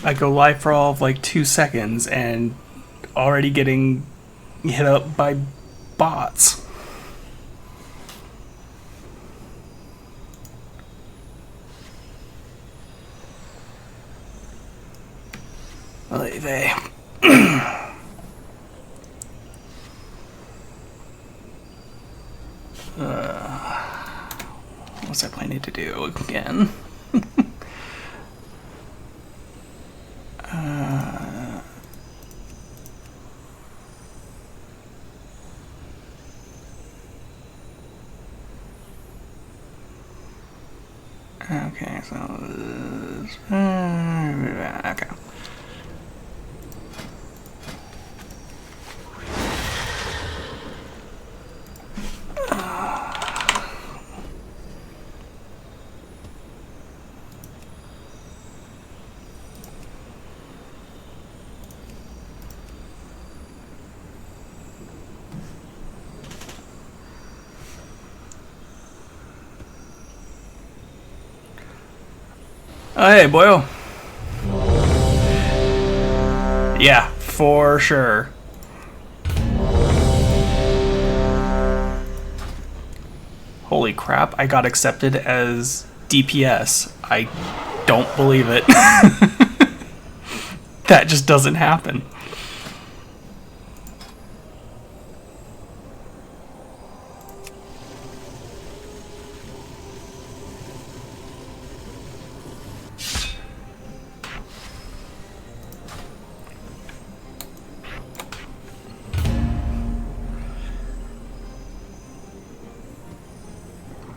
I go live for all of like 2 seconds and already getting hit up by bots. They. What's I planning to do again? Okay, so okay. Oh, hey, boyo. Yeah, for sure. Holy crap, I got accepted as DPS. I don't believe it. That just doesn't happen.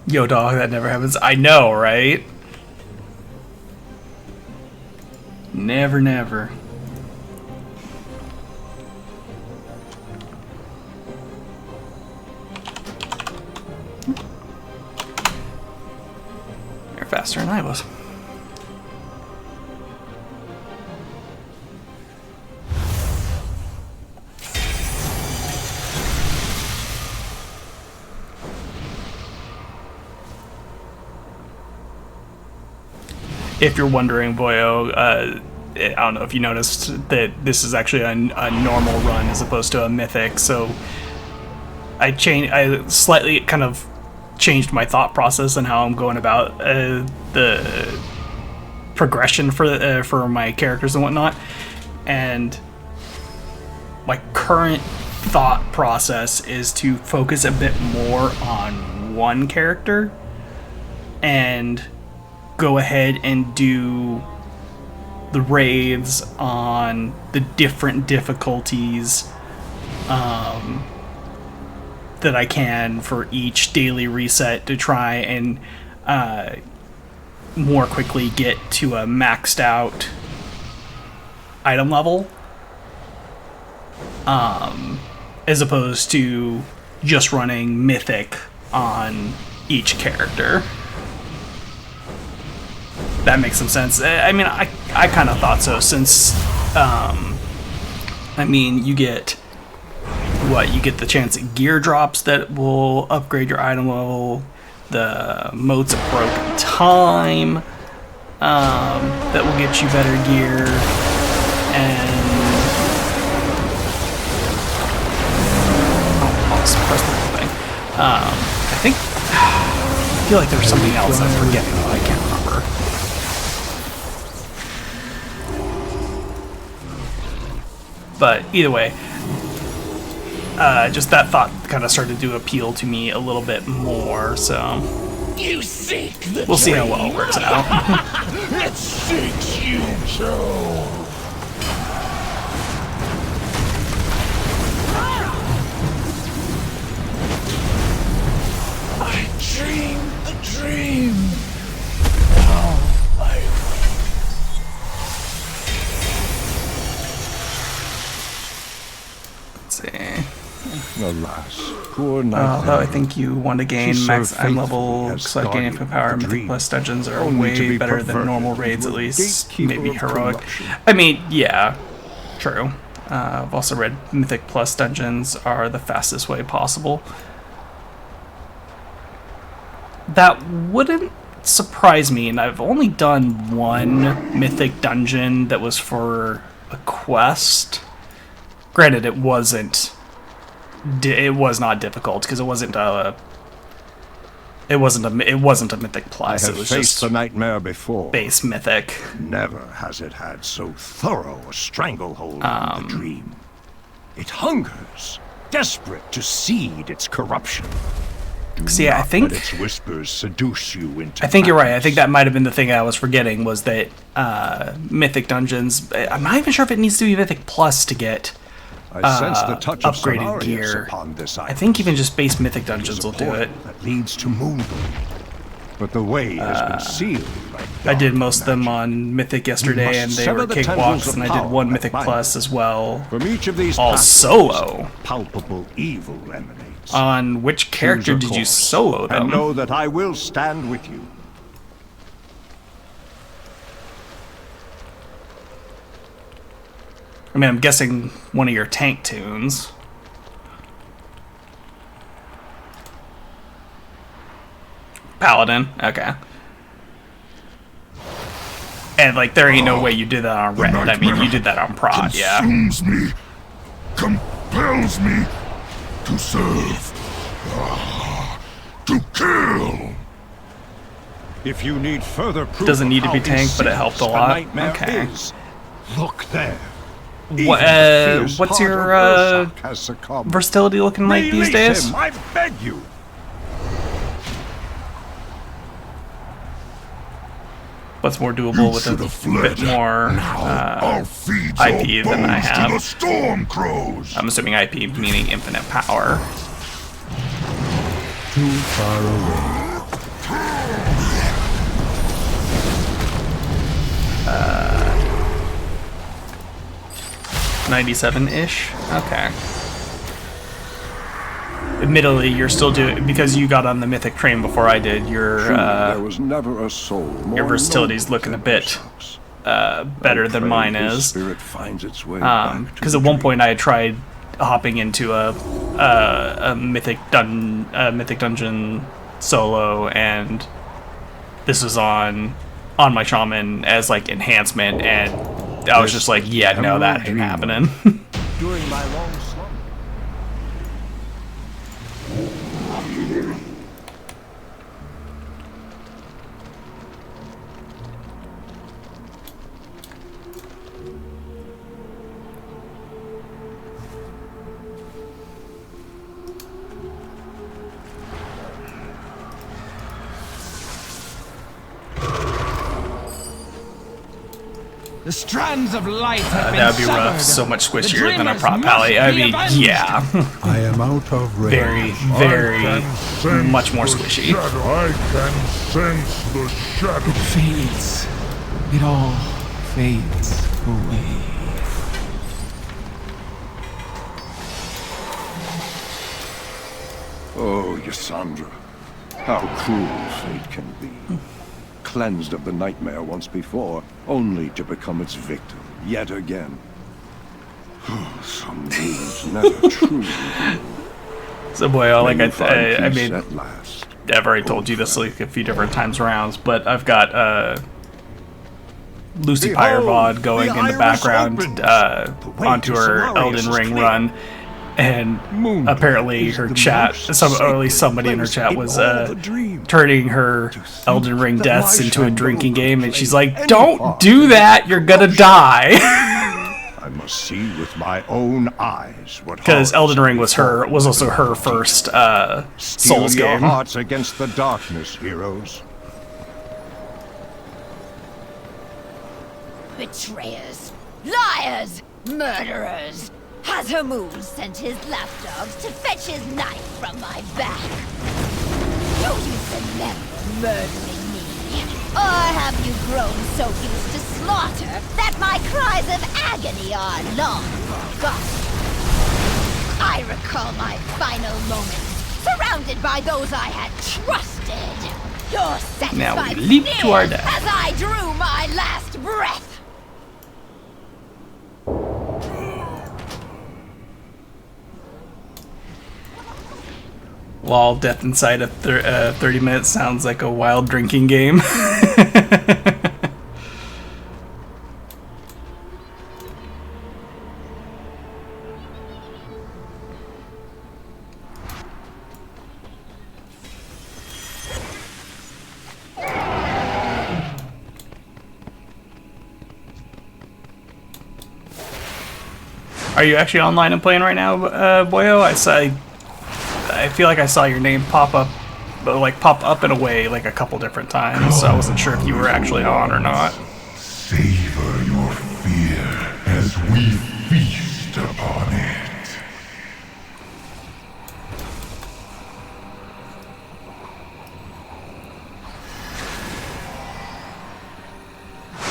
Yo, dog, that never happens. I know, right? Never, never. You're faster than I was. If you're wondering, Boyo, I don't know if you noticed that this is actually a normal run as opposed to a mythic, so I slightly kind of changed my thought process and how I'm going about the progression for my characters and whatnot, and my current thought process is to focus a bit more on one character and go ahead and do the raids on the different difficulties that I can for each daily reset to try and more quickly get to a maxed out item level, as opposed to just running mythic on each character. That makes some sense. I mean, I kind of thought so, since, I mean, you get the chance at gear drops that will upgrade your item level, the motes of broken time, that will get you better gear, and... I'll press the whole thing. I feel like there's something else I'm forgetting, though I can't remember. But either way, just that thought kind of started to appeal to me a little bit more, so you seek the we'll see how well it works out. It seeks you too. I dreamed the dream. Now I Alas, poor Although I think you want to gain max item level, select gain infinite power, mythic plus dungeons are way better than normal raids, at least. Maybe heroic. I mean, yeah, true. I've also read mythic plus dungeons are the fastest way possible. That wouldn't surprise me, and I've only done one mythic dungeon that was for a quest. Granted, it was not difficult because it wasn't a mythic plus. I It have was faced just the nightmare before. base mythic. Never has it had so thorough a stranglehold on the dream. It hungers, desperate to seed its corruption. Do Yeah, I not think let its whispers seduce you into I think you're right. I madness. think that might have been the thing I was forgetting was that mythic dungeons. I'm not even sure if it needs to be mythic plus to get I sense the touch of upgraded Cenarius gear. upon this I think even just base mythic dungeons will do it. That leads to Moonbrook. But the way has been sealed by I did dark most of them magic. on mythic yesterday, must and they sever were the tendrils cakewalks, of and I did power one that mythic bind plus as well. From each of these All passages, solo. palpable evil emanates. On which character Choose a did you course, solo them? And know that I will stand with you. I mean, I'm guessing one of your tank tunes. Paladin, okay. And like, there ain't no way you did that on red. I mean, you did that on prod, yeah. Consumes me, compels me to serve, to kill. If you need further proof Doesn't need of to be how tanked, but it insidious helped a the lot. nightmare Okay. is, look there. What, Even the fierce what's heart your of Ursak has succumbed. versatility looking like these Release days? him, I beg you. What's more doable with should a have fled. bit more I'll feed IP your than I bones have. to the storm crows. I'm assuming IP meaning infinite power. Too far away. 97-ish? Okay. Admittedly, you're still doing, because you got on the mythic train before I did, there was never a soul more your versatility's noble looking a than bit Ursak's. better than Pray mine his is. spirit finds its way back to Because the at one dream. point I had tried hopping into a mythic dungeon solo, and this was on my shaman as like enhancement, and I was just like, yeah, no, that ain't happening. During my long slumber. The strands of light have been That would be severed. rough. So much The squishier than a dreamers prop must pally. I be mean, avenged. yeah, I am out of range. very much more squishy. I can sense the shadow. Fades. It all fades away. Oh, Yasandra, how cruel fate can be. Cleansed of the nightmare once before, only to become its victim yet again. Some wounds never truly heal. So boy, like May you find I peace mean, at last. I've already told you this like a few different times around, but I've got Lucy Pyrevod going in the iris background opens. The way onto to her Cenarius Elden is Ring clear. run, and Moonbrook apparently is her the chat, most or at least sacred somebody in her place chat in was all the dream. turning her To think Elden Ring that deaths my into a shadow drinking could game, and play she's like, any "Don't part do in that! You're gonna die." I must see with my own eyes what Because horrors Elden Ring was befall also her first Steel Souls your game. hearts against the darkness, heroes. Betrayers, liars, murderers! Has Hermul sent his lapdogs to fetch his knife from my back? Do you remember murdering me? Or have you grown so used to slaughter that my cries of agony are long forgotten? I recall my final moments, surrounded by those I had trusted. Your satisfied Now we leap to our sneer death. as I drew my last breath. Lol, death inside of 30 minutes sounds like a wild drinking game. Are you actually online and playing right now, Boyo? I feel like I saw your name pop up and away like a couple different times, so I wasn't sure if you were actually on or not. Savor your fear as we feast upon it.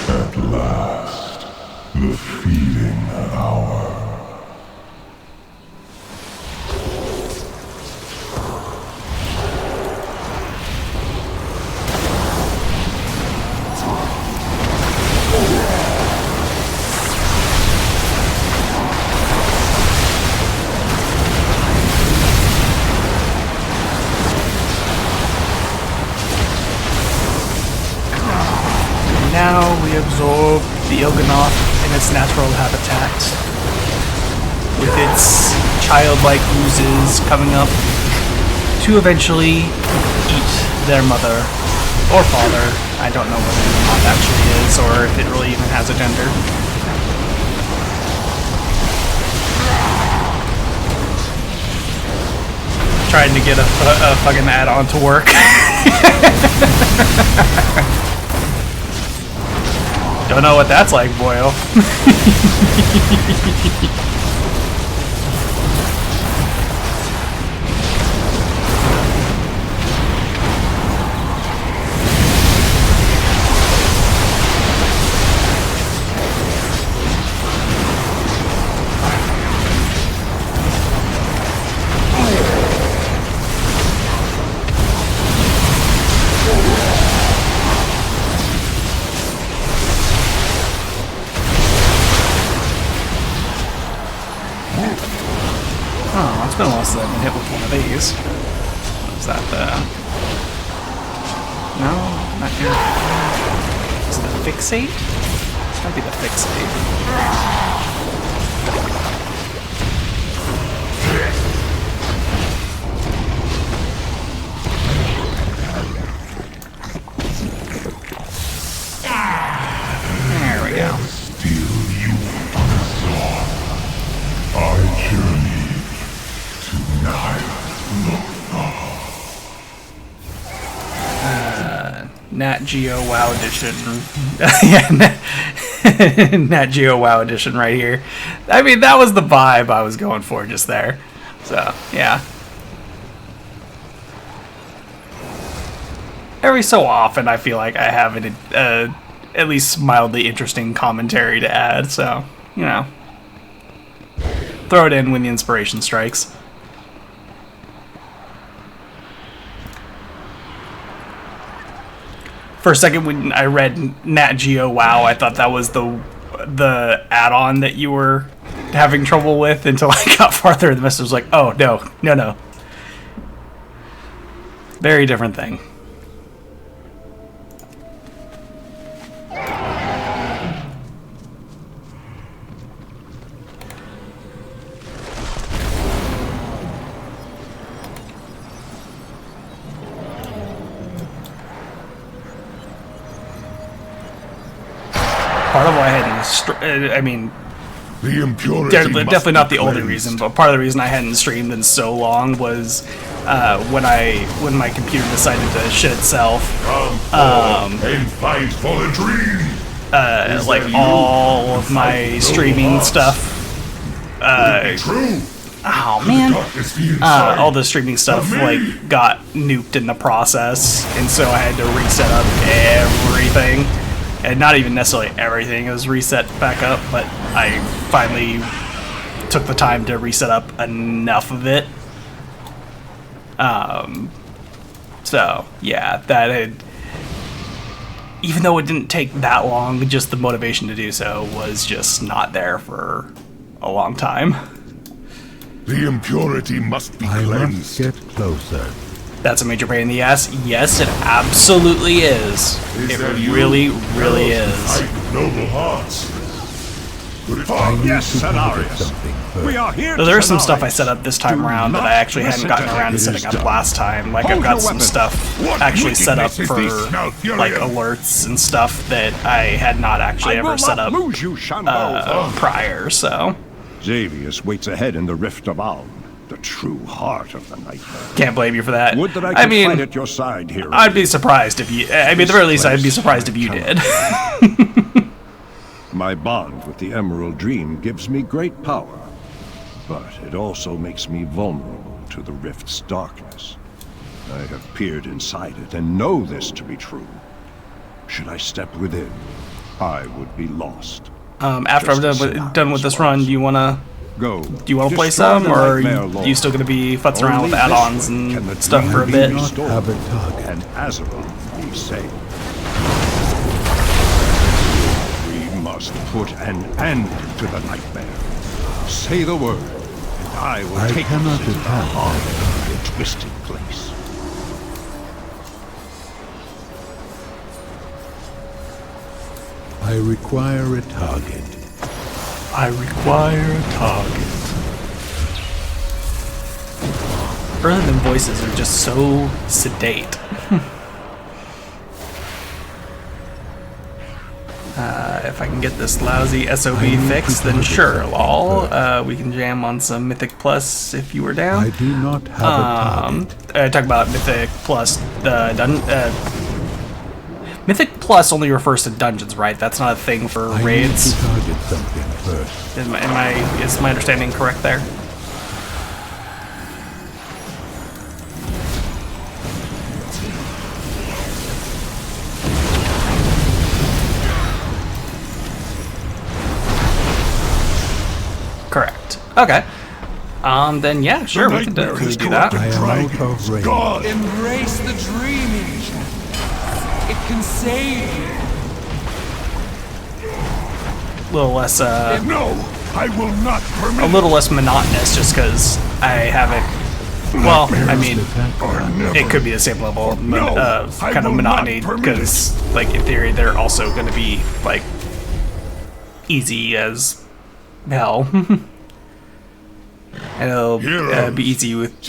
At last, the feeding hour. Now we absorb the Il'gynoth in its natural habitat, with its childlike oozes coming up to eventually eat their mother or father. I don't know what the moth actually is, or if it really even has a gender. Trying to get a fucking add-on to work. Don't know what that's like, Boyle. Oh, it's been a while since I've been hit with one of these. What is that, no, not here. Is it the fixate? This might be the fixate. There we go. Still you unsolved. I journey to Nat Geo WoW Edition. Yeah, Nat Geo WoW Edition right here. I mean, that was the vibe I was going for just there. So, yeah. Every so often, I feel like I have at least mildly interesting commentary to add, so, you know. Throw it in when the inspiration strikes. For a second, when I read Nat Geo WoW, I thought that was the add-on that you were having trouble with until I got farther in the message. I was like, oh, no. Very different thing. Part of why I hadn't, I mean, the impurity definitely not the only reason, but part of the reason I hadn't streamed in so long was when my computer decided to shit itself. And fight for the dream. Like all of my streaming stuff. True. Oh man, all the streaming stuff like got nuked in the process, and so I had to reset up everything. And not even necessarily everything was reset back up, but I finally took the time to reset up enough of it. So yeah, that had, even though it didn't take that long, just the motivation to do so was just not there for a long time. The impurity must be I must cleansed. get closer. That's a major pain in the ass. Yes, it absolutely is. It that you? really, really Arrows is. fight with noble hearts. Could it Yes, To target Cenarius. something first. We are here. So there's some stuff I Cenarius. set up this time Do around that not I actually hadn't listen gotten to around to him. setting It up is last time. Like Hold I've got your some weapon. stuff What actually set up wickedness for is this now, Furia? like alerts and stuff that I had not actually I will ever set not up lose you, Shanbo. prior. So Xavius waits ahead in the Rift of Aln, the true heart of the nightmare. can't blame you for that. Would that I could mean, fight at your side here. I'd be surprised if you. I mean, at the very least, I'd be surprised if you did. My bond with the Emerald Dream gives me great power, but it also makes me vulnerable to the Rift's darkness. I have peered inside it and know this to be true. Should I step within, I would be lost. After I'm Just done with this run, do you wanna Go. play Destroy some, the or are Nightmare you Lord. still gonna be futzing around Only with this add-ons way can the and stuff dream for a be bit? restored, Have a target. and Azeroth be saved. We must put an end to the nightmare. Say the word, and I will I take cannot us into the attack heart of the twisted place. I require a target. I require a target. Early Them voices are just so sedate. If I can get this lousy SOB fixed, then sure, lol. We can jam on some Mythic Plus if you were down. I do not have a target. Talk about Mythic Plus. Mythic Plus only refers to dungeons, right? That's not a thing for I need raids. to target something first. Is my understanding correct there? Correct. Okay. Then yeah, sure, we can nightmare has do that. I am out of range. God! Embrace the dream, Asia. It can save you. A little less, No! I will not a permit little less monotonous, just because I haven't. Well, I mean, it could be the same level of I kind of will not monotony, permit because, like, in theory, they're also going to be like easy as hell. And it'll be easy with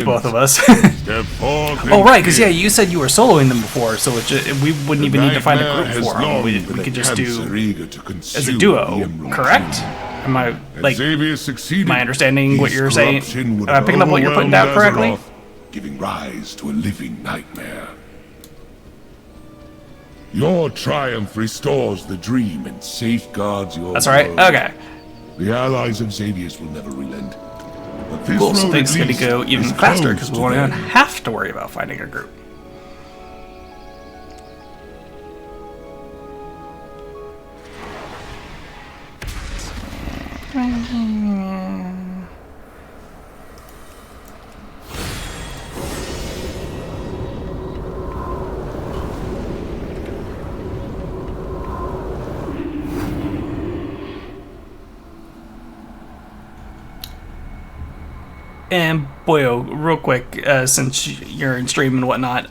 both of us. Step forth Oh, in right, because fear. yeah, you said you were soloing them before, so we wouldn't even need to find a Nightmare group has for them. long We been a could just cancer do eager to as consume a the duo, Emerald correct? Dream. Am I As like Xavier succeeded, am I understanding what his you're saying? corruption would Am I picking up what you're putting down overwhelm correctly? Azeroth, giving rise to a living nightmare. Your triumph restores the dream and safeguards your That's right. world. Okay. The allies of Xavier's will never relent. But this Cool. So road, things at are going to least, go even is faster closed because we to won't even them. have to worry about finding a group. And Boyo, real quick, since you're in stream and whatnot,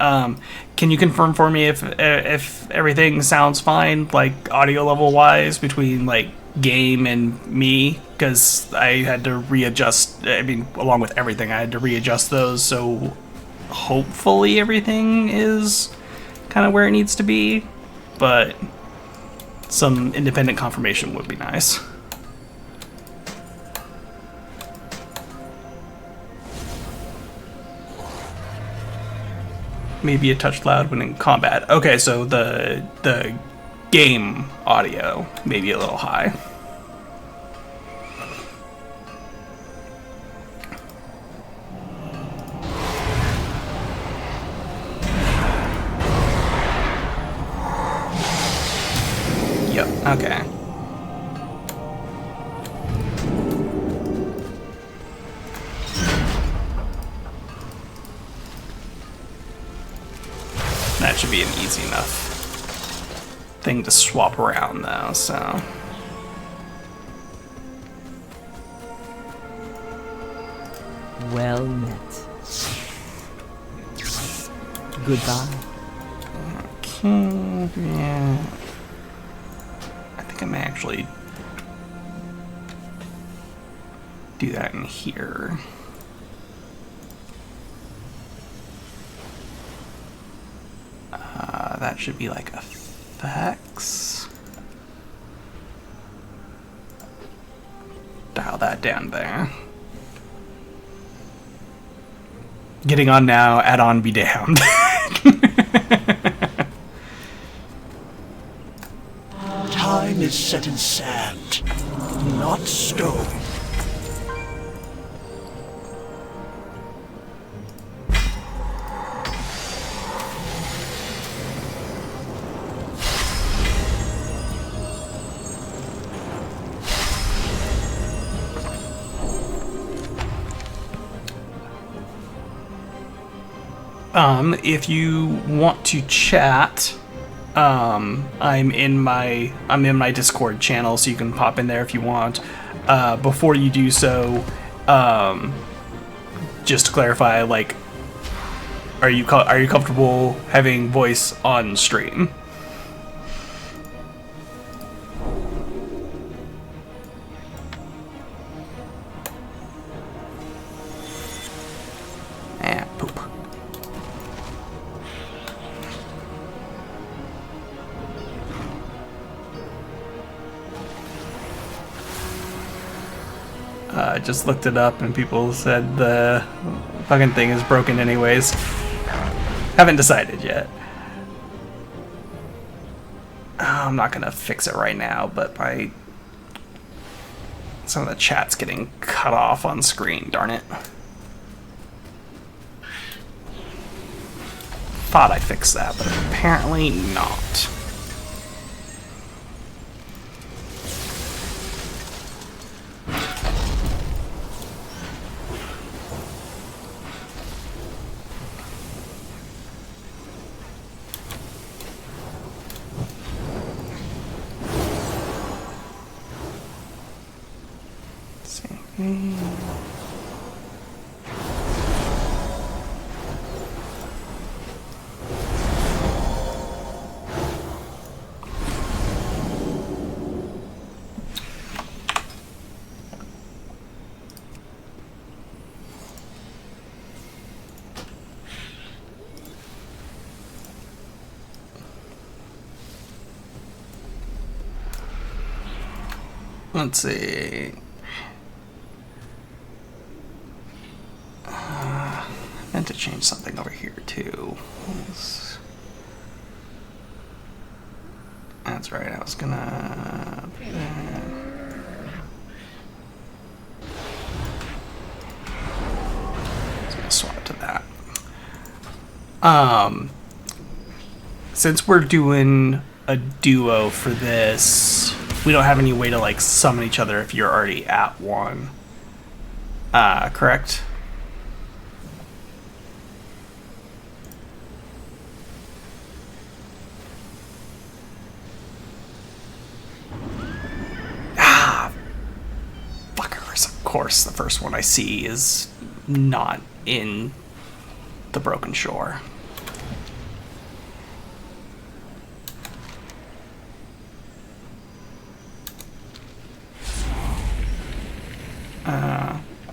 can you confirm for me if everything sounds fine, like audio level wise, between like game and me? Because I had to readjust. I mean, along with everything, I had to readjust those. So hopefully everything is kind of where it needs to be, but some independent confirmation would be nice. Maybe a touch loud when in combat. Okay, so the game audio maybe a little high. Yep, okay. That should be an easy enough thing to swap around though, so. Well met. Goodbye. Okay, yeah. I think I may actually do that in here. That should be like effects. Dial that down there. Getting on now, add on be damned. Time is set in sand, not stone. If you want to chat, I'm in my Discord channel, so you can pop in there if you want. Before you do so, just to clarify, like, are you comfortable having voice on stream? Poop. I just looked it up and people said the fucking thing is broken anyways. Haven't decided yet. I'm not gonna fix it right now, but some of the chat's getting cut off on screen, darn it. Thought I fixed that, but apparently not. Let's see. I meant to change something over here too. That's right, I was gonna... swap to that. Since we're doing a duo for this, we don't have any way to like summon each other if you're already at one. Correct? Fuckers. Of course, the first one I see is not in the Broken Shore.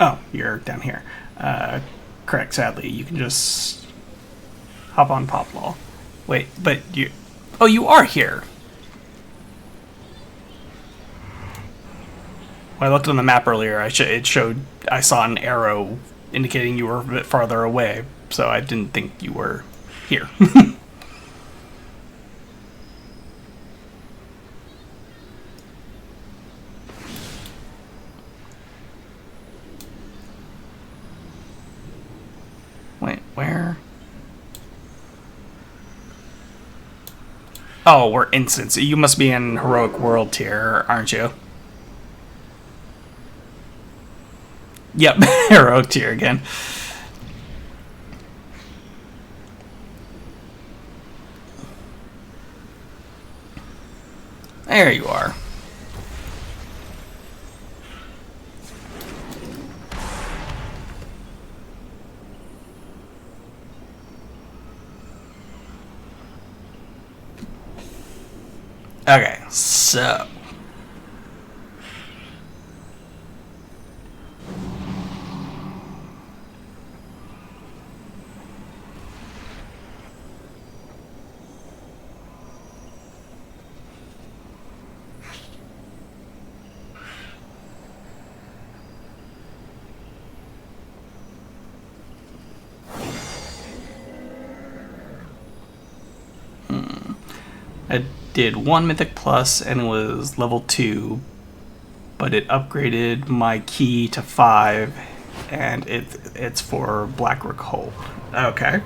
Oh, you're down here. Correct, sadly. You can just hop on Poplol. Wait, but you... Oh, you are here! When I looked on the map earlier, it showed... I saw an arrow indicating you were a bit farther away, so I didn't think you were here. Wait, where? Oh, we're instants. You must be in Heroic World tier, aren't you? Yep, Heroic tier again. There you are. Okay, so I did 1 Mythic Plus and it was level 2, but it upgraded my key to 5, and it's for Blackrook Hold. Okay.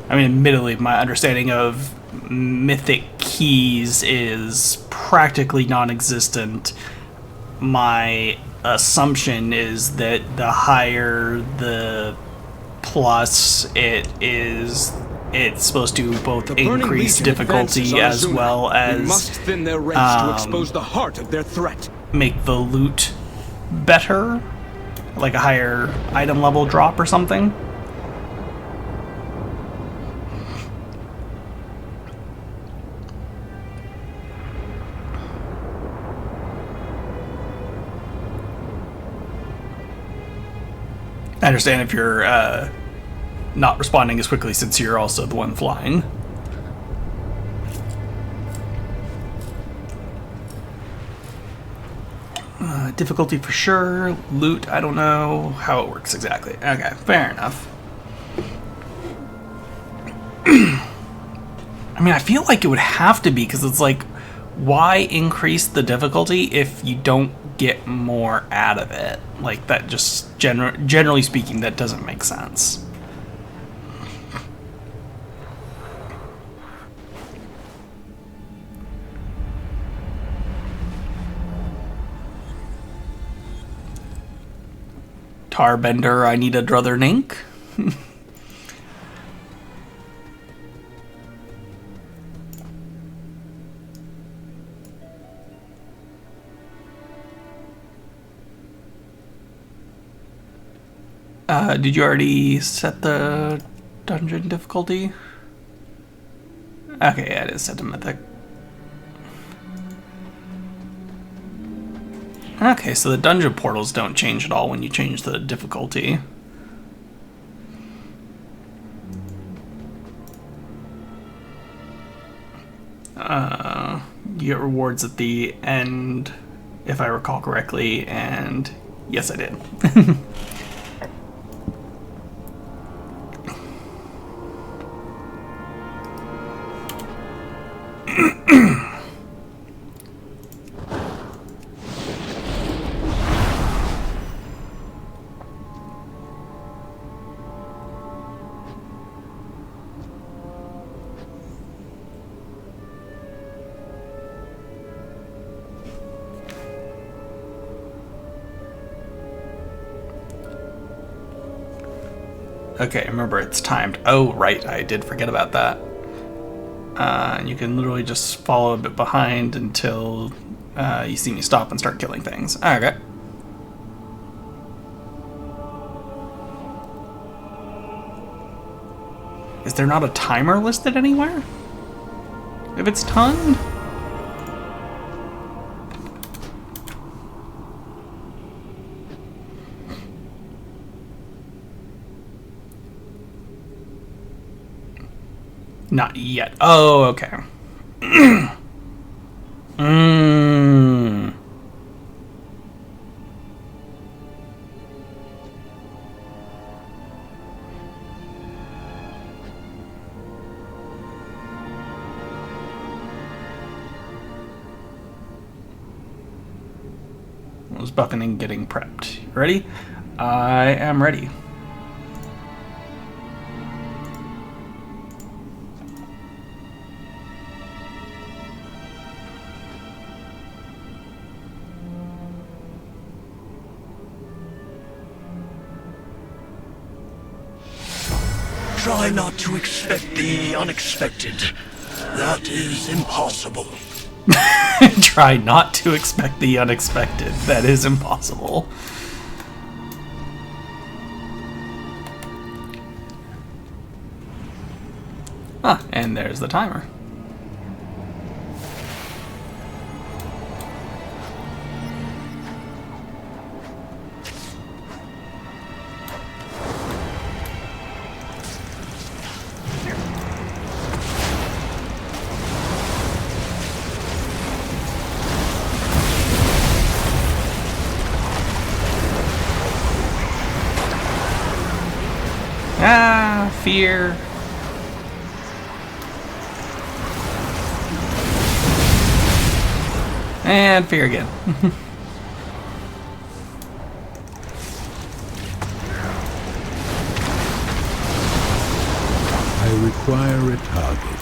I mean, admittedly, my understanding of mythic keys is practically non-existent. My assumption is that the higher the plus it's supposed to both increase difficulty as well as we must thin their ranks to expose the heart of their threat. make the loot better, like a higher item level drop or something. I understand if you're not responding as quickly since you're also the one flying. Difficulty for sure. Loot, I don't know how it works exactly. Okay, fair enough. I mean, I feel like it would have to be, because it's like, why increase the difficulty if you don't get more out of it? Like, that just, generally speaking, that doesn't make sense. Tarbender, I need a druther nink. Did you already set the dungeon difficulty? Okay, yeah, it is set to mythic. Okay, so the dungeon portals don't change at all when you change the difficulty. You get rewards at the end, if I recall correctly, and yes, I did. Okay, remember it's timed. Oh, right, I did forget about that. You can literally just follow a bit behind until you see me stop and start killing things. Okay. Is there not a timer listed anywhere? If it's timed? Not yet. Oh, okay. I was buffing and getting prepped. You ready? I am ready. Try not to expect the unexpected. That is impossible. Try not to expect the unexpected. That is impossible. Ah, and there's the timer. Ah, fear. And fear again. I require a target.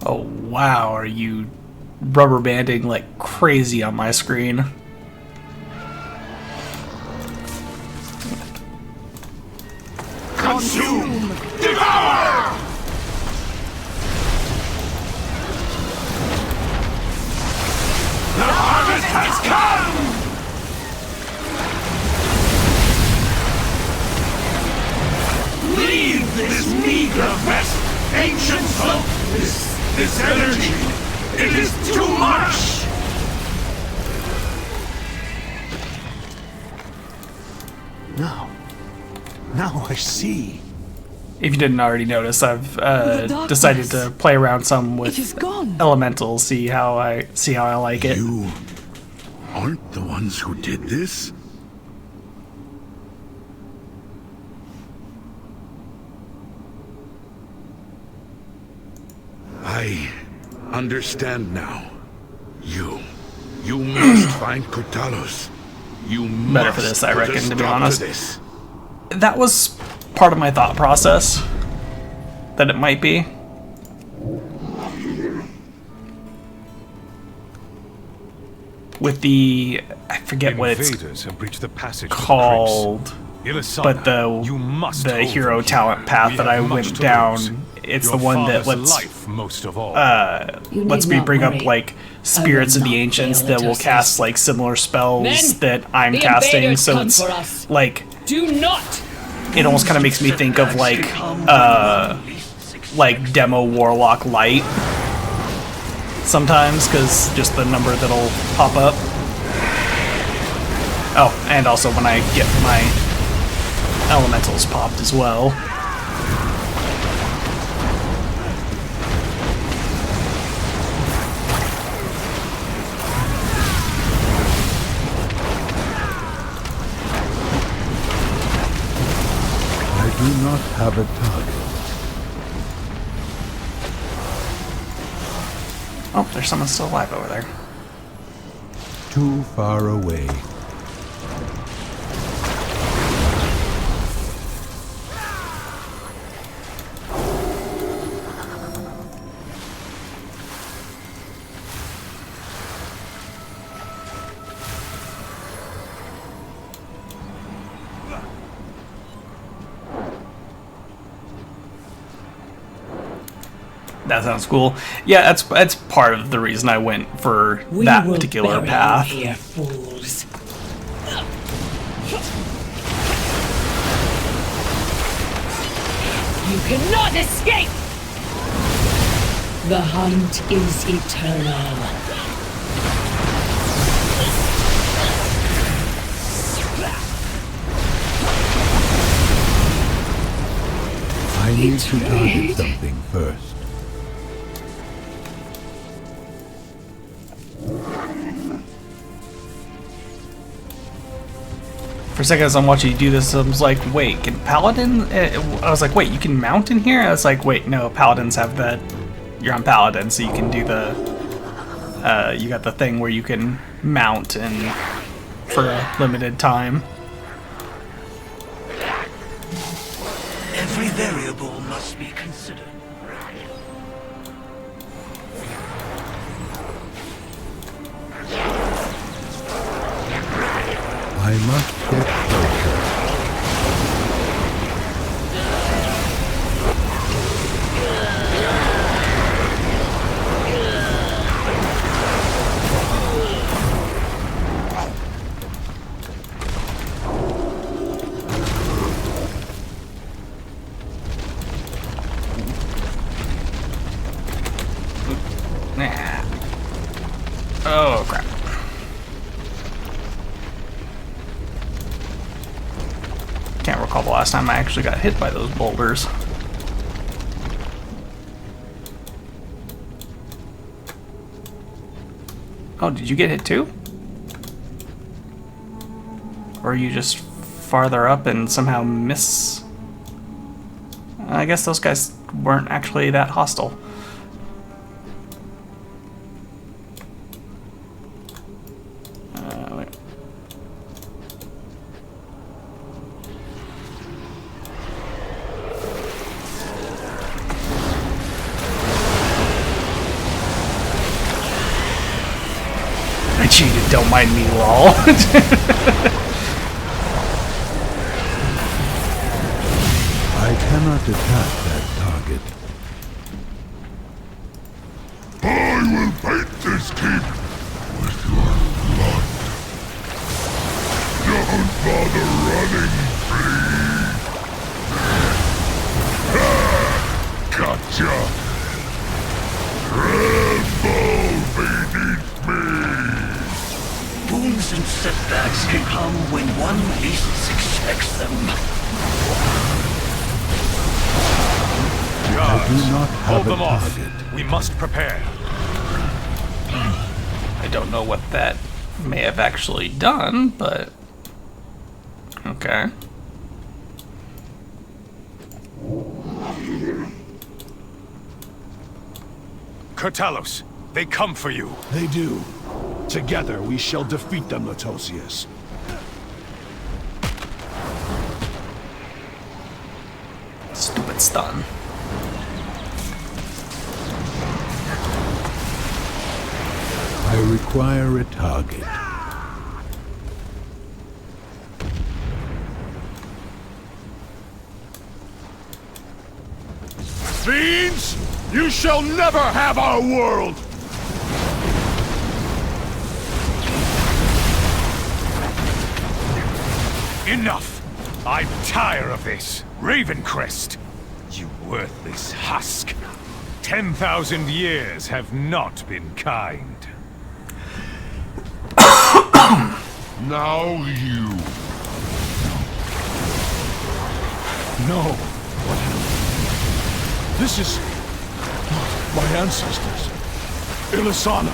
Oh wow, are you rubber banding like crazy on my screen? Consume! Devour! The harvest has come! Leave this meager vest, ancient soul! This energy, it is too much! Now I see. If you didn't already notice, I've decided to play around some with elementals, see how I like it. You aren't the ones who did this? I understand now. You must find Kotalos. You Better must for this, I put a reckon, to be stop honest. this. That was part of my thought process, that it might be. With the, I forget what it's Invaders have breached the passage called, but the hero talent path that I went down, it's the one that lets most of all. lets me bring up like spirits of the ancients that will cast like similar spells that I'm casting, so it's like Do not! it almost kind of makes me think of like demo warlock light sometimes, because just the number that'll pop up. Oh, and also when I get my elementals popped as well. I do not have a target. Oh, there's someone still alive over there. Too far away. That sounds cool. Yeah, that's part of the reason I went for that particular path. Here, fools. You cannot escape! The hunt is eternal. I need to target something first. For a second, as I'm watching you do this, I was like, wait, can Paladin... I was like, wait, you can mount in here? I was like, wait, no, Paladins have that... You're on Paladin, so you can do the... you got the thing where you can mount and for a limited time. Every variable must be considered. I must get closer. last time I actually got hit by those boulders. Oh, did you get hit too? Or are you just farther up and somehow miss? I guess those guys weren't actually that hostile. Wait. I cheated, don't mind me, lol. I cannot attack that target. I will paint this keep with your blood. Don't bother running, please. Gotcha. Tremble beneath me. Wounds and setbacks can come when one least expects them. I do not have Hold a them off. target. We must prepare. I don't know what that may have actually done, but okay. Kurtalos, they come for you. They do. Together we shall defeat them, Latosius. Stupid stun. I require a target. Fiends! You shall never have our world! Enough! I tire of this. Ravencrest, you worthless husk. 10,000 years have not been kind. Now you. No. This is not my ancestors. Ilisana.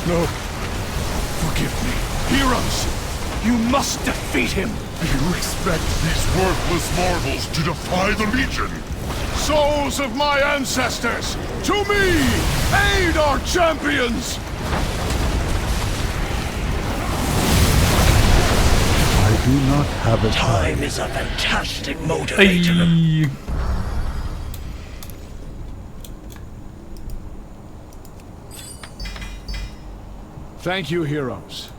No. Forgive me. Heroes! You must defeat him! You expect these worthless mortals to defy the Legion? Souls of my ancestors! To me! Aid our champions! I do not have a Time target. is a fantastic motivator. Ay. Thank you, heroes.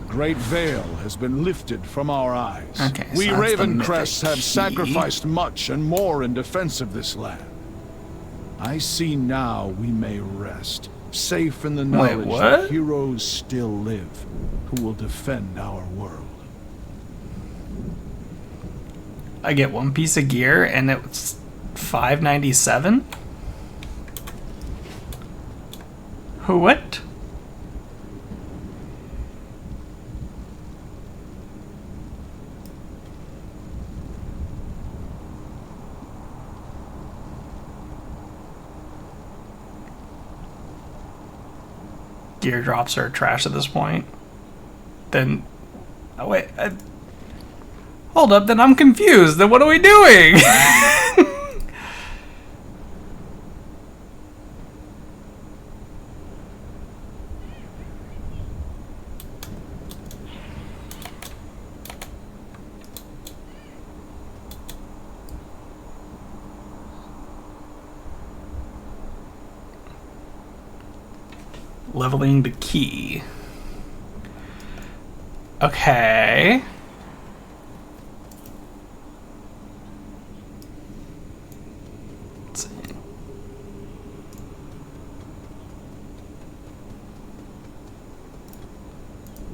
The great veil has been lifted from our eyes. Okay, so we that's the Ravencrests mythic have key. sacrificed much and more in defense of this land. I see now we may rest, safe in the knowledge what? that heroes still live, who will defend our world. I get one piece of gear and it's $5.97. What? Gear drops are trash at this point. Then, oh wait, hold up. Then I'm confused. Then what are we doing? Leveling the key. Okay. Let's see.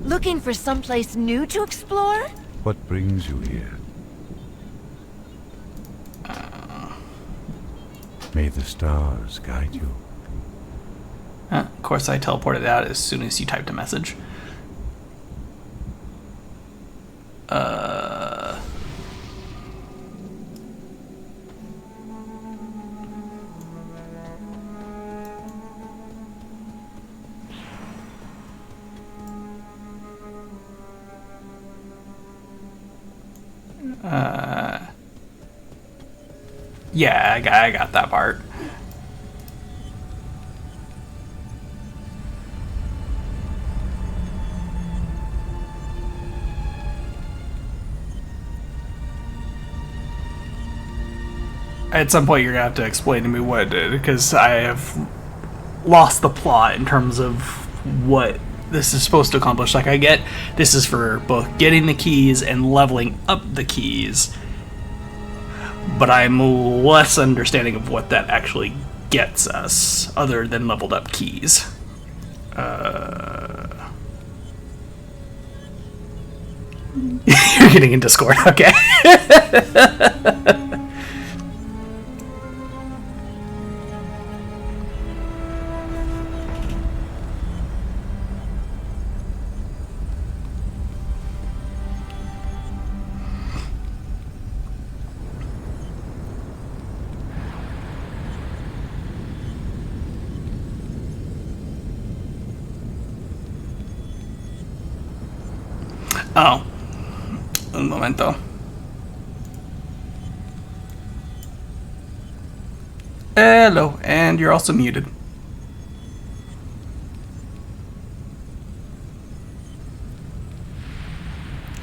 Looking for someplace new to explore? What brings you here? May the stars guide you. Of course, I teleported out as soon as you typed a message. Yeah, I got that part. At some point, you're gonna have to explain to me what it did, because I have lost the plot in terms of what this is supposed to accomplish. Like, I get this is for both getting the keys and leveling up the keys, but I'm less understanding of what that actually gets us, other than leveled up keys. You're getting in Discord, okay. Oh. Un momento. Hello, and you're also muted.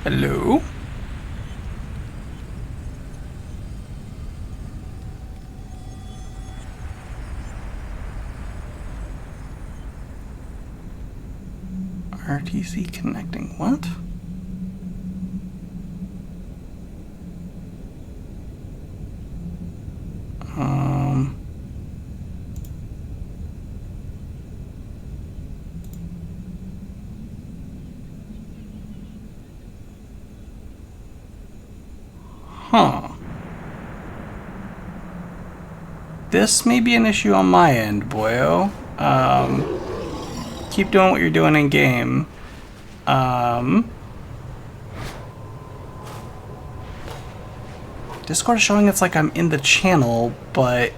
Hello? RTC connecting. What? Huh. This may be an issue on my end, boyo. Keep doing what you're doing in game. Discord is showing it's like I'm in the channel, but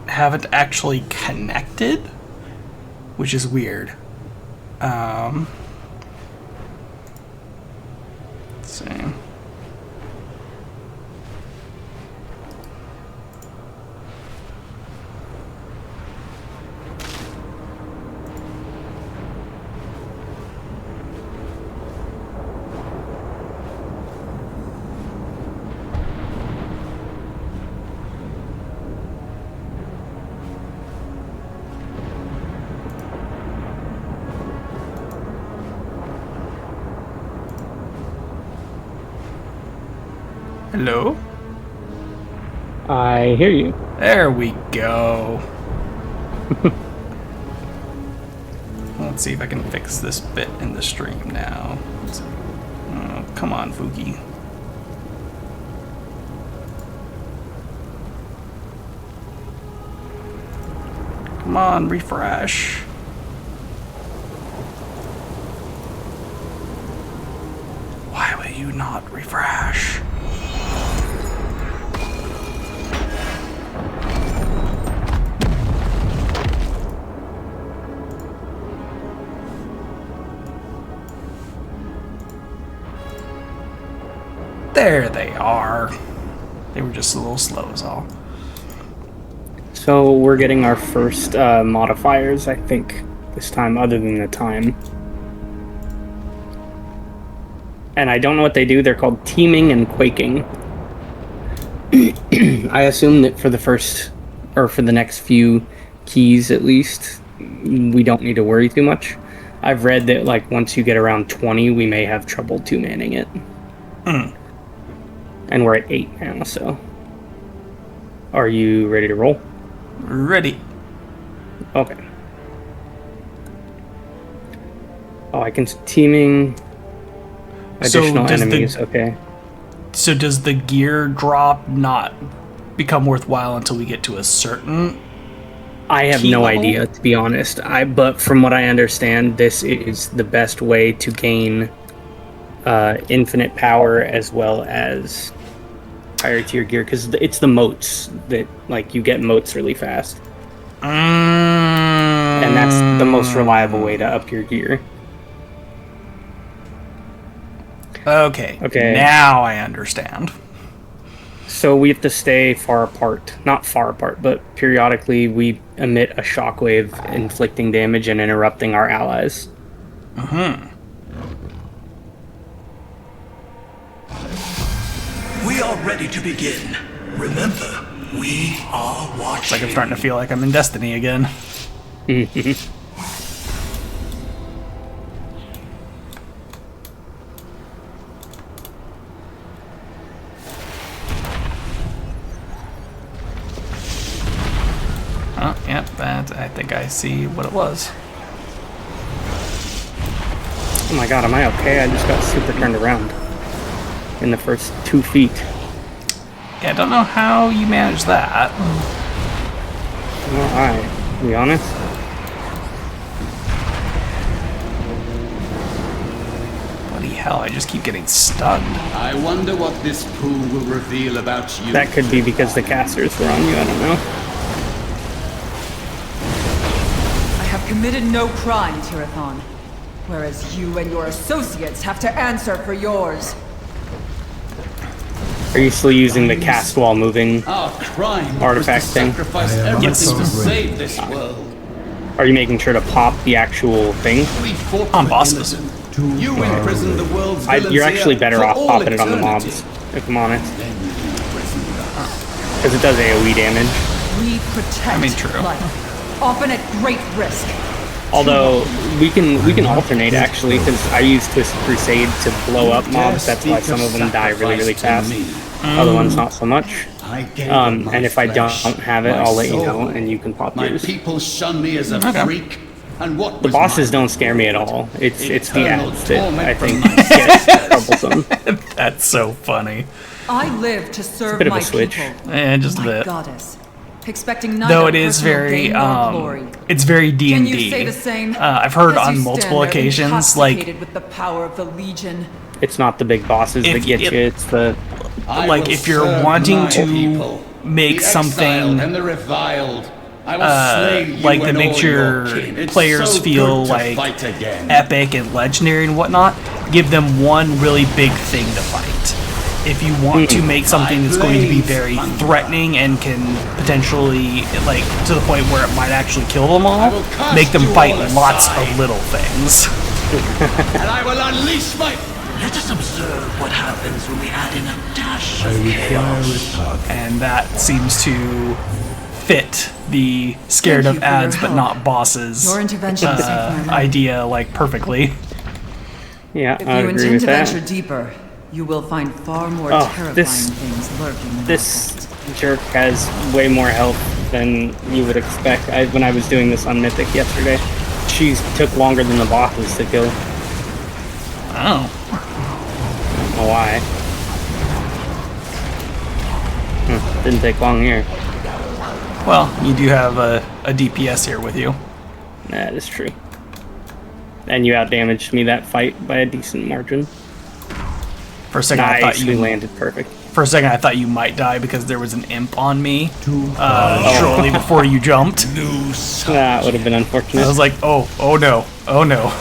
haven't actually connected, which is weird. Let's see. Hello? I hear you. There we go. Let's see if I can fix this bit in the stream now. Oh, come on, Fuki. Come on, refresh. Why will you not refresh? There they are. They were just a little slow is all. So we're getting our first modifiers, I think, this time, other than the time. And I don't know what they do. They're called teaming and quaking. I assume that for the first, or for the next few keys at least, we don't need to worry too much. I've read that like once you get around 20, we may have trouble two-manning it. And we're at 8 now, so. Are you ready to roll? Ready. Okay. Oh, I can teaming additional enemies, okay. So does the gear drop not become worthwhile until we get to a certain I have no idea, to be honest. But from what I understand, this is the best way to gain infinite power as well as higher tier gear, because it's the moats that, like, you get moats really fast. And that's the most reliable way to up your gear. Okay. Okay. Now I understand. So we have to stay far apart. Not far apart, but periodically we emit a shockwave, inflicting damage and interrupting our allies. We are ready to begin. Remember, we are watching. It's like I'm starting to feel like I'm in Destiny again. Oh, yep, that, I think I see what it was. Oh my god, am I okay? I just got super turned around in the first 2 feet. Yeah, I don't know how you managed that. Well, alright, to be honest. Bloody hell, I just keep getting stunned. I wonder what this pool will reveal about you. That could be because the casters were on you, I don't know. I have committed no crime, Tirathon. Whereas you and your associates have to answer for yours. Are you still using the cast while moving Our crime artifact was to thing? sacrifice everything to save this world. Are you making sure to pop the actual thing? We fought On for bosses. innocent. You imprisoned the world's You're actually better for off all popping it on the eternity. mobs, if I'm honest. Because it does AoE damage. We protect true. life, often at great risk. Although we can alternate actually, because I use Twisted Crusade to blow up mobs. That's why some of them die really fast. Other ones not so much. And if I don't have it, I'll let you know, and you can pop My yours. people shun me as a freak. And what The was bosses mine? don't scare me at all. It's the Eternal ads that I torment from think myself. get troublesome. That's so funny. I live to serve bit of a my switch. people. Just a my bit. goddess. Expecting neither Though it is personal very, gain nor glory. it's very D&D. Can you say the same? I've heard As on you multiple stand there occasions, like, intoxicated with the power of the Legion. It's not the big bosses that get you. It's the like if you're wanting to make something and the reviled. I will slay you like that and makes all your kin. It's players so feel good to like fight again. epic and legendary and whatnot, give them one really big thing to fight. If you want to make something that's going to be very threatening and can potentially, like, to the point where it might actually kill them all, make them fight lots of little things. And I will unleash my... Let us observe what happens when we add in a dash of chaos. And that seems to fit the scared Thank of you for your ads but help. not bosses Your intervention saved my life. idea, like, perfectly. yeah. If I you would agree intend with to that. venture deeper, you will find far more terrifying things lurking in This jerk has way more health than you would expect. When I was doing this on Mythic yesterday, she took longer than the bosses to kill. Oh. I don't know why. Didn't take long here. Well, you do have a DPS here with you. That is true. And you outdamaged me that fight by a decent margin. For a second, I thought you landed perfect. For a second, I thought you might die because there was an imp on me shortly before you jumped. That would have been unfortunate. I was like, oh no, oh no.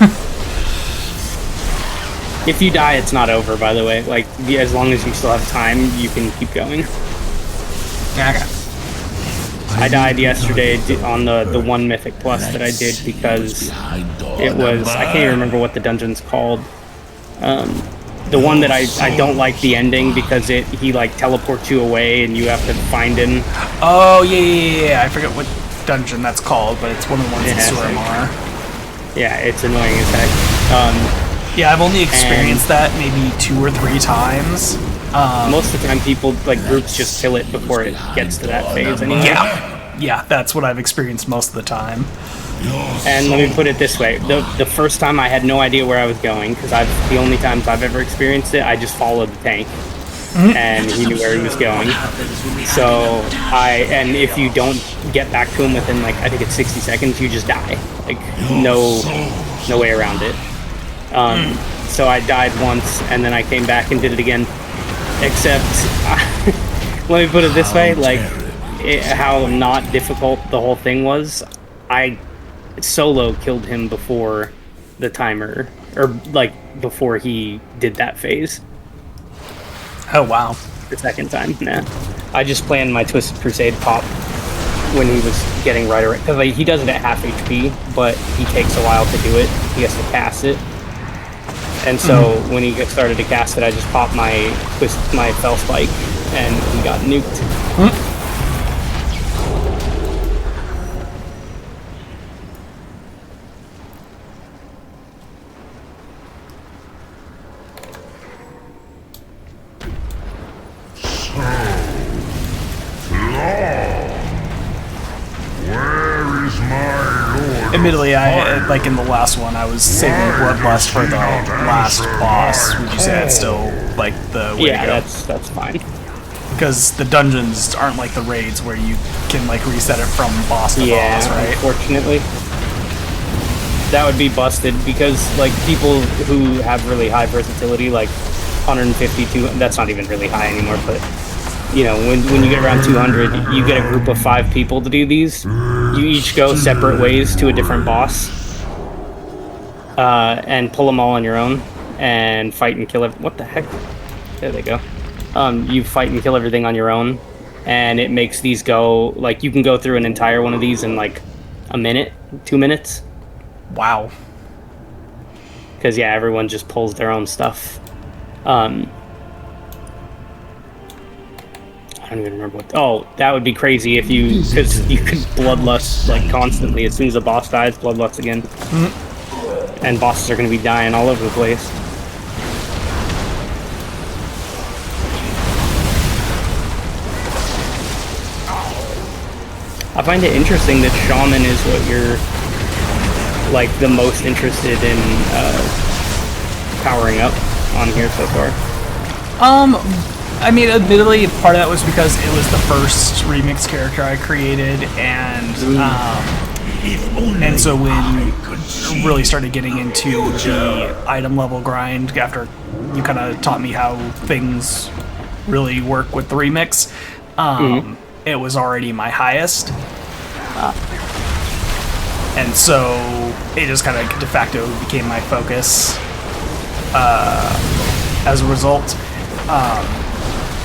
If you die, it's not over, by the way. Like, as long as you still have time, you can keep going. Okay. I died yesterday on the one Mythic Plus that I did because it was... I can't even remember what the dungeon's called. The one that I don't like the ending because he like teleports you away and you have to find him. Oh, yeah. I forget what dungeon that's called, but it's one of the ones in Suramar. Yeah, it's annoying as heck. Yeah, I've only experienced that maybe 2 or 3 times. Most of the time, people, like, groups just kill it before it gets to that phase anyway. Yeah, that's what I've experienced most of the time. And let me put it this way. The first time I had no idea where I was going, because the only times I've ever experienced it, I just followed the tank. And he knew where he was going. So, and if you don't get back to him within, like, I think it's 60 seconds, you just die. Like, no way around it. So I died once, and then I came back and did it again. Except, let me put it this way, like, how not difficult the whole thing was. I solo killed him before the timer, or, like, before he did that phase. Oh, wow. The second time, nah. I just planned my Twisted Crusade pop when he was getting right around. Because like, he does it at half HP, but he takes a while to do it. He has to cast it. And so when he started to cast it, I just popped my Fell Spike, and he got nuked. Admittedly, I like in the last one, I was saving Bloodlust for the last boss. Would you say that's still like the way to go? Yeah, that's fine. Because the dungeons aren't like the raids where you can like reset it from boss to boss, right? Unfortunately, that would be busted because like people who have really high versatility, like 152, that's not even really high anymore, but you know, when you get around 200, you get a group of 5 people to do these. You each go separate ways to a different boss, and pull them all on your own, and fight and kill what the heck? There they go. You fight and kill everything on your own, and it makes these go, like, you can go through an entire one of these in, like, a minute, 2 minutes. Wow. Because, yeah, everyone just pulls their own stuff. I don't even remember what... Oh, that would be crazy if you... Because you could Bloodlust, like, constantly. As soon as a boss dies, Bloodlust again. And bosses are going to be dying all over the place. I find it interesting that Shaman is what you're, like, the most interested in powering up on here so far. I mean, admittedly, part of that was because it was the first remix character I created, and so when I really started getting into the item level grind after you kind of taught me how things really work with the remix, it was already my highest. And so it just kind of de facto became my focus as a result.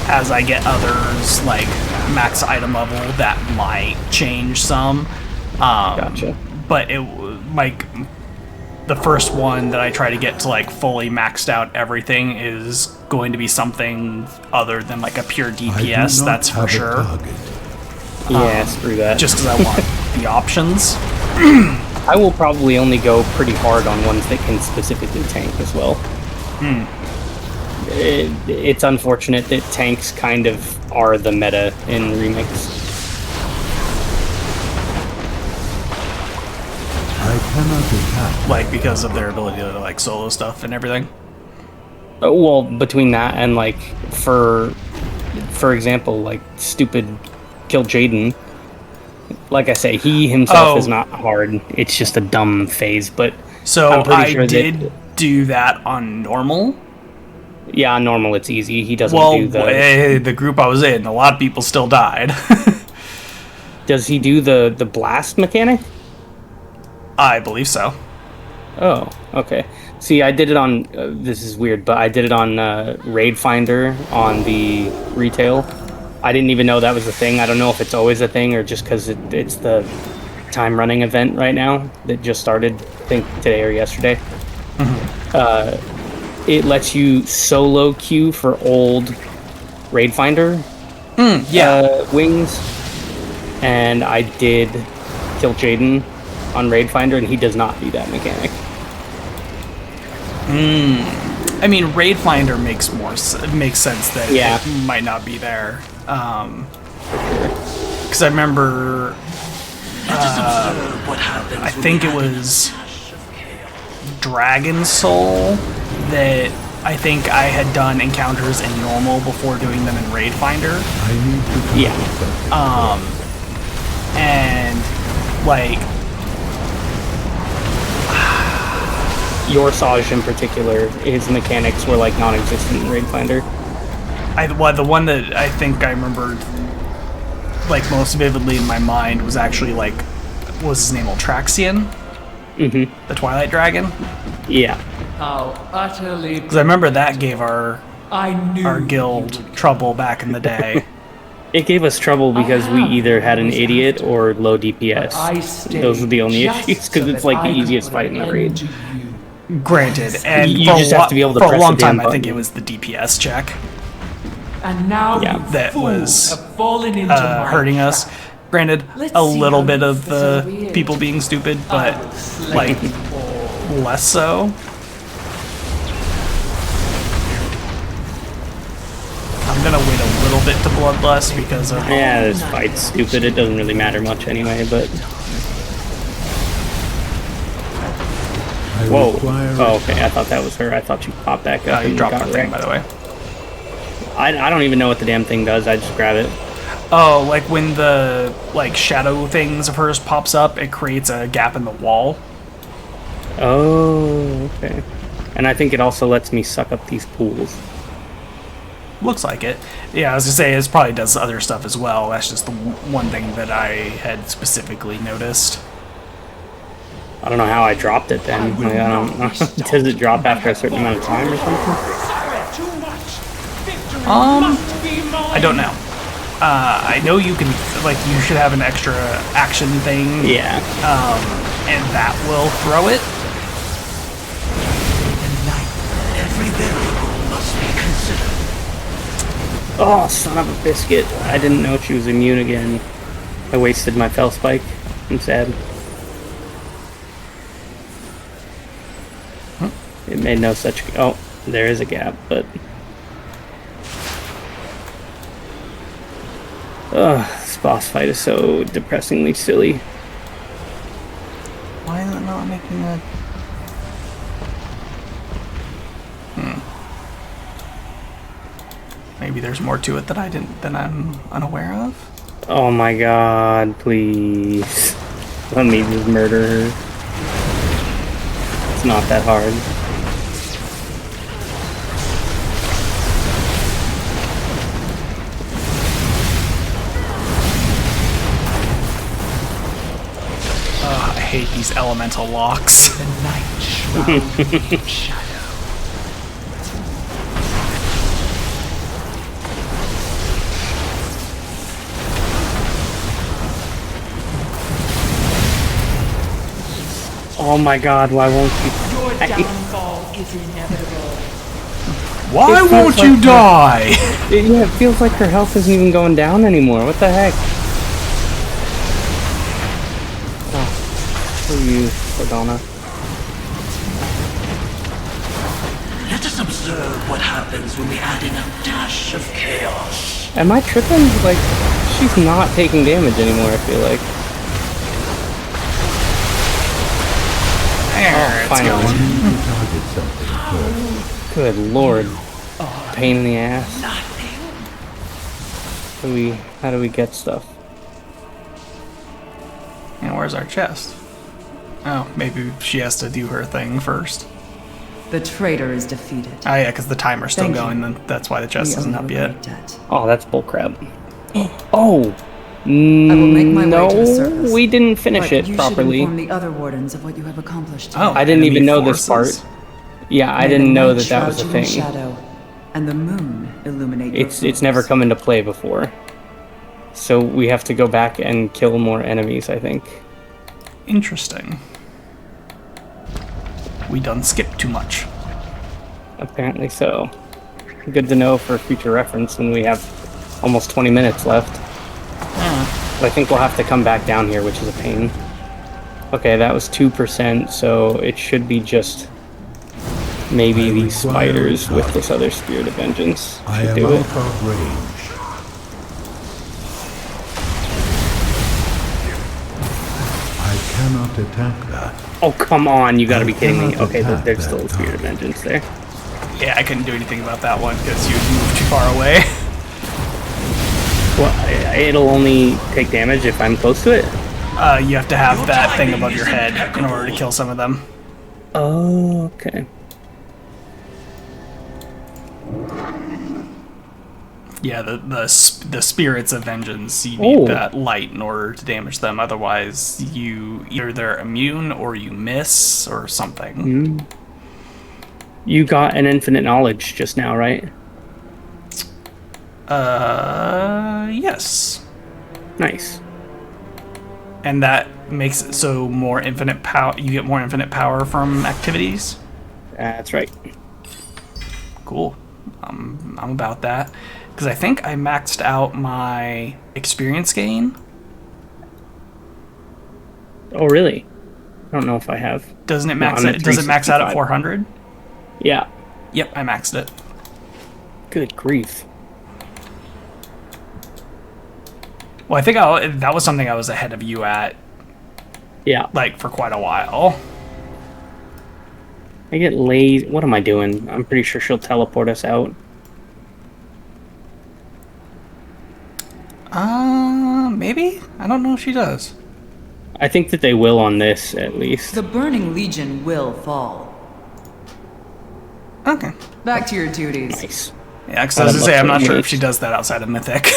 As I get others, like, max item level, that might change some. Gotcha. But it, like, the first one that I try to get to, like, fully maxed out everything is going to be something other than, like, a pure DPS, that's for sure. Yeah, screw that. Just because I want the options. I will probably only go pretty hard on ones that can specifically tank as well. It's unfortunate that tanks kind of are the meta in Remix. I cannot attack. Like, because of their ability to, like, solo stuff and everything? Well, between that and, like, for example, like, stupid Kill Jaden. Like I say, he himself is not hard. It's just a dumb phase, but so I'm pretty sure did do that on normal. Yeah, on normal it's easy. He doesn't do the group I was in, a lot of people still died. Does he do the blast mechanic? I believe so. Oh, okay. See, I did it on, this is weird, but I did it on Raid Finder on the retail. I didn't even know that was a thing. I don't know if it's always a thing or just because it's the time running event right now that just started, I think today or yesterday. It lets you solo queue for old Raid Finder wings. And I did Kill Jaden on Raid Finder, and he does not do that mechanic. I mean, Raid Finder makes sense that it might not be there. Because I remember, I think it was Dragon Soul that I think I had done encounters in normal before doing them in Raid Finder. And like Your Saj in particular, his mechanics were like non-existent in Raid Finder. The one that I think I remembered like most vividly in my mind was actually like, what was his name, Ultraxian? The Twilight Dragon? Yeah. How utterly. Because I remember that gave our I knew guild trouble back in the day. It gave us trouble because we either had an idiot or low DPS. Those are the only issues, because it's like the easiest fight in the raid. Granted, and you for just have to be able to for press a long the damn time, I think button. it was the DPS check And now that was have fallen into my hurting us. Granted, a little bit of the people being stupid, but like less so. I'm gonna wait a little bit to bloodlust because of this fight's stupid. It doesn't really matter much anyway, but... Whoa. Oh, okay. I thought that was her. I thought you popped back up and you dropped got that thing, wrecked. by the way. I don't even know what the damn thing does. I just grab it. Oh, like when the shadow things of hers pops up, it creates a gap in the wall. Oh, okay. And I think it also lets me suck up these pools. Looks like it. Yeah, I was gonna say it probably does other stuff as well. That's just the one thing that I had specifically noticed. I don't know how I dropped it then. Like, I don't know. Does it drop after a certain amount of time or something? I don't know. I know you can, you should have an extra action thing. Yeah. And that will throw it. Every variable must be considered. Oh, son of a biscuit. I didn't know she was immune again. I wasted my fell spike. I'm sad. It made no such... Oh, there is a gap, but... Ugh, this boss fight is so depressingly silly. Why is it not making a... Maybe there's more to it that I'm unaware of? Oh my god, please. Let me just murder her. It's not that hard. I hate these elemental locks. The night shrouded in shadow. Oh my god, why won't you... Your downfall is inevitable. Why won't you die? Yeah, it feels like her health isn't even going down anymore. What the heck? Oh, for you, Cordona. Let us observe what happens when we add in a dash of chaos. Am I tripping? Like, she's not taking damage anymore, I feel like. Oh, finally. Good lord. Pain in the ass. How do we get stuff? And where's our chest? Oh, maybe she has to do her thing first. The traitor is defeated. Oh yeah, because the timer's still Thank going, you. then that's why the chest We isn't owe up you a yet. great debt. Oh, that's bullcrap. Oh! I will make my way to the surface. No, we didn't finish But it you properly. should inform the other wardens of what you have accomplished. Oh, I didn't even enemy know this part. forces. Yeah, I May didn't the know night that that was a shroud you in thing. shadow, and the moon illuminate your It's never foes. come into play before. So we have to go back and kill more enemies, I think. Interesting. We done skipped too much. Apparently so. Good to know for future reference when we have almost 20 minutes left. I think we'll have to come back down here, which is a pain. Okay, that was 2%, so it should be just maybe these spiders with this other Spirit of Vengeance. I Should am do out it. of range. I cannot attack that. Oh, come on, you gotta be I kidding me. cannot Okay, attack there's that still a Spirit of Vengeance there. Yeah, I couldn't do anything about that one because you moved too far away. Well, it'll only take damage if I'm close to it? You have to have that thing above your head in order to kill some of them. Oh, okay. Yeah, the spirits of vengeance, you need that light in order to damage them. Otherwise, either they're immune or you miss or something. You got an infinite knowledge just now, right? Yes. Nice. And that makes it so more infinite power. You get more infinite power from activities. That's right. Cool. I'm about that because I think I maxed out my experience gain. Oh, really? I don't know if I have. Doesn't it max? Does it max out at 400? Yeah. Yep, I maxed it. Good grief. Well, I think that was something I was ahead of you at. Yeah. Like, for quite a while. I get lazy. What am I doing? I'm pretty sure she'll teleport us out. Maybe? I don't know if she does. I think that they will on this, at least. The Burning Legion will fall. Okay. Back to your duties. Nice. Yeah, because I was going to say, I'm not sure if she does that outside of Mythic.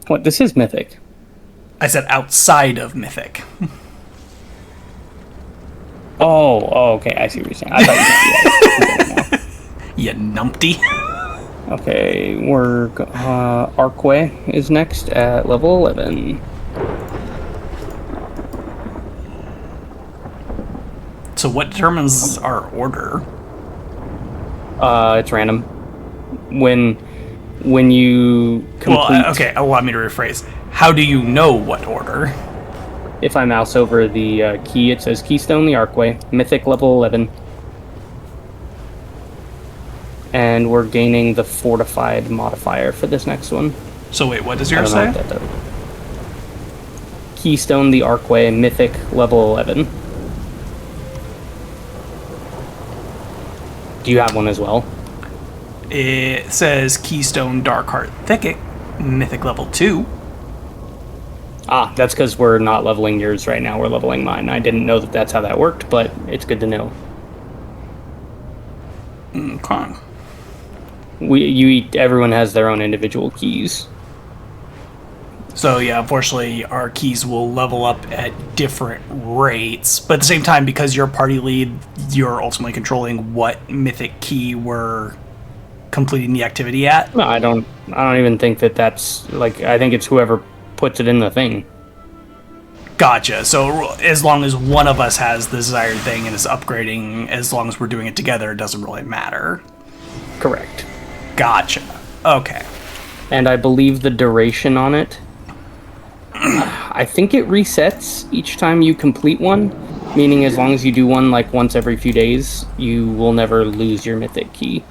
What? This is Mythic. I said outside of Mythic. Oh, okay. I see what you're saying. I thought you said you numpty. Okay, we're Arcway is next at level 11. So what determines our order? It's random. When you complete... Well, okay, allow me to rephrase. How do you know what order? If I mouse over the key, it says Keystone the Arcway, Mythic level 11. And we're gaining the Fortified modifier for this next one. So wait, what does yours say? Keystone the Arcway, Mythic level 11. Do you have one as well? It says Keystone Darkheart Thicket, Mythic level 2. Ah, that's because we're not leveling yours right now. We're leveling mine. I didn't know that that's how that worked, but it's good to know. Okay. Everyone has their own individual keys. So yeah, unfortunately, our keys will level up at different rates. But at the same time, because you're party lead, you're ultimately controlling what mythic key we're completing the activity at. No, I don't even think that's like. I think it's whoever puts it in the thing. Gotcha. So as long as one of us has the desired thing and is upgrading, as long as we're doing it together, it doesn't really matter. Correct. Gotcha. Okay. And I believe the duration on it, I think it resets each time you complete one, meaning as long as you do one like once every few days, you will never lose your mythic key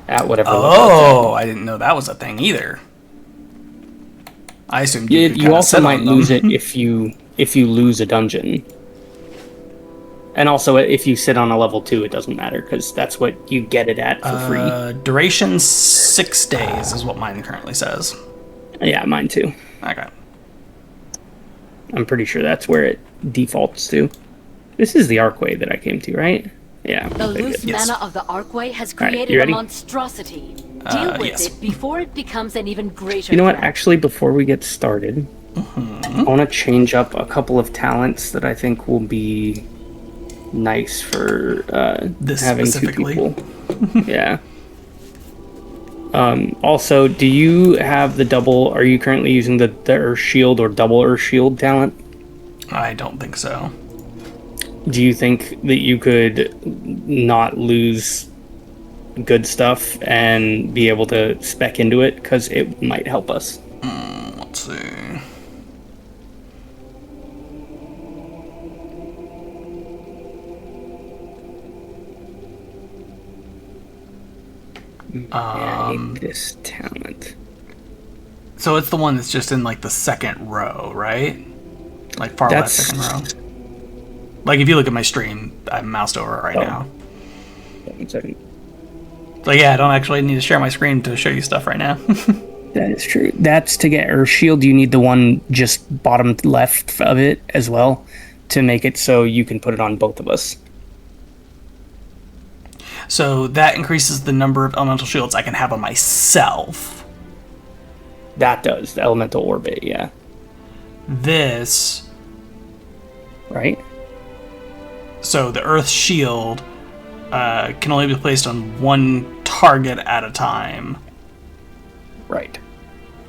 at whatever level. Oh, I didn't know that was a thing either. I assumed you also might lose it if you lose a dungeon. And also, if you sit on a level 2, it doesn't matter, because that's what you get it at for free. Duration 6 days is what mine currently says. Yeah, mine too. Okay. I'm pretty sure that's where it defaults to. This is the Arcway that I came to, right? Yeah. The loose mana of the Arcway has Right, created you a ready? monstrosity. Deal with yes. it before it becomes an even greater You know what? threat. Actually, before we get started, I want to change up a couple of talents that I think will be nice for This having specifically. 2 people. Yeah. Also, do you have the double? Are you currently using the Earth Shield or double Earth Shield talent? I don't think so. Do you think that you could not lose good stuff and be able to spec into it? Because it might help us. Let's see. I need this talent. So it's the one that's just in like the second row, right? Like far left second row. Like if you look at my stream, I'm moused over it right now. 1 second. So yeah, I don't actually need to share my screen to show you stuff right now. That is true. That's to get Earth Shield. You need the one just bottom left of it as well to make it so you can put it on both of us. So that increases the number of elemental shields I can have on myself. That does. The Elemental Orbit, yeah. This... Right? So the Earth Shield can only be placed on one target at a time. Right.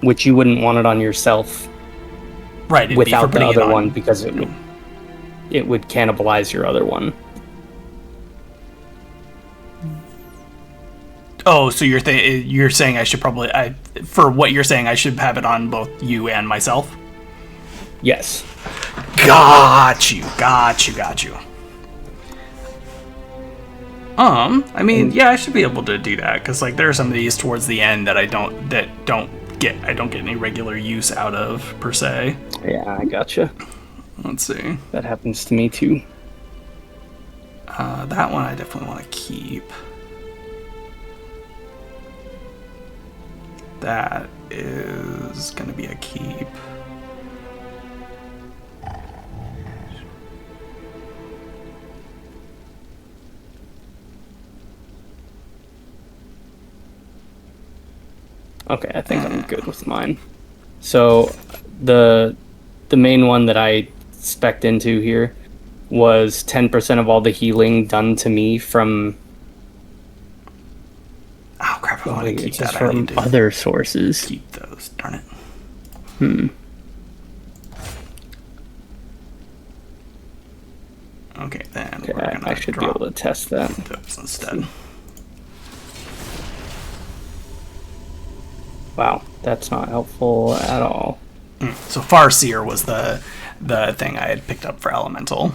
Which you wouldn't want it on yourself. Right. Without the other one, because it would cannibalize your other one. Oh, so you're saying I should probably for what you're saying I should have it on both you and myself? Yes. Got you. I mean, yeah, I should be able to do that because like there are some of these towards the end that I don't get any regular use out of per se. Yeah, I gotcha. Let's see. That happens to me too. That one I definitely want to keep. That is going to be a keep. Okay, I think I'm good with mine. So the main one that I spec'd into here was 10% of all the healing done to me from... Oh crap, I want to keep that. From other sources. Keep those, darn it. Okay, then okay, I should be able to test that. Those instead. Wow, that's not helpful at all. So Farseer was the thing I had picked up for Elemental.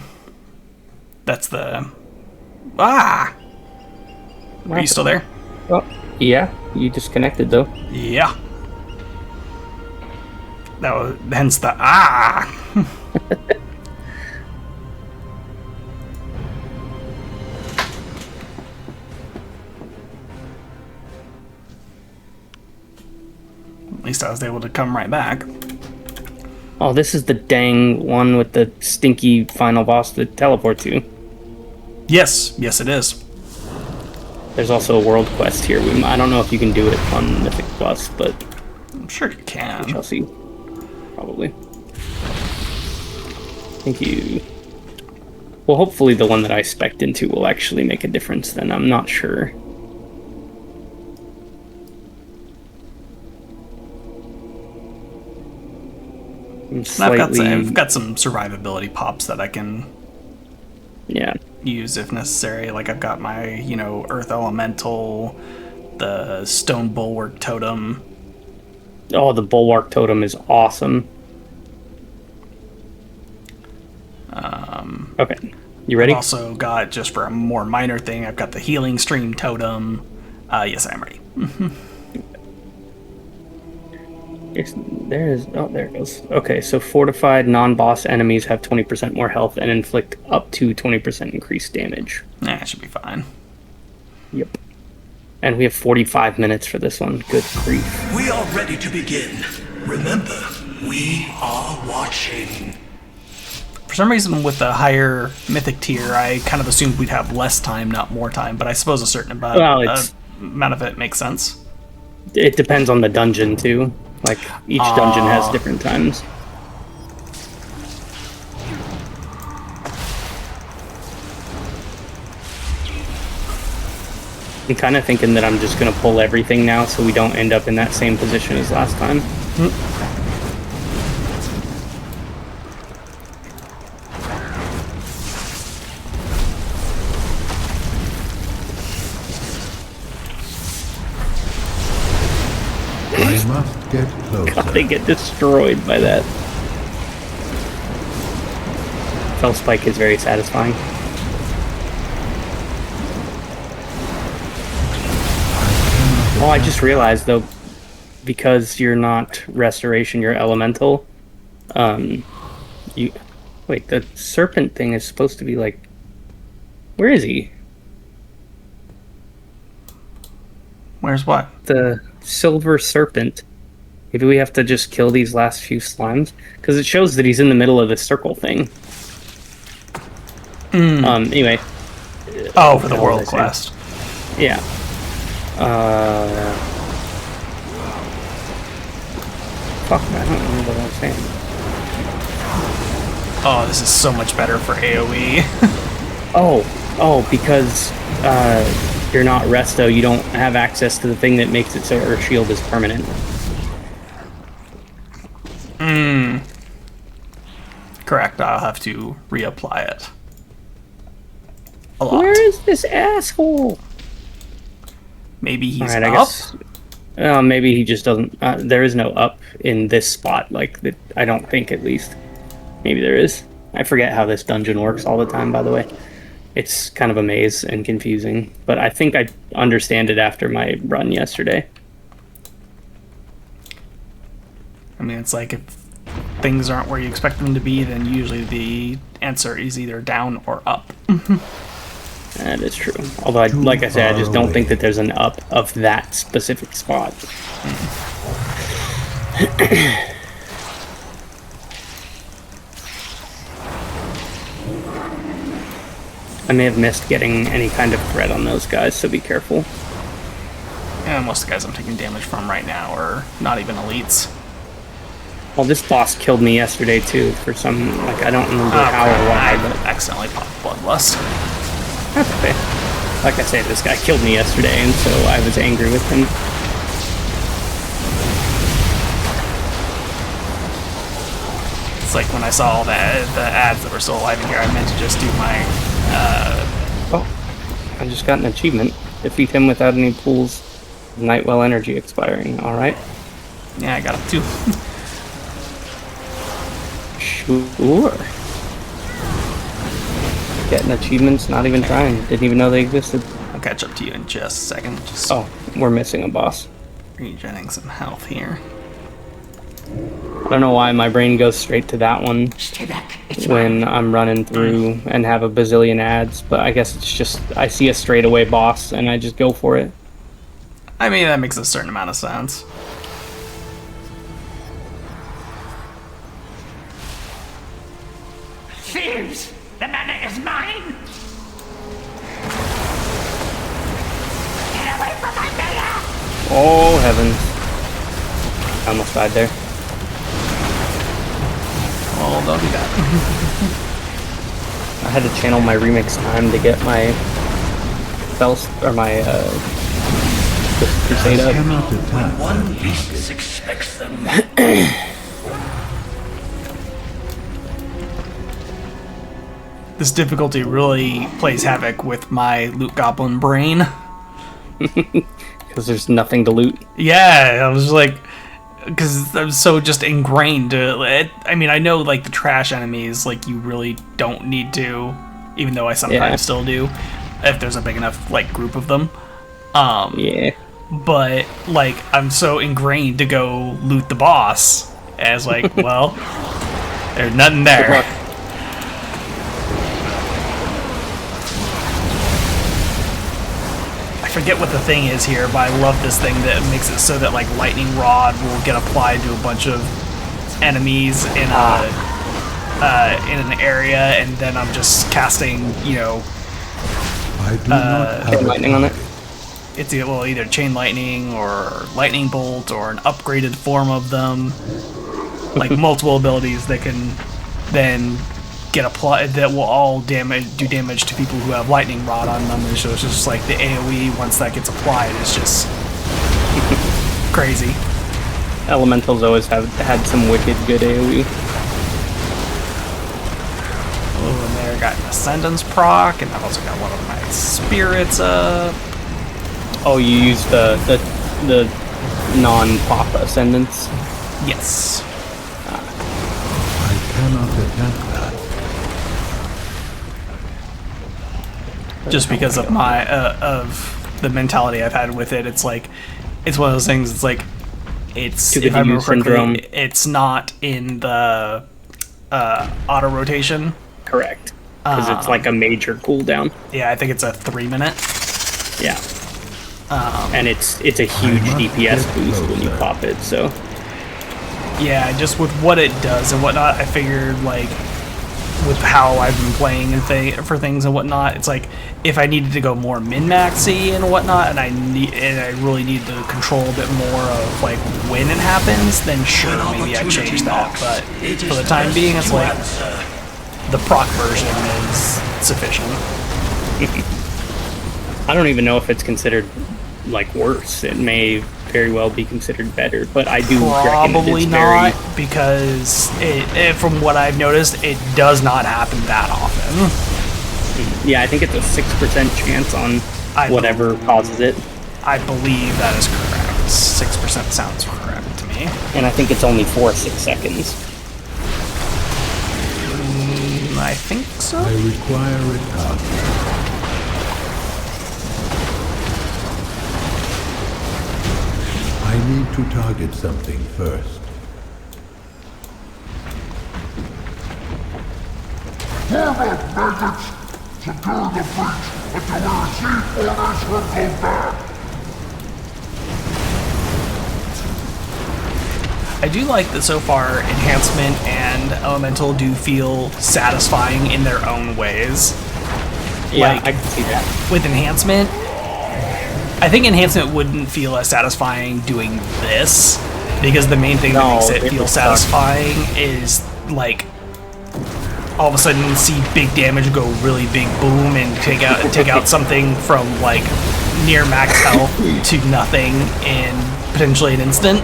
That's the... Ah! Are you still there? Oh, yeah. You disconnected, though. Yeah. That was... Hence the... Ah! At least I was able to come right back. Oh, this is the dang one with the stinky final boss to teleport to. Yes, yes it is. There's also a world quest here. I don't know if you can do it on Mythic Plus, but... I'm sure you can. We shall see. Probably. Thank you. Well, hopefully the one that I spec'd into will actually make a difference then. I'm not sure. I've got some survivability pops that I can use if necessary. Like I've got my, Earth Elemental, the Stone Bulwark Totem. Oh, the Bulwark Totem is awesome. Okay, you ready? I've also got, just for a more minor thing, I've got the Healing Stream Totem. Yes, I am ready. There it goes. Okay, so fortified non-boss enemies have 20% more health and inflict up to 20% increased damage. That should be fine. Yep. And we have 45 minutes for this one. Good grief. We are ready to begin. Remember, we are watching. For some reason, with the higher mythic tier, I kind of assumed we'd have less time, not more time, but I suppose a certain amount of it makes sense. It depends on the dungeon, too. Like, each dungeon has different times. I'm kind of thinking that I'm just going to pull everything now so we don't end up in that same position as last time. I must get closer. God, they get destroyed by that. Fell Spike is very satisfying. Oh, I just realized though, because you're not Restoration, you're Elemental. Wait, the serpent thing is supposed to be like, where is he? Where's what? The silver serpent. Maybe we have to just kill these last few slimes because it shows that he's in the middle of the circle thing. Anyway. Oh, for the world quest. Yeah. Fuck, I don't remember what I was saying. Oh, this is so much better for AoE. Oh, Oh, because you're not resto, you don't have access to the thing that makes it so Earth Shield is permanent. Correct, I'll have to reapply it. A lot. Where is this asshole? Maybe he's Alright, up? I guess. Maybe he just doesn't. There is no up in this spot, like, I don't think, at least. Maybe there is. I forget how this dungeon works all the time, by the way. It's kind of a maze and confusing, but I think I understand it after my run yesterday. I mean, it's like if things aren't where you expect them to be, then usually the answer is either down or up. That is true. Although, like I said, I just don't think that there's an up of that specific spot. I may have missed getting any kind of threat on those guys, so be careful. And most of the guys I'm taking damage from right now are not even elites. Well, this boss killed me yesterday too, for some, like, I don't remember how or why, but... I accidentally popped Bloodlust. That's okay. Like I said, this guy killed me yesterday, and so I was angry with him. It's like when I saw all the ads that were still alive in here, I meant to just do my... Oh, I just got an achievement. Defeat him without any pools. Nightwell energy expiring, alright. Yeah, I got it too. Sure. Getting achievements, not even trying. Didn't even know they existed. I'll catch up to you in just a second. Just oh, we're missing a boss. regenerating some health here. I don't know why my brain goes straight to that one when I'm running through and have a bazillion ads, but I guess it's just, I see a straightaway boss and I just go for it. I mean, that makes a certain amount of sense. Thieves! The manor is mine! Get away from my manor! Oh, heavens. I almost died there. Oh, don't do that. I had to channel my remix time to get my spells, or my crusade up. When one least expects them. This difficulty really plays havoc with my loot goblin brain. Because there's nothing to loot. Yeah, I was like, because I'm so just ingrained to it. I mean, I know like the trash enemies, like you really don't need to, even though I sometimes still do, if there's a big enough like group of them. Yeah. But like I'm so ingrained to go loot the boss, as like, well, there's nothing there. I forget what the thing is here, but I love this thing that makes it so that like lightning rod will get applied to a bunch of enemies in an area, and then I'm just casting, you know, I do not have lightning on it. It's either chain lightning or lightning bolt or an upgraded form of them, like multiple abilities that can then get applied that will all do damage to people who have lightning rod on them. And so it's just like the AoE once that gets applied is just crazy. Elementals always have had some wicked good AoE. Oh, and there I got an Ascendance proc, and I've also got one of my spirits up. Oh, you use the non-pop ascendants? Yes. I cannot attempt that. Just because of my of the mentality I've had with it, it's like it's one of those things. It's like it's, if I remember correctly, it's not in the auto rotation. Correct. Because it's like a major cooldown. Yeah, I think it's a 3 minute. Yeah. And it's a huge DPS boost when you pop it, so. Yeah, just with what it does and whatnot, I figured like with how I've been playing and for things and whatnot, it's like if I needed to go more min-maxy and whatnot, and I really need to control a bit more of like when it happens, then sure, maybe I change that. But for the time being, it's like the proc version is sufficient. I don't even know if it's considered like worse. It may very well be considered better, but I do reckon Probably it's not, because from what I've noticed, it does not happen that often. Yeah, I think it's a 6% chance on whatever causes it. I believe that is correct. 6% sounds correct to me. And I think it's only 4 or 6 seconds. I think so. I require a target. I need to target something first. Forward, maggots! Secure the breach until we receive orders from Combat! I do like that so far Enhancement and Elemental do feel satisfying in their own ways. Yeah, like, I can see that. With Enhancement, I think Enhancement wouldn't feel as satisfying doing this, because the main thing that makes it feel satisfying is, like, all of a sudden see big damage go really big boom and take out something from, like, near max health to nothing in potentially an instant.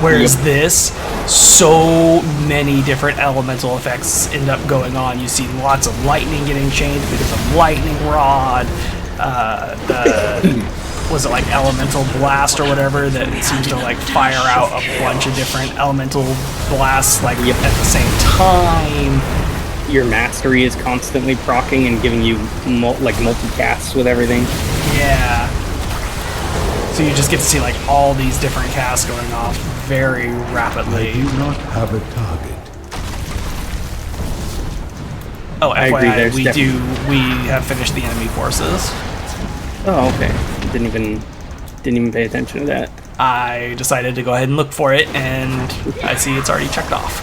Whereas this, so many different elemental effects end up going on. You see lots of lightning getting changed because of lightning rod. Was it like elemental blast or whatever that seems to like fire out a bunch of different elemental blasts like at the same time. Your mastery is constantly proccing and giving you multi-casts with everything. Yeah. So you just get to see like all these different casts going off very rapidly. I do not have a target. Oh, I agree, FYI, there's we have finished the enemy forces. Oh, okay. Didn't even pay attention to that. I decided to go ahead and look for it, and I see it's already checked off.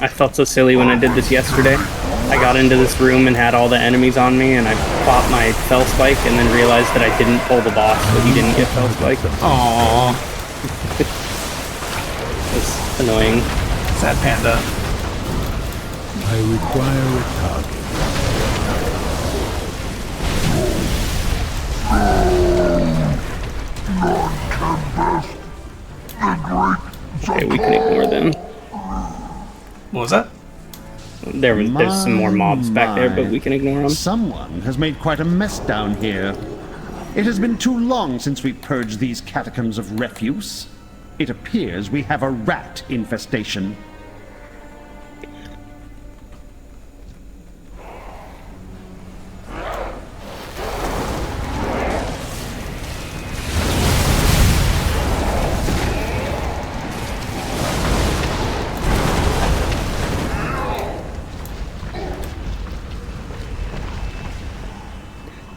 I felt so silly when I did this yesterday. I got into this room and had all the enemies on me, and I popped my Fell Spike and then realized that I didn't pull the boss, so he didn't get Fell Spike. Aww. It's annoying. Sad panda. I require a target. Okay, we can ignore them. What was that? There's some more mobs back there, but we can ignore them. Someone has made quite a mess down here. It has been too long since we purged these catacombs of refuse. It appears we have a rat infestation.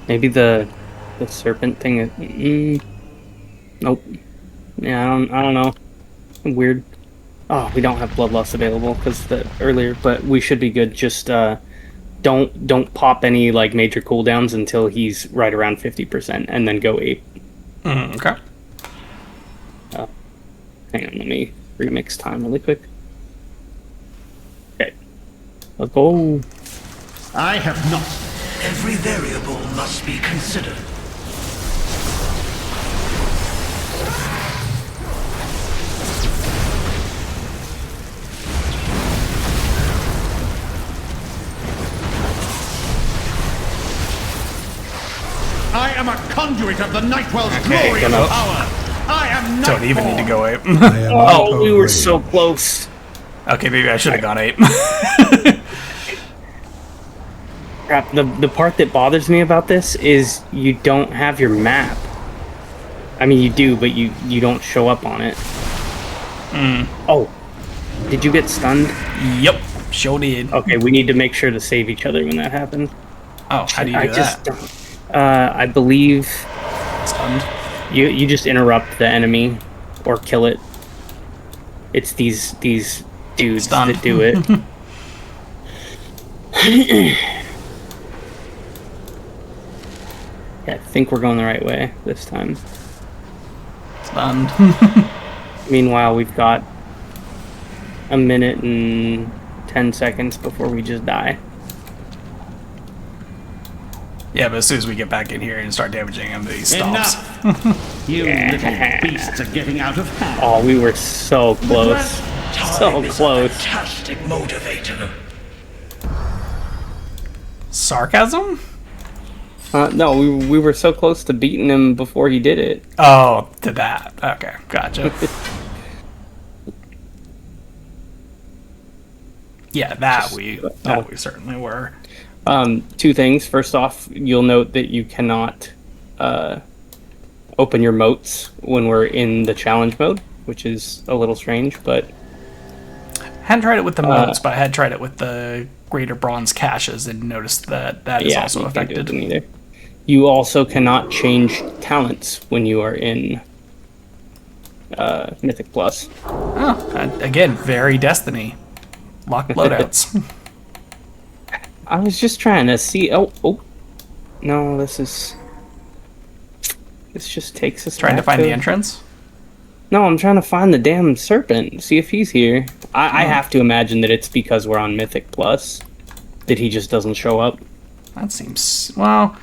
Maybe the serpent thing. Nope. Yeah, I don't know. Weird. Oh, we don't have Bloodlust available because the earlier, but we should be good. Just don't pop any like major cooldowns until he's right around 50%, and then go ape. Okay. Hang on, let me remix time really quick. Okay, let's go. I have not. Every variable must be considered. I am a conduit of the Nightwell's glory and power. I am not. Don't even need to go ape. Oh, we were so close. Okay, maybe I should have gone ape. Crap, the part that bothers me about this is you don't have your map. I mean, you do, but you don't show up on it. Oh, did you get stunned? Yep, sure did. Okay, we need to make sure to save each other when that happens. Oh, how do you do that? I believe stunned. You just interrupt the enemy or kill it. It's these dudes that do it. Yeah, I think we're going the right way this time. Stunned. Meanwhile, we've got a minute and 10 seconds before we just die. Yeah, but as soon as we get back in here and start damaging him, he stops. You little beasts are getting out of hand. Oh, we were so close. So close. Fantastic motivator. Sarcasm? No, we were so close to beating him before he did it. Oh, to that. Okay, gotcha. Yeah, that we certainly were. Two things. First off, you'll note that you cannot open your moats when we're in the challenge mode, which is a little strange, but... Hadn't tried it with the moats, but I had tried it with the greater bronze caches and noticed that is also affected. Either. You also cannot change talents when you are in Mythic Plus. Oh, again, very Destiny. Locked loadouts. I was just trying to see... Oh. No, this just takes us trying to find the entrance? No, I'm trying to find the damn serpent. See if he's here. I have to imagine that it's because we're on Mythic Plus that he just doesn't show up. That seems... Well...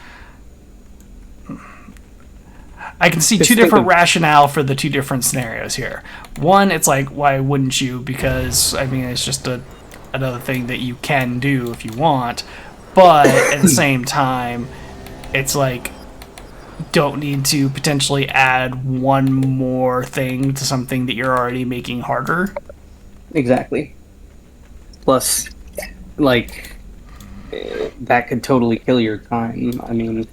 I can see two different rationale for the two different scenarios here. One, it's like, why wouldn't you? Because, I mean, it's just another thing that you can do if you want. But at the same time, it's like, don't need to potentially add one more thing to something that you're already making harder. Exactly. Plus, like, that could totally kill your time. I mean...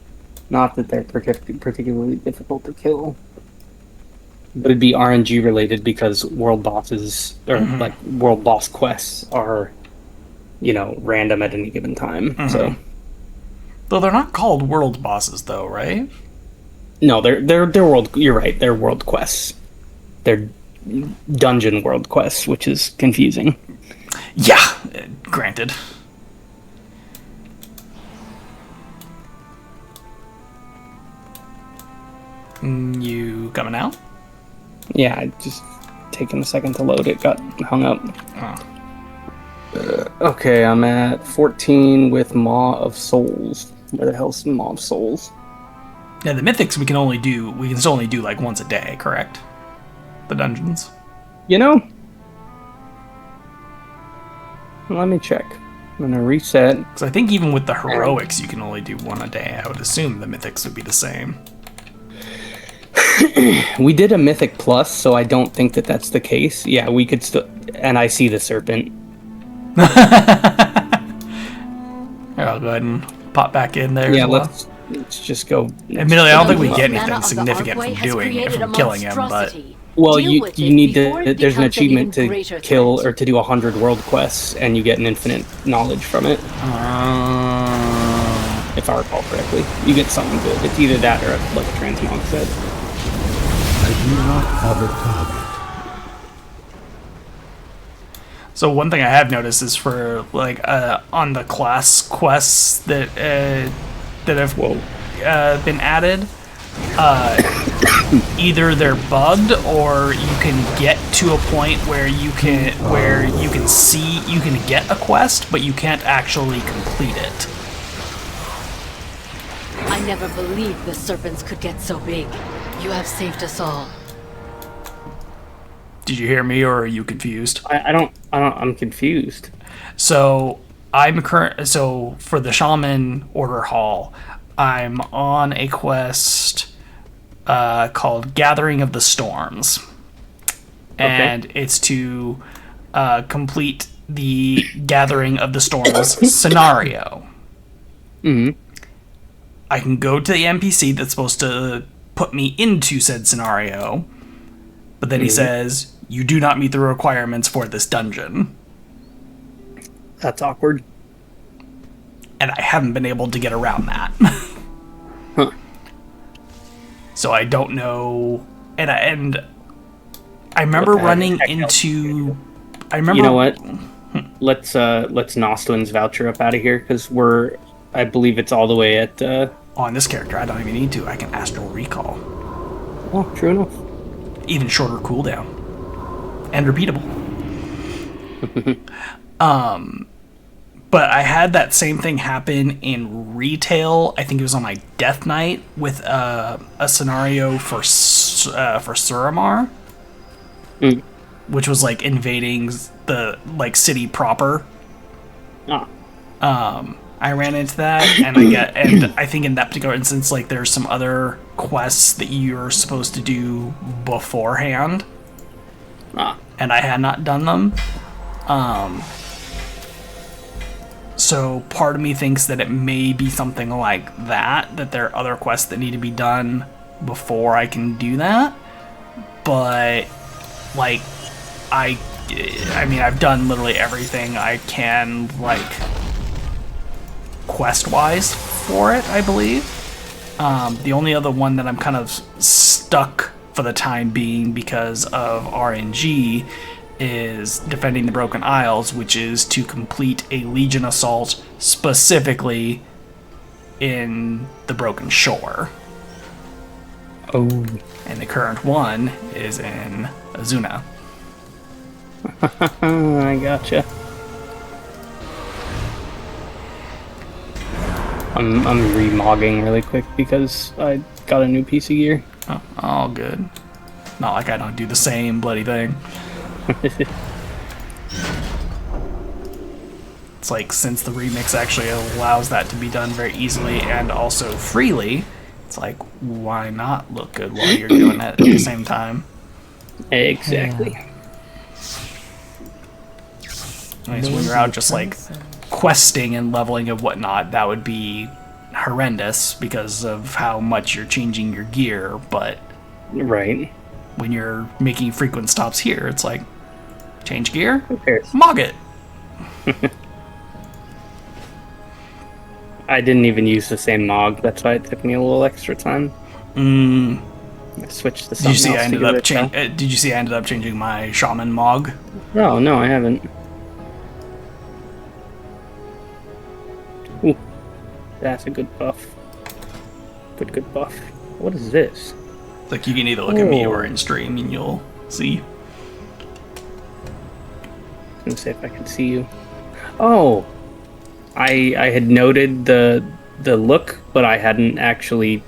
Not that they're particularly difficult to kill, but it'd be RNG related because world bosses or like world boss quests are, random at any given time. So, though they're not called world bosses, though, right? No, they're world. You're right. They're world quests. They're dungeon world quests, which is confusing. Yeah, granted. You coming out? Yeah, just taking a second to load. It got hung up. Okay, I'm at 14 with Maw of Souls. Where the hell's Maw of Souls? Yeah, the mythics we can still only do like once a day, correct? The dungeons. Let me check. I'm gonna reset. Because I think even with the heroics, you can only do one a day. I would assume the mythics would be the same. We did a Mythic Plus, so I don't think that that's the case. Yeah, we could still... And I see the serpent. I'll go ahead and pop back in there. Yeah, let's just go... Admittedly, I don't think we get anything significant from killing him, but... Well, you need to... There's an achievement to kill or to do 100 world quests, and you get an infinite knowledge from it. If I recall correctly. You get something good. It's either that or like a transmog said. I do not have a target. So one thing I have noticed is for like on the class quests that have been added, either they're bugged or you can get to a point where you can get a quest, but you can't actually complete it. I never believed the serpents could get so big. You have saved us all. Did you hear me, or are you confused? I'm confused. So so for the Shaman Order Hall, I'm on a quest called Gathering of the Storms. And it's to complete the Gathering of the Storms scenario. I can go to the NPC that's supposed to put me into said scenario, but then he says, you do not meet the requirements for this dungeon. That's awkward. And I haven't been able to get around that. So I don't know. And I remember running into... You know what? Let's Nostwin's voucher up out of here, because I believe it's all the way at On this character, I don't even need to. I can astral recall. Oh, true enough. Even shorter cooldown. And repeatable. But I had that same thing happen in retail. I think it was on my Death Knight with a scenario for Suramar, which was like invading the like city proper. I ran into that, and I think in that particular instance, like there's some other quests that you're supposed to do beforehand, and I had not done them. So part of me thinks that it may be something like that there are other quests that need to be done before I can do that. But, like, I mean, I've done literally everything I can, like, quest-wise for it, I believe. The only other one that I'm kind of stuck for the time being because of RNG is defending the Broken Isles, which is to complete a Legion assault specifically in the Broken Shore. Oh. And the current one is in Azuna. I gotcha. I'm remogging really quick because I got a new piece of gear. Oh, all good. Not like I don't do the same bloody thing. It's like, since the remix actually allows that to be done very easily and also freely, it's like, why not look good while you're doing it at the same time? Exactly. I mean, so when you're out just like questing and leveling and whatnot, that would be horrendous because of how much you're changing your gear, but right when you're making frequent stops here, it's like, change gear, who cares? Mog it. I didn't even use the same Mog, that's why it took me a little extra time. I switched to something Did you see I ended up changing my Shaman Mog? No, I haven't. Ooh, that's a good buff. Good buff. What is this? Like, you can either look at me or in stream and you'll see. Let me see if I can see you. Oh, I had noted the look, but I hadn't actually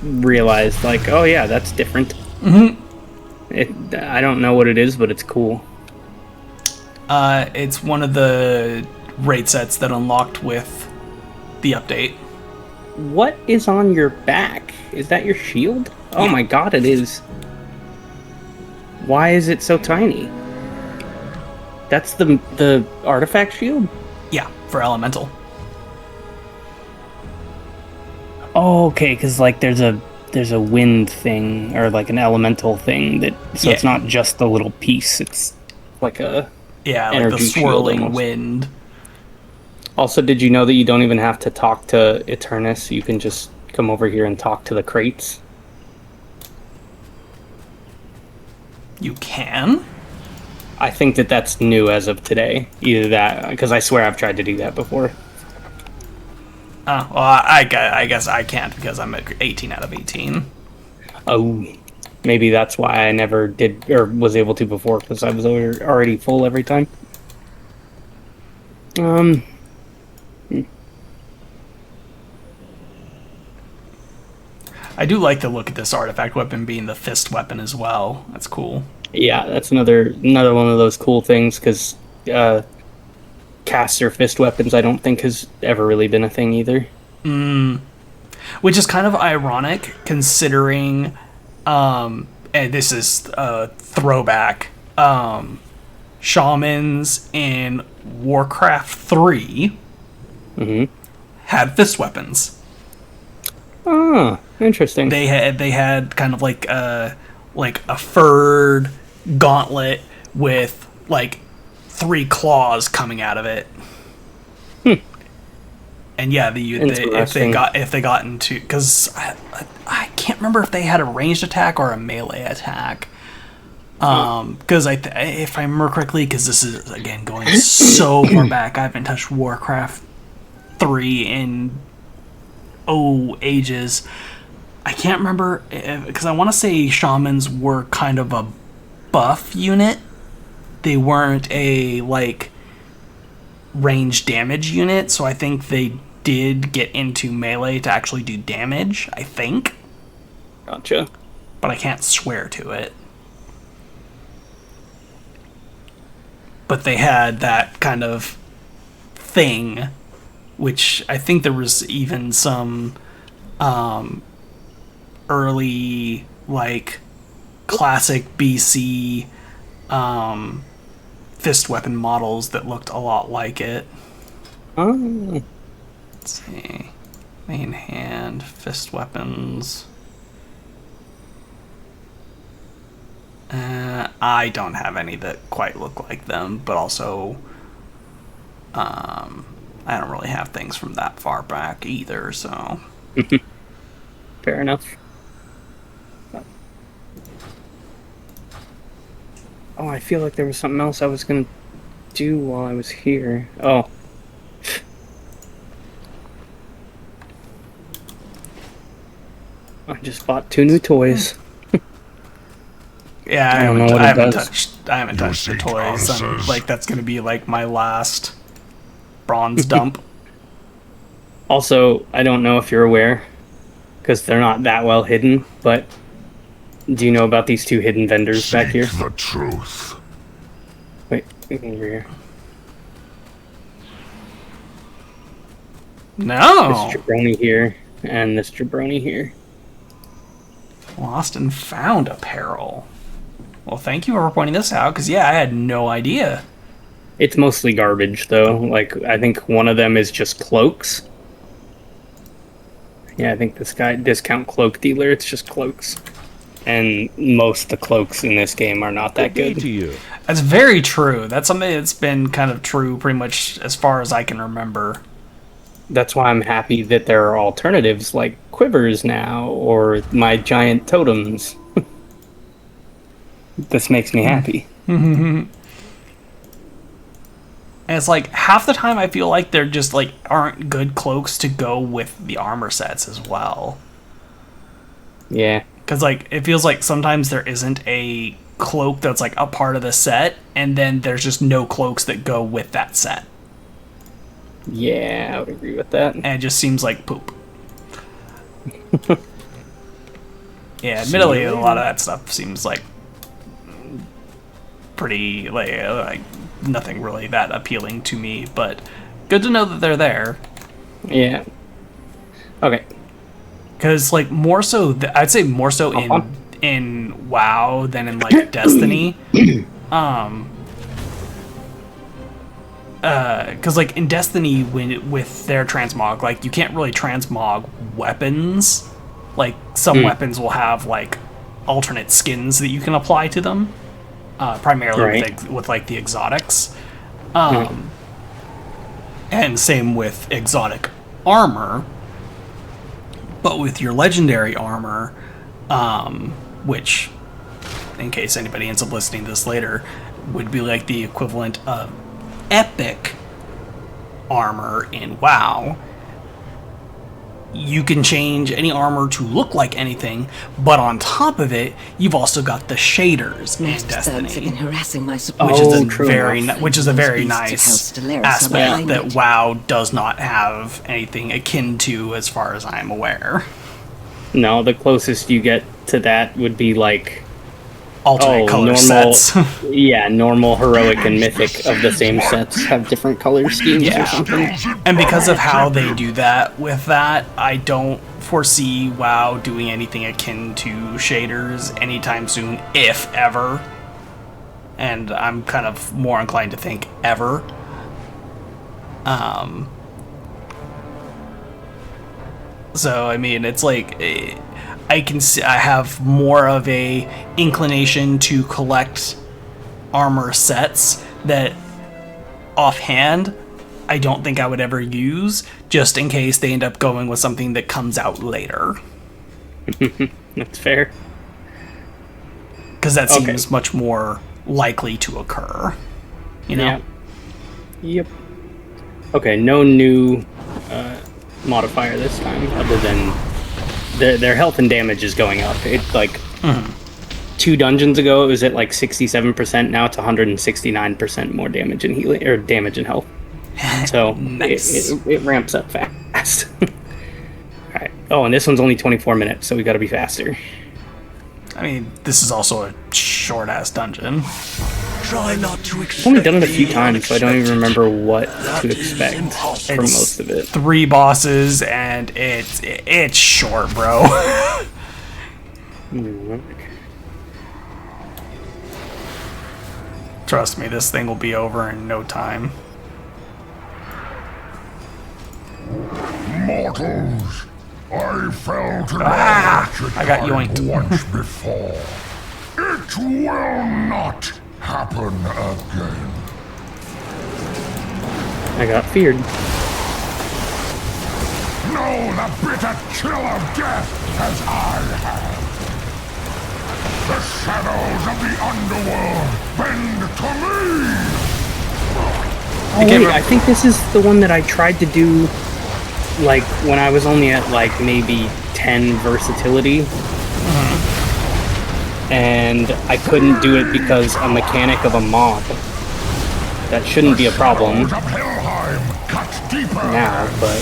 realized, like, oh yeah, that's different. I don't know what it is, but it's cool. It's one of the raid sets that unlocked with the update. What is on your back? Is that your shield? Oh my god, it is. Why is it so tiny? That's the artifact shield? Yeah, for elemental. Oh, okay, because like there's a wind thing or like an elemental thing that it's not just the little piece. It's like a like the swirling wind. Also, did you know that you don't even have to talk to Eternus? You can just come over here and talk to the crates. You can? I think that's new as of today. Either that, because I swear I've tried to do that before. Well, I guess I can't because I'm at 18 out of 18. Oh, maybe that's why I never did or was able to before, because I was already full every time. I do like the look at this artifact weapon being the fist weapon as well. That's cool. Yeah, that's another one of those cool things, because caster fist weapons I don't think has ever really been a thing either. Which is kind of ironic considering, and this is a throwback, shamans in Warcraft 3 had fist weapons. Oh, interesting. They had kind of like a furred gauntlet with like 3 claws coming out of it. And yeah, if they got into, because I can't remember if they had a ranged attack or a melee attack. Because if I remember correctly, because this is again going so far back, I haven't touched Warcraft 3 in ages. I can't remember, because I want to say shamans were kind of a buff unit. They weren't a, like, range damage unit, so I think they did get into melee to actually do damage, I think. Gotcha. But I can't swear to it. But they had that kind of thing, which I think there was even some early, like, classic BC fist weapon models that looked a lot like it. Oh. Let's see. Main hand, fist weapons. I don't have any that quite look like them, but also I don't really have things from that far back either, so. Fair enough. Oh, I feel like there was something else I was gonna do while I was here. Oh. I just bought 2 new toys. Yeah, I haven't touched the toys. answers. Like, that's gonna be like my last bronze dump. Also, I don't know if you're aware, because they're not that well hidden, but do you know about these 2 hidden vendors back here? The truth. Wait, over here. No! This jabroni here, and this jabroni here. Lost and found apparel. Well, thank you for pointing this out, because, yeah, I had no idea. It's mostly garbage, though. Like, I think one of them is just cloaks. Yeah, I think this guy, discount cloak dealer, it's just cloaks. And most of the cloaks in this game are not that good. To you. That's very true. That's something that's been kind of true pretty much as far as I can remember. That's why I'm happy that there are alternatives like quivers now, or my giant totems. This makes me happy. And it's like, half the time I feel like they're just, like, aren't good cloaks to go with the armor sets as well. Yeah. Because, like, it feels like sometimes there isn't a cloak that's, like, a part of the set, and then there's just no cloaks that go with that set. Yeah, I would agree with that. And it just seems like poop. Yeah, admittedly, a lot of that stuff seems like pretty, like nothing really that appealing to me, but good to know that they're there. Yeah. Okay. Because, like, more so, I'd say more so in WoW than in, like, Destiny. Because, like, in Destiny, with their transmog, like, you can't really transmog weapons. Like, some weapons will have, like, alternate skins that you can apply to them. Primarily with like, the exotics. And same with exotic armor. But with your legendary armor, which, in case anybody ends up listening to this later, would be like the equivalent of epic armor in WoW. You can change any armor to look like anything, but on top of it, you've also got the shaders in Destiny, which is a very nice aspect that WoW does not have anything akin to, as far as I'm aware. No, the closest you get to that would be like alternate color sets. Yeah, normal, heroic, and mythic of the same sets have different color schemes or something. And because of how they do that with that, I don't foresee WoW doing anything akin to shaders anytime soon, if ever. And I'm kind of more inclined to think ever. So, I mean, it's like, I can see, I have more of a inclination to collect armor sets that offhand I don't think I would ever use, just in case they end up going with something that comes out later. That's fair. Because that seems much more likely to occur. You know? Yeah. Yep. Okay, no new modifier this time, other than their health and damage is going up. It's like 2 dungeons ago, it was at like 67%. Now it's 169% more damage and healing, or damage and health. So Nice. it ramps up fast. Alright. Oh, and this one's only 24 minutes, so we gotta be faster. I mean, this is also a short-ass dungeon. Try not to I've only done it a few times, so I don't even remember what to expect for most of it. 3 bosses, and it's short, bro. Trust me, this thing will be over in no time. Mortals, I fell to I got yoinked. once before. It will not happen again. I got feared. Know the bitter chill of death as I have. The shadows of the underworld bend to me! Oh wait, I think this is the one that I tried to do, like, when I was only at, like, maybe 10 versatility. And I couldn't do it because a mechanic of a mob. That shouldn't be a problem now, but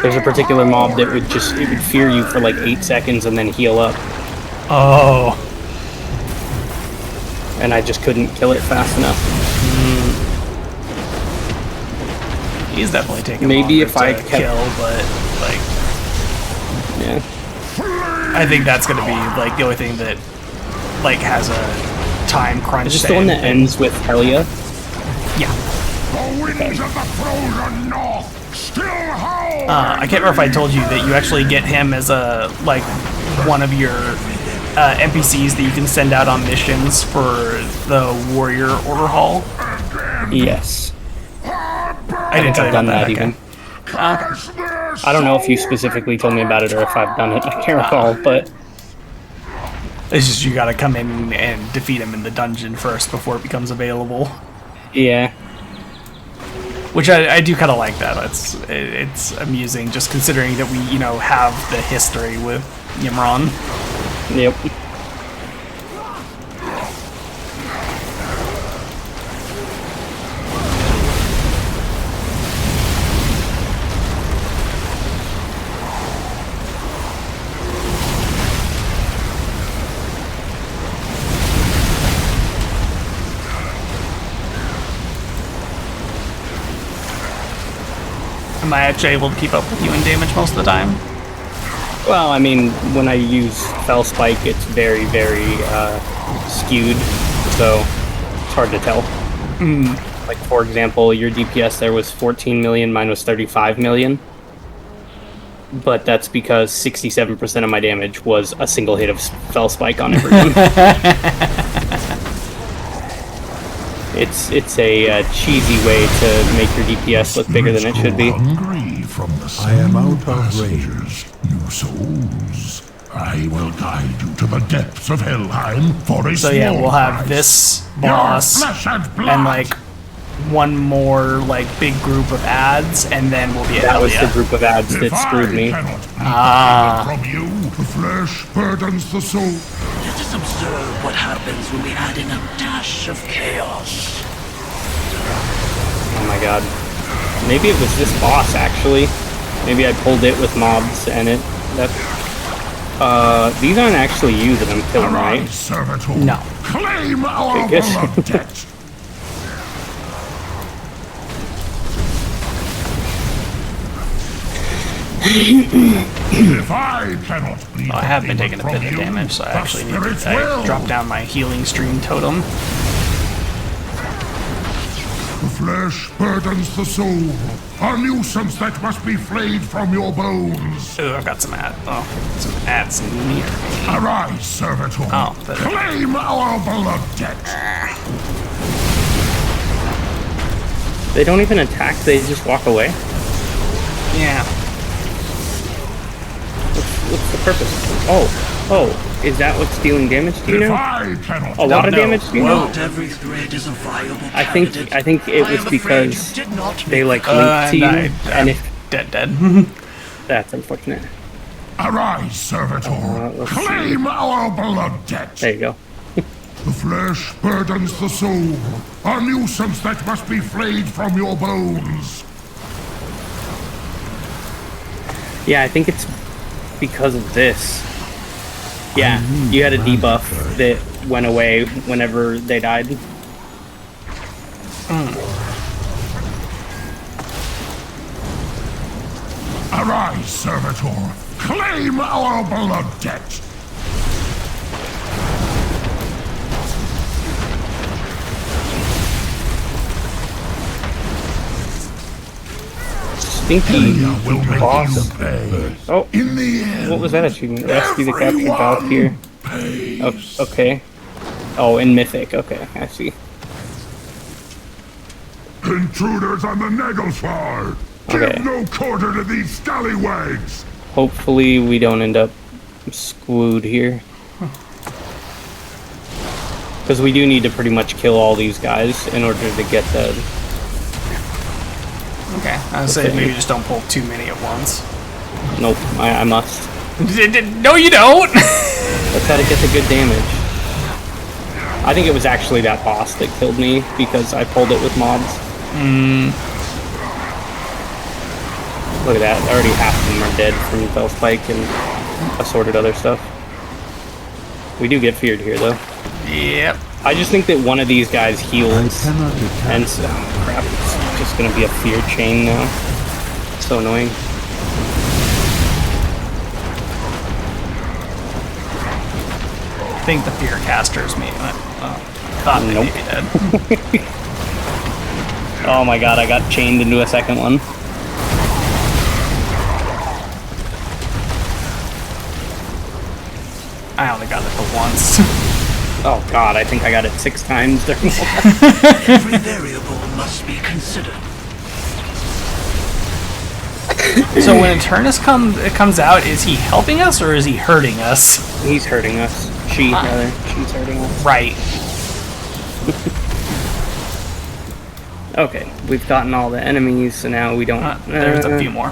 there's a particular mob that would just, it would fear you for like 8 seconds and then heal up. Oh. And I just couldn't kill it fast enough. He's definitely taking maybe longer if I to kept kill, but like, yeah, I think that's gonna be like the only thing that like has a time crunch. is this the one that ends with Helia? Yeah. Winds of the frozen north still howl. I can't remember if I told you that you actually get him as a like one of your NPCs that you can send out on missions for the Warrior Order Hall. Yes. I didn't tell you done about that that. even. I don't know if you specifically told me about it or if I've done it. I can't recall, but It's just you gotta come in and defeat him in the dungeon first before it becomes available. yeah. Which I do kind of like that. It's amusing, just considering that we have the history with Yimron. Yep. Am I actually able to keep up with you in damage most of the time? Well, I mean, when I use Fell Spike, it's very, very skewed, so it's hard to tell. Like, for example, your DPS there was 14 million, mine was 35 million. But that's because 67% of my damage was a single hit of Fell Spike on everyone. It's a cheesy way to make your DPS look bigger than it should be. I am out of range. You souls. I will guide you to the depths of Helheim for a So yeah, small we'll have price. this Your boss flesh and blood. and like one more like big group of ads, and then we'll be at That was Helia. the group of ads that screwed me. From you, the flesh burdens the soul. Let us observe what happens when we add in a dash of chaos. Oh my god. Maybe it was this boss, actually. Maybe I pulled it with mobs and it... these aren't actually you that I'm killing, right? No. Claim our Okay, good. beloved debt. If I cannot bleed I have been taking a bit of damage, so I actually need to drop down my healing stream totem. The flesh burdens the soul, a nuisance that must be flayed from your bones. Ooh, I've got some ads near me. Arise, servitor. Oh, claim our beloved debt. They don't even attack, they just walk away? Yeah. What's the purpose? Oh, Is that what's dealing damage to you If now? I cannot A lot of damage to you now? Not every thread is a viable I think it was because they like linked to you, and if dead. That's unfortunate. Arise, servitor. Claim our blood debt. There you go. The flesh burdens the soul, a nuisance that must be flayed from your bones. Yeah, I think it's because of this. Yeah, you had a debuff that went away whenever they died. Arise, servitor. Claim our blood debt. Stinky boss. Oh, in the end, what was that achievement? Rescue the captured Valkyr. Oh, okay. Oh, in Mythic. Okay, I see. Intruders on the Nagelfar! Okay. Give no quarter to these scallywags! Hopefully we don't end up screwed here. Because we do need to pretty much kill all these guys in order to get the... Okay, I was saying maybe just don't pull too many at once. Nope, I must. No, you don't! That's how to get the good damage. I think it was actually that boss that killed me because I pulled it with mobs. Look at that, already half of them are dead from Fellspike and assorted other stuff. We do get feared here though. Yep. I just think that one of these guys heals, and so, oh crap, it's just gonna be a fear chain now. So annoying. I think the fear casters me. Thought they maybe did. Oh my god, I got chained into a second one. I only got it for once. Oh god, I think I got it 6 times during Every variable must be considered. So when Eternus comes out, is he helping us or is he hurting us? He's hurting us. Rather. She's hurting us. Right. Okay, we've gotten all the enemies, so now we don't... There's a few more.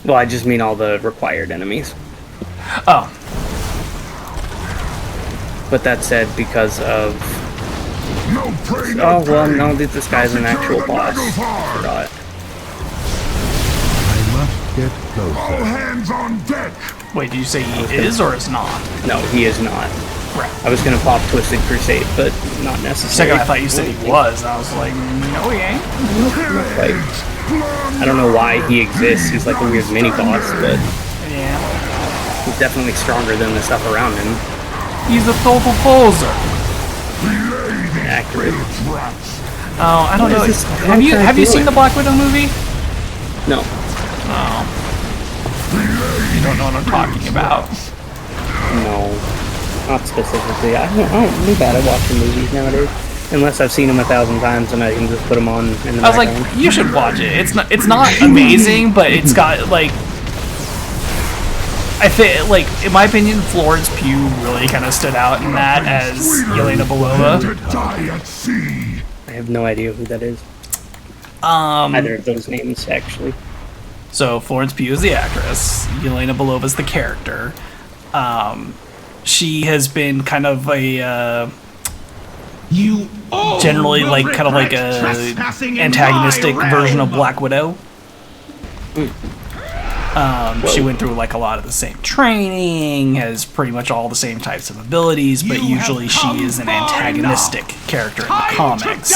Well, I just mean all the required enemies. Oh. But that said, because of... Oh, well, no, this guy's an actual boss. Forgot. I must get closer. All hands on deck. Wait, did you say he is or is not? No, he is not. Right. I was gonna pop Twisted Crusade, but not necessary. Second, I thought you said he was. I was like, no, he ain't. Not quite. I don't know why he exists. He's like a weird mini boss, but yeah, he's definitely stronger than the stuff around him. He's a total poser. Accurate. Oh, I don't know. Have you seen the Black Widow movie? No. Oh. You don't know what I'm talking about. No. Not specifically. I don't do bad at watching movies nowadays. Unless I've seen them 1,000 times and I can just put them on in the I was background. like, you should watch it. It's not amazing, but it's got like... I think, like, in my opinion, Florence Pugh really kind of stood out in that as Yelena Belova. I have no idea who that is. Either of those names, actually. So Florence Pugh is the actress. Yelena Belova is the character. She has been kind of a generally like kind of like a antagonistic version of Black Widow. She went through like a lot of the same training, has pretty much all the same types of abilities, but usually she is an antagonistic character in the comics.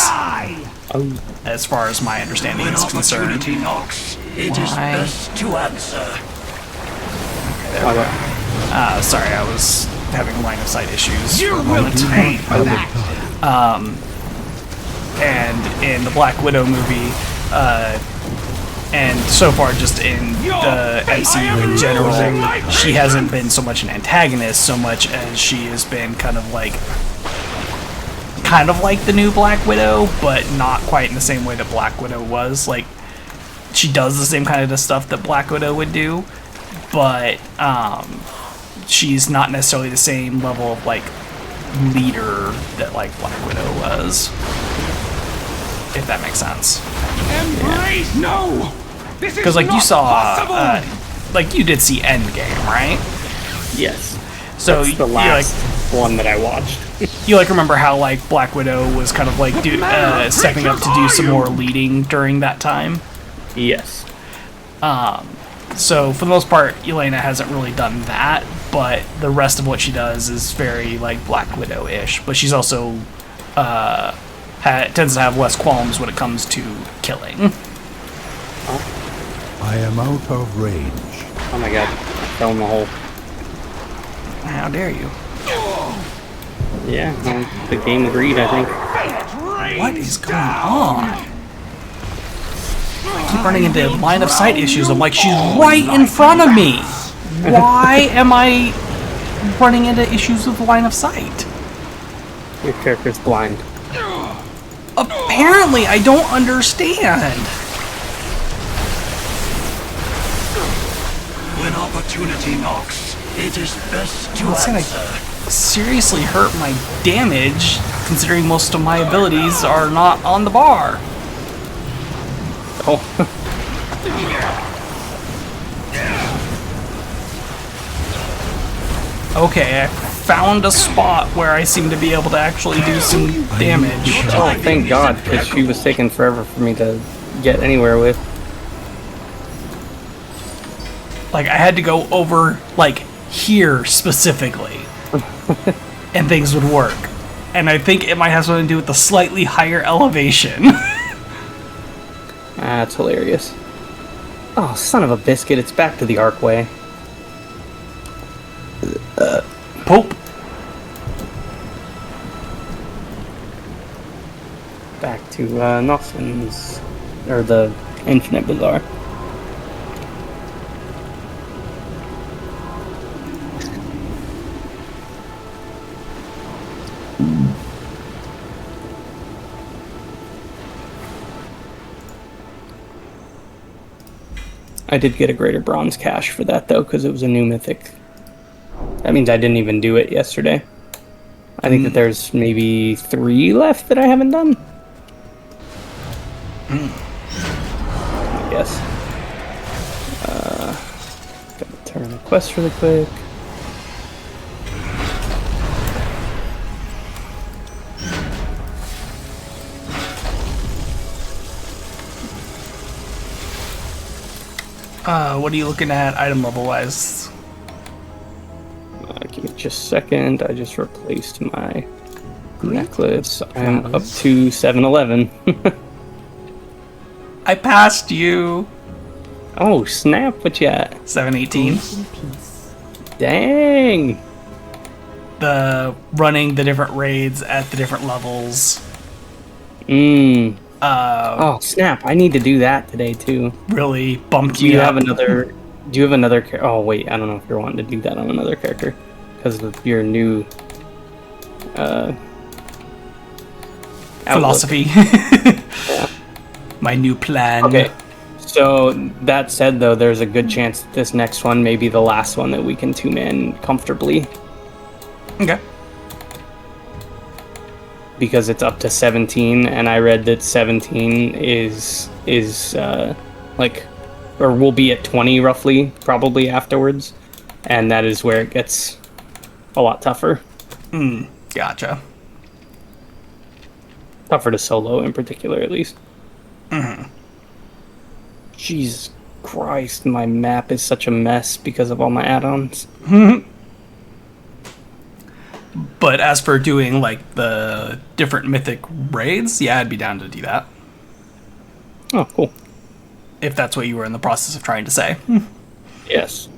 As far as my understanding is concerned. It is best to answer. Sorry, I was having line of sight issues for a moment. And in the Black Widow movie, and so far just in the MCU in general, she hasn't been so much an antagonist so much as she has been kind of like the new Black Widow, but not quite in the same way that Black Widow was. Like, she does the same kind of stuff that Black Widow would do, but she's not necessarily the same level of like leader that like Black Widow was. If that makes sense. Embrace! No! This is Because like you not saw, possible! like you did see Endgame, right? Yes. So that's the last one that I watched. You like remember how like Black Widow was kind of like stepping up to do some more leading during that time? Yes. So for the most part, Elena hasn't really done that, but the rest of what she does is very like Black Widow-ish. But she's also tends to have less qualms when it comes to killing. I am out of range. Oh my god, fell in the hole. How dare you? Yeah, the game agreed, I think. What is going on? I keep running into line of sight issues. I'm like, she's right in front of me. Why am I running into issues with line of sight? Your character's blind. Apparently, I don't understand. When opportunity knocks, it is best to It's gonna answer. seriously hurt my damage, considering most of my abilities are not on the bar. Oh. Okay, I found a spot where I seem to be able to actually do some damage. Oh, thank God, because she was taking forever for me to get anywhere with. Like, I had to go over, like, here specifically, and things would work. And I think it might have something to do with the slightly higher elevation. That's hilarious. Oh, son of a biscuit, it's back to the Archway. Pope. Back to Nothing's, or the Infinite Bazaar. I did get a greater bronze cache for that though, because it was a new mythic. That means I didn't even do it yesterday. I think that there's maybe 3 left that I haven't done. I guess. Gotta turn the quest really quick. What are you looking at item level wise? Give me just a second. I just replaced my necklace. I'm up to 711. I passed you. Oh, snap. What you at? 718. Dang. The running the different raids at the different levels. Oh, snap. I need to do that today, too. Really bumped Do me you up. have another... Do you have another... Oh, wait. I don't know if you're wanting to do that on another character. Because of your new... philosophy. My new plan. Okay. So, that said, though, there's a good chance that this next one may be the last one that we can two-man comfortably. Okay. Because it's up to 17, and I read that 17 is like, or will be at 20 roughly, probably afterwards, and that is where it gets a lot tougher. Gotcha. Tougher to solo in particular, at least. Mm-hmm. Jesus Christ, my map is such a mess because of all my add-ons. But as for doing like the different mythic raids, yeah, I'd be down to do that. Oh, cool. If that's what you were in the process of trying to say. Yes.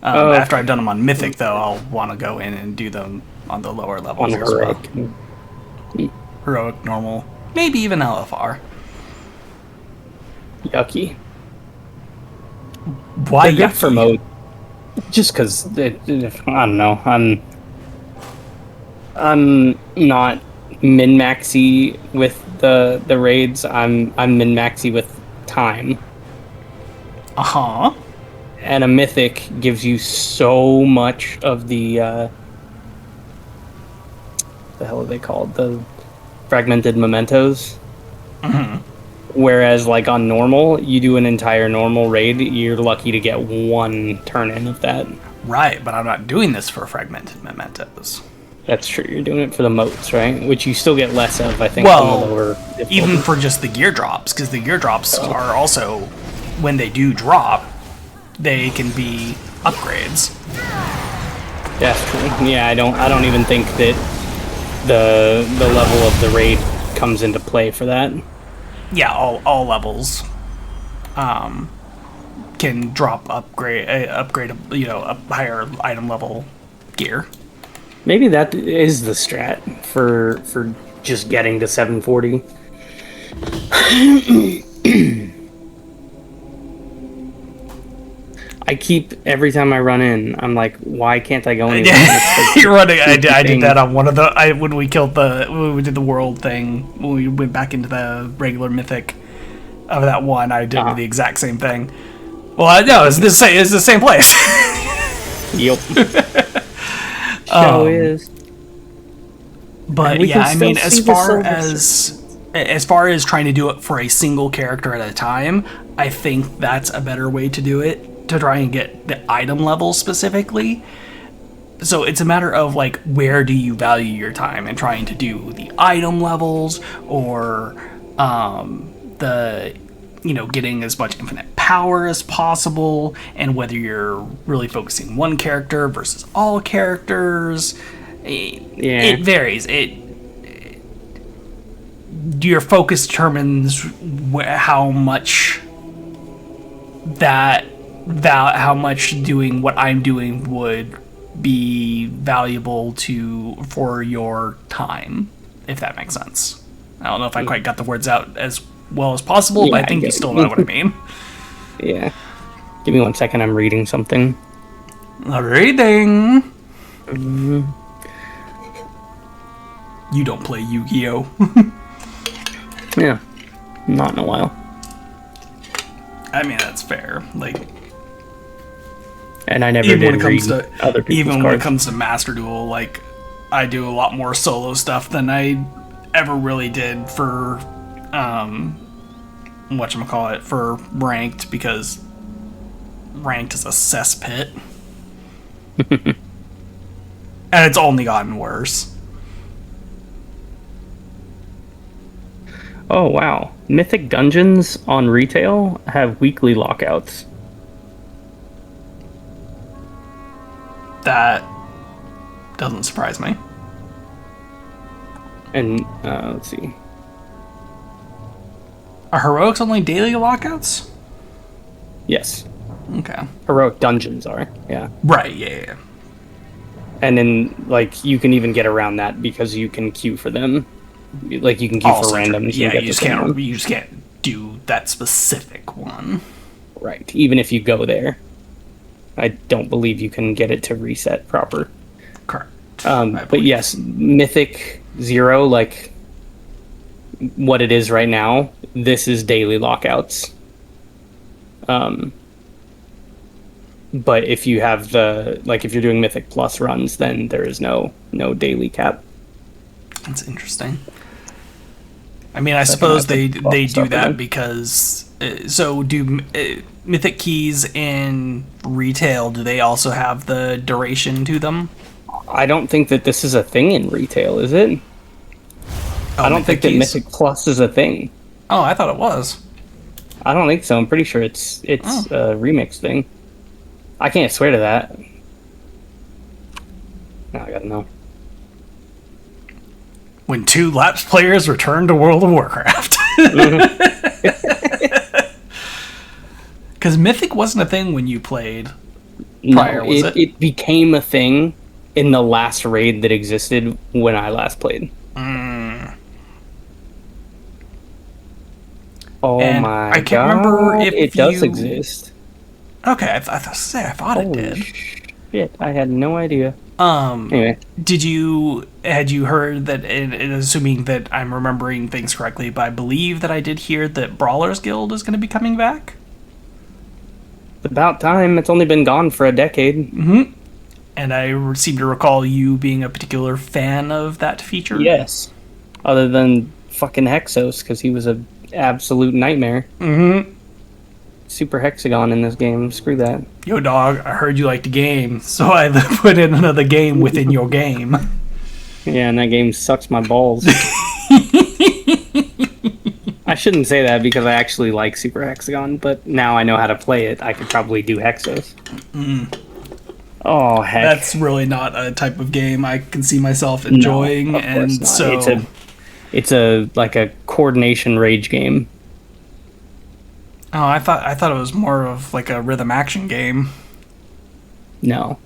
After I've done them on mythic, though, I'll want to go in and do them on the lower levels On as well. heroic. Heroic, normal, maybe even LFR. Yucky. Why They're good yucky? for mode? Just because I don't know. I'm not min maxy with the raids. I'm min maxy with time. And a mythic gives you so much of the hell are they called? The fragmented mementos. Mm-hmm. Whereas, like, on normal, you do an entire normal raid, you're lucky to get one turn-in of that. Right, but I'm not doing this for fragmented mementos. That's true, you're doing it for the motes, right? Which you still get less of, I think, well, on the lower difficulty. Even for just the gear drops, because the gear drops are also, when they do drop, they can be upgrades. That's true. Yeah, I don't even think that the level of the raid comes into play for that. Yeah, all levels can drop upgrade a higher item level gear. Maybe that is the strat for just getting to 740. I keep, every time I run in, I'm like, why can't I go anywhere? You're running. I did that on one of the when we did the world thing, when we went back into the regular mythic of that one. I did the exact same thing. Well, no, it's the same place. Yep. So is. But yeah, I mean, as far as trying to do it for a single character at a time, I think that's a better way to do it, to try and get the item level specifically. So it's a matter of, like, where do you value your time and trying to do the item levels, or getting as much infinite power as possible, and whether you're really focusing one character versus all characters. It varies. Your focus determines how much doing what I'm doing would be valuable for your time, if that makes sense. I don't know if I quite got the words out as well as possible, but I think you still know what I mean. Yeah. Give me 1 second, I'm reading something. Reading? Mm-hmm. You don't play Yu-Gi-Oh! Yeah. Not in a while. I mean, that's fair. Like, and I never did read other people's even cards. when it comes to Master Duel, like, I do a lot more solo stuff than I ever really did for whatchamacallit, for ranked, because ranked is a cesspit. And it's only gotten worse. Oh wow. Mythic dungeons on retail have weekly lockouts. That doesn't surprise me. And let's see. Are heroics only daily lockouts? Yes. Okay. Heroic dungeons are, yeah. Right, yeah. And then, like, you can even get around that because you can queue for them. Like, you can queue for randoms. Yeah, you just can't do that specific one. Right. Even if you go there, I don't believe you can get it to reset proper. Correct. But yes, Mythic 0, like what it is right now, this is daily lockouts. But if you have if you're doing Mythic Plus runs, then there is no daily cap. That's interesting. I mean, I suppose they do that because do Mythic keys in retail, do they also have the duration to them? I don't think that this is a thing in retail, is it? I don't think that Mythic Plus is a thing. Oh, I thought it was. I don't think so. I'm pretty sure it's a remix thing. I can't swear to that. Now I gotta know. When 2 lapsed players return to World of Warcraft. Because Mythic wasn't a thing when you played prior, was it? It became a thing in the last raid that existed when I last played. Oh and my god. I can't remember if it does exist. Okay, I thought it did. Shit, I had no idea. Anyway. Had you heard that, and assuming that I'm remembering things correctly, but I believe that I did hear that Brawlers Guild is going to be coming back? About time. It's only been gone for a decade. Mm-hmm. And I seem to recall you being a particular fan of that feature. Yes. Other than fucking Hexos, because he was an absolute nightmare. Mm-hmm. Super Hexagon in this game. Screw that. Yo, dog, I heard you liked the game, so I put in another game within your game. Yeah, and that game sucks my balls. I shouldn't say that because I actually like Super Hexagon, but now I know how to play it. I could probably do Hexos. Mm. Oh, heck. That's really not a type of game I can see myself enjoying, No, of course not. so it's a like a coordination rage game. Oh, I thought it was more of like a rhythm action game. No.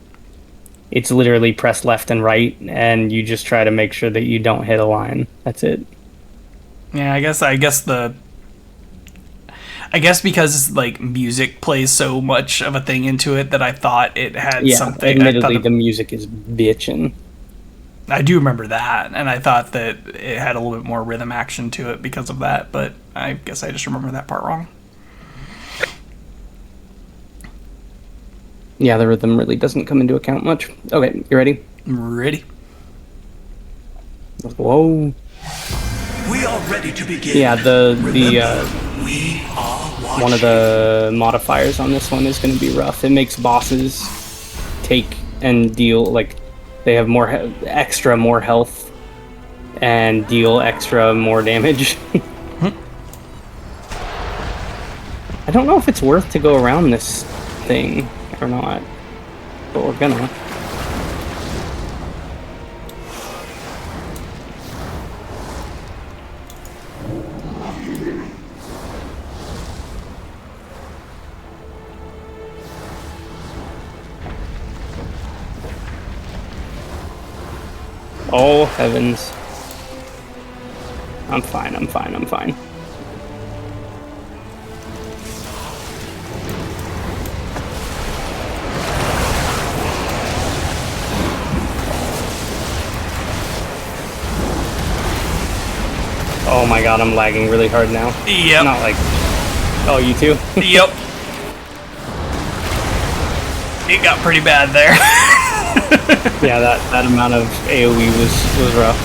It's literally press left and right, and you just try to make sure that you don't hit a line. That's it. Yeah, I guess because like music plays so much of a thing into it that I thought it had something. Admittedly, the music is bitchin'. I do remember that, and I thought that it had a little bit more rhythm action to it because of that, but I guess I just remember that part wrong. Yeah, the rhythm really doesn't come into account much. Okay, you ready? Ready. Whoa. We are ready to begin. Yeah, we are one of the modifiers on this one is going to be rough. It makes bosses take and deal, like, they have more health and deal extra more damage. I don't know if it's worth to go around this thing or not, but we're gonna. Oh, heavens. I'm fine. Oh my god, I'm lagging really hard now. Yep. Not like... Oh, you too? Yep. It got pretty bad there. Yeah, that amount of AoE was rough.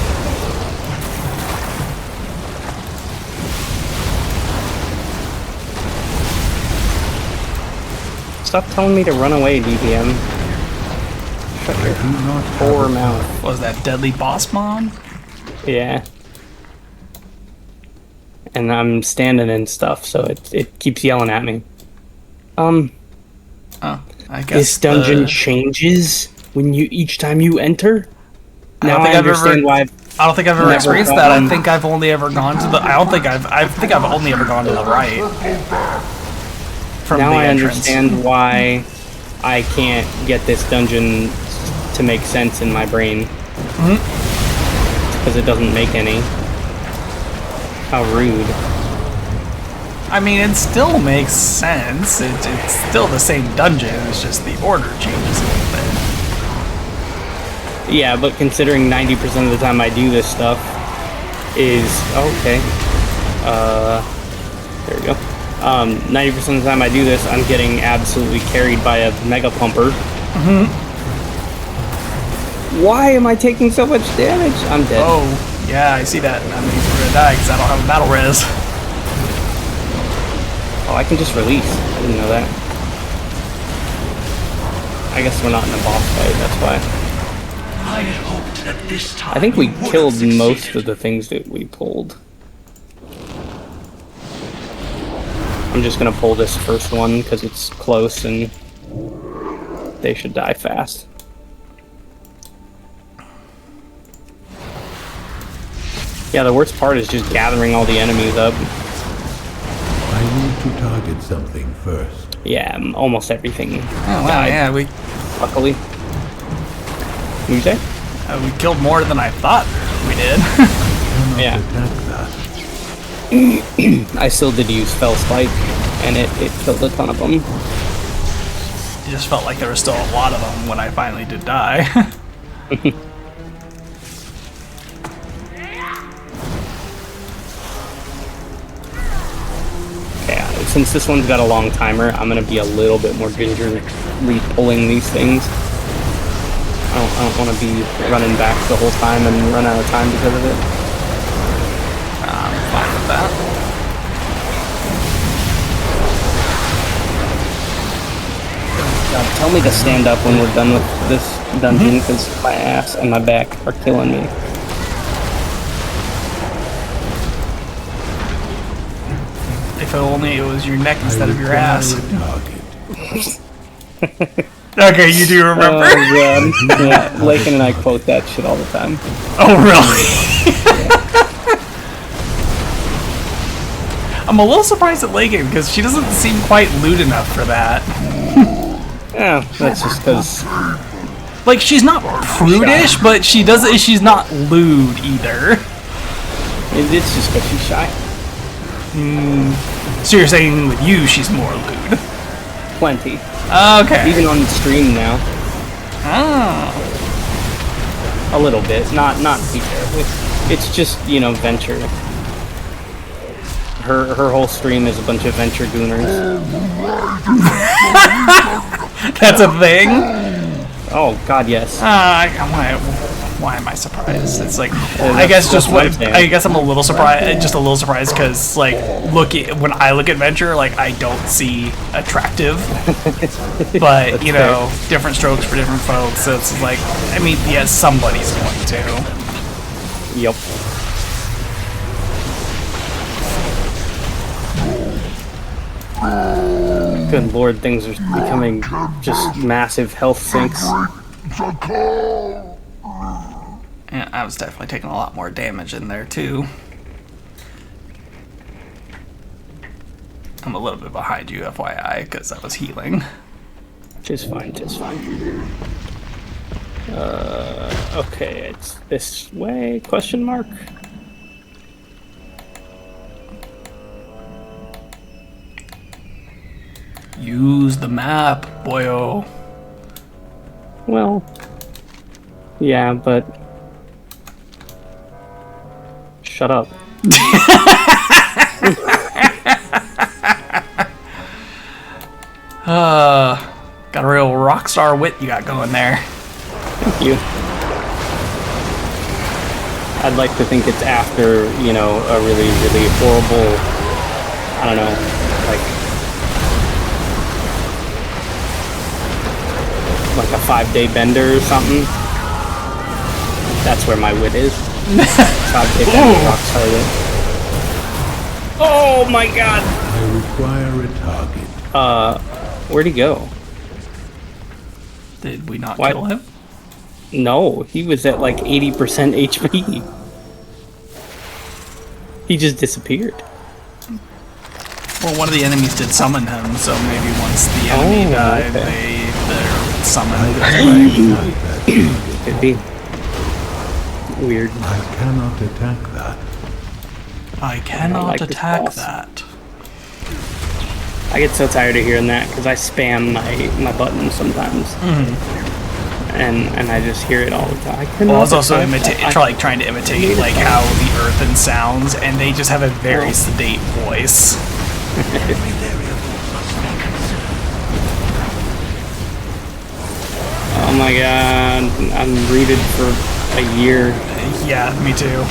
Stop telling me to run away, DPM. Shut your poor mouth. What was that, deadly boss mon? Yeah. And I'm standing and stuff, so it keeps yelling at me. Oh, I guess this dungeon changes when each time you enter. Now I understand why. I don't think I've ever experienced that. I think I've only ever gone to the. I think I've only ever gone to the right. Now I understand why I can't get this dungeon to make sense in my brain. Because it doesn't make any. How rude. I mean, it still makes sense. It's still the same dungeon. It's just the order changes a little bit. Yeah, but considering 90% of the time I do this stuff is... okay. There we go. 90% of the time I do this, I'm getting absolutely carried by a mega pumper. Why am I taking so much damage? I'm dead. Oh, yeah, I see that. That means we're gonna die because I don't have a battle res. Oh, I can just release. I didn't know that. I guess we're not in a boss fight, that's why. I hoped that this time I think we killed most of the things that we pulled. I'm just gonna pull this first one because it's close and they should die fast. Yeah, the worst part is just gathering all the enemies up. I need to target something first. Yeah, almost everything. Oh wow, yeah, luckily. What did you say? We killed more than I thought we did. Yeah. I still did use Fell Spike, and it killed a ton of them. It just felt like there was still a lot of them when I finally did die. since this one's got a long timer, I'm gonna be a little bit more gingerly pulling these things. I don't want to be running back the whole time and run out of time because of it. I'm fine with that. God, tell me to stand up when we're done with this dungeon, because my ass and my back are killing me. If only it was your neck instead of your ass. Okay, you do remember? Oh, God. Yeah, Lakin and I quote that shit all the time. Oh, really? I'm a little surprised at Lakin, because she doesn't seem quite lewd enough for that. Yeah, that's just because... Like, she's not prudish, but she's not lewd either. It's just because she's shy. So you're saying with you, she's more lewd? Plenty. Okay. Even on stream now. Oh. A little bit. Not too terribly. It's just, you know, Venture. Her whole stream is a bunch of Venture gooners. That's a thing? Oh, God, yes. Why am I surprised? It's like, I guess I'm a little surprised, because like, when I look at Venture, like, I don't see attractive, but you know, different strokes for different folks. So it's like, I mean, yeah, somebody's going to. Yep. Good Lord, things are becoming just massive health sinks. Yeah, I was definitely taking a lot more damage in there too. I'm a little bit behind you, FYI, because I was healing. Just fine, just fine. Okay, it's this way, question mark? Use the map, boyo. Well, yeah, but... Shut up. Got a real rock star wit you got going there. Thank you. I'd like to think it's after, you know, a really, really horrible, I don't know, like a 5-day bender or something. That's where my wit is. 5-day bender rockstar wit. Oh my God! I require a target. Where'd he go? Did we not kill him? No, he was at like 80% HP. He just disappeared. Well, one of the enemies did summon him, so maybe once the enemy died, their summon goes away. Could be. Weird. I cannot attack that. I cannot attack that. I get so tired of hearing that because I spam my buttons sometimes, and I just hear it all the time. Well, I was also trying to imitate like how the earthen sounds, and they just have a very sedate voice. Oh my God, I'm rooted for a year. Yeah, me too.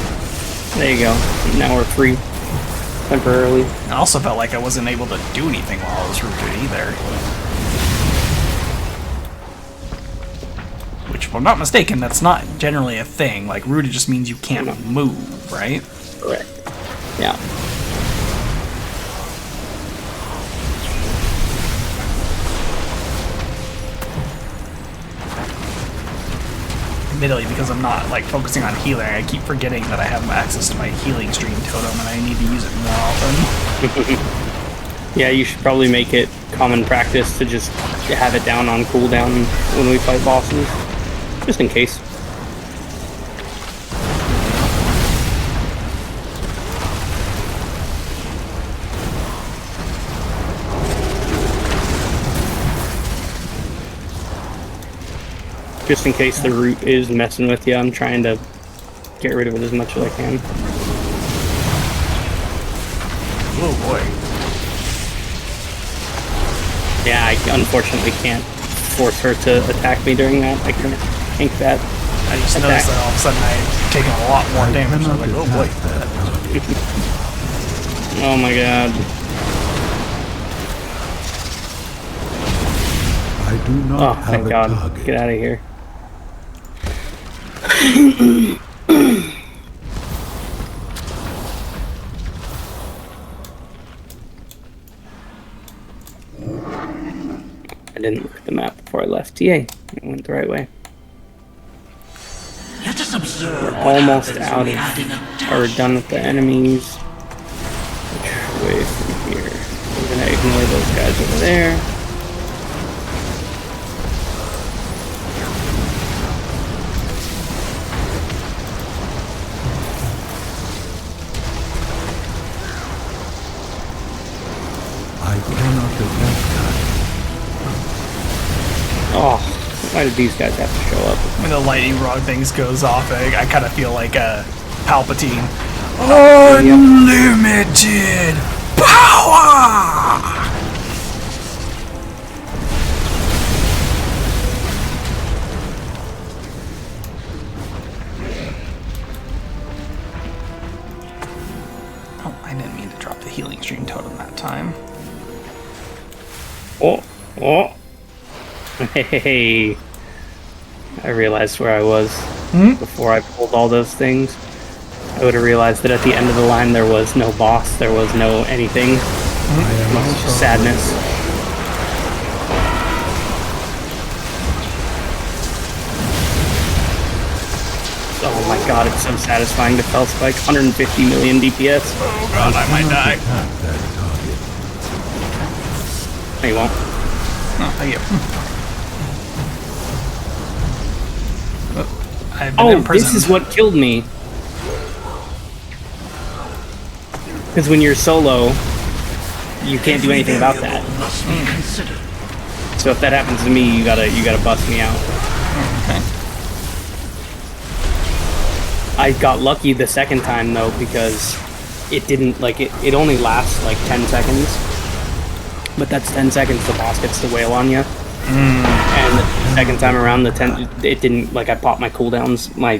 There you go. Now we're free. Temporarily. I also felt like I wasn't able to do anything while I was rooted either. Which, if I'm not mistaken, that's not generally a thing. Like, rooted just means you can't move, right? Correct. Yeah. Admittedly, because I'm not like focusing on healing, I keep forgetting that I have access to my healing stream totem and I need to use it more often. Yeah, you should probably make it common practice to just have it down on cooldown when we fight bosses. Just in case. Just in case the root is messing with you, I'm trying to get rid of it as much as I can. Oh boy. Yeah, I unfortunately can't force her to attack me during that. I can tank that. I just noticed that all of a sudden I've taken a lot more damage. I was like, oh boy. Oh my god. I do not have thank a god. target. Get out of here. I didn't look at the map before I left. Yay, it went the right way. Let us observe. We're almost out of, or we're done with the enemies. Which way from here? I'm gonna ignore those guys over there. I cannot attack that. Oh, why did these guys have to show up? When the lightning rod things goes off, I kind of feel like a Palpatine. Unlimited power! Oh, I didn't mean to drop the healing stream totem that time. Oh. Hey. I realized where I was before I pulled all those things. I would have realized that at the end of the line there was no boss, there was no anything. Much sadness. Oh my god, it's so satisfying to fell spike. 150 million DPS. Oh god, I might die. No, you won't. Oh, thank you. I've been Oh, imprisoned. this is what killed me. Because when you're solo, you can't do anything about that. So if that happens to me, you gotta bust me out. Okay. I got lucky the second time though, because it didn't it only lasts like 10 seconds. But that's 10 seconds the boss gets to wail on you. And the second time around, it didn't, I popped my cooldowns, my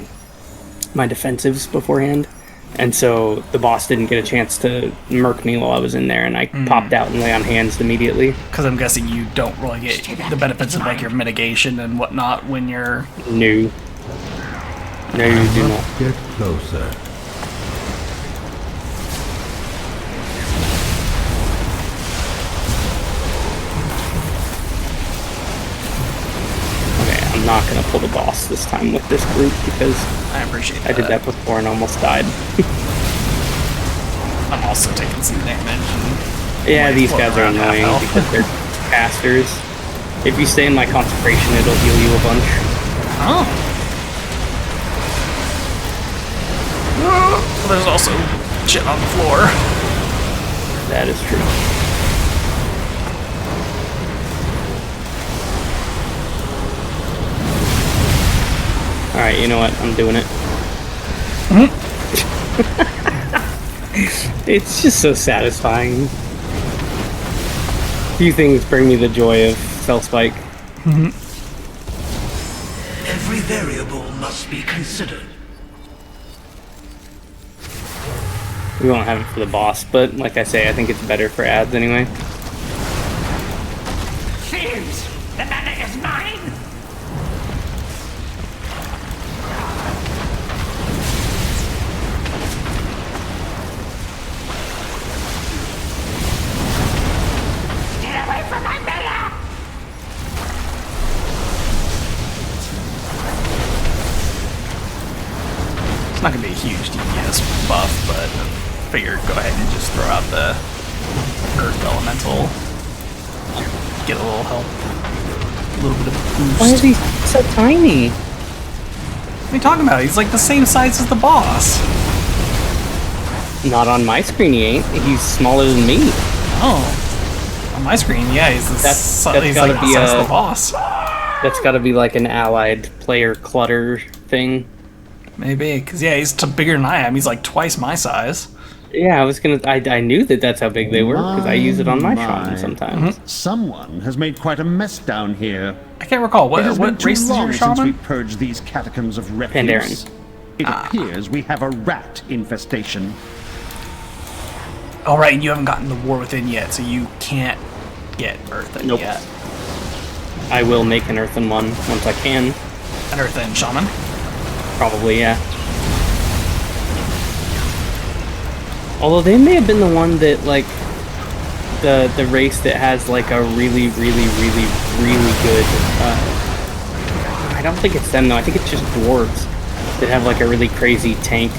defensives beforehand. And so the boss didn't get a chance to murk me while I was in there, and I popped out and lay on hands immediately. Because I'm guessing you don't really get the benefits of your mitigation and whatnot when you're... No. No, you do not. Get closer. I'm not gonna pull the boss this time with this group because I appreciate that. I did that before and almost died. I'm also taking some damage. Yeah, these guys are annoying because they're casters. If you stay in my consecration, it'll heal you a bunch. Oh. There's also shit on the floor. That is true. Alright, you know what? I'm doing it. It's just so satisfying. Few things bring me the joy of Fell Spike. Every variable must be considered. We won't have it for the boss, but like I say, I think it's better for ads anyway. Thieves! The matter is mine! Get away from my meta! It's not going to be a huge DPS buff, but I figured go ahead and just throw out the Earth Elemental. Get a little help. A little bit of a boost. Why is he so tiny? What are you talking about? He's like the same size as the boss. Not on my screen he ain't. He's smaller than me. Oh. On my screen, yeah, he's That's he's gotta like be the size of the boss. That's gotta be like an allied player clutter thing. Maybe, because yeah, he's bigger than I am. He's like twice my size. Yeah, I was gonna. I knew that that's how big they were because I use it on my shaman sometimes. Someone has made quite a mess down here. I can't recall It has been what too race is long your since we shaman? purged these catacombs of refuse. Pandaren. It appears we have a rat infestation. All right, and you haven't gotten the War Within yet, so you can't get Earthen yet. I will make an earthen one once I can. An Earthen shaman? Probably, yeah. Although they may have been the one that, like, the race that has, like, a really good, I don't think it's them, though. I think it's just dwarves that have, like, a really crazy tank,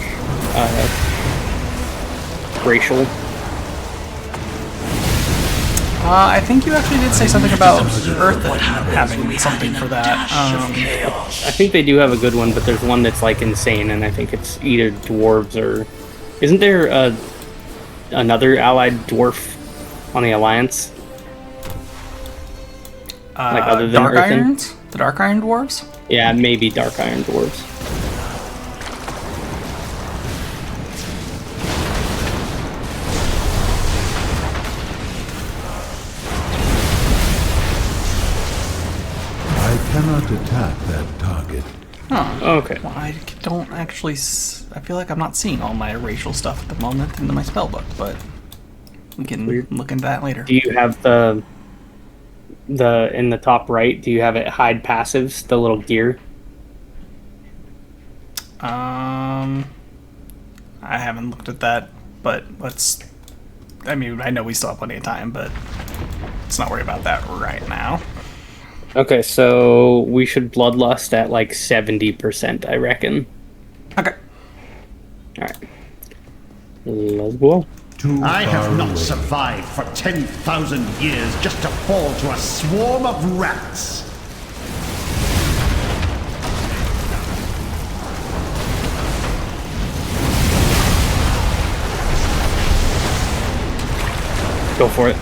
racial. I think you actually did say something about Earthen having something for that. I think they do have a good one, but there's one that's, like, insane, and I think it's either dwarves or... Isn't there another allied dwarf on the Alliance? Like, other than Dark Earthen? Irons? The Dark Iron Dwarves? Yeah, maybe Dark Iron Dwarves. I cannot attack that target. Huh. Okay. Well, I don't actually... I feel like I'm not seeing all my racial stuff at the moment in my spellbook, but we can look into that later. Do you have the in the top right, do you have it hide passives, the little gear? I haven't looked at that, but let's... I mean, I know we still have plenty of time, but let's not worry about that right now. Okay, so we should bloodlust at like 70%, I reckon. Okay. Alright. Let's go. I have not survived for 10,000 years just to fall to a swarm of rats. Go for it.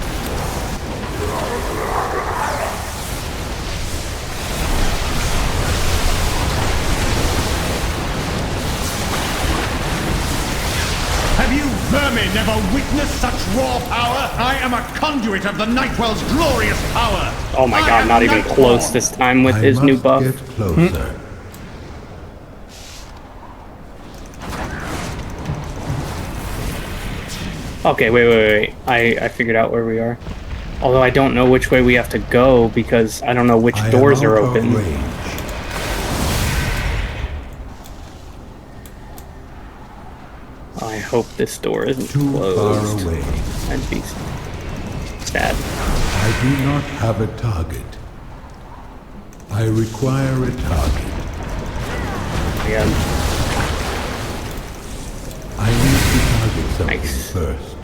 Have you vermin never witnessed such raw power? I am a conduit of the Nightwell's glorious power. Oh my god, not even close this time with his new buff. Get closer. Okay, wait. I figured out where we are. Although I don't know which way we have to go because I don't know which doors are open. I hope this door isn't closed. Far away. I'd be sad. I do not have a target. I require a target. Yeah. I need to target something first.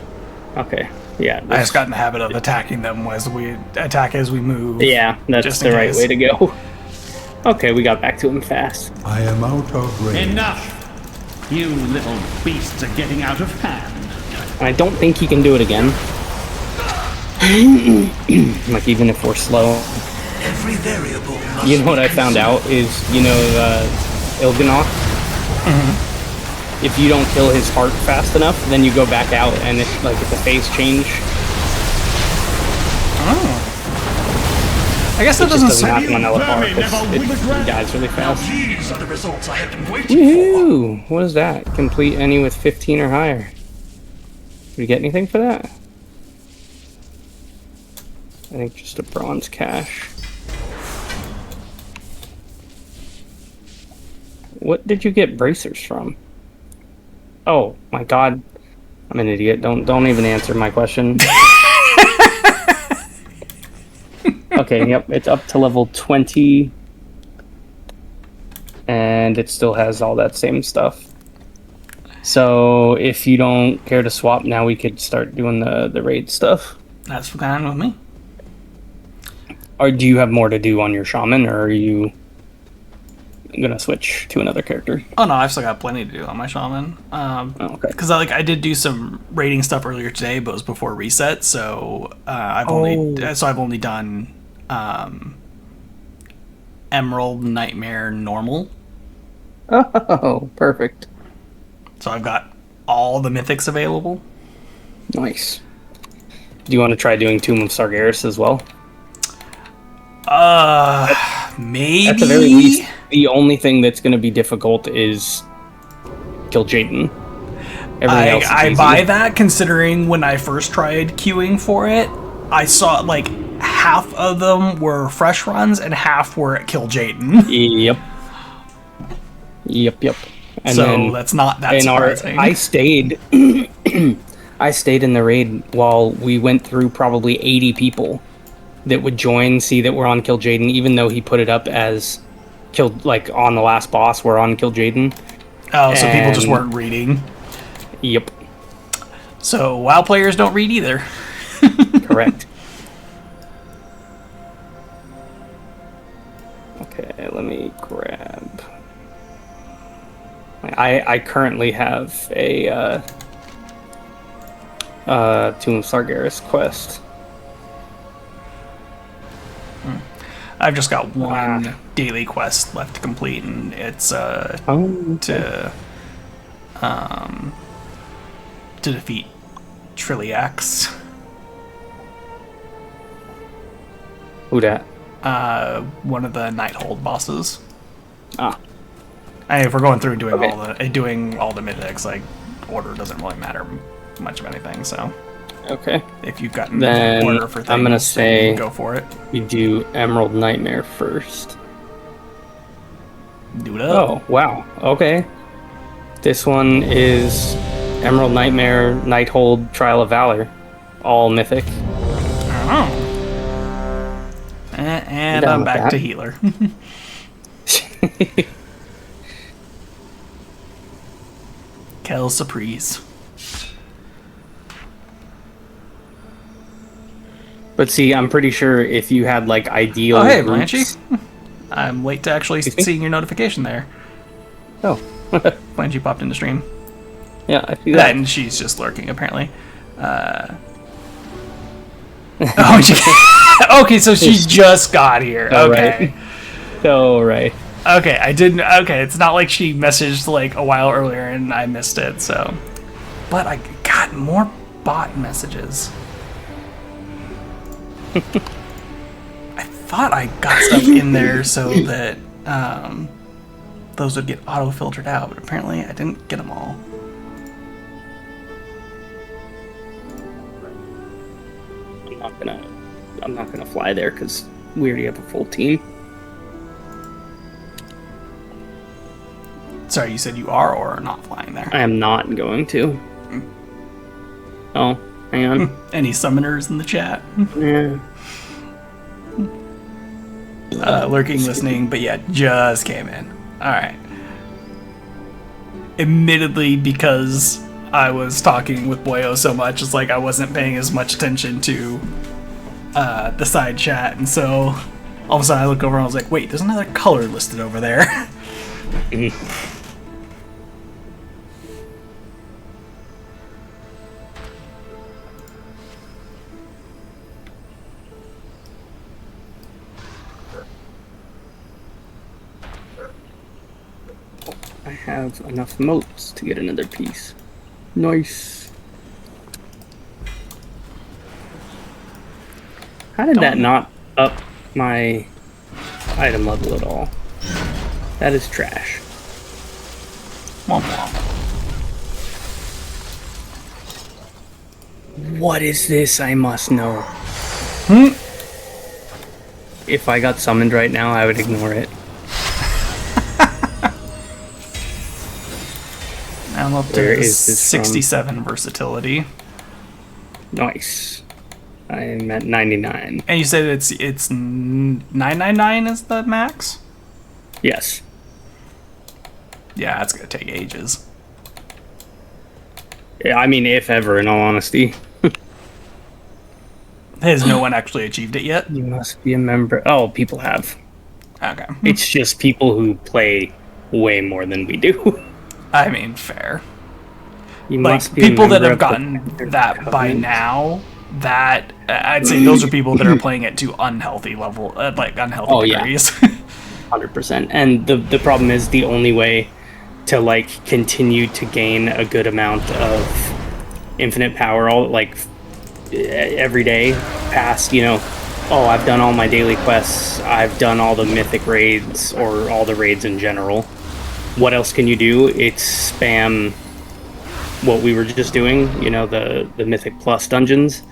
Okay. Yeah. I just got in the habit of attacking them as we attack as we move. Yeah, that's just the in right case. way to go. Okay, we got back to him fast. I am out of range. Enough! You little beasts are getting out of hand. And I don't think he can do it again. Like, even if we're slow. Every variable must You know what I found out is, Ilganoth? If you don't kill his heart fast enough, then you go back out and it's a phase change. Oh. I guess that It just doesn't happen on LFR He because it dies really fast. These are the results I have been waiting Woohoo! What is that? Complete any with 15 or higher. Did we get anything for that? I think just a bronze cache. What did you get bracers from? Oh my god. I'm an idiot. Don't even answer my question. Okay, yep, it's up to level 20. And it still has all that same stuff. So if you don't care to swap, now we could start doing the raid stuff. That's fine with me. Or do you have more to do on your shaman, or are you gonna switch to another character? Oh no, I've still got plenty to do on my shaman. Okay. Because I did do some raiding stuff earlier today, but it was before reset, so I've only done Emerald, Nightmare, Normal. Oh, perfect. So I've got all the mythics available. Nice. Do you want to try doing Tomb of Sargeras as well? Maybe. At the very least, the only thing that's going to be difficult is kill Jaden. I buy that, considering when I first tried queuing for it, I saw like half of them were fresh runs and half were at kill Jaden. Yep. And so then that's not that surprising. I stayed I stayed in the raid while we went through probably 80 people that would join, see that we're on Kill Jaden, even though he put it up as killed, like on the last boss, we're on Kill Jaden. Oh, so people just weren't reading. Yep. So WoW players don't read either. Correct. Okay, let me grab. I currently have a Tomb of Sargeras quest. I've just got one daily quest left to complete, and it's to defeat Trilliax. Who dat? One of the Nighthold bosses. Ah. If we're going through and doing all the mythics, like, order doesn't really matter much of anything, so. Okay. If you've gotten then order for things, I'm gonna say go for it. We do Emerald Nightmare first. Do it up. Oh, wow. Okay. This one is Emerald Nightmare, Nighthold, Trial of Valor. All mythic. Oh. And I'm back to healer. Kel Surprise. But see, I'm pretty sure if you had like ideal. Oh, hey, groups... Blanchy. I'm late to actually seeing your notification there. Oh. Blanchy popped into stream. Yeah, I see that. And she's just lurking, apparently. Okay, so she just got here. Okay. Right. Okay, I didn't. Okay, it's not like she messaged like a while earlier and I missed it, so. But I got more bot messages. I thought I got stuff in there so that those would get auto-filtered out, but apparently I didn't get them all. I'm not gonna fly there because we already have a full team. Sorry, you said you are or are not flying there? I am not going to. Oh, hang on. Any summoners in the chat? Yeah. Lurking, listening, but yeah, just came in. Alright. Admittedly, because I was talking with Boyo so much, it's like I wasn't paying as much attention to the side chat, and so all of a sudden I look over and I was like, wait, there's another color listed over there. I have enough motes to get another piece. Nice. How did that not up my item level at all? That is trash. Womp womp. What is this? I must know. If I got summoned right now, I would ignore it. I'm up to 67 versatility. Nice. I'm at 99. And you said it's 999 is the max? Yes. Yeah, that's gonna take ages. Yeah, I mean, if ever, in all honesty. Has no one actually achieved it yet? You must be a member. Oh, people have. Okay. It's just people who play way more than we do. I mean, fair. You like, must be people that have gotten that by now, that I'd say those are people that are playing it to unhealthy level, like unhealthy degrees. Yeah. 100%. And the problem is the only way to like continue to gain a good amount of infinite power all like every day past, you know, oh, I've done all my daily quests, I've done all the mythic raids or all the raids in general. What else can you do? It's spam what we were just doing, you know, the mythic plus dungeons,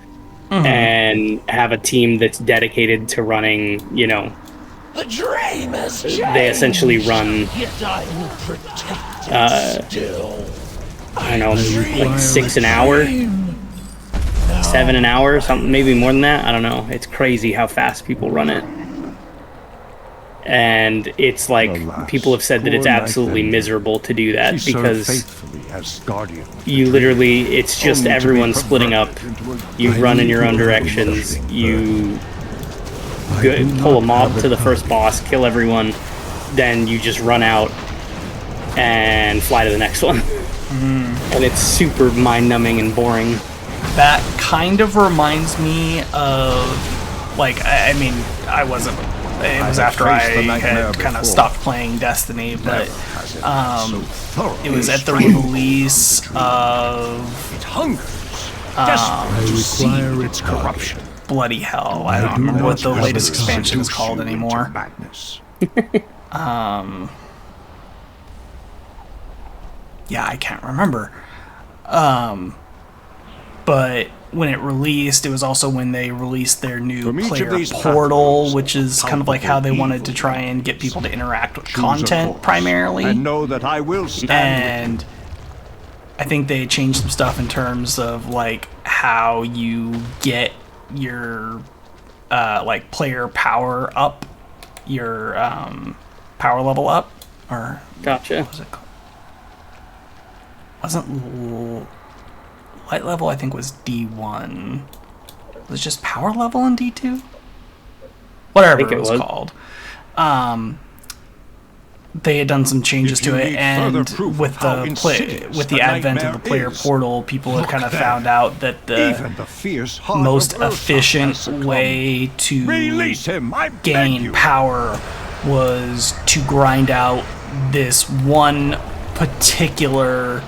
and have a team that's dedicated to running, you know, The dream has they essentially run I don't know, like 6 an hour, 7 an hour, something, maybe more than that. I don't know. It's crazy how fast people run it. And it's like, people have said that it's absolutely miserable to do that because you literally, it's just everyone splitting up. You run in your own directions. You pull a mob to the first boss, kill everyone, then you just run out and fly to the next one. And it's super mind-numbing and boring. That kind of reminds me of, like, I mean, I wasn't, it was after I had kind of stopped playing Destiny, but it was at the release of I require its corruption. Bloody hell, I don't remember what the latest expansion is called anymore. Yeah, I can't remember. But when it released, it was also when they released their new player portal, which is kind of like how they wanted to try and get people to interact with content primarily. And know that I will stand and I think they changed some stuff in terms of like how you get your like player power up, your power level up, or gotcha. What was it called? Wasn't light level, I think was D1. Was it just power level in D2? Whatever it was called. They had done some changes to it, and with the advent of the player portal, people have kind of found out that the most efficient way to gain power was to grind out this one particular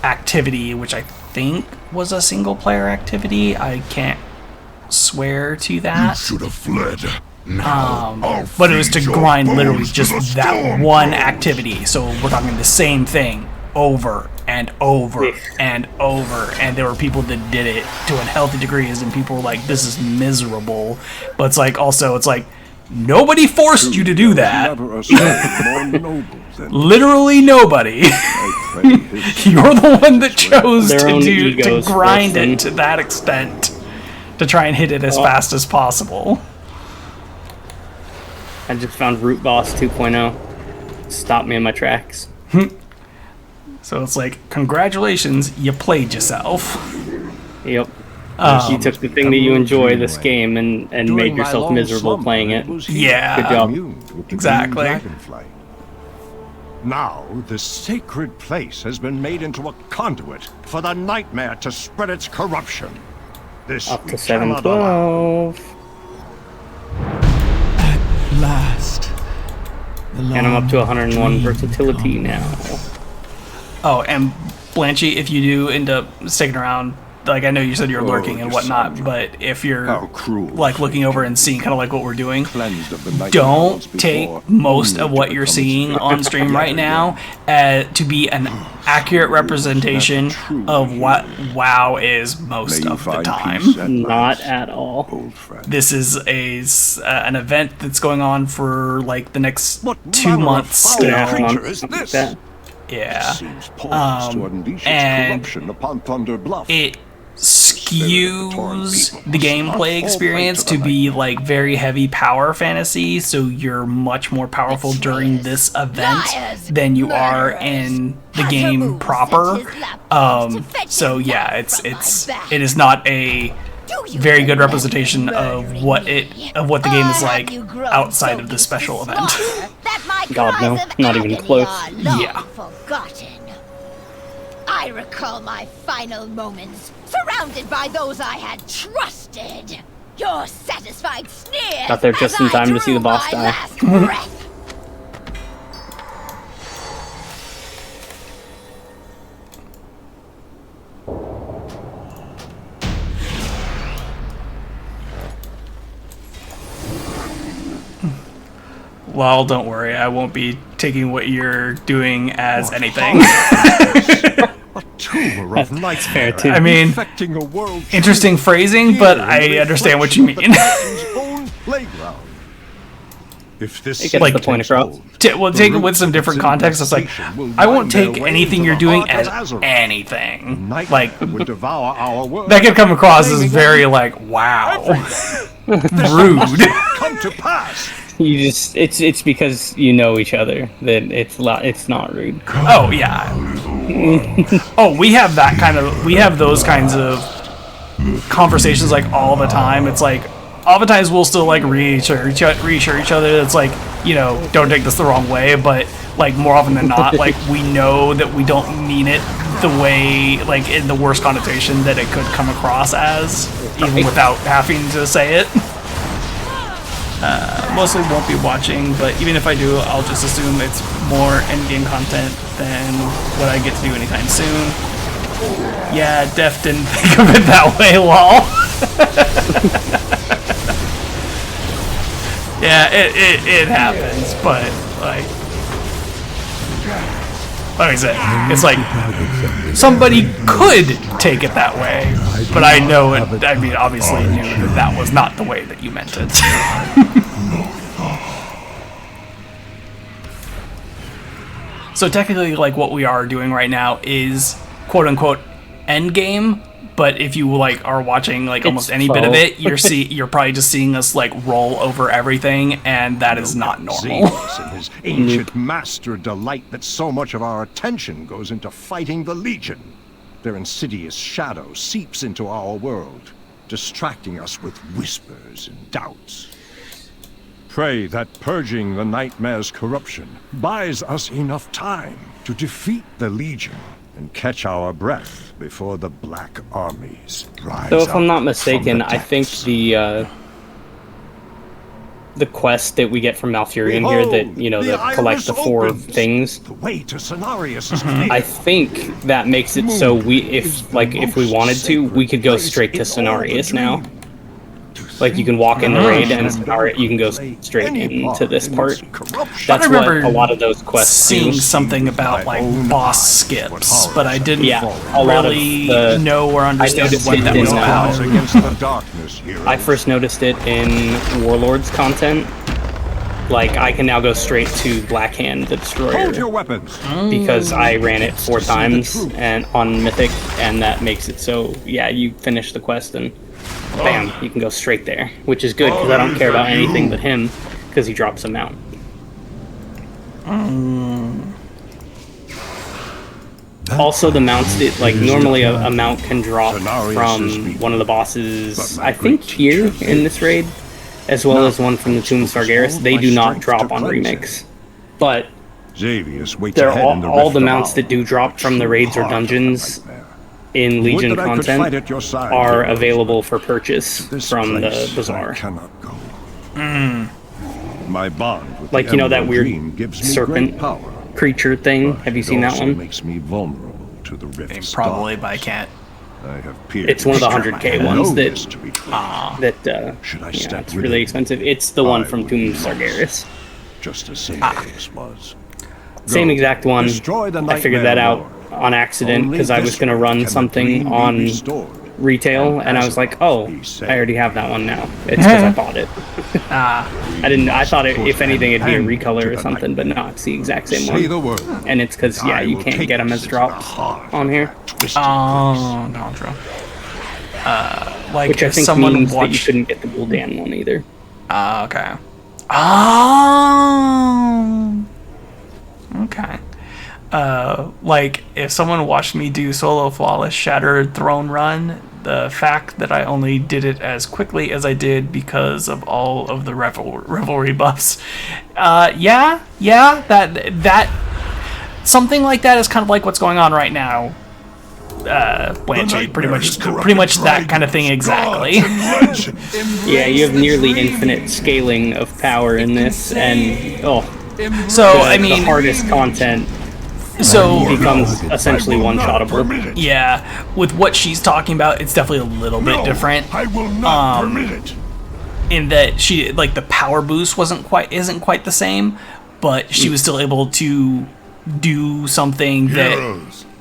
activity, which I think was a single player activity. I can't swear to that. You should have fled. But it was to grind literally just that one activity. So we're talking the same thing over and over and over. And there were people that did it to unhealthy degrees, and people were like, this is miserable. But it's like, also, it's like, nobody forced you to do that. Literally nobody. You're the one that chose to grind it to that extent, to try and hit it as fast as possible. I just found Root Boss 2.0. Stopped me in my tracks. So it's like, congratulations, you played yourself. Yep. You took the thing that you enjoy, this game, and made yourself miserable playing it. Yeah. Good job. Exactly. Now, the sacred place has been made into a conduit for the nightmare to spread its corruption. This up to 712. At last. And I'm up to 101 versatility now. Oh, and Blanchy, if you do end up sticking around, like I know you said you're lurking and whatnot, but if you're like looking over and seeing kind of like what we're doing, don't take most of what you're seeing on stream right now to be an accurate representation of what WoW is most of the time. Not at all. This is an event that's going on for like the next 2 months still. Yeah. And it skews the gameplay experience to be like very heavy power fantasy, so you're much more powerful during this event than you are in the game proper. So yeah, it is not a very good representation of what the game is like outside of the special event. God no, not even close. Yeah. I recall my final moments, surrounded by those I had trusted. Your satisfied sneer. Got there just in time to see the boss die. Well, don't worry. I won't be taking what you're doing as anything. A tumor of That's fair too. I mean, infecting a world interesting phrasing, but I understand what you mean. playground. If this It gets the point across. Well, take it with some different context. It's like, I won't take anything you're doing as anything. Like, would devour our world. that could come across as very like, wow, rude. Come to pass. You just it's because you know each other that it's not rude. Oh yeah. Oh, we have those kinds of conversations like all the time. It's like oftentimes we'll still like reassure each other. It's like, you know, don't take this the wrong way, but like more often than not, like we know that we don't mean it the way, like in the worst connotation that it could come across as, even without having to say it. Mostly won't be watching, but even if I do, I'll just assume it's more endgame content than what I get to do anytime soon. Yeah, Def didn't think of it that way, lol. Yeah, it happens, but like I said, it's like somebody could take it that way, but I know it. I mean, obviously knew that that was not the way that you meant it. So technically, like what we are doing right now is quote unquote endgame. But if you like are watching like almost any bit of it, you're probably just seeing us like roll over everything, and that is not normal. Xenos and his ancient master delight that so much of our attention goes into fighting the Legion. Their insidious shadow seeps into our world, distracting us with whispers and doubts. Pray that purging the Nightmare's corruption buys us enough time to defeat the Legion and catch our breath before the Black Armies rise. So if I'm not up mistaken, from the I think the quest that we get from Malfurion here, that you know, that collect the 4 things. The way to Cenarius is clear. I think that makes it so if we wanted to, we could go straight to Cenarius now. Like you can walk in the raid and you can go straight into this part. That's what a lot of those quests seeing do. something about like boss skips, but I didn't a lot really of know or understand what that was about. Against the darkness, heroes. I first noticed it in Warlords content. Like I can now go straight to Blackhand the Destroyer. Hold your weapons. Because I ran it 4 times and on Mythic, and that makes it so you finish the quest and bam, you can go straight there, which is good because I don't care about anything but him because he drops a mount. Also, the mounts that like normally a mount can drop from one of the bosses, I think here in this raid, as well as one from the Tomb of Sargeras. They do not drop on Remix, but they're all the mounts that do drop from the raids or dungeons in Legion content are available for purchase from the Bazaar. My bond with like, you know, that weird serpent creature thing? Have you seen that one? Makes me vulnerable to the rift's probably, but I can't. It's one of the 100k ones that it's really expensive. It's the one from Tomb of Sargeras. Just as Sargeras was. Same exact one. I figured that out on accident because I was going to run something on retail, and I was like, oh, I already have that one now. It's because I bought it. I thought if anything it'd be a recolor or something, but no, it's the exact same one. And it's because you can't get them as drops on here. Oh, gotcha. Like which I think someone means that you watched... couldn't get the Gul'dan one either. Okay. Okay. Like, if someone watched me do solo flawless Shattered Throne run, the fact that I only did it as quickly as I did because of all of the revelry buffs, that something like that is kind of like what's going on right now. Blanchard, pretty much that kind of thing exactly. Yeah, you have nearly infinite scaling of power in this, and the hardest content becomes essentially one-shottable. Yeah, with what she's talking about, it's definitely a little bit different. I will not permit it. in that she like the power boost isn't quite the same, but she was still able to do something that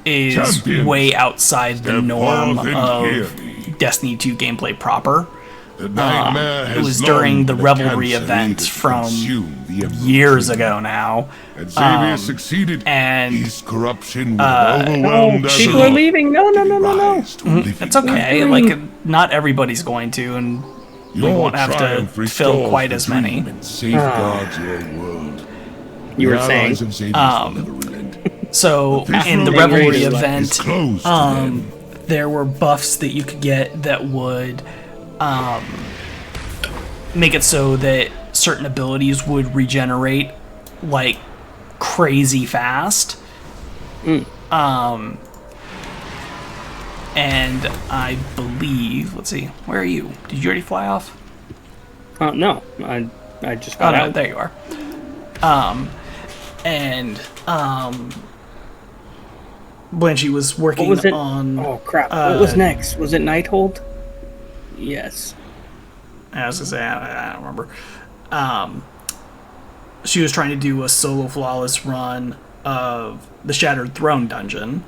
is champions, way outside the norm forth and of hear Destiny 2 gameplay proper. The nightmare It has was during the long Revelry cancer event needed to from consume the Emerald years Tree. ago now. And Xavier succeeded. And his corruption would have overwhelmed us people are all. leaving. No. It's okay. Like, not everybody's going to, and we Your won't have to triumph fill restores quite the as many. dream and safeguards your world. You were The saying. allies of Xavier's will never relent. So This in the road Revelry is event, closed to them. there were buffs that you could get that would make it so that certain abilities would regenerate like crazy fast. And I believe, let's see, where are you? Did you already fly off? No, I just got out. There you are. Blanchie was working What was it? on. Oh crap! What was next? Was it Nighthold? Yes. I was gonna say I don't remember. She was trying to do a solo flawless run of the Shattered Throne dungeon.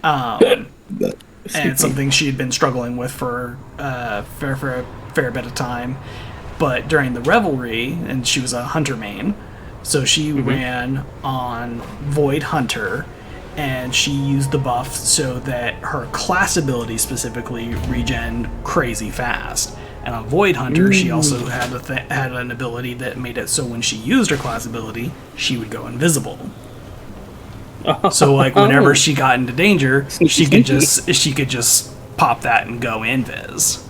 And it's something she had been struggling with for a fair bit of time. But during the Revelry, and she was a Hunter main, so she ran on Void Hunter, and she used the buff so that her class ability specifically regen crazy fast. And on Void Hunter, she also had had an ability that made it so when she used her class ability, she would go invisible. So like whenever she got into danger, she could just pop that and go invis.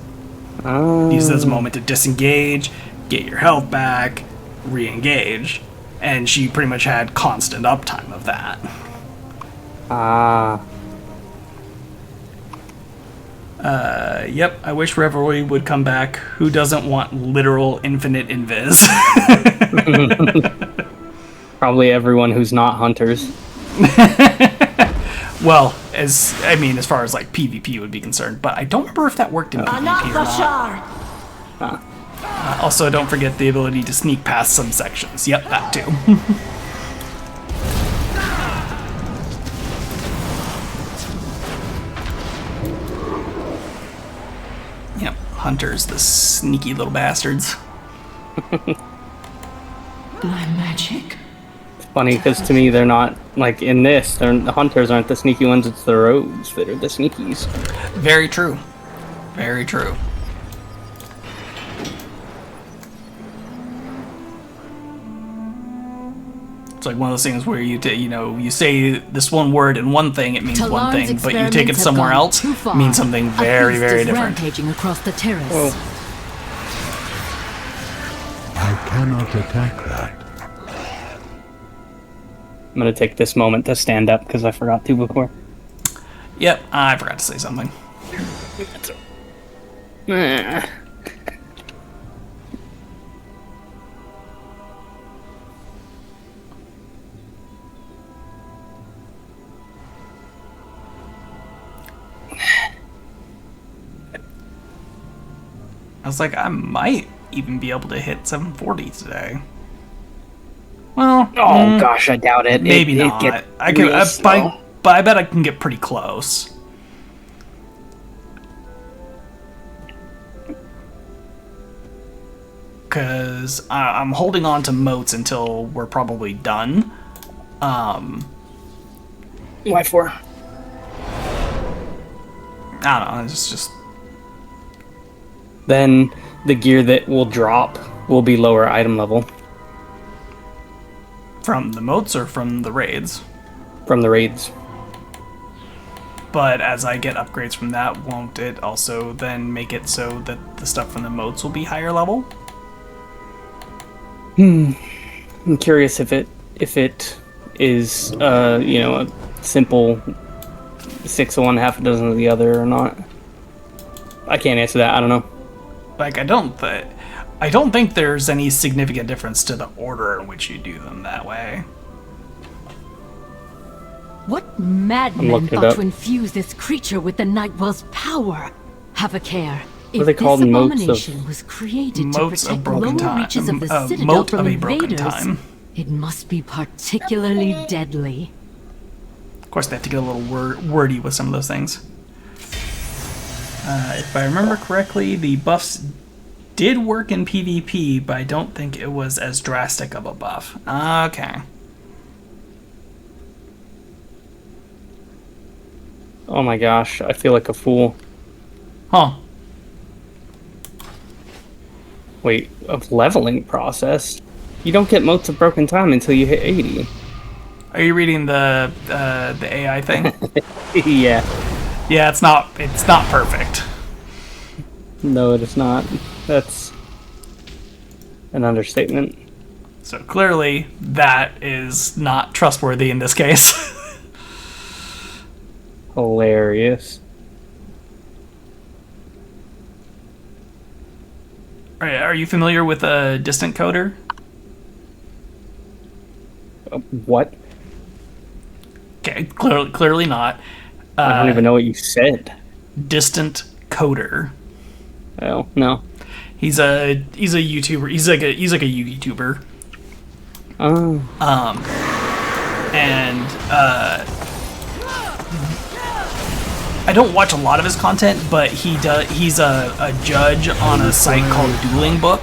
Use this moment to disengage, get your health back, re-engage, and she pretty much had constant uptime of that. Yep, I wish Revelry would come back. Who doesn't want literal infinite invis? Probably everyone who's not hunters. Well, as far as like PvP would be concerned, but I don't remember if that worked in PvP or not. Also, don't forget the ability to sneak past some sections. Yep, that too. Yep, hunters, the sneaky little bastards. My magic? Funny, because to me they're not, like in this, the hunters aren't the sneaky ones, it's the rogues that are the sneakies. Very true. Very true. It's like one of those things where you say this one word and one thing, it means one thing, but you take it somewhere else, it means something very, very different. Rampaging across the terrace. I cannot attack that. I'm gonna take this moment to stand up because I forgot to before. Yep, I forgot to say something. I was like, I might even be able to hit 740 today. Well, gosh, I doubt it. Maybe not. But I bet I can get pretty close. Because I'm holding on to moats until we're probably done. Why for? I don't know. It's just. Then the gear that will drop will be lower item level. From the moats or from the raids? From the raids. But as I get upgrades from that, won't it also then make it so that the stuff from the moats will be higher level? I'm curious if it is a simple 6 of one, half a dozen of the other or not. I can't answer that. I don't know. Like I don't think there's any significant difference to the order in which you do them that way. What madman looking it thought up. to infuse this creature with the Nightwell's power? Have a care. What are they called? This Moats abomination was created to Moats of protect broken lower time. reaches of the citadel Moat from of a broken invaders, time. it must be particularly deadly. Of course, they have to get a little wordy with some of those things. If I remember correctly, the buffs did work in PvP, but I don't think it was as drastic of a buff. Okay. Oh my gosh, I feel like a fool. Huh. Wait, a leveling process? You don't get Moats of Broken Time until you hit 80. Are you reading the AI thing? Yeah. Yeah, it's not perfect. No, it is not. That's an understatement. So clearly, that is not trustworthy in this case. Hilarious. Are you familiar with a distant coder? What? Okay, clearly not. I don't even know what you said. Distant coder. Oh no. He's a YouTuber. He's like a YouTuber. Oh. I don't watch a lot of his content, but he's a judge on a site called Dueling Book,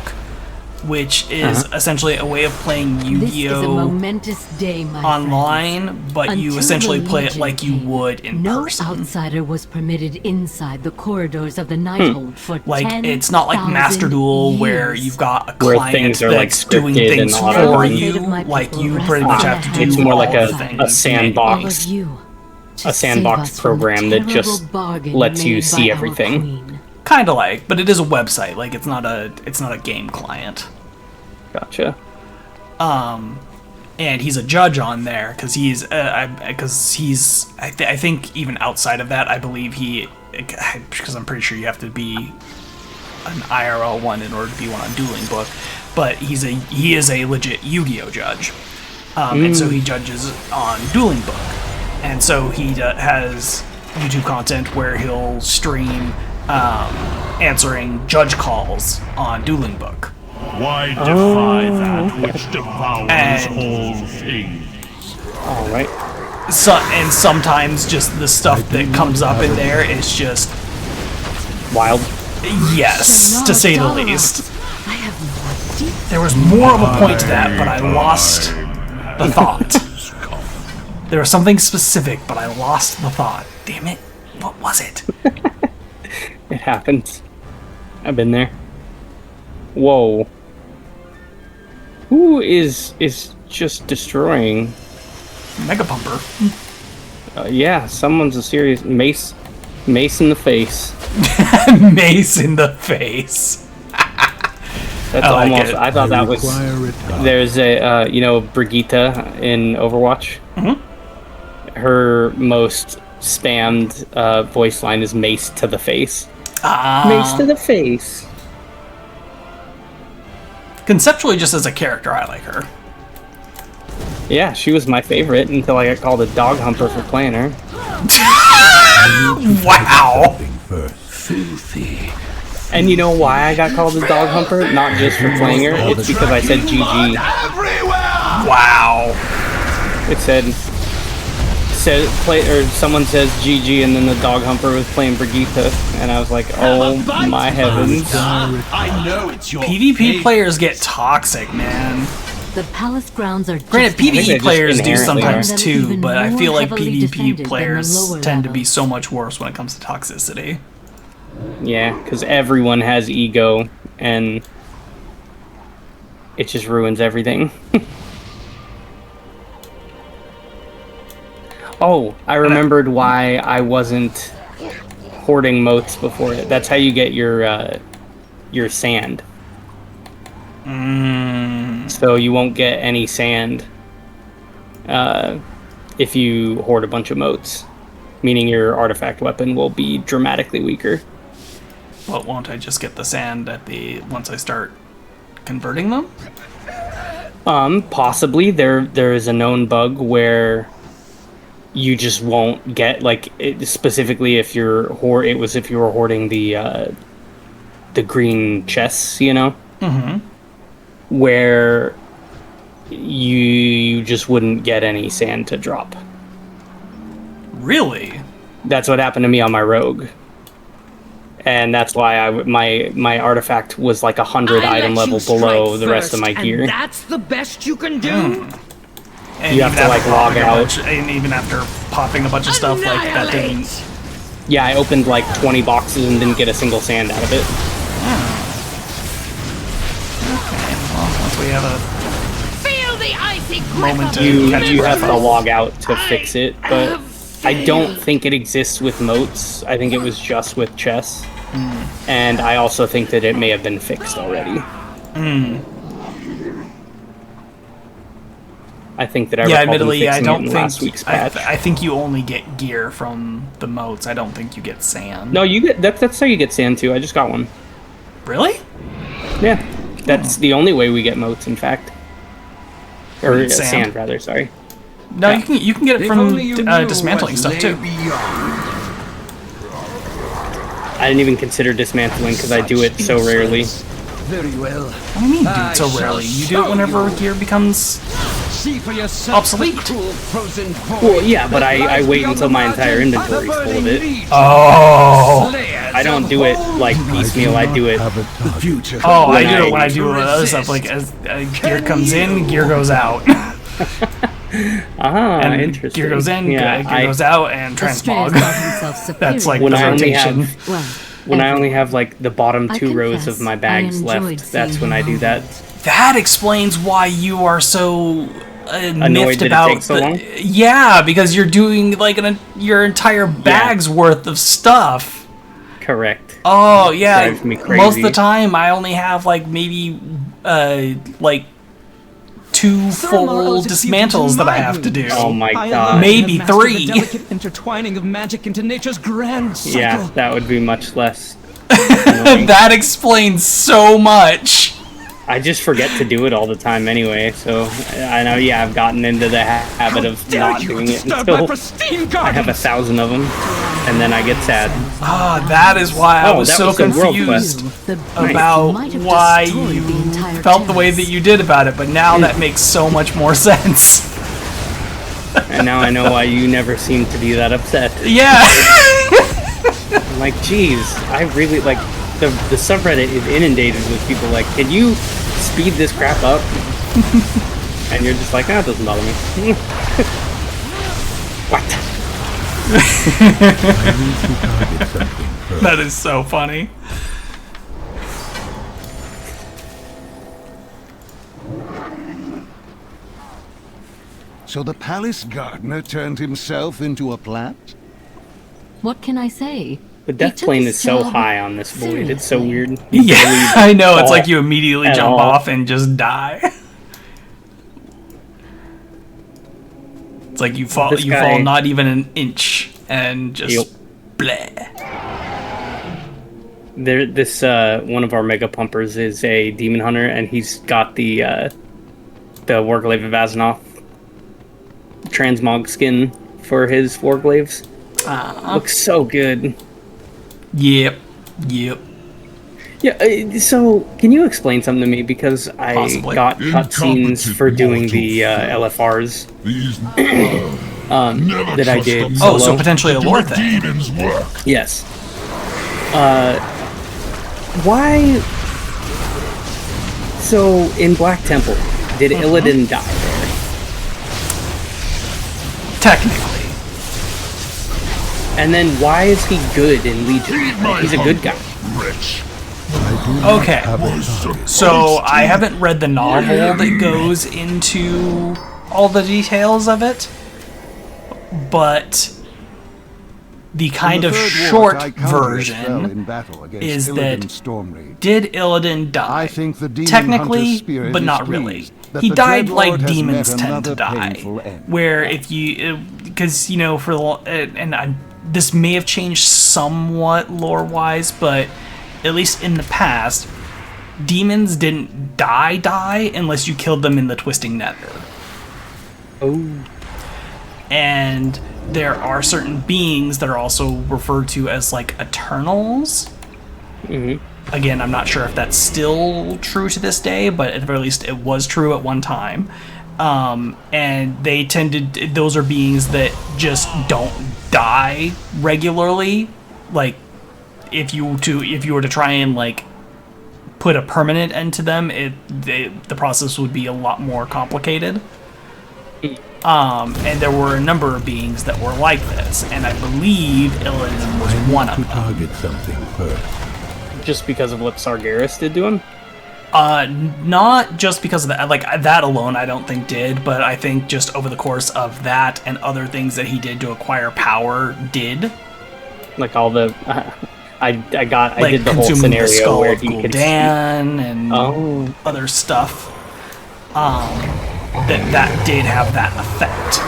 which is essentially a way of playing Yu-Gi-Oh! Momentous day, my online, friends. but you Until essentially the play it Legion like you came, would in no person. outsider was permitted inside the corridors of the Nighthold for Like 10,000 it's not like Master Duel where years. you've got a Where client things are, like, that's doing scripted things and for automated. you. Like you pretty much have to do It's more all like the a things sandbox. A sandbox program that just lets you see everything. Kind of like, but it is a website. Like it's not a game client. Gotcha. And he's a judge on there because I think even outside of that, I believe because I'm pretty sure you have to be an IRL one in order to be one on Dueling Book, but he is a legit Yu-Gi-Oh judge, and so he judges on Dueling Book, and so he has YouTube content where he'll stream answering judge calls on Dueling Book. Why defy that which devours all things? Alright. And sometimes just the stuff that comes up in there is just wild. Yes, to say the least. There was more of a point to that, but I lost the thought. There was something specific, but I lost the thought. Damn it. What was it? It happens. I've been there. Whoa. Who is just destroying? Mega Pumper. Yeah, someone's a serious mace in the face. Mace in the face. That's almost. I thought that was. There's a Brigitte in Overwatch. Mm-hmm. Her most spammed voice line is "Mace to the face." Mace to the face. Conceptually, just as a character, I like her. Yeah, she was my favorite until I got called a dog humper for playing her. Wow. Filthy. And you know why I got called a dog humper? Not just for playing her. It's because I said GG. Wow. It said someone says GG, and then the dog humper was playing Brigitte, and I was like, oh my heavens. I know it's your PvP players get toxic, man. The palace grounds are Granted, PvE players do sometimes are. too, but I feel like Heavily defended PvP than players the lower tend to be levels. so much worse when it comes to toxicity. Yeah, because everyone has ego, and it just ruins everything. Oh, I remembered why I wasn't hoarding moats before it. That's how you get your sand. So you won't get any sand if you hoard a bunch of moats, meaning your artifact weapon will be dramatically weaker. But won't I just get the sand once I start converting them? Possibly. There is a known bug where you just won't get, like, specifically if you're if you were hoarding the the green chests, you know? Mm-hmm. Where you just wouldn't get any sand to drop. Really? That's what happened to me on my rogue. And that's why my artifact was like 100 item level below the rest of my gear. And that's the best you can do? And you have to like log out. And even after popping a bunch of stuff, like that didn't... Yeah, I opened like 20 boxes and didn't get a single sand out of it. Okay, well, once we have a Feel the icy moment to you have to log out to fix it, but I don't think it exists with moats. I think it was just with chests. And I also think that it may have been fixed already. I think that I recall them fixing I don't it in last week's patch. I think you only get gear from the moats. I don't think you get sand. No, you get that's how you get sand too. I just got one. Really? Yeah, that's the only way we get moats. In fact, or sand rather. Sorry. No, you can get it from dismantling stuff too. I didn't even consider dismantling because I do it so rarely. Very well. What do you mean, do it so rarely? You do it whenever gear becomes obsolete. Well, yeah, but I wait until my entire inventory is full of it. Oh. I don't do it like piecemeal. I do it. Oh, I do it when I do other stuff. Like as gear comes in, gear goes out. And interesting. Gear goes in, gear goes out, and transmog. That's like when the I only rotation. When I only have like the bottom 2 rows of my bags left, that's when I do that. That explains why you are so annoyed miffed about it takes so long? Yeah, because you're doing like your entire bag's worth of stuff. Correct. Oh yeah, Drives me crazy. most of the time I only have like maybe like 2 full dismantles that I have to do. Oh my god. Maybe 3. The delicate intertwining of magic into nature's grand cycle. Yeah, that would be much less. That explains so much. I just forget to do it all the time anyway, so I know, yeah, I've gotten into the habit of not doing it until I have 1,000 of them, and then I get sad. Ah, that is why I was so confused about why you felt the way that you did about it, but now that makes so much more sense. And now I know why you never seem to be that upset. Yeah! I'm like, geez, I really, like, the subreddit is inundated with people like, can you speed this crap up? And you're just like, it doesn't bother me. What? That is so funny. So the palace gardener turned himself into a plant? What can I say? The death plane is so high on this void. It's so weird. Yeah, I know. It's like you immediately jump off and just die. It's like you fall not even an inch and just bleh. This one of our mega pumpers is a demon hunter, and he's got the Warglaive of Azzinoth transmog skin for his Warglaives. Looks so good. Yep. Yeah, so can you explain something to me? Because I got cutscenes for doing the LFRs that I did. Oh, so potentially a lore thing. Yes. Why? So in Black Temple, did Illidan die there? Technically. And then why is he good in Legion? He's a good guy. Okay, so I haven't read the novel that goes into all the details of it, but the kind of short version is that did Illidan die? Technically, but not really. He died like demons tend to die, where if you, because you know, this may have changed somewhat lore-wise, but at least in the past, demons didn't die unless you killed them in the Twisting Nether. Oh. And there are certain beings that are also referred to as like Eternals, Again, I'm not sure if that's still true to this day, but at the very least, it was true at one time. And they tended, those are beings that just don't die regularly. Like, if you were to try and like put a permanent end to them, the process would be a lot more complicated. And there were a number of beings that were like this, and I believe Illidan was one of them. Target something first. Just because of what Sargeras did to him? Not just because of that. Like, that alone I don't think did, but I think just over the course of that and other things that he did to acquire power did. Like all the... I like did the whole scenario where he could Dan and other stuff. That did have that effect.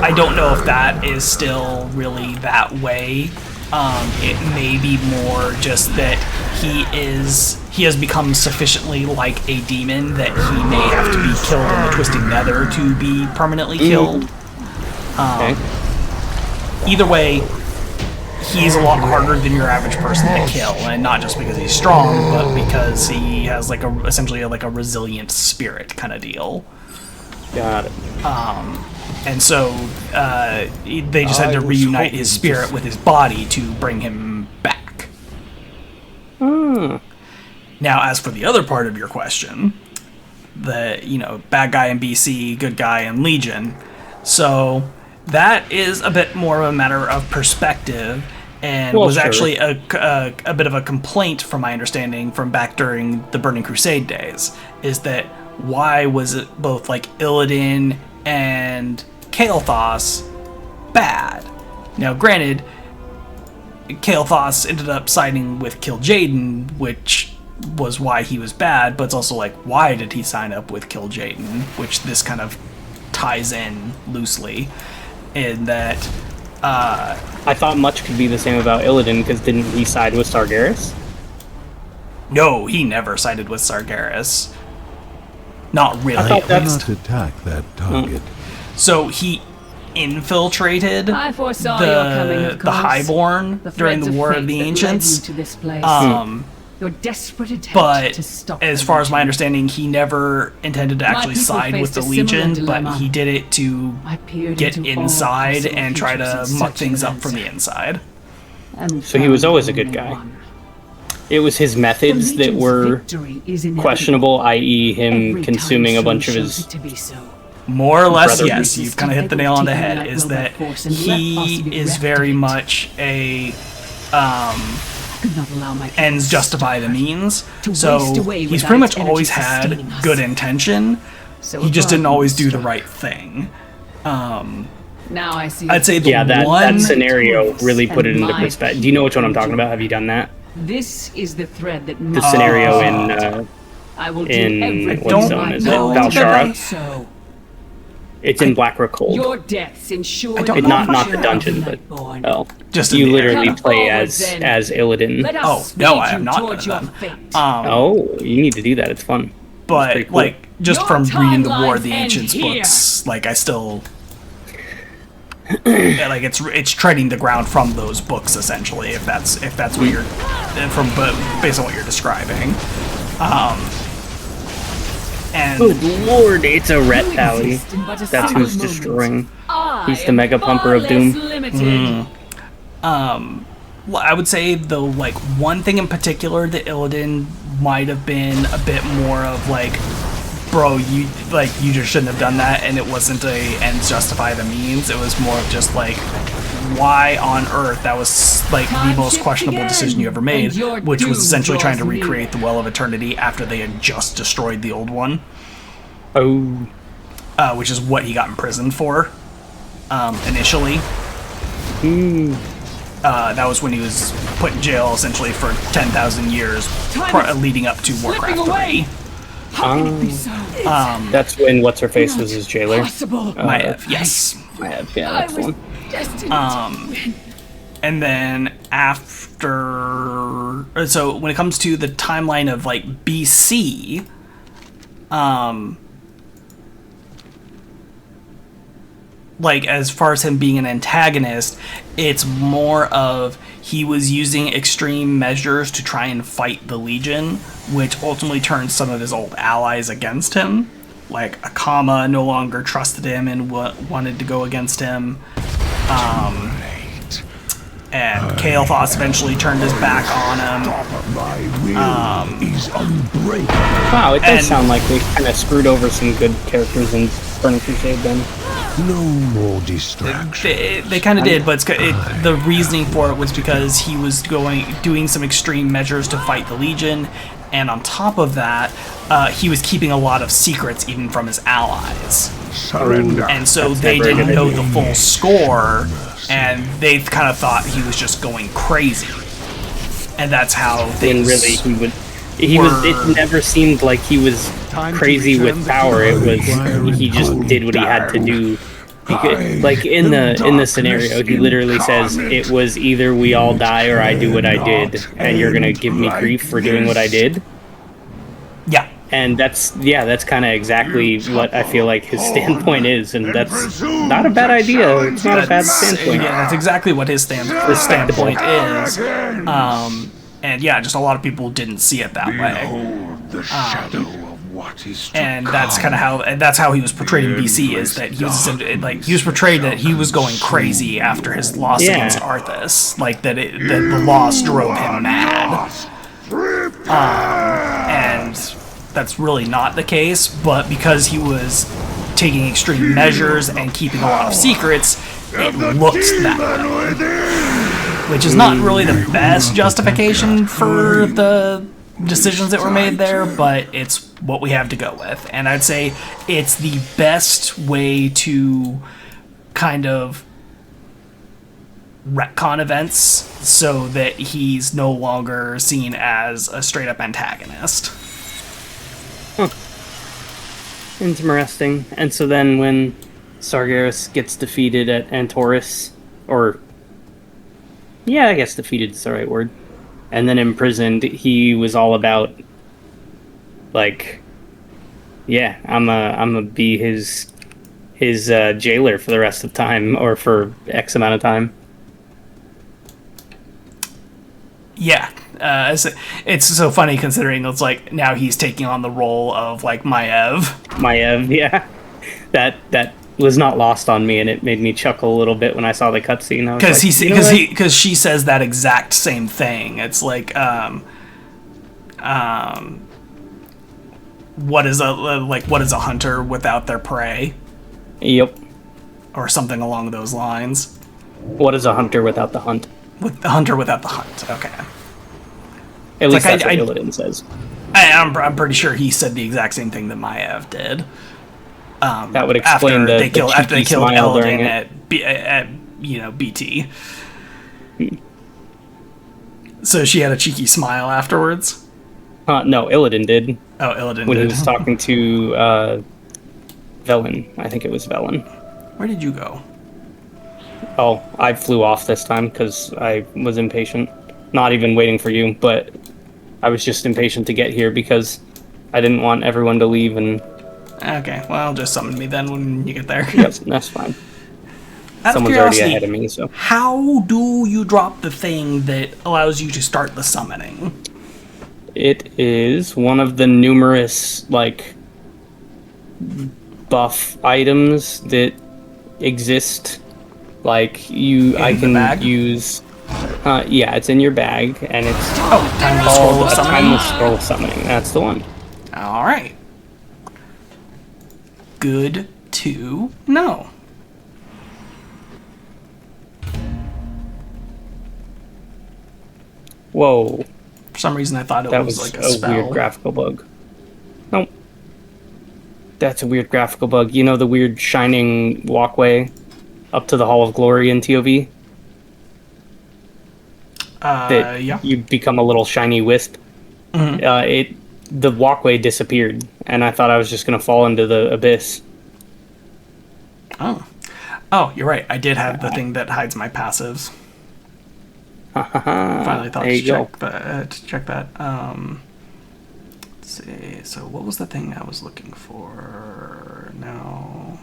I don't know if that is still really that way. It may be more just that he has become sufficiently like a demon that he may have to be killed in the Twisting Nether to be permanently killed. Either way, he's a lot harder than your average person to kill, and not just because he's strong, but because he has like essentially like a resilient spirit kind of deal. Got it. And so they just had to reunite his spirit with his body to bring him back. Now, as for the other part of your question, the bad guy in BC, good guy in Legion, so that is a bit more of a matter of perspective, and was actually a bit of a complaint, from my understanding, from back during the Burning Crusade days, is that why was it both like Illidan and Kael'thas bad? Now, granted, Kael'thas ended up siding with Kil'jaeden, which was why he was bad, but it's also like, why did he sign up with Kil'jaeden? Which this kind of ties in loosely, in that... I thought much could be the same about Illidan, because didn't he side with Sargeras? No, he never sided with Sargeras. Not really. I cannot attack that target. So he infiltrated the Highborn during the War of the Ancients. Your desperate attempt but to stop as far as my understanding, he never intended to actually side with the Legion, but he did it to get inside and try to muck things up from the inside. So he was always a good guy. It was his methods that were questionable, i.e. him consuming a bunch of his... More or less, yes, you've kind of hit the nail on the head, is that he is very much a... ends justify the means. So he's pretty much always had good intention. He just didn't always do the right thing. Now I see. I'd say that scenario really put it into perspective. Do you know which one I'm talking about? Have you done that? This is the thread that the scenario in what zone is it? Valshara. It's in Blackrock Hold. Your deaths ensure not the dungeon, but just you literally play as Illidan. Oh no, I have not done that. You need to do that. It's fun. But it's cool. like just from reading the War of the Ancients books, like I still like it's treading the ground from those books essentially. If that's what you're based on what you're describing. And good lord, it's a ret tally. That's who's destroying. He's the mega pumper of doom. I would say though, like one thing in particular that Illidan might have been a bit more of like, bro, you just shouldn't have done that, and it wasn't a ends justify the means. It was more of just like, why on earth that was like the most questionable decision you ever made, which was essentially trying to recreate the Well of Eternity after they had just destroyed the old one. Which is what he got imprisoned for initially. That was when he was put in jail essentially for 10,000 years leading up to Warcraft 3. That's when What's-Her-Face was his jailer. Might have, yes. Might have, yeah, that's one. And then after... So when it comes to the timeline of like BC... like, as far as him being an antagonist, it's more of he was using extreme measures to try and fight the Legion, which ultimately turned some of his old allies against him. Like, Akama no longer trusted him and wanted to go against him. And Kael'thas eventually turned his back on him. Wow, it does sound like they kind of screwed over some good characters in Burning Crusade then. No more distractions. They kind of did, but the reasoning for it was because he was doing some extreme measures to fight the Legion, and on top of that, he was keeping a lot of secrets even from his allies. Surrender. And so they didn't know the full score, and they kind of thought he was just going crazy. And that's how things it never seemed like he was crazy with power. It was he just did what he had to do. Like in the scenario, he literally says it was either we all die or I do what I did, and you're gonna give me grief for doing what I did. Yeah, and that's kind of exactly what I feel like his standpoint is, and that's not a bad idea. It's not a bad standpoint. Yeah, that's exactly what his standpoint is. And yeah, just a lot of people didn't see it that way. The shadow of what is to and that's kind of how he was portrayed in BC, is that he was portrayed that he was going crazy after his loss against Arthas, like that the loss drove him mad. And that's really not the case, but because he was taking extreme measures and keeping a lot of secrets, it looks that way. Which is not really the best justification for the decisions that were made there, but it's what we have to go with. And I'd say it's the best way to kind of retcon events so that he's no longer seen as a straight-up antagonist. Interesting. And so then when Sargeras gets defeated at Antorus, or yeah, I guess defeated is the right word, and then imprisoned, he was all about, like, yeah, I'm a be his jailer for the rest of time, or for X amount of time. Yeah, it's so funny considering it's like now he's taking on the role of like Maiev, yeah, that was not lost on me, and it made me chuckle a little bit when I saw the cutscene. Because she says that exact same thing. It's like what is a hunter without their prey? Yep. Or something along those lines. What is a hunter without the hunt? With the hunter without the hunt. Okay. At least that's what Illidan says. I'm pretty sure he said the exact same thing that Maiev did. That would explain after they killed Illidan at BT. So she had a cheeky smile afterwards? No, Illidan did. Oh, Illidan when did. He was talking to Velen. I think it was Velen. Where did you go? Oh, I flew off this time because I was impatient. Not even waiting for you, but I was just impatient to get here because I didn't want everyone to leave and... Okay, well, just summon me then when you get there. Yes, that's fine. Someone's already ahead of me, so... How do you drop the thing that allows you to start the summoning? It is one of the numerous, like, buff items that exist. Like, I can use... yeah, it's in your bag, and it's called a Timeless Scroll of Summoning. That's the one. Alright. Good to know. Whoa. For some reason I thought it was like a spell. Weird graphical bug. Nope. That's a weird graphical bug. You know the weird shining walkway up to the Hall of Glory in TOV? Yeah. You become a little shiny wisp. Mm-hmm. The walkway disappeared, and I thought I was just going to fall into the abyss. Oh, you're right. I did have the thing that hides my passives. Finally thought to check that. Let's see. So what was the thing I was looking for? No.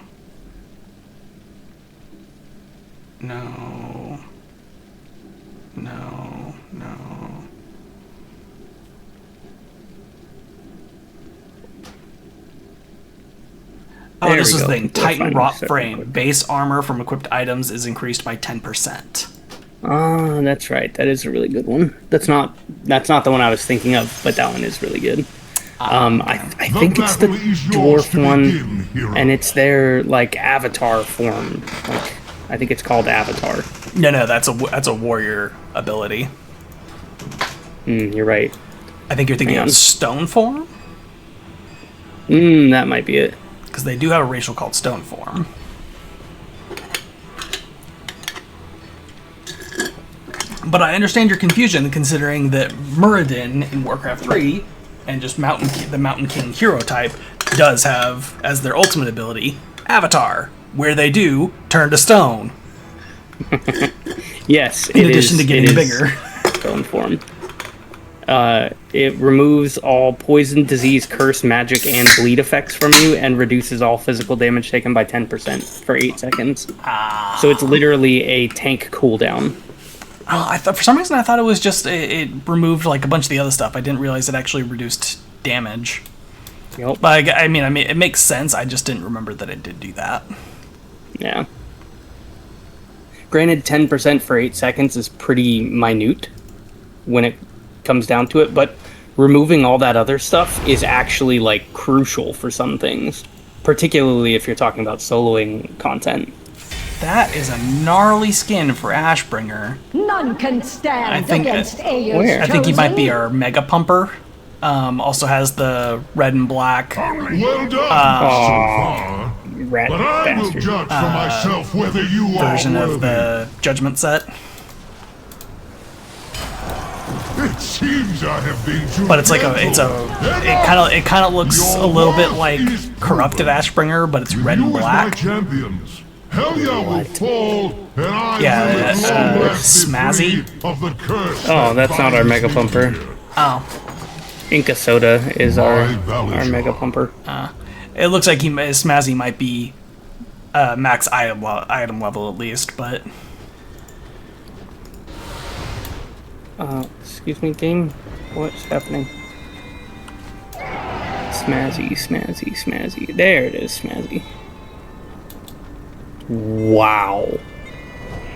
No. Oh, There this we is go. the thing. We're Titan finally wrought set frame. real quick. Base armor from equipped items is increased by 10%. Oh, that's right. That is a really good one. That's not the one I was thinking of, but that one is really good. I think it's the dwarf one, and it's their like avatar form. Like I think it's called Avatar. No, that's a warrior ability. You're right. I think you're thinking of stone form. That might be it. Because they do have a racial called stone form. But I understand your confusion, considering that Muradin in Warcraft 3 and just the Mountain King hero type does have, as their ultimate ability, Avatar, where they do turn to stone. Yes, in addition to getting bigger. Stone form. It removes all poison, disease, curse, magic, and bleed effects from you, and reduces all physical damage taken by 10% for 8 seconds. So it's literally a tank cooldown. Oh, for some reason I thought it was just it removed like a bunch of the other stuff. I didn't realize it actually reduced damage. Yep. But I mean, it makes sense. I just didn't remember that it did do that. Yeah. Granted, 10% for 8 seconds is pretty minute when it comes down to it, but removing all that other stuff is actually like crucial for some things, particularly if you're talking about soloing content. That is a gnarly skin for Ashbringer. None can stand against I think he might be our Mega Pumper. Also has the red and black. Well done so far. Rat but I bastard. will judge for myself whether you version are of the Judgment set. It seems I have been too But it's like it kind of looks a little bit like corrupted Ashbringer, but it's red and black. Champions. Helya will fall, and I will at long Smazzy. of the curse. Oh, that's not our Mega Pumper. Oh. Inca Soda is our Mega Pumper. It looks like Smazzy might be max item level at least, but... Excuse me, game? What's happening? Smazzy. There it is, Smazzy. Wow.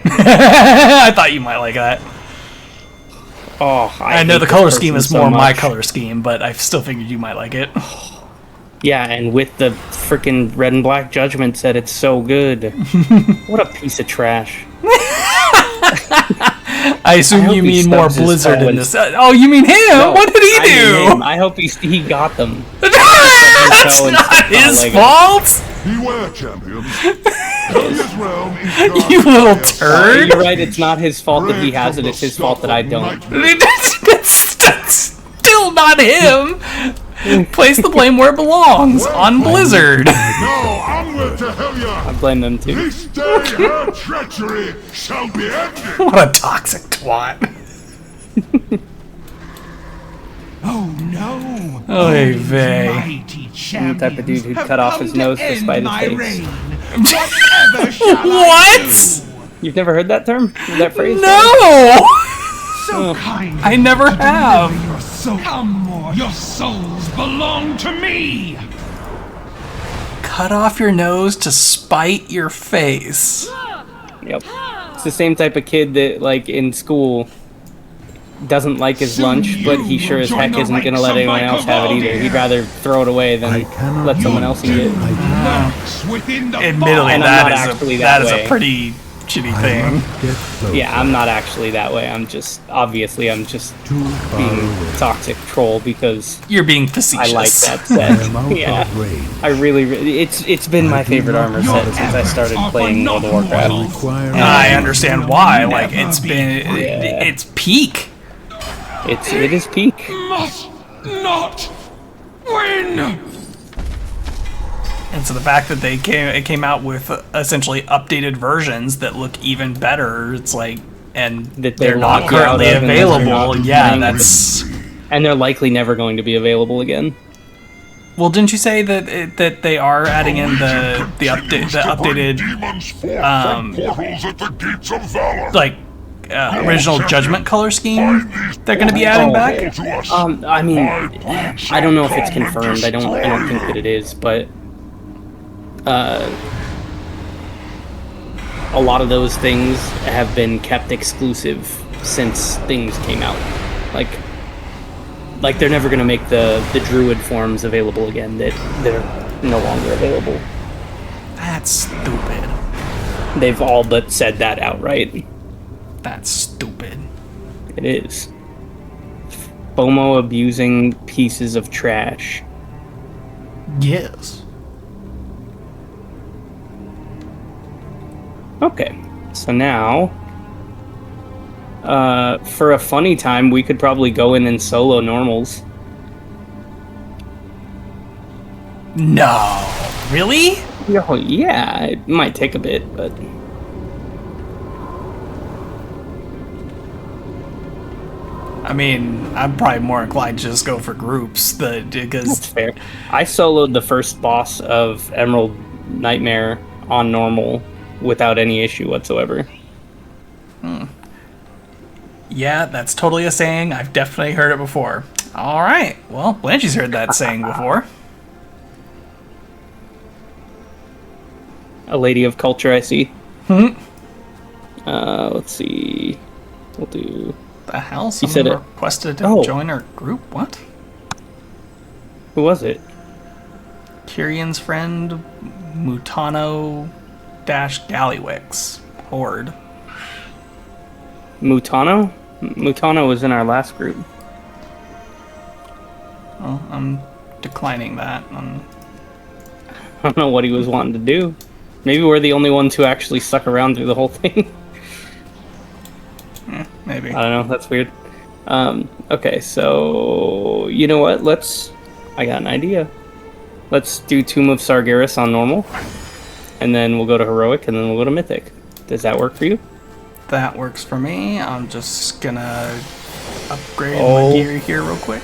I thought you might like that. Oh, I know the color scheme is more my color scheme, but I still figured you might like it. Yeah, and with the freaking red and black Judgment set, it's so good. What a piece of trash. I assume you mean more Blizzard in this. Oh, you mean him? No, what did he do? I hope he got them. That's not his fault! Beware, champions. Helya's realm is You little turd! You're right, it's not his fault that he has it, it's his fault that I don't. That's still not him! Place the blame where it belongs, on Blizzard. Now onward to Helya! I blame them too. This day her treachery shall be ended! What a toxic twat. Oh no! Oy vey. Mighty I'm the type of dude who'd cut off his nose to spite his face. Whatever shall What? You've never heard that term? That phrase? No! So kind. I never have. Your soul. Come more. Your souls belong to me. Cut off your nose to spite your face. Yep. It's the same type of kid that, like, in school doesn't like his lunch, but he sure as heck isn't going to let anyone else have it either. He'd rather throw it away than let someone else eat it. Admittedly, that is a pretty shitty thing. Yeah, I'm not actually that way. I'm just being toxic troll because you're being facetious. I like that set. Yeah, I really, it's been my favorite armor set since I started playing World of Warcraft. I understand why. Like it's peak. It is peak. Must not win. And so the fact that it came out with essentially updated versions that look even better, it's like, and that they're not currently available. Yeah, that's. And they're likely never going to be available again. Well, didn't you say that they are adding in the updated portals at the gates of valor. like original Judgment color scheme they're going to be adding back? I mean, I don't know if it's confirmed. I don't think that it is, but a lot of those things have been kept exclusive since things came out. Like they're never going to make the druid forms available again. That they're no longer available. That's stupid. They've all but said that outright. That's stupid. It is. FOMO abusing pieces of trash. Yes. Okay, so now, for a funny time, we could probably go in and solo normals. No. Really? Oh, yeah, it might take a bit, but... I mean, I'm probably more inclined to just go for groups, because... That's fair. I soloed the first boss of Emerald Nightmare on normal without any issue whatsoever. Yeah, that's totally a saying. I've definitely heard it before. Alright, well, Blanchie's heard that saying before. A lady of culture, I see. Let's see. We'll do... The hell? You Someone said it. requested to join our group? What? Who was it? Kyrion's friend, Mutano-Gallywix. Horde. Mutano? Mutano was in our last group. Well, I'm declining that. I don't know what he was wanting to do. Maybe we're the only ones who actually stuck around through the whole thing. Maybe. I don't know, that's weird. Okay, so... You know what? I got an idea. Let's do Tomb of Sargeras on normal. And then we'll go to Heroic, and then we'll go to Mythic. Does that work for you? That works for me. I'm just gonna upgrade my gear here real quick.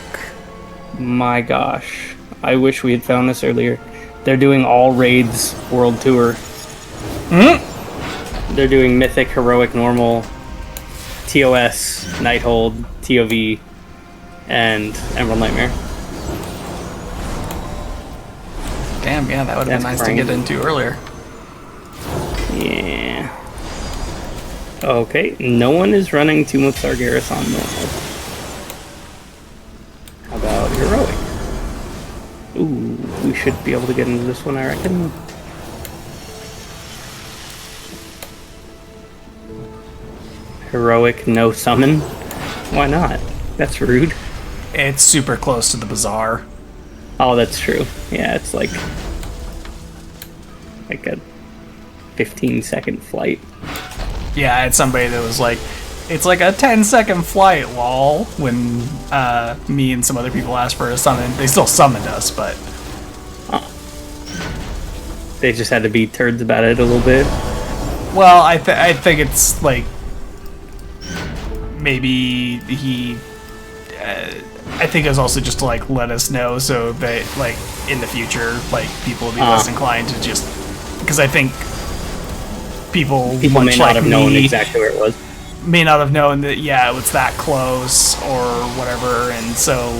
My gosh. I wish we had found this earlier. They're doing all raids world tour. They're doing Mythic, Heroic, Normal, TOS, Nighthold, TOV, and Emerald Nightmare. Damn, yeah, that would have been nice to get into earlier. Yeah. Okay, no one is running Tomb of Sargeras on normal. How about Heroic? Ooh, we should be able to get into this one, I reckon. Heroic, no summon? Why not? That's rude. It's super close to the bazaar. Oh, that's true. Yeah, it's like a 15-second flight. Yeah, I had somebody that was like, it's like a 10-second flight, lol, when me and some other people asked for a summon. They still summoned us, but... They just had to be turds about it a little bit. Well, I think it's like... Maybe he... I think it was also just to like let us know so that like in the future like people will be less inclined to just... Because I think people may not have known exactly where it was. May not have known that, yeah, it was that close or whatever, and so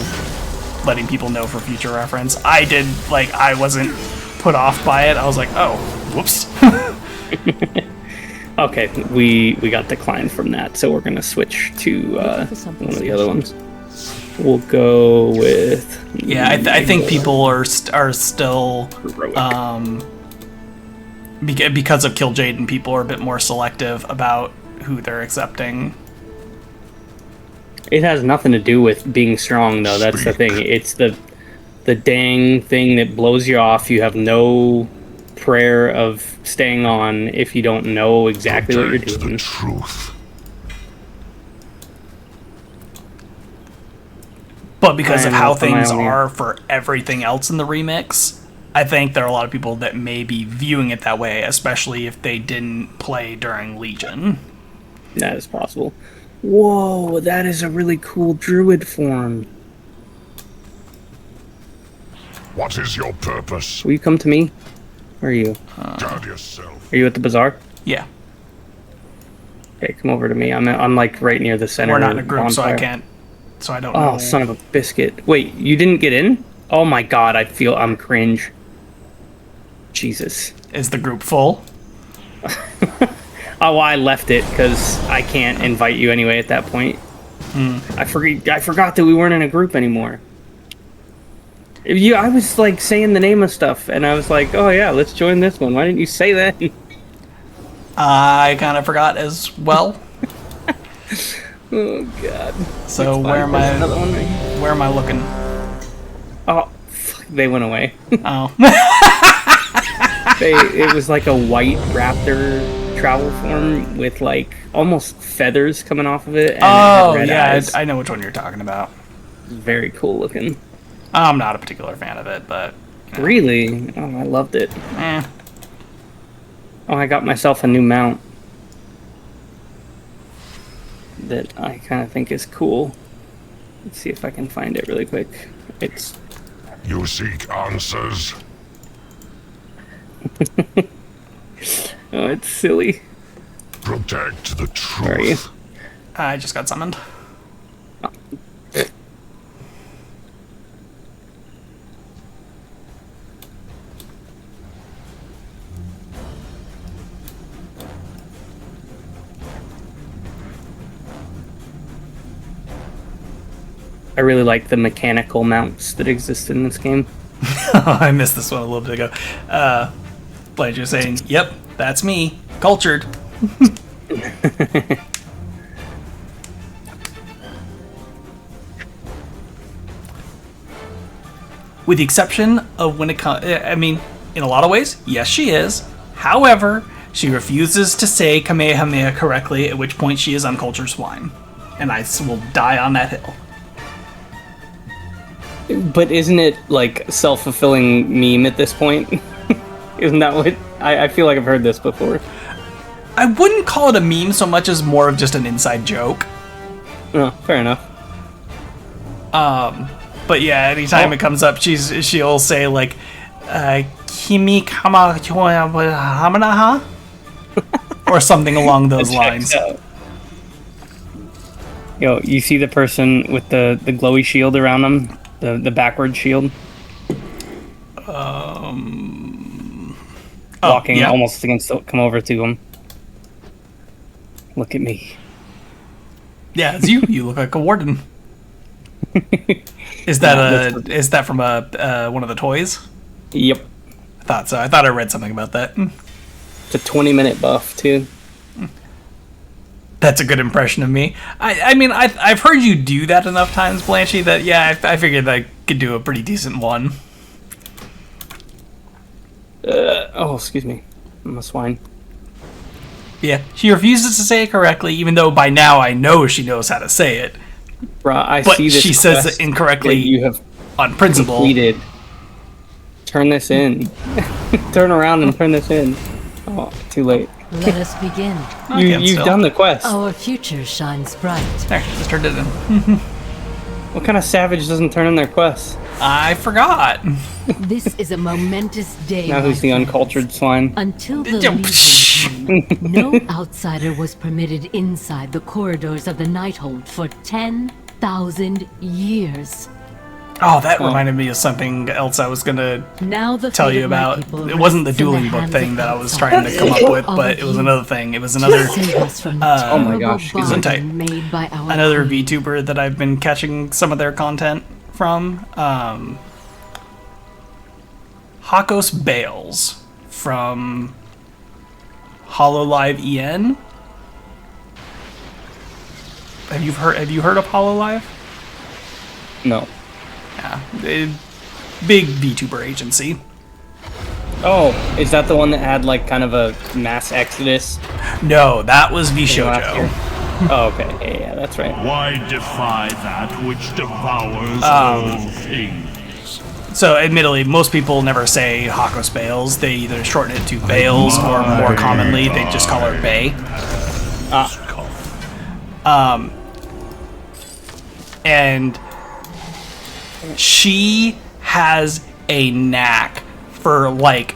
letting people know for future reference. I did, like, I wasn't put off by it. I was like, oh, whoops. Okay, we got declined from that, so we're going to switch to one of the other ones. We'll go with... Yeah, I think people are still... because of Kil'jaeden, people are a bit more selective about who they're accepting. It has nothing to do with being strong, though. That's the thing. It's the dang thing that blows you off. You have no prayer of staying on if you don't know exactly what you're doing. The truth. But because of how things are for everything else in the remix, I think there are a lot of people that may be viewing it that way, especially if they didn't play during Legion. That is possible. Whoa, that is a really cool druid form. What is your purpose? Will you come to me? Where are you? Guard yourself. Are you at the bazaar? Yeah. Okay, come over to me. I'm like right near the center. We're not in a group, so I bonfire. can't. So I don't know. Oh, son of a biscuit. Wait, you didn't get in? Oh my god, I'm cringe. Jesus. Is the group full? Oh, well, I left it because I can't invite you anyway at that point. I forgot that we weren't in a group anymore. I was like saying the name of stuff, and I was like, "Oh yeah, let's join this one." Why didn't you say that? I kind of forgot as well. Oh god. So where am I? Where am I looking? Oh, fuck, they went away. Oh. It was like a white raptor travel form with like almost feathers coming off of it. And Oh it had red yeah, eyes. I know which one you're talking about. Very cool looking. I'm not a particular fan of it, but you know. Really? Oh, I loved it. Eh. Oh, I got myself a new mount that I kind of think is cool. Let's see if I can find it really quick. It's... You seek answers? Oh, it's silly. Protect the truth. Where are you? I just got summoned. I really like the mechanical mounts that exist in this game. I missed this one a little bit ago. Like you're saying, yep, that's me. Cultured. With the exception of when it comes... I mean, in a lot of ways, yes, she is. However, she refuses to say Kamehameha correctly, at which point she is uncultured swine. And I will die on that hill. But isn't it like self-fulfilling meme at this point? Isn't that what... I feel like I've heard this before. I wouldn't call it a meme so much as more of just an inside joke. Oh, fair enough. But yeah, anytime it comes up, she'll say like, "Kimi kama hamanaha," or something along those lines. Yo, you see the person with the glowy shield around them, the backward shield, walking yeah. almost against. Come over to him. Look at me. Yeah, it's you. You look like a warden. Is that from one of the toys? Yep. I thought so. I thought I read something about that. It's a 20-minute buff too. That's a good impression of me. I mean, I've heard you do that enough times, Blanchy, that yeah, I figured I could do a pretty decent one. Oh, excuse me. I'm a swine. Yeah, she refuses to say it correctly, even though by now I know she knows how to say it. Bruh, but she says it incorrectly. You have on principle. Completed. Turn this in. Turn around and turn this in. Oh, too late. Let us begin. You've done the quest. Our future shines bright. There, just turned it in. What kind of savage doesn't turn in their quests? I forgot. This is a momentous day. Now who's the uncultured swine? Until the Legion came, no outsider was permitted inside the corridors of the Nighthold for 10,000 years. Oh, that reminded me of something else I was gonna tell you about. It wasn't the dueling book thing that I was trying to come up with, but it was another thing. It was another. Oh my gosh! Another VTuber that I've been catching some of their content from. Hakos Bales from HoloLive EN. Have you heard of HoloLive? No. Yeah, big VTuber agency. Oh, is that the one that had like kind of a mass exodus? No, that was VShojo. Oh, okay. Yeah, that's right. Why defy that which devours all things? So, admittedly, most people never say Hakos Bales. They either shorten it to Bales, or more commonly, they just call her Bay. And she has a knack for like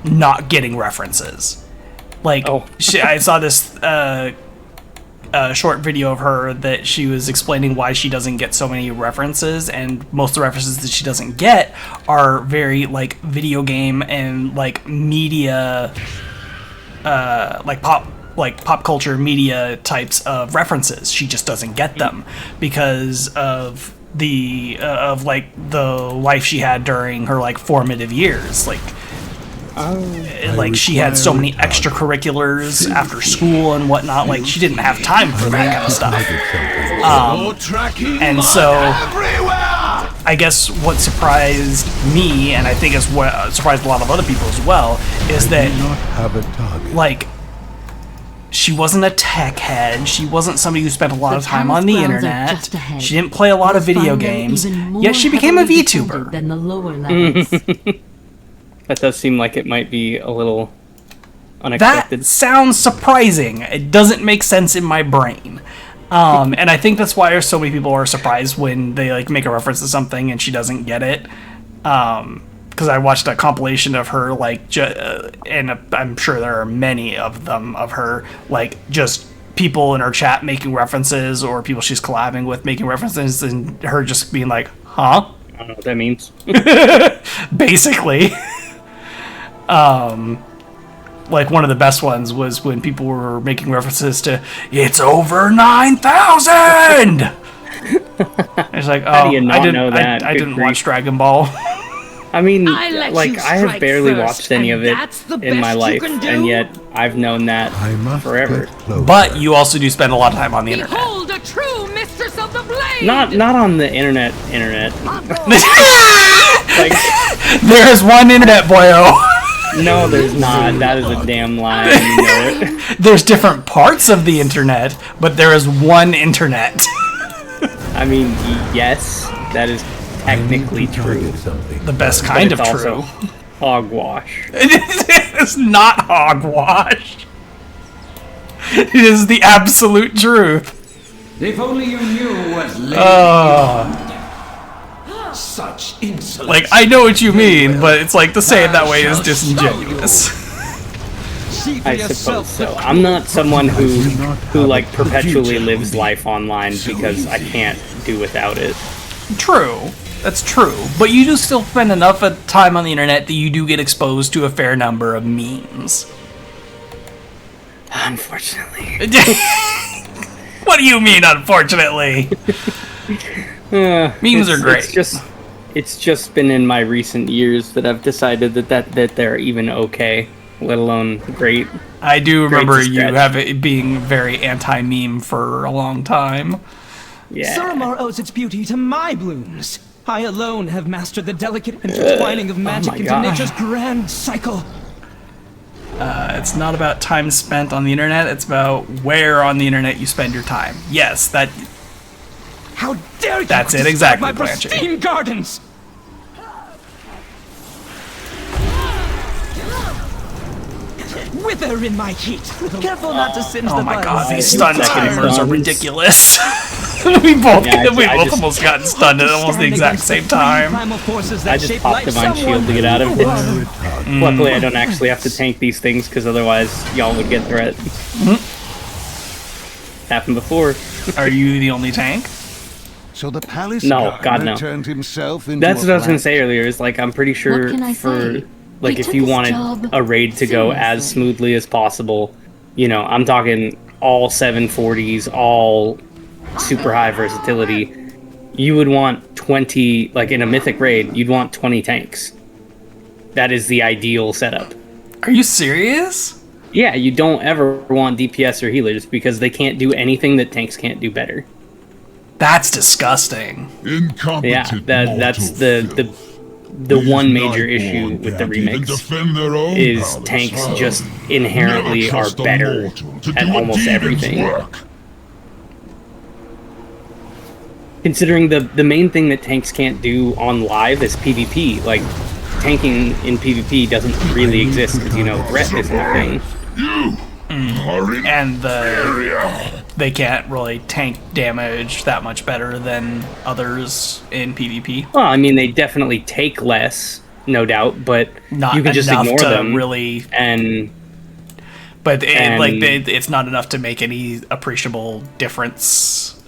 not getting references. Like I saw this short video of her that she was explaining why she doesn't get so many references, and most of the references that she doesn't get are very like video game and like media, like pop culture media types of references. She just doesn't get them because of the life she had during her like formative years. Like she had so many extracurriculars after school and whatnot. Like she didn't have time for that kind of stuff. And so I guess what surprised me, and I think is what surprised a lot of other people as well, is that like she wasn't a tech head. She wasn't somebody who spent a lot of time on the internet. She didn't play a lot of video games. Yet she became a VTuber. Than the lower levels. That does seem like it might be a little unexpected. That sounds surprising. It doesn't make sense in my brain. And I think that's why so many people are surprised when they like make a reference to something and she doesn't get it. Because I watched a compilation of her like, and I'm sure there are many of them of her like just people in her chat making references or people she's collabing with making references and her just being like, huh? I don't know what that means. Basically. Like one of the best ones was when people were making references to "It's over 9,000." It's like, How do you not know that? I didn't watch Dragon Ball. I mean, like I have barely watched any of it in my life, and yet I've known that forever. But you also do spend a lot of time on the internet. Behold a true mistress of the blade! Not on the internet. Like, there's one internet, boyo. No, there's not. That is a damn lie. You know it. There's different parts of the internet, but there is one internet. I mean, yes, that is technically true. The best kind of it's true. Also hogwash. It is not hogwash. It is the absolute truth. If only you knew what such insolence. Like, I know what you mean, but it's like to say it that way is disingenuous. I suppose so. I'm not someone who like perpetually lives life online because I can't do without it. True. That's true. But you do still spend enough time on the internet that you do get exposed to a fair number of memes. Unfortunately. What do you mean, unfortunately? Memes are great. It's just been in my recent years that I've decided that they're even okay, let alone great. I do remember you have it being very anti-meme for a long time. Yeah. Suramar owes its beauty to my blooms. I alone have mastered the delicate intertwining of magic into nature's grand cycle. It's not about time spent on the internet, it's about where on the internet you spend your time. Yes, that... How dare you! That's it exactly, my Blanche. pristine gardens! Wither in my heat. Careful not to singe the buds. Oh my god, these stun timers are ridiculous. we both almost got stunned at almost the exact same time. I just popped Divine Shield to get out of it. Luckily, I don't actually have to tank these things because otherwise y'all would get threat. Happened before. Are you the only tank? So the palace God no. turned himself into That's what I was gonna say earlier. Is like I'm pretty sure for like if you wanted a raid to go as smoothly as possible, you know, I'm talking all 740s, all super high versatility. You would want 20, like in a mythic raid, you'd want 20 tanks. That is the ideal setup. Are you serious? Yeah, you don't ever want DPS or healers because they can't do anything that tanks can't do better. That's disgusting. Yeah, that's the one major issue with the remix is tanks just inherently are better at almost everything. Considering the main thing that tanks can't do on live is PvP, like tanking in PvP doesn't really exist because, you know, threat isn't a thing. And they can't really tank damage that much better than others in PvP. Well, I mean, they definitely take less, no doubt, but Not you can just enough ignore to them really. But it's not enough to make any appreciable difference.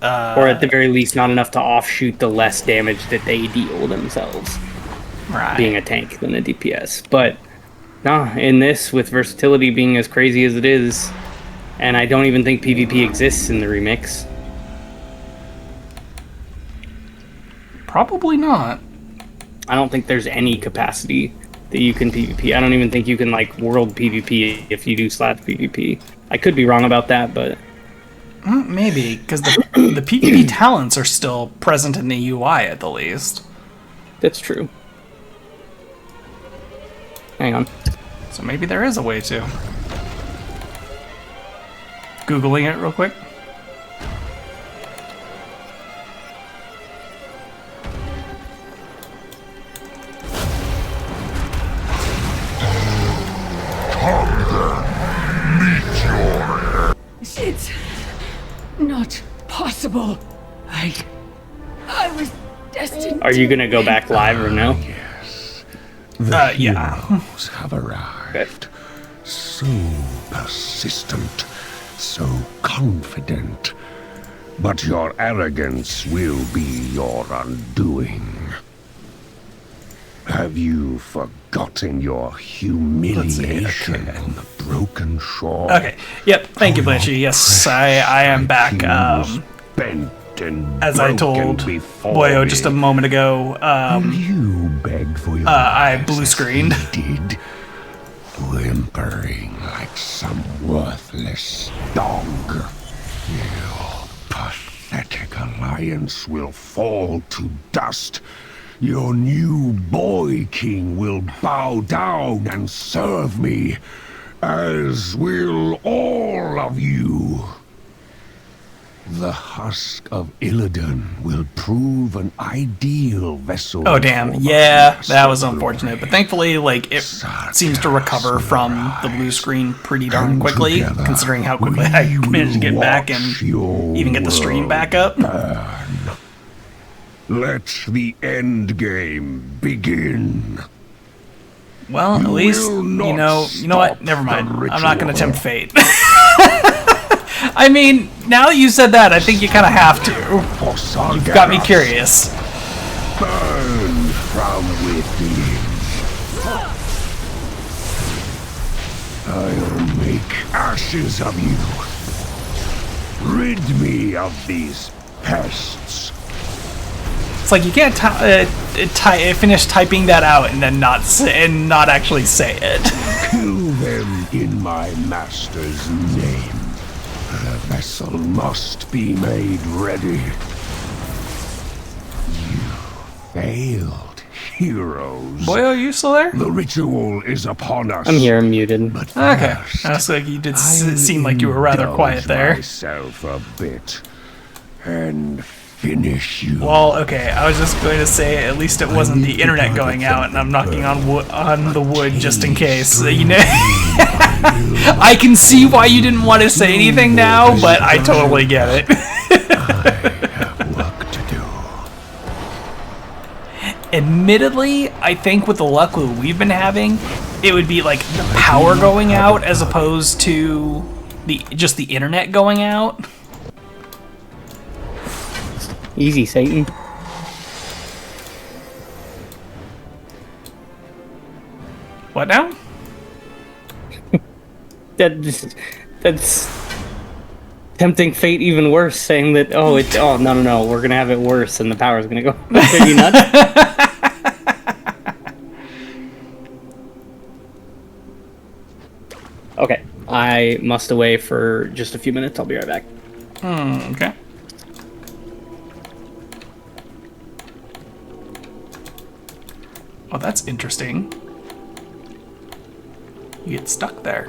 Or at the very least, not enough to offshoot the less damage that they deal themselves. Right. Being a tank than a DPS. But, nah, in this, with versatility being as crazy as it is, and I don't even think PvP exists in the remix. Probably not. I don't think there's any capacity that you can PvP. I don't even think you can, like, world PvP if you do slash PvP. I could be wrong about that, but... Maybe, because the PvP talents are still present in the UI at the least. That's true. Hang on. So maybe there is a way to. Googling it real quick. It's not possible. I was destined. Are you gonna go back live or no? The yeah. heroes have arrived. So persistent, so confident. But your arrogance will be your undoing. Have you forgotten your humiliation on the broken shore? Okay. Yep. Thank you, Blanchy. Yes, I am back. As I told Boyo just a moment ago, you begged for your I blue screened. Did, whimpering like some worthless dog. Your pathetic alliance will fall to dust. Your new boy king will bow down and serve me, as will all of you. The husk of Illidan will prove an ideal vessel. Oh damn! Yeah, that was unfortunate, but thankfully, like it seems to recover from the blue screen pretty darn quickly, considering how quickly I managed to get back and even get the stream back up. Let the end game begin. Well, at least you know what? Never mind. I'm not going to tempt fate. I mean, now that you said that, I think you kind of have to. You've got me curious. Burn from within. I'll make ashes of you. Rid me of these pests. It's like you can't finish typing that out and then not actually say it. Kill them in my master's name. The vessel must be made ready. You failed, heroes. Boyo, are you still there? The ritual is upon us. I'm here, I'm muted. But okay, that's like you did seem like you were rather quiet there. Myself a bit and finish you. Well, okay, I was just going to say at least it wasn't the internet going out, and I'm knocking on the wood just in case. You know, I can see why you didn't want to say anything now, but I totally get it. I have work to do. Admittedly, I think with the luck that we've been having, it would be like the power going out as opposed to just the internet going out. Easy, Satan. What now? That's tempting fate even worse, saying that, oh no, we're gonna have it worse and the power's gonna go. Are you nuts? Okay, I must away for just a few minutes. I'll be right back. Okay. Oh, that's interesting. You get stuck there.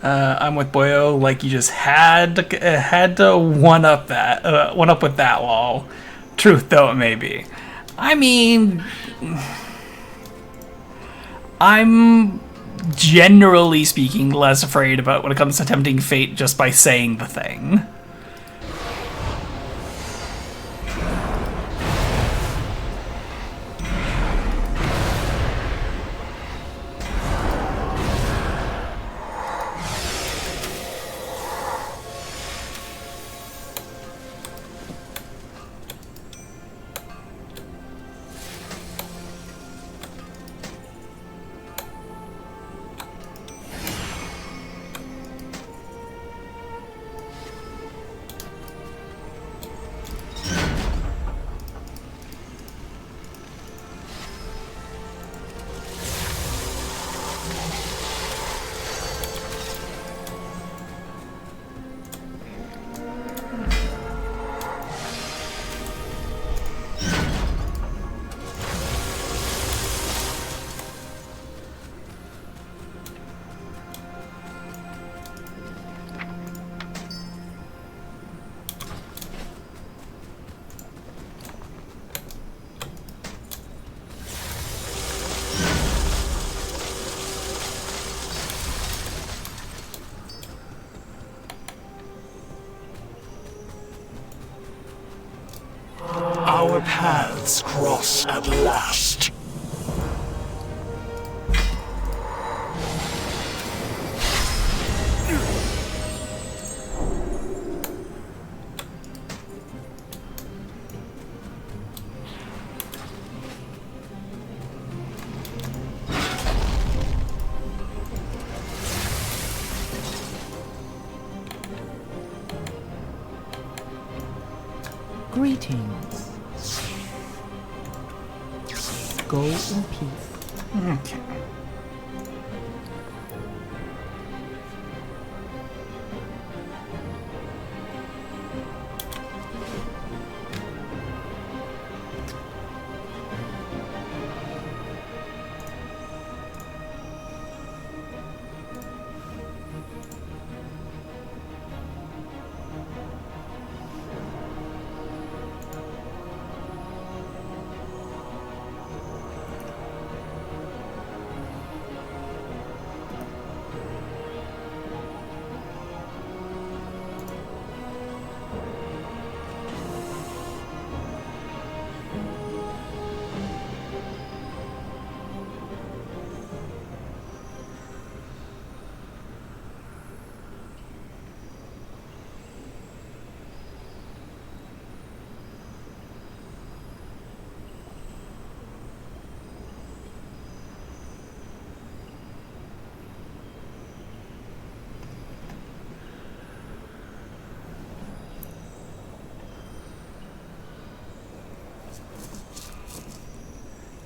I'm with Boyo. Like, you just had to one up with that wall. Truth though it may be. I mean, I'm generally speaking less afraid about when it comes to tempting fate just by saying the thing. Our paths cross at last. Greetings. Go in peace. Okay.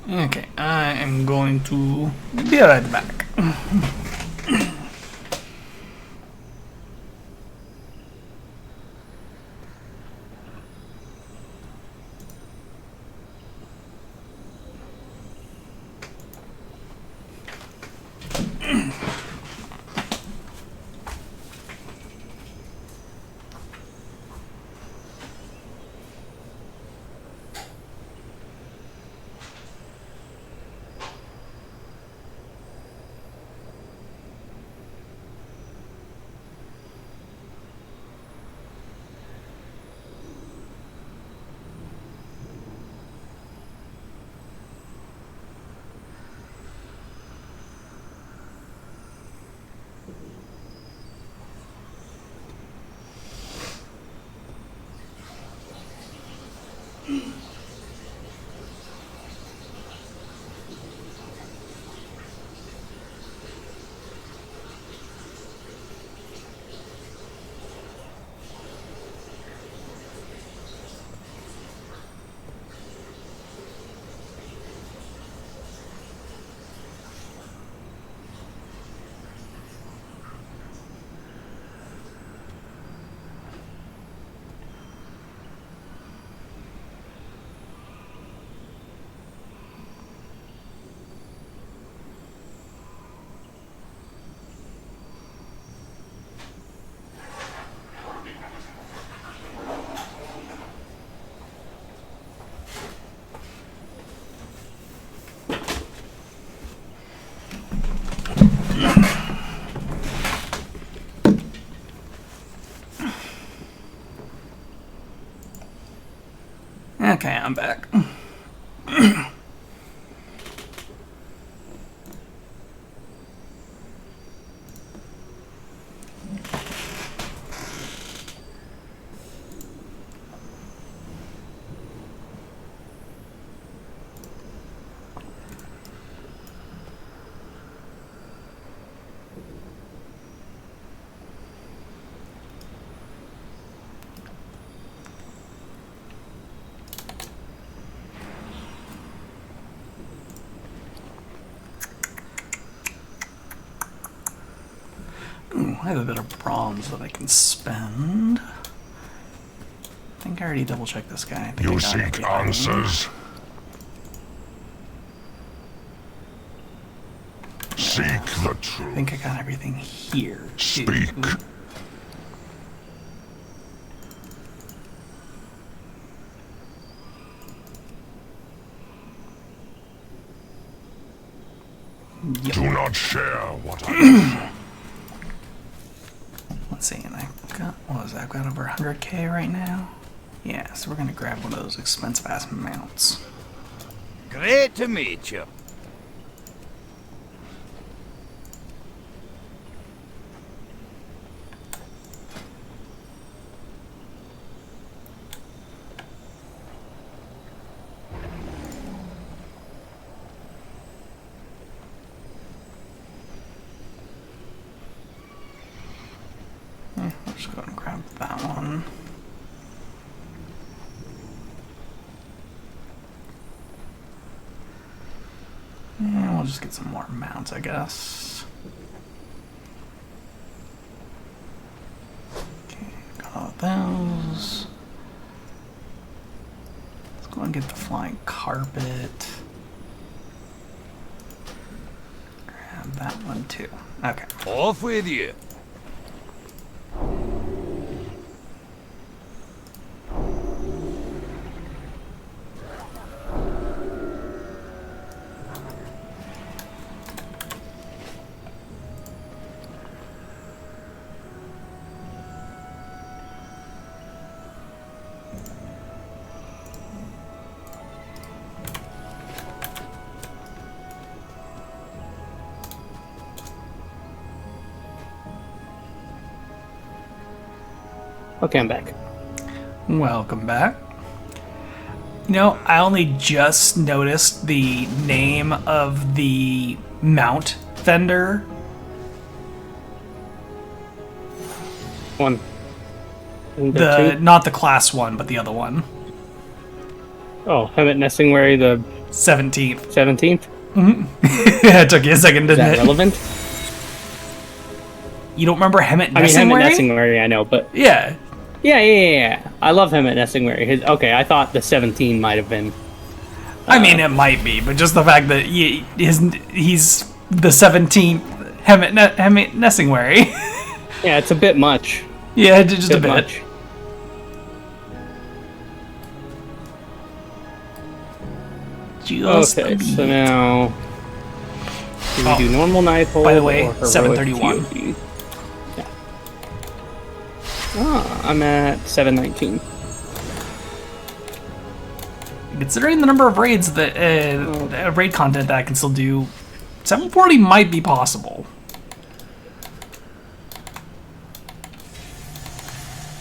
Okay, I am going to be right back. Okay, I'm back. I have a bit of bronze that I can spend. I think I already double-checked this guy. You seek answers? Seek the truth. I think I got everything here. Speak. Yep. Do not share what I Let's see, and I got, what was that? I've got over 100k right now? Yeah, so we're gonna grab one of those expensive ass mounts. Great to meet you. I'll just go and grab that one. Yeah, we'll just get some more mounts, I guess. Okay, got all those. Let's go and get the flying carpet. Grab that one too. Okay. Off with you. Okay, I'm back. Welcome back. You know, I only just noticed the name of the mount vendor. One. Not the class one, but the other one. Oh, Hemet Nessingwary, the 17th. 17th? Mm-hmm. It took you a second, didn't it? Is that relevant? You don't remember Hemet Nessingwary? I mean, Hemet Nessingwary, I know, but... Yeah. Yeah. I love Hemet Nessingwary. Okay, I thought the 17 might have been... I mean, it might be, but just the fact that he's the 17th Hemet Nessingwary. Yeah, it's a bit much. Yeah, just a bit. Much. Just okay, so now... Do we do normal Nighthold? By the way, or heroic 731. POV? Yeah. Oh, I'm at 719. Considering the number of raids that raid content that I can still do, 740 might be possible.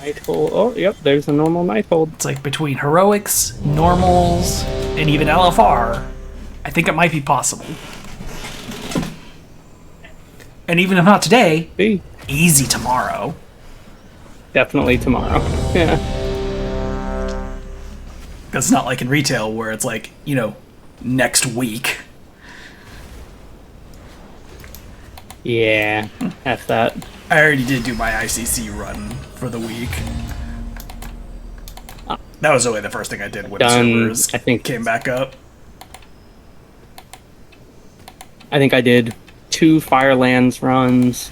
Nighthold. Oh, yep, there's a normal Nighthold. It's like between heroics, normals, and even LFR, I think it might be possible. And even if not today, easy tomorrow. Definitely tomorrow. Yeah. It's not like in retail where it's like, you know, next week. Yeah, F that. I already did do my ICC run for the week. That was really the first thing I did when servers came back up. I think I did 2 Firelands runs,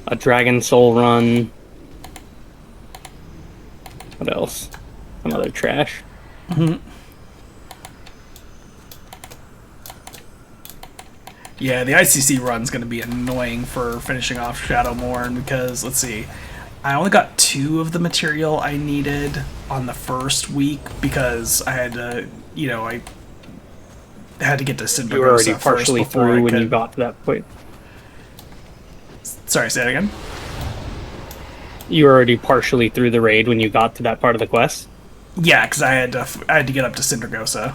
a Dragon Soul run. What else? Some other trash. Mm-hmm. Yeah, the ICC run's going to be annoying for finishing off Shadowmourne because, let's see, I only got 2 of the material I needed on the first week because I had to, I had to get to Cindergosa. You were already partially through when you got to that point. Sorry, say that again? You were already partially through the raid when you got to that part of the quest? Yeah, because I had to get up to Cindergosa.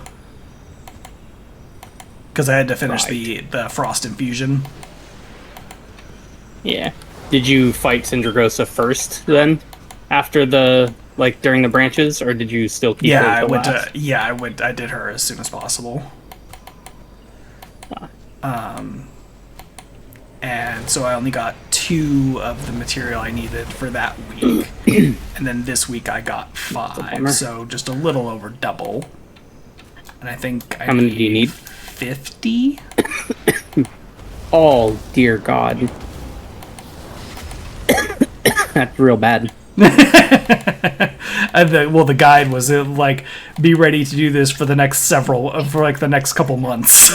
Because I had to finish the Frost Infusion. Yeah. Did you fight Cindergosa first then? After during the branches, or did you still keep her I till went last? I did her as soon as possible. And so I only got 2 of the material I needed for that week. And then this week I got 5, so just a little over double. And I think How many do you need? 50? Oh, dear God. That's real bad. The guide was be ready to do this for the next the next couple months.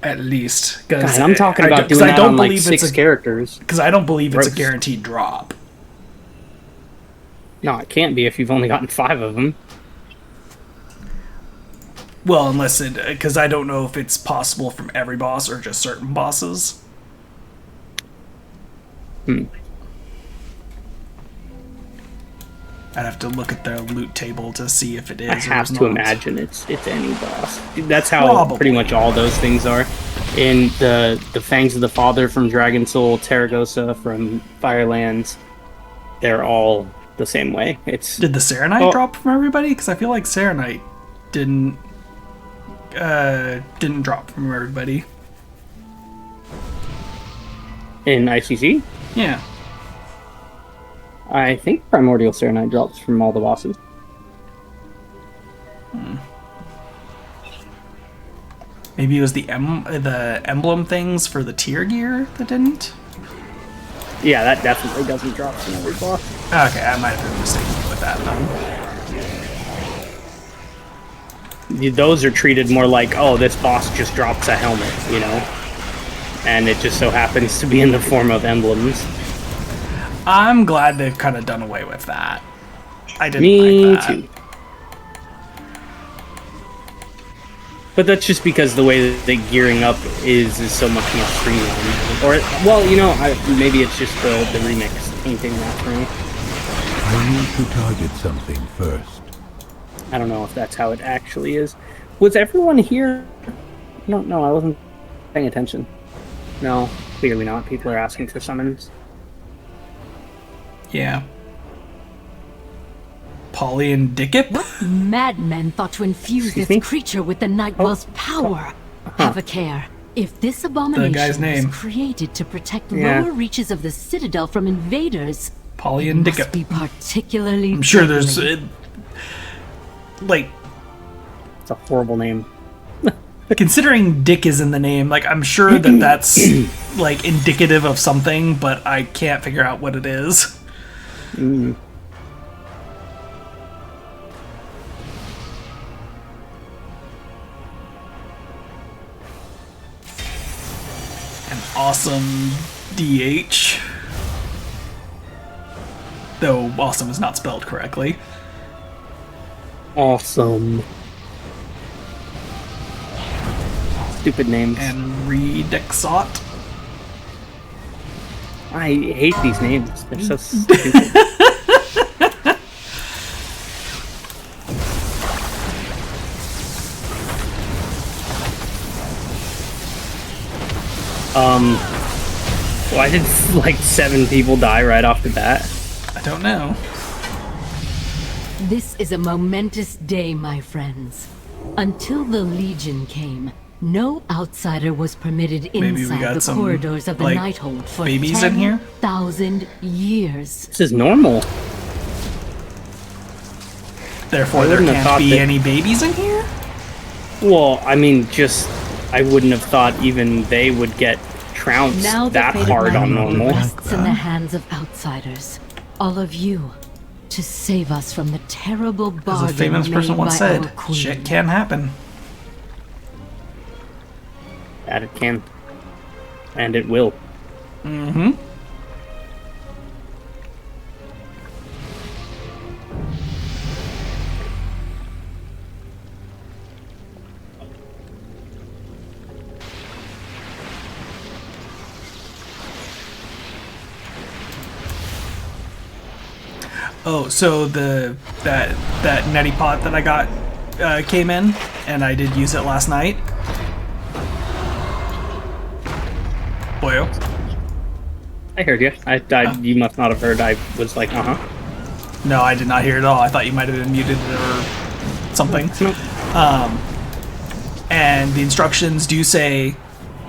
At least. God, I'm talking about doing that on like 6 characters. Because I don't believe it's a guaranteed drop. No, it can't be if you've only gotten 5 of them. Well, unless because I don't know if it's possible from every boss or just certain bosses. I'd have to look at the loot table to see if it is. I have to imagine it's any boss. That's how Probably. Pretty much all those things are. In the Fangs of the Father from Dragon Soul, Terragosa from Firelands, they're all the same way. Did the Serenite drop from everybody? Because I feel like Serenite didn't drop from everybody. In ICC? Yeah. I think Primordial Serenite drops from all the bosses. Maybe it was the emblem things for the tier gear that didn't? Yeah, that definitely doesn't drop from every boss. Okay, I might have been mistaken with that then. Those are treated more like, oh, this boss just drops a helmet, And it just so happens to be in the form of emblems. I'm glad they've kind of done away with that. I didn't Me like that. too. But that's just because the way that the gearing up is so much more streamlined. Or, well, maybe it's just the remix painting that for me. I need to target something first. I don't know if that's how it actually is. Was everyone here? No, I wasn't paying attention. No, clearly not. People are asking for summons. Yeah. Polly and Dickip? What madmen thought to infuse this creature with the Nightwell's power? Have a care. If this abomination was created to protect lower reaches of the Citadel from invaders, Polly and Dickip must be particularly I'm sure there's it's a horrible name. Considering Dick is in the name, I'm sure that's indicative of something, but I can't figure out what it is. Mm. An awesome DH. Though awesome is not spelled correctly. Awesome. Stupid names. And Redexot. I hate these names. They're so stupid. Why did 7 people die right off the bat? I don't know. This is a momentous day, my friends. Until the Legion came, no outsider was permitted inside the corridors of the Nighthold for babies in here? 10,000 years. This is normal. Therefore, there can't be any babies in here? Well, I mean, I wouldn't have thought even they would get trounced Now that hard on normal. Rests in the hands of outsiders. All of you, to save us from the terrible bargain As a famous person made once by said, our queen. shit can happen. That it can. And it will. Mm-hmm. Oh, so that neti pot that I got came in, and I did use it last night. Boyo. I heard you. You must not have heard. I was like, No, I did not hear it at all. I thought you might have been muted or something. And the instructions do say,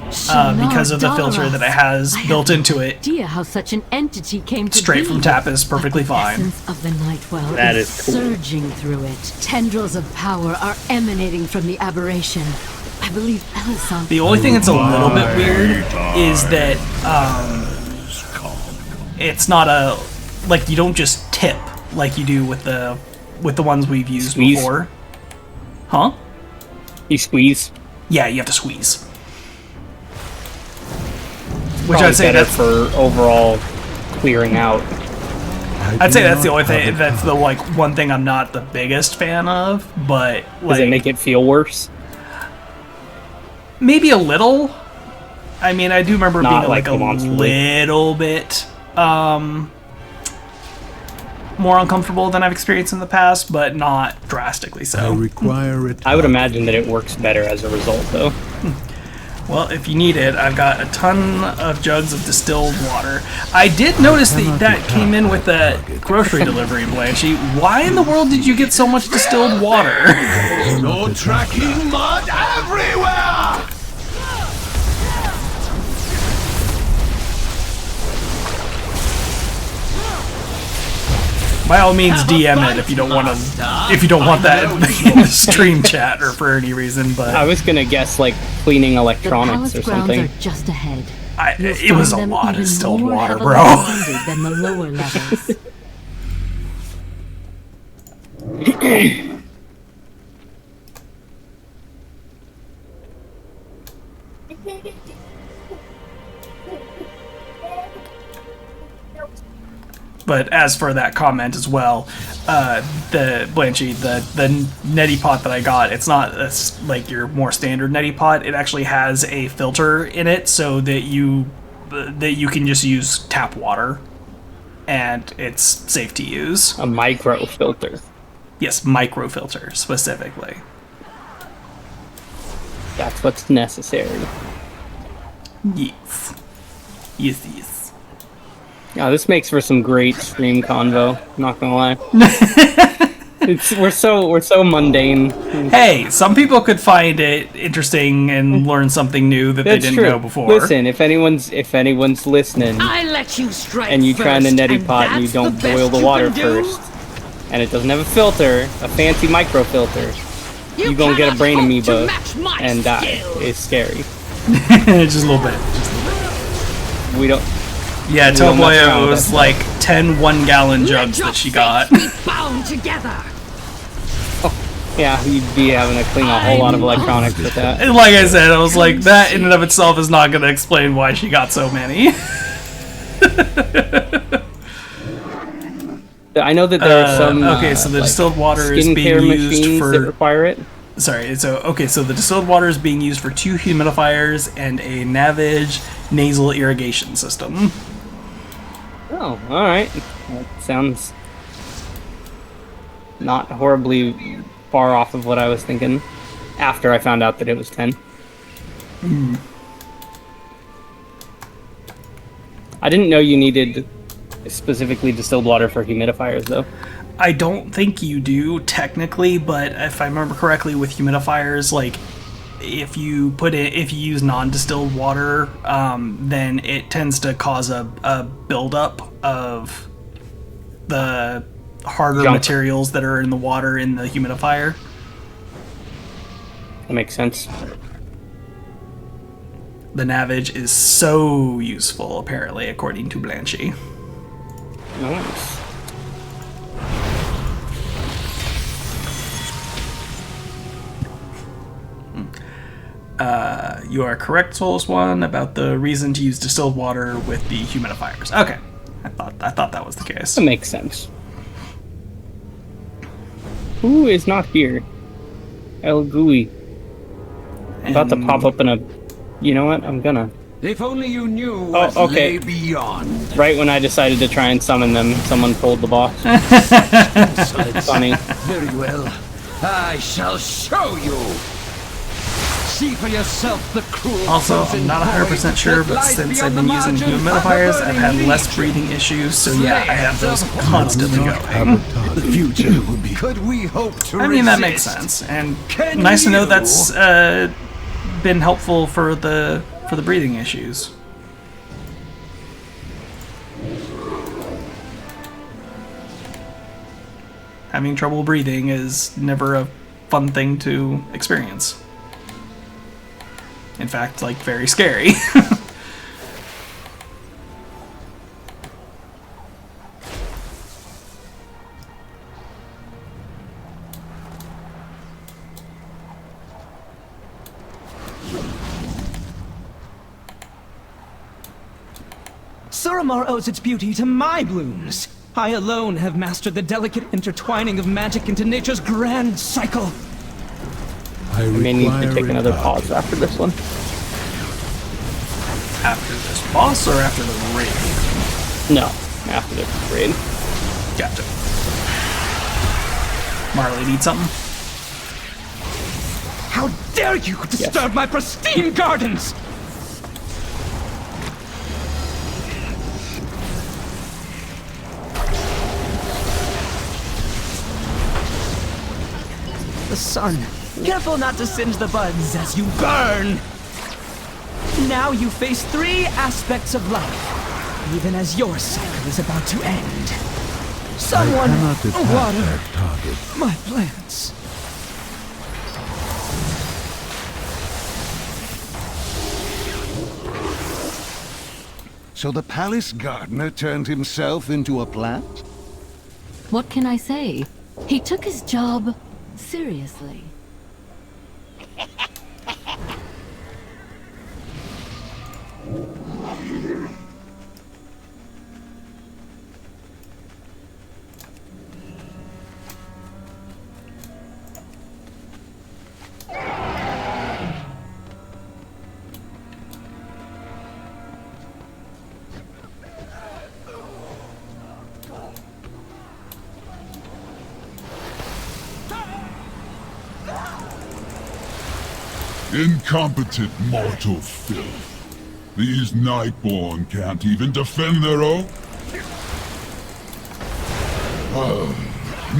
because of the filter that it has built into it, idea how such an entity came to straight be. from tap is perfectly fine. The essence of the Nightwell That is is cool. surging through it. Tendrils of power are emanating from the aberration. I believe Elisant. The only thing that's a little bit weird is that it's not a you don't just tip like you do with the ones we've used before. Huh? You squeeze. Yeah, you have to squeeze. Which I'd say that's for overall clearing out. I'd say that's the only thing. That's the one thing I'm not the biggest fan of. But does it make it feel worse? Maybe a little. I mean, I do remember Not being a little bit more uncomfortable than I've experienced in the past, but not drastically so. I require it. I would imagine that it works better as a result, though. Well, if you need it, I've got a ton of jugs of distilled water. I did notice that came in with that grocery delivery, Blanchy. Why in the world did you get so much distilled water? No tracking mud everywhere! By all means, DM it if you don't want to. If you don't want that in the stream chat or for any reason. But I was gonna guess cleaning electronics or something. Are just ahead. It was a lot of distilled water, bro. Than the lower levels. But as for that comment as well, the Blanchy, the neti pot that I got, it's not like your more standard neti pot. It actually has a filter in it so that you can just use tap water, and it's safe to use. A micro filter. Yes, micro filter specifically. That's what's necessary. Yes. Yes, yes. Yeah, this makes for some great stream convo. Not gonna lie. We're so mundane. Hey, some people could find it interesting and learn something new that they didn't know before. Listen, if anyone's listening, I let you strike and you try in a first, neti and pot and you that's don't the best boil the you water can do? first, and it doesn't have a filter, a fancy micro filter, you gonna get a brain amoeba and die. It's scary. Just a little bit. We don't. Yeah, tell Boyo it was like 10 1-gallon jugs that she got. Bound together. Yeah, you'd be having to clean a whole lot of electronics with that. And like I said, I was like, that in and of itself is not going to explain why she got so many. I know that there are some. Okay, so the distilled water is being used for. That require it. Sorry, so the distilled water is being used for 2 humidifiers and a Navage nasal irrigation system. Oh, alright. That sounds not horribly far off of what I was thinking after I found out that it was 10. I didn't know you needed specifically distilled water for humidifiers, though. I don't think you do, technically, but if I remember correctly, with humidifiers, like, if you use non-distilled water, then it tends to cause a buildup of the harder materials that are in the water in the humidifier. That makes sense. The Navage is so useful, apparently, according to Blanchy. Nice. You are correct, Souls One, about the reason to use distilled water with the humidifiers. Okay, I thought that was the case. That makes sense. Who is not here? El Gooey. I'm about to pop up in a... You know what? I'm gonna... If only you knew what lay beyond. Right when I decided to try and summon them, someone pulled the boss. Funny. Very well. I shall show you. See for yourself the cruel. Also, I'm not 100% sure, but since I've been using humidifiers, I've had less breathing issues, so yeah, I have those constantly going. The future will be. Could we hope to I mean, that makes sense, and nice to know that's been helpful for the breathing issues. Having trouble breathing is never a fun thing to experience. In fact, like, very scary. Suramar owes its beauty to my blooms. I alone have mastered the delicate intertwining of magic into nature's grand cycle. I may need to take another pause after this one. After this boss or after the raid? No, after the raid. Gotcha. Marley, need something? How dare you disturb my pristine gardens! The sun. Careful not to singe the buds as you burn! Now you face 3 aspects of life, even as your cycle is about to end. Someone water my plants. So the palace gardener turned himself into a plant? What can I say? He took his job seriously. Incompetent mortal filth. These Nightborn can't even defend their own?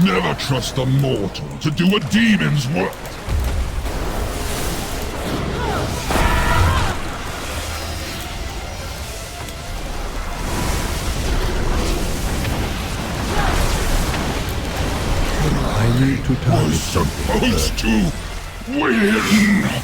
Never trust a mortal to do a demon's work. I need to target We're supposed to win!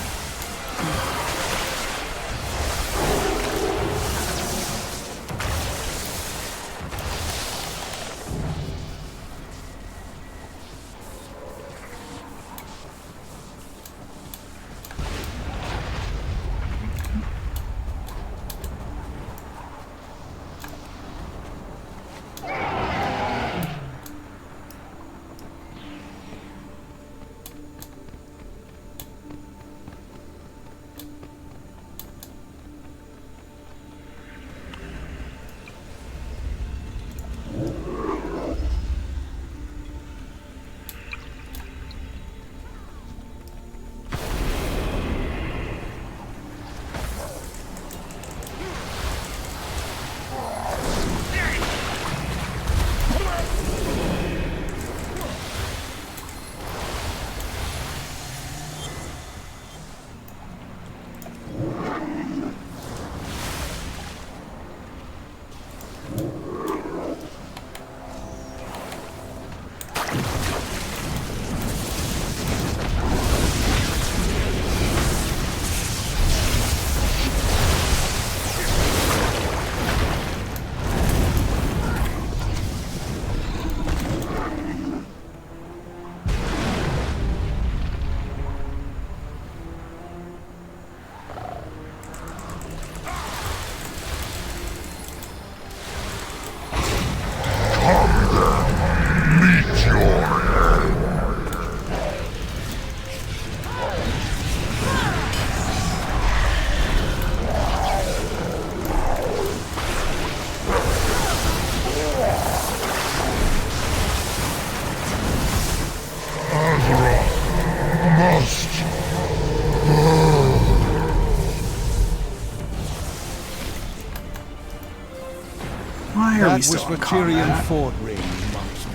Why are that we still was in for Tyrion combat? Fordring, monster.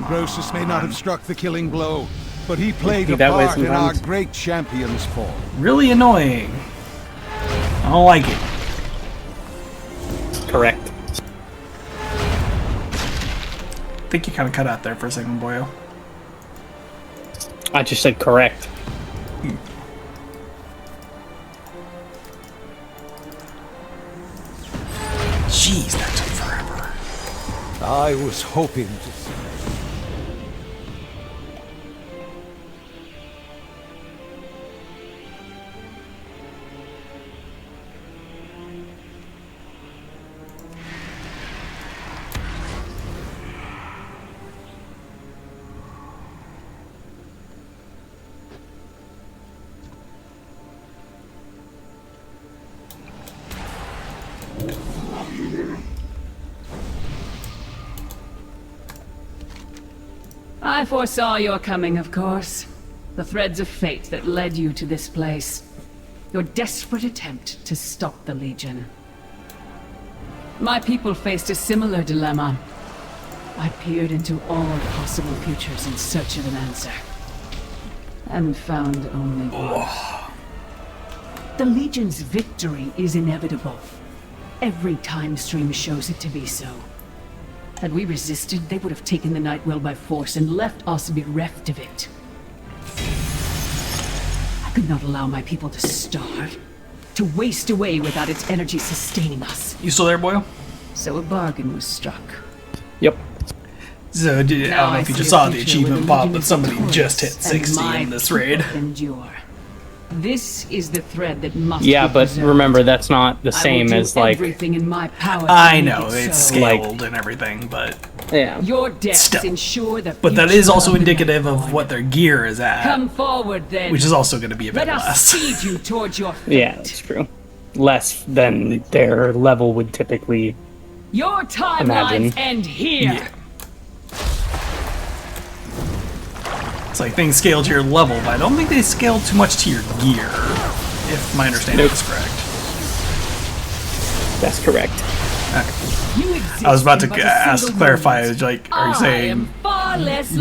Croesus may not have struck the killing blow, but he played a that way part in our sometimes. great champion's fall. Really annoying. I don't like it. Correct. I think you kind of cut out there for a second, Boyo. I just said correct. Jeez, that took forever. I was hoping to see. I foresaw your coming, of course. The threads of fate that led you to this place. Your desperate attempt to stop the Legion. My people faced a similar dilemma. I peered into all possible futures in search of an answer. And found only one. The Legion's victory is inevitable. Every time stream shows it to be so. Had we resisted, they would have taken the Nightwell by force and left us bereft of it. I could not allow my people to starve, to waste away without its energy sustaining us. You still there, Boyle? So a bargain was struck. Yep. So, I don't know if you just saw the achievement pop, but somebody just hit 60 in this raid. Endure. This is the thread that must Yeah, be but preserved. remember, that's not the same I will as, do like... everything in my power to I make know, it it's so. scaled and everything, but... Yeah. Your deaths Still. ensure the But that future is also of the indicative of what their gear is at. Come forward, then. Which is also going to be a bit Let us less. speed you towards your fate. Yeah, that's true. Less than their level would typically... Your timelines Imagine. end here. Yeah. It's like things scale to your level, but I don't think they scale too much to your gear, if my understanding is correct. That's correct. I was about to clarify, like, are you saying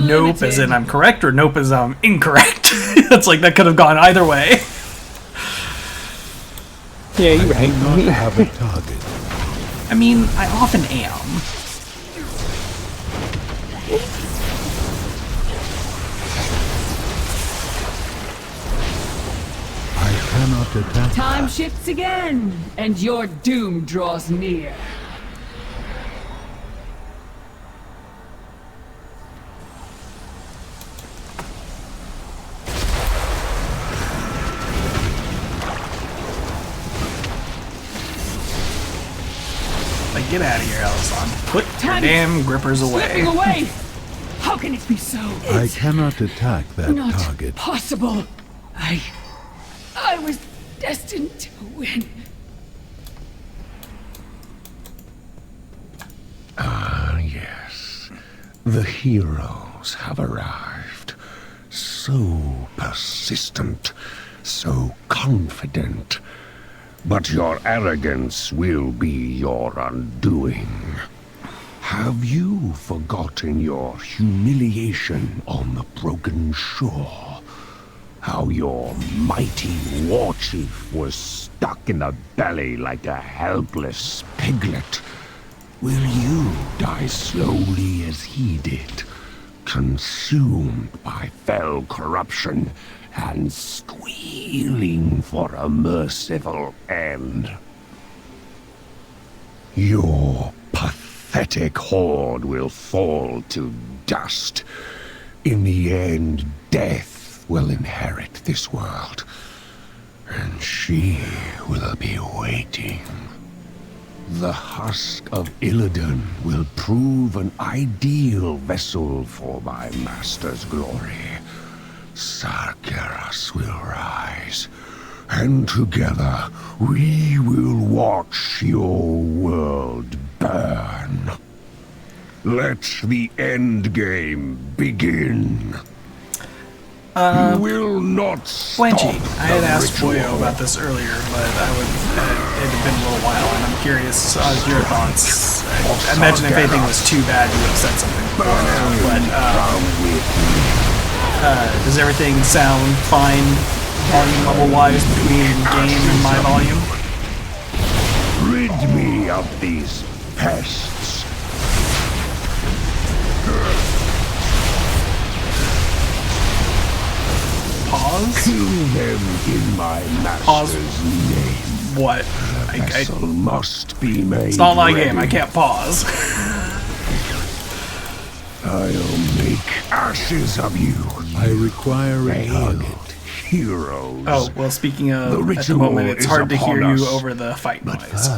nope as in I'm correct, or nope as I'm incorrect? It's like, that could have gone either way. Yeah, you're right. I do not have a target. I mean, I often am. I cannot attack. Time shifts again, and your doom draws near. Like, get out of here, Alison. Put your damn grippers Slipping away. away. How can it be so? I cannot attack that Not target. possible. I was destined to win. Ah, yes. The heroes have arrived. So persistent, so confident. But your arrogance will be your undoing. Have you forgotten your humiliation on the broken shore? How your mighty war chief was stuck in the belly like a helpless piglet? Will you die slowly as he did, consumed by fell corruption and squealing for a merciful end? Your pathetic horde will fall to dust. In the end, death will inherit this world, and she will be waiting. The husk of Illidan will prove an ideal vessel for my master's glory. Sargeras will rise, and together we will watch your world burn. Let the endgame begin. You will not stop. Blanchy, I had asked ritual. Boyo about this earlier, but it had been a little while, and I'm curious your thoughts. I imagine if anything was too bad, you would have said something before now, but does everything sound fine, volume level-wise, between game and my volume? Rid me of these pests. Pause? Kill them in my master's name. What? The vessel must be made. It's not my ready. game. I can't pause. I'll make ashes of you. I require a target. Heroes. Oh, well, speaking of, The at the ritual moment, it's is hard to hear upon you us. over the fight But noise. first,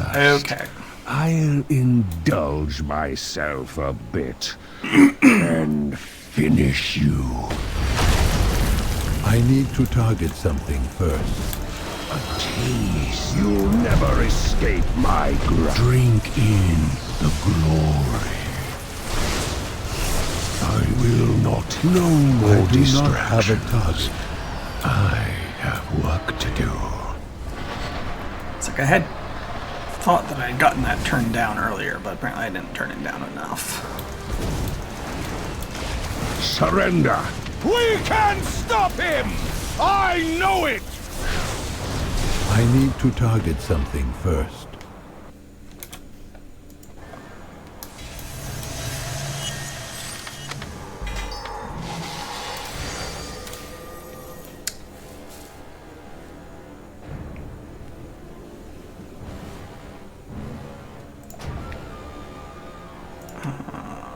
Okay. I'll indulge myself a bit and finish you. I need to target something first. A taste. You'll never escape my grasp. Drink in the glory. I will not. No more I do distractions. not have a target. I have work to do. It's like I had thought that I had gotten that turned down earlier, but apparently I didn't turn it down enough. Surrender. We can stop him! I know it! I need to target something first.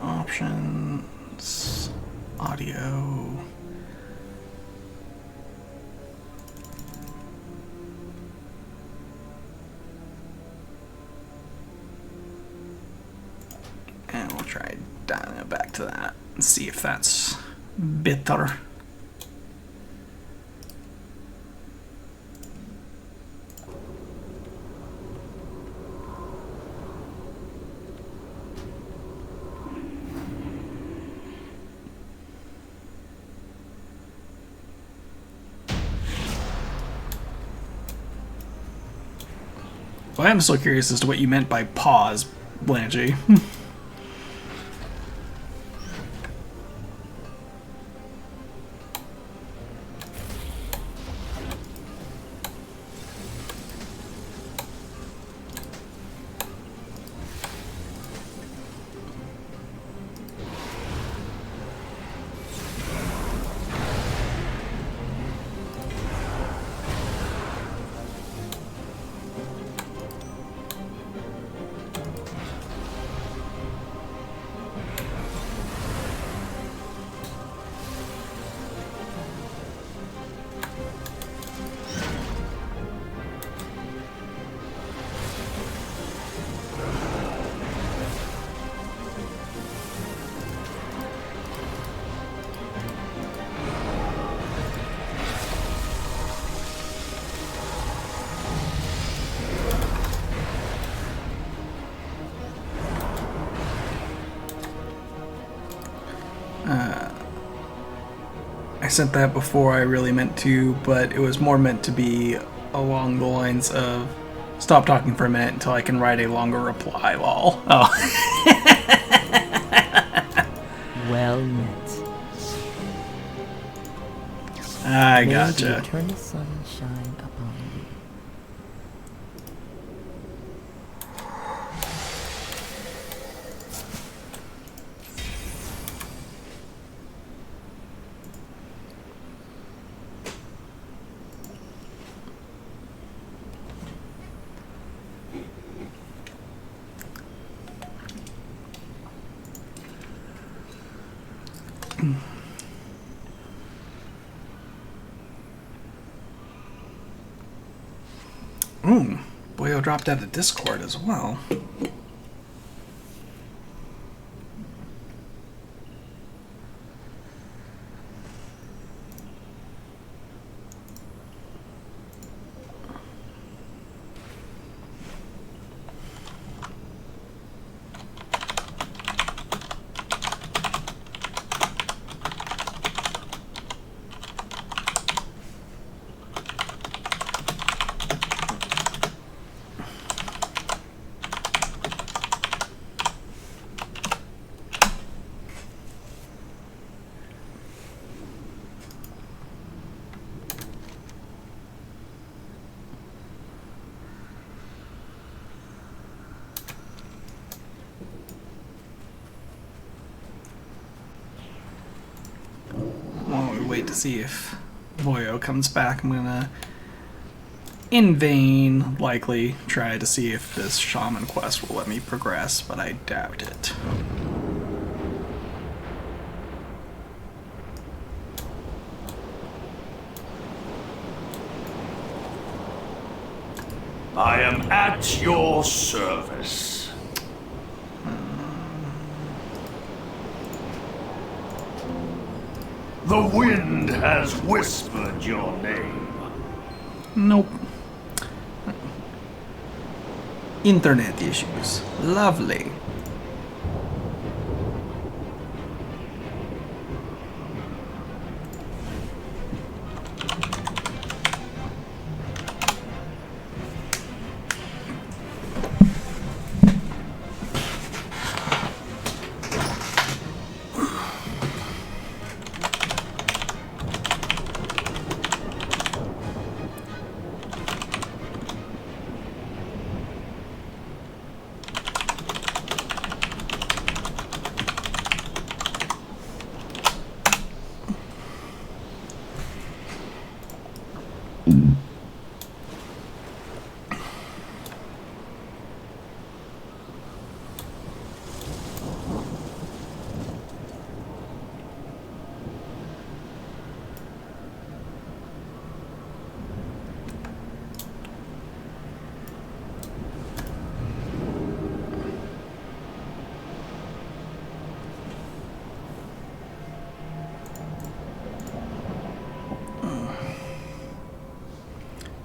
Options, audio. And we'll try dialing it back to that and see if that's better. Well, I'm still curious as to what you meant by pause, Blanchy. I said that before I really meant to, but it was more meant to be along the lines of stop talking for a minute until I can write a longer reply, lol. Oh. Well met. I May gotcha. the eternal sun shine upon you. Ooh, Boyo dropped out of Discord as well. wait to see if Voyo comes back. I'm gonna, in vain, likely try to see if this shaman quest will let me progress, but I doubt it. I am at your service. The wind has whispered your name. Nope. Internet issues. Lovely.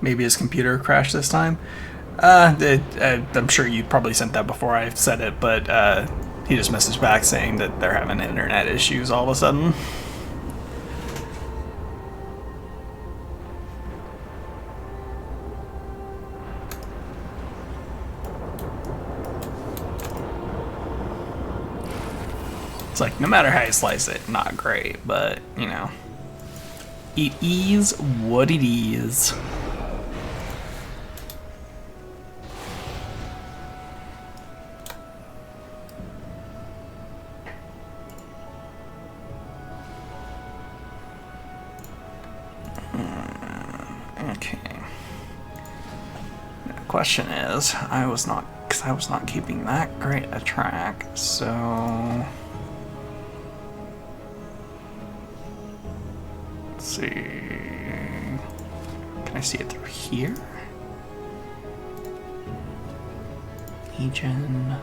Maybe his computer crashed this time. I'm sure you probably sent that before I said it, but he just messaged back saying that they're having internet issues all of a sudden. It's like, no matter how you slice it, not great, but, you know, it is what it is. Okay. The question is, I was not keeping that great a track, so let's see. Can I see it through here? Legion.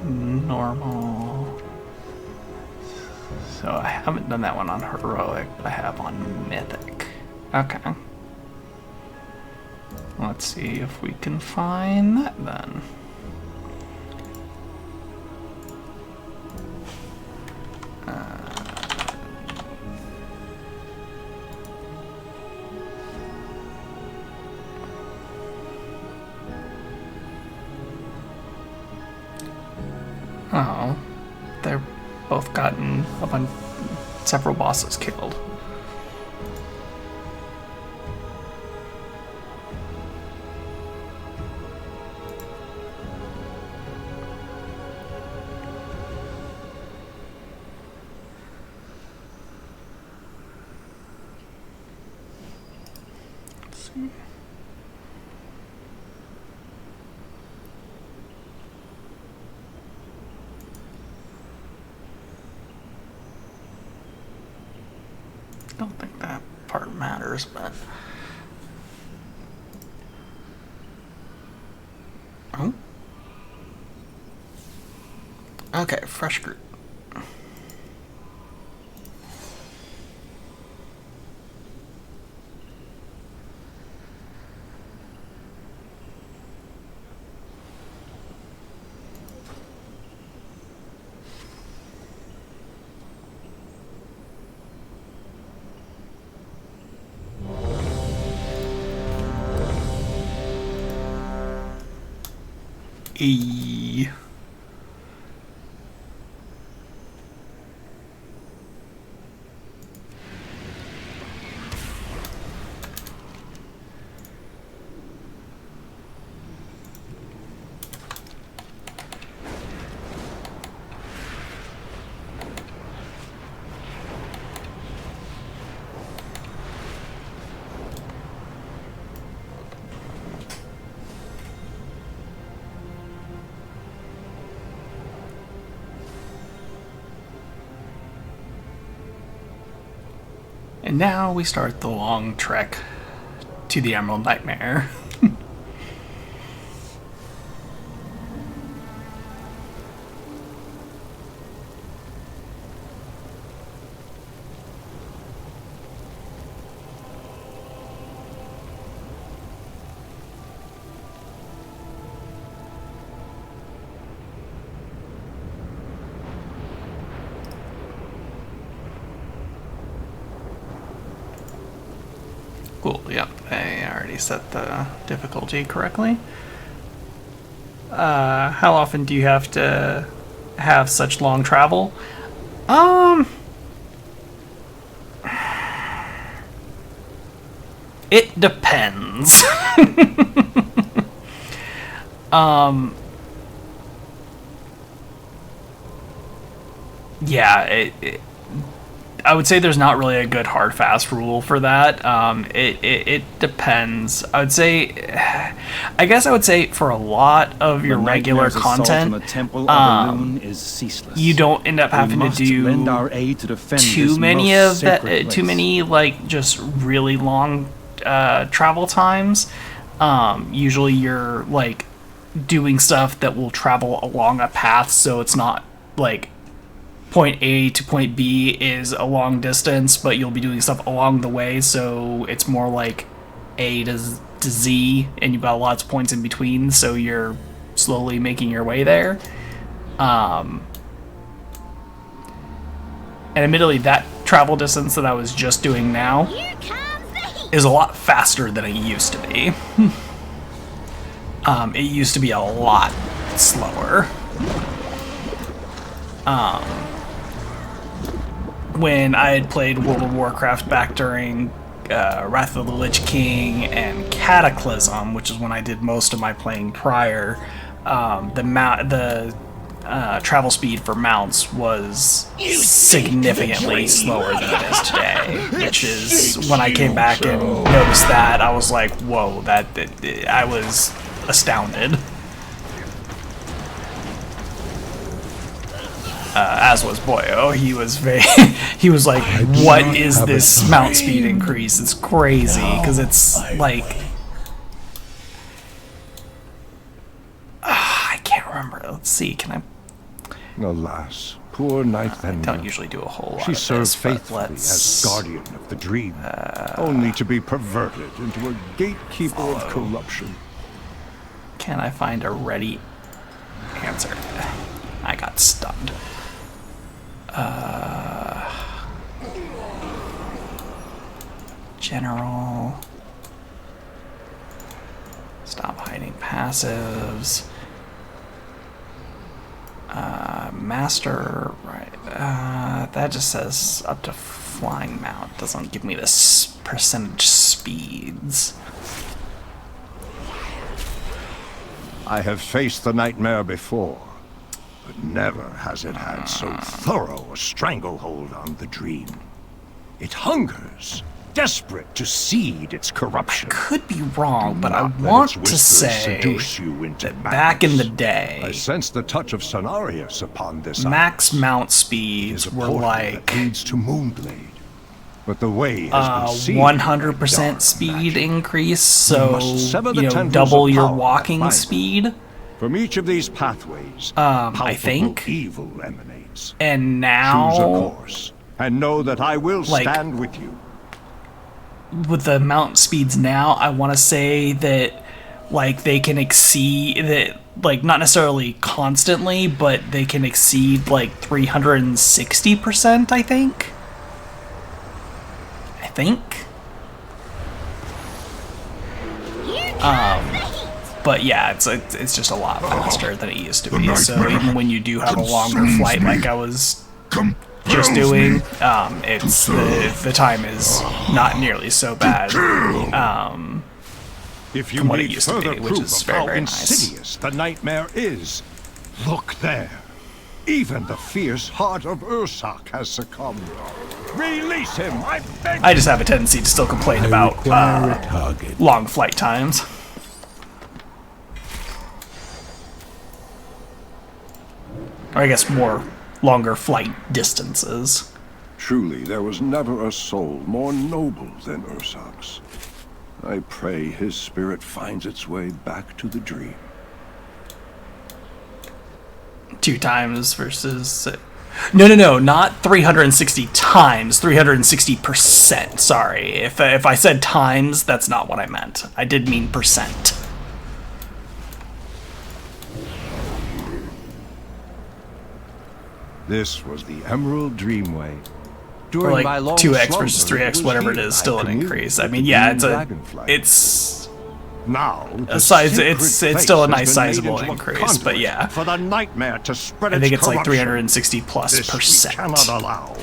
Normal. So I haven't done that one on heroic, but I have on mythic. Okay. Let's see if we can find that then. Oh, they're both gotten a bunch, several bosses killed. Let's see. Don't think that part matters, but oh, okay, fresh group. E. And now we start the long trek to the Emerald Nightmare. Cool, yep, I already set the difficulty correctly. How often do you have to have such long travel? It depends. Yeah, I would say there's not really a good hard fast rule for that. It depends. I guess I would say for a lot of your regular content, you don't end up having to do too many like just really long travel times. Usually you're like doing stuff that will travel along a path, so it's not like point A to point B is a long distance, but you'll be doing stuff along the way, so it's more like A to Z, and you've got lots of points in between, so you're slowly making your way there. And admittedly, that travel distance that I was just doing now is a lot faster than it used to be. It used to be a lot slower. When I had played World of Warcraft back during Wrath of the Lich King and Cataclysm, which is when I did most of my playing prior, the travel speed for mounts was significantly slower than it is today, which is when I came back and noticed that, I was like, whoa, I was astounded. As was Boyo. He was he was like, what is this mount speed increase? It's crazy, because it's like... I can't remember. Let's see, can I... Alas, poor Nythenda. I don't usually do a whole lot She of served this, faithfully as guardian of the dream, only to be perverted into a gatekeeper of corruption. Can I find a ready answer? I got stunned. General. Stop hiding passives. Master, right. That just says up to flying mount. Doesn't give me this percentage speeds. I have faced the nightmare before, but never has it had so thorough a stranglehold on the dream. It hungers, desperate to seed its corruption. I could be wrong, but I want to say that back in the day, I sense the touch of Cenarius upon this max mount speeds were like leads to Moonblade. But the way has been 100% speed increase, so double your walking speed. From each of these pathways, I think evil emanates. And now, choose a course, and know that I will stand with you. With the mount speeds now, I want to say that like they can exceed that, like not necessarily constantly, but they can exceed like 360%. I think. But yeah, it's just a lot faster than it used to be. So even when you do have a longer flight, like I was just doing, it's the time is not nearly so bad if you from what it need used to be, which is very, very nice. Insidious the nightmare is. Look there. Even the fierce heart of Ursak has succumbed. Release him, I beg. I just have a tendency to still complain about long flight times. Or I guess more longer flight distances. Truly, there was never a soul more noble than Ursak's. I pray his spirit finds its way back to the dream. 2 times versus... No, not 360 times, 360%. Sorry, if I said times, that's not what I meant. I did mean percent. This was the Emerald Dreamway. Or like 2x versus 3x, whatever it is, still an increase. I mean, yeah, it's now a size. It's still a nice sizable increase, but yeah, for the nightmare to spread I think its it's like corruption. 360+%. We cannot allow.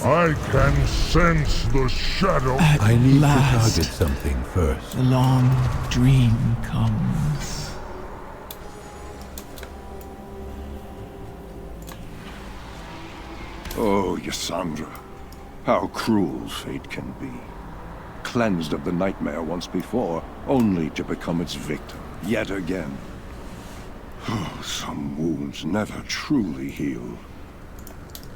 I can sense the shadow. I need last, to target something first. The long dream comes. Oh, Ysandra, how cruel fate can be. Cleansed of the nightmare once before, only to become its victim, yet again. Some wounds never truly heal.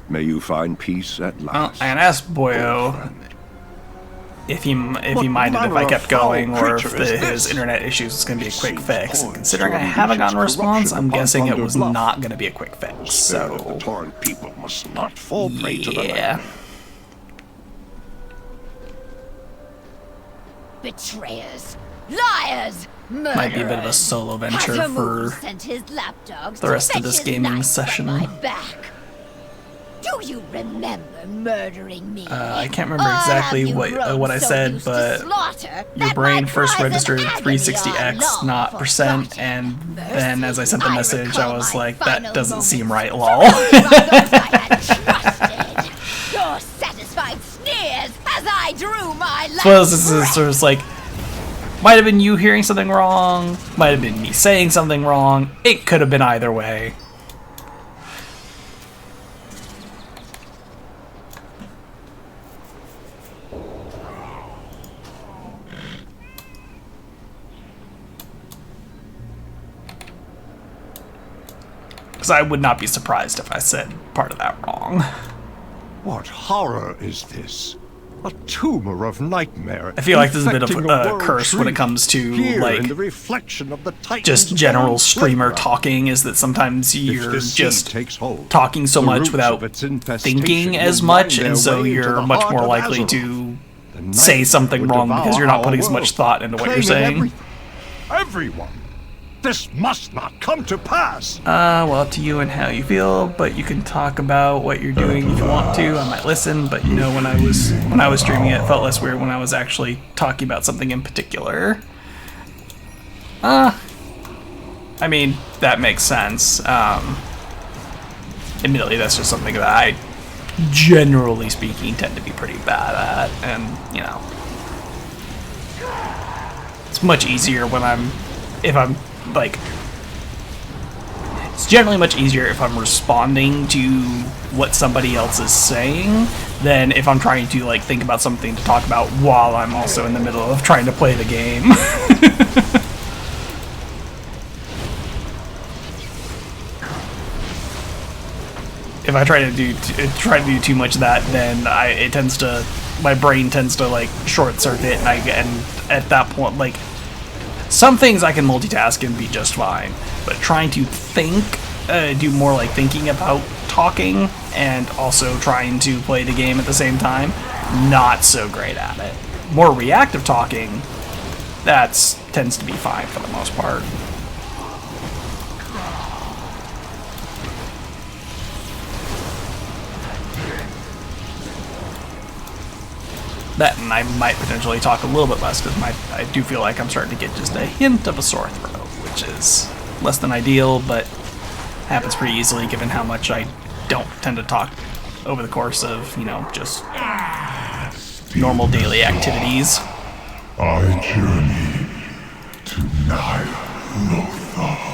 May you find peace at last. And asked Boyo if he minded if I kept going, or if his internet issues was going to be a quick fix. Considering I haven't gotten a response, I'm guessing it was not going to be a quick fix. So the torn people must not fall prey to the yeah. Betrayers, liars, murderers. Might be a bit of a solo venture for the rest of this gaming session. Do you remember murdering me? I can't remember exactly what I said, but your brain first registered 360x, not percent, and then as I sent the message, I was like, that doesn't seem right, lol. Your satisfied sneers as I drew my last So this is sort of like, might have been you hearing something wrong, might have been me saying something wrong, it could have been either way. Because I would not be surprised if I said part of that wrong. What horror is this? A tumor of nightmare. I feel like there's a bit of a curse when it comes to like the reflection of the just general streamer talking, is that sometimes you're just talking so much without thinking as much, and so you're much more likely to say something wrong because you're not putting as much thought into what you're saying. Everyone! This must not come to pass! Well, up to you and how you feel, but you can talk about what you're doing if you want to. I might listen, but you know, when I was streaming it felt less weird when I was actually talking about something in particular. I mean, that makes sense. Admittedly, that's just something that I, generally speaking, tend to be pretty bad at, and, you know, it's much easier when it's generally much easier if I'm responding to what somebody else is saying than if I'm trying to like think about something to talk about while I'm also in the middle of trying to play the game. If I try to do too much of that, then my brain tends to like short circuit, and at that point, like, some things I can multitask and be just fine, but trying to think, do more like thinking about talking and also trying to play the game at the same time, not so great at it. More reactive talking, that tends to be fine for the most part. That, and I might potentially talk a little bit less because I do feel like I'm starting to get just a hint of a sore throat, which is less than ideal, but happens pretty easily given how much I don't tend to talk over the course of, you know, just normal daily activities. I journey to Lothar.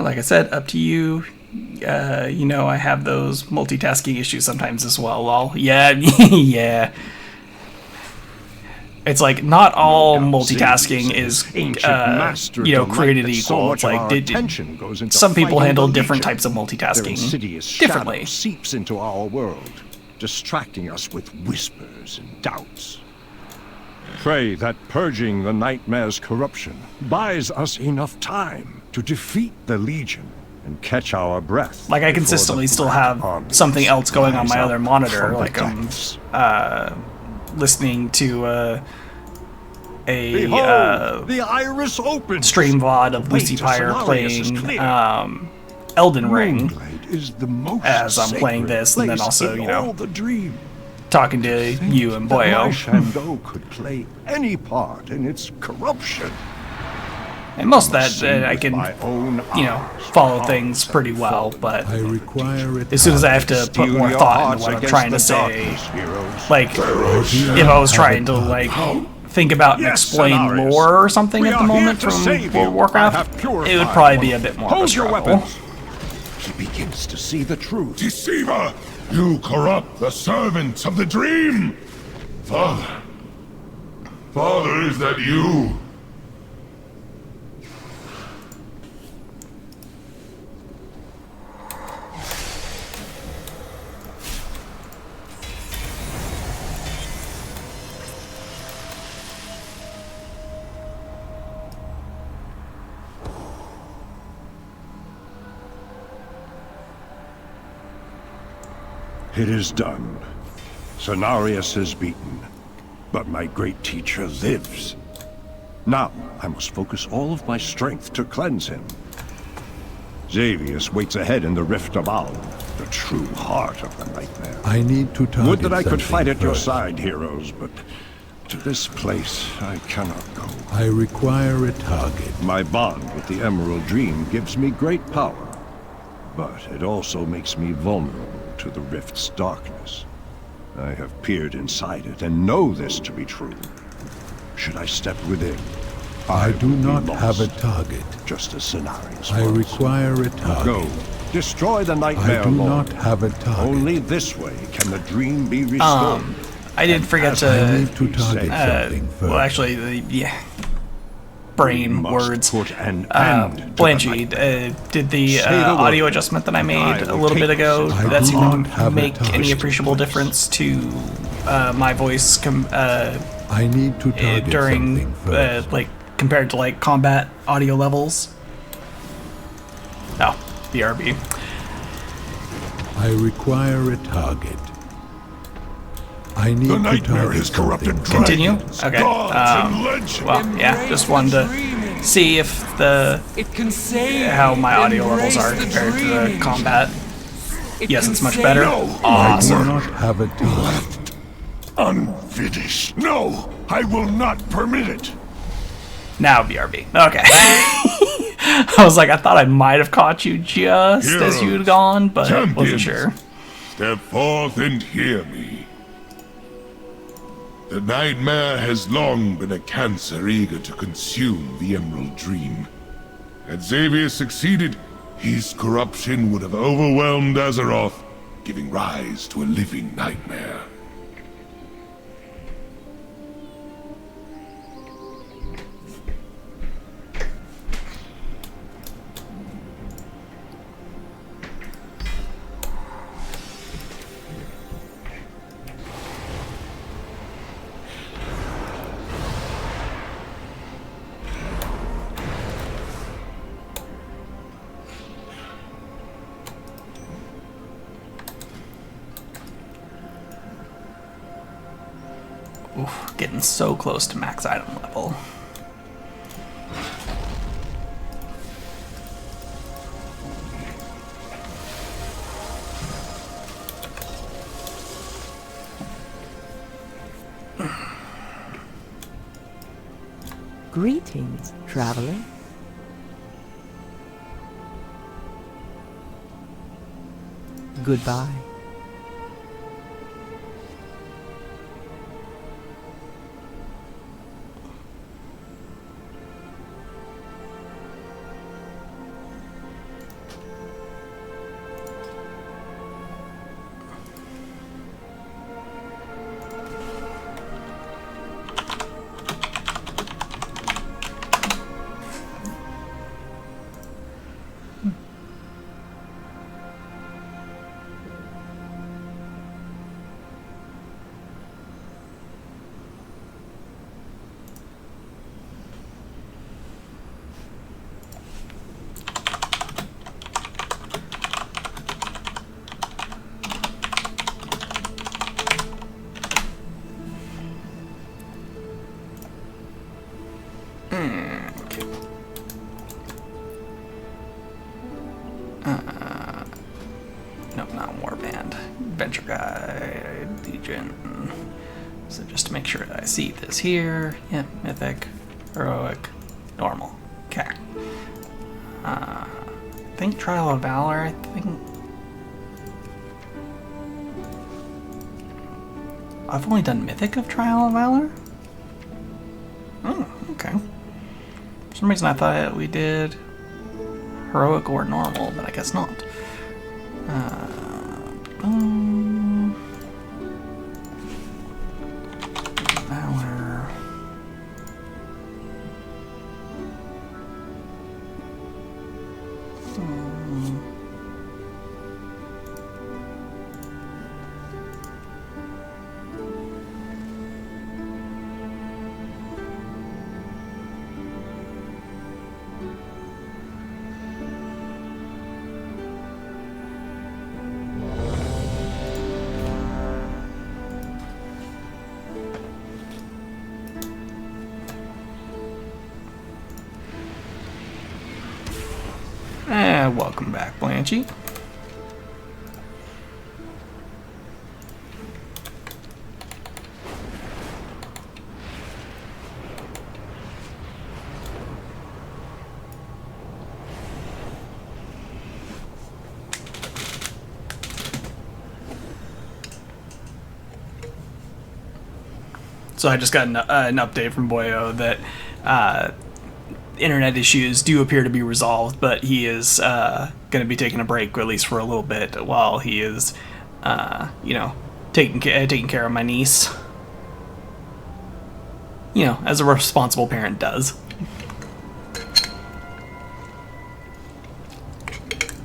Like I said, up to you. You know, I have those multitasking issues sometimes as well, lol. Yeah, yeah. it's like not all multitasking is created equal. It's like some people handle different types of multitasking differently. Seeps into our world, distracting us with whispers and doubts. Pray that purging the Nightmare's corruption buys us enough time to defeat the Legion and catch our breath. Like I consistently still have something else going on my other monitor, like I'm listening to the iris opens. Stream VOD of Lucy Pyre playing Elden Ring as I'm playing this, and then also, talking to you and Boyo. Shango could play any part in its corruption. And most of that I can, follow things pretty well, but as soon as I have to put more thought into what I'm trying to say, like, if I was trying to, like, think about and explain lore or something at the moment from World of Warcraft, it would probably be a bit more of a struggle. He begins to see the truth. Deceiver! You corrupt the servants of the dream! Father! Father, is that you? It is done. Cenarius is beaten, but my great teacher lives. Now, I must focus all of my strength to cleanse him. Xavius waits ahead in the Rift of Al, the true heart of the Nightmare. I need to target Would that I could fight at your first. side, heroes, but to this place I cannot go. I require a target. My bond with the Emerald Dream gives me great power, but it also makes me vulnerable to the Rift's darkness. I have peered inside it and know this to be true. Should I step within, I do not have a target. Just as Cenarius I was. require a target. Go. Destroy the Nightmare I do Lord. not have a target. Only this way can the dream be restored. I did forget to, I need to target something first. well, actually, brain words. Blanchy, did the audio adjustment that I made a little bit ago, that seemed to make any appreciable difference to my voice I need to target during, like, compared to, like, combat audio levels? No, BRB. I require a target. I need The to Nightmare target has corrupted something. Continue? dragons, Okay. gods, and legends. Well, yeah, just wanted to see if how my audio levels are compared to the combat. Yes, it's much better. Awesome. I do not have a target. Unfinished. No, I will not permit it. Now BRB. Okay. I was like, I thought I might have caught you just as you had gone, but I wasn't sure. Step forth and hear me. The Nightmare has long been a cancer eager to consume the Emerald Dream. Had Xavier succeeded, his corruption would have overwhelmed Azeroth, giving rise to a living nightmare. Oof, getting so close to max item level. Greetings, traveler. Goodbye. No, not Warband. Adventure Guide, Legion. So just to make sure that I see this here. Yeah, Mythic, Heroic, Normal. Okay. I think Trial of Valor, I think... I've only done Mythic of Trial of Valor? Oh, okay. For some reason I thought we did Heroic or Normal, but I guess not. Valor. Welcome back, Blanchy. So I just got an update from Boyo that internet issues do appear to be resolved, but he is going to be taking a break, at least for a little bit, while he is, you know, taking care of my niece. You know, as a responsible parent does.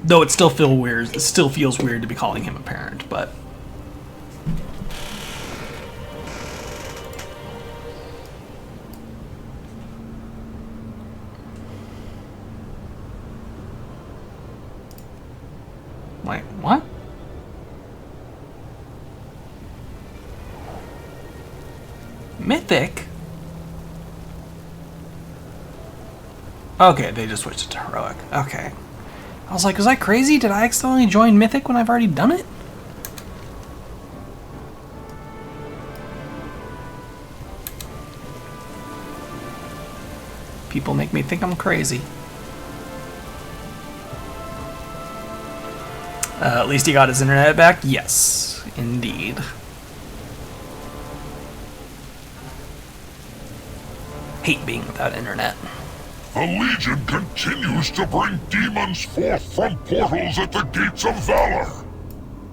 Though it still feels weird to be calling him a parent, but. Wait, what? Mythic? Okay, they just switched it to Heroic. Okay. I was like, was I crazy? Did I accidentally join Mythic when I've already done it? People make me think I'm crazy. At least he got his internet back? Yes, indeed. Hate being without internet. The Legion continues to bring demons forth from portals at the gates of Valor.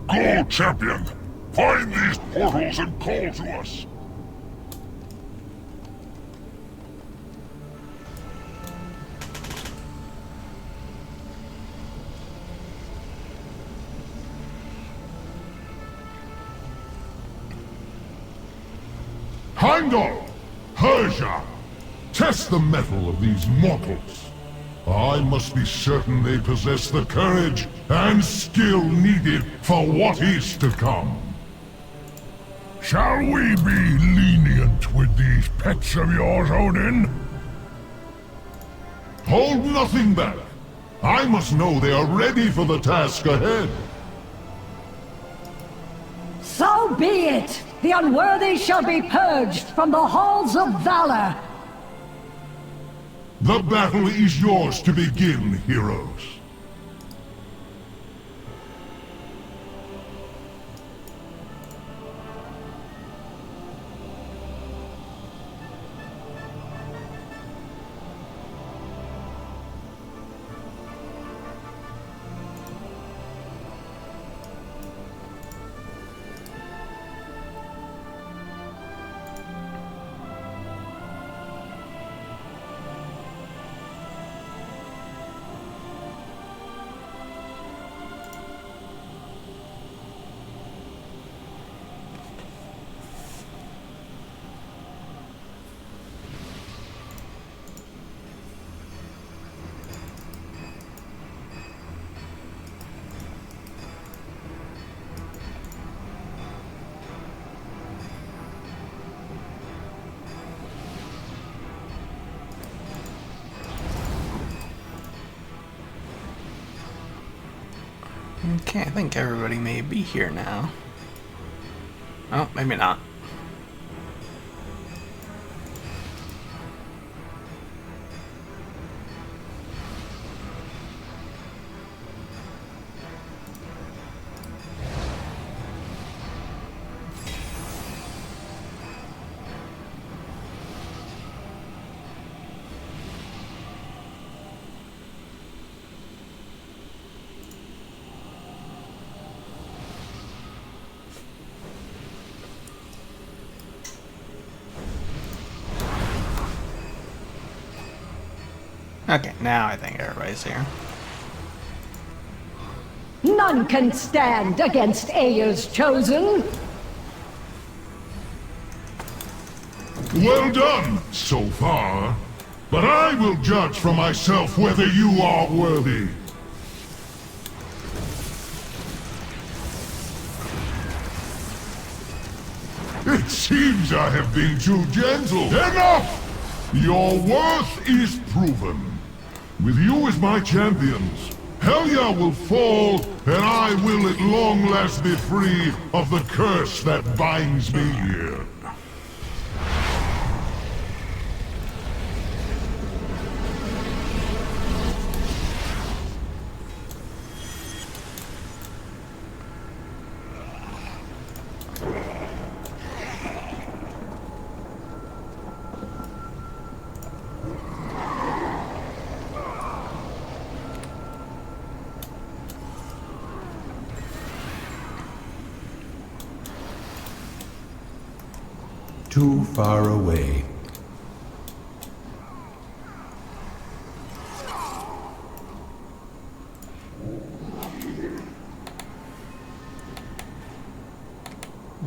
Go, champion. Find these portals and call to us. Heimdall! Persia! Test the mettle of these mortals. I must be certain they possess the courage and skill needed for what is to come. Shall we be lenient with these pets of yours, Odin? Hold nothing back. I must know they are ready for the task ahead. So be it! The unworthy shall be purged from the halls of valor! The battle is yours to begin, heroes. Okay, I think everybody may be here now. Oh, maybe not. Okay, now I think everybody's here. None can stand against Aya's chosen. Well done, so far. But I will judge for myself whether you are worthy. It seems I have been too gentle. Enough! Your worth is proven. With you as my champions, Helya will fall, and I will at long last be free of the curse that binds me here. Too far away.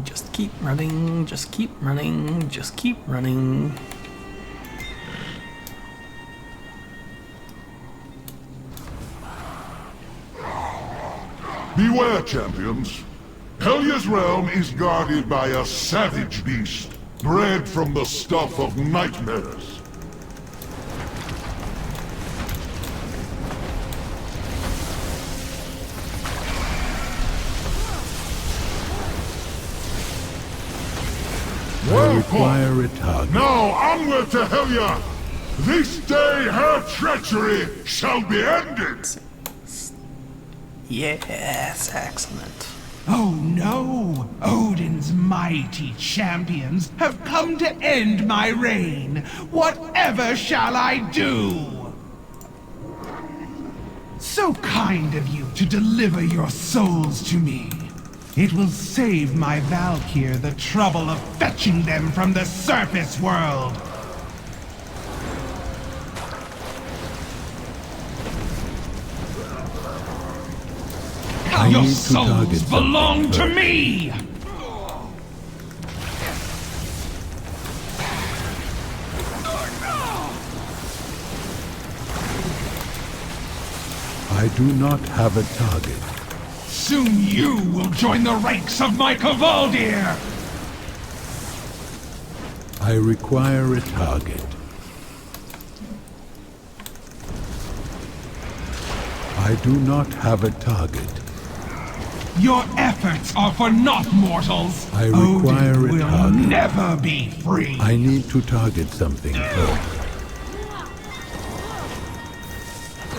Just keep running, just keep running, just keep running. Beware, champions. Helya's realm is guarded by a savage beast, bred from the stuff of nightmares. I require a target. Now onward to Helya! This day her treachery shall be ended! Yes, excellent. Oh no! Odin's mighty champions have come to end my reign. Whatever shall I do? So kind of you to deliver your souls to me. It will save my Valkyr the trouble of fetching them from the surface world. Your souls belong to me! I do not have a target. Soon you will join the ranks of my Kavaldir! I require a target. I do not have a target. Your efforts are for naught, mortals. I require Odin a will target. never be free. I need to target something first.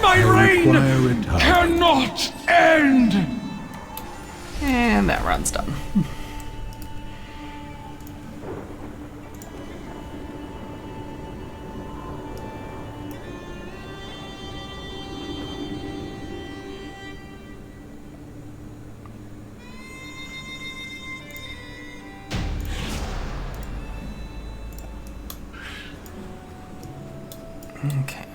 My I reign require a target. cannot end! And that run's done. Okay.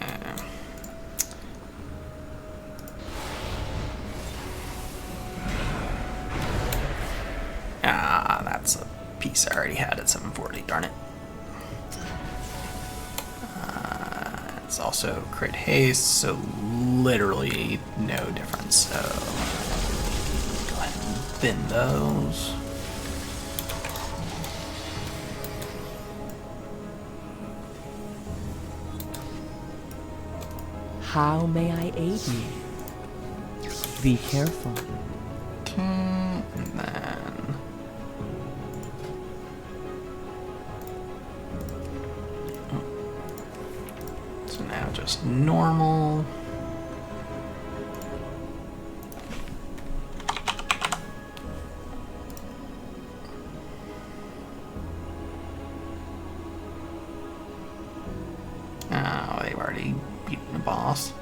Ah, that's a piece I already had at 740, darn it. It's also crit haste, so literally no difference. So go ahead and bin those. How may I aid you? Be careful. And then... So now just normal. Oh, they've already beaten the boss.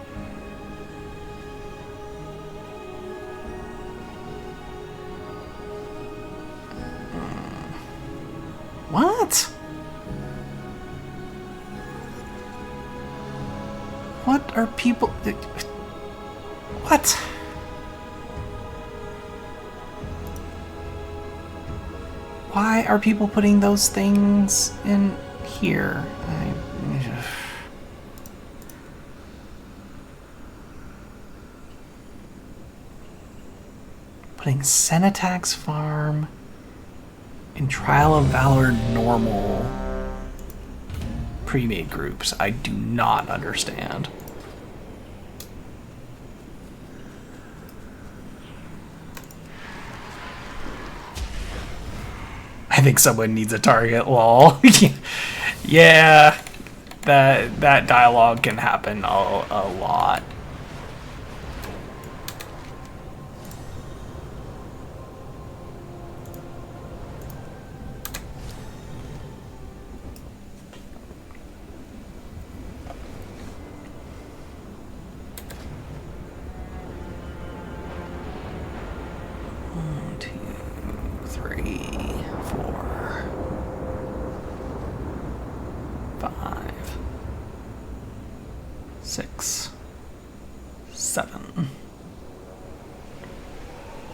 What? What are people... What? Why are people putting those things in here? Putting Senatax Farm in Trial of Valor normal pre-made groups. I do not understand. I think someone needs a target, lol. Yeah, that dialogue can happen a lot.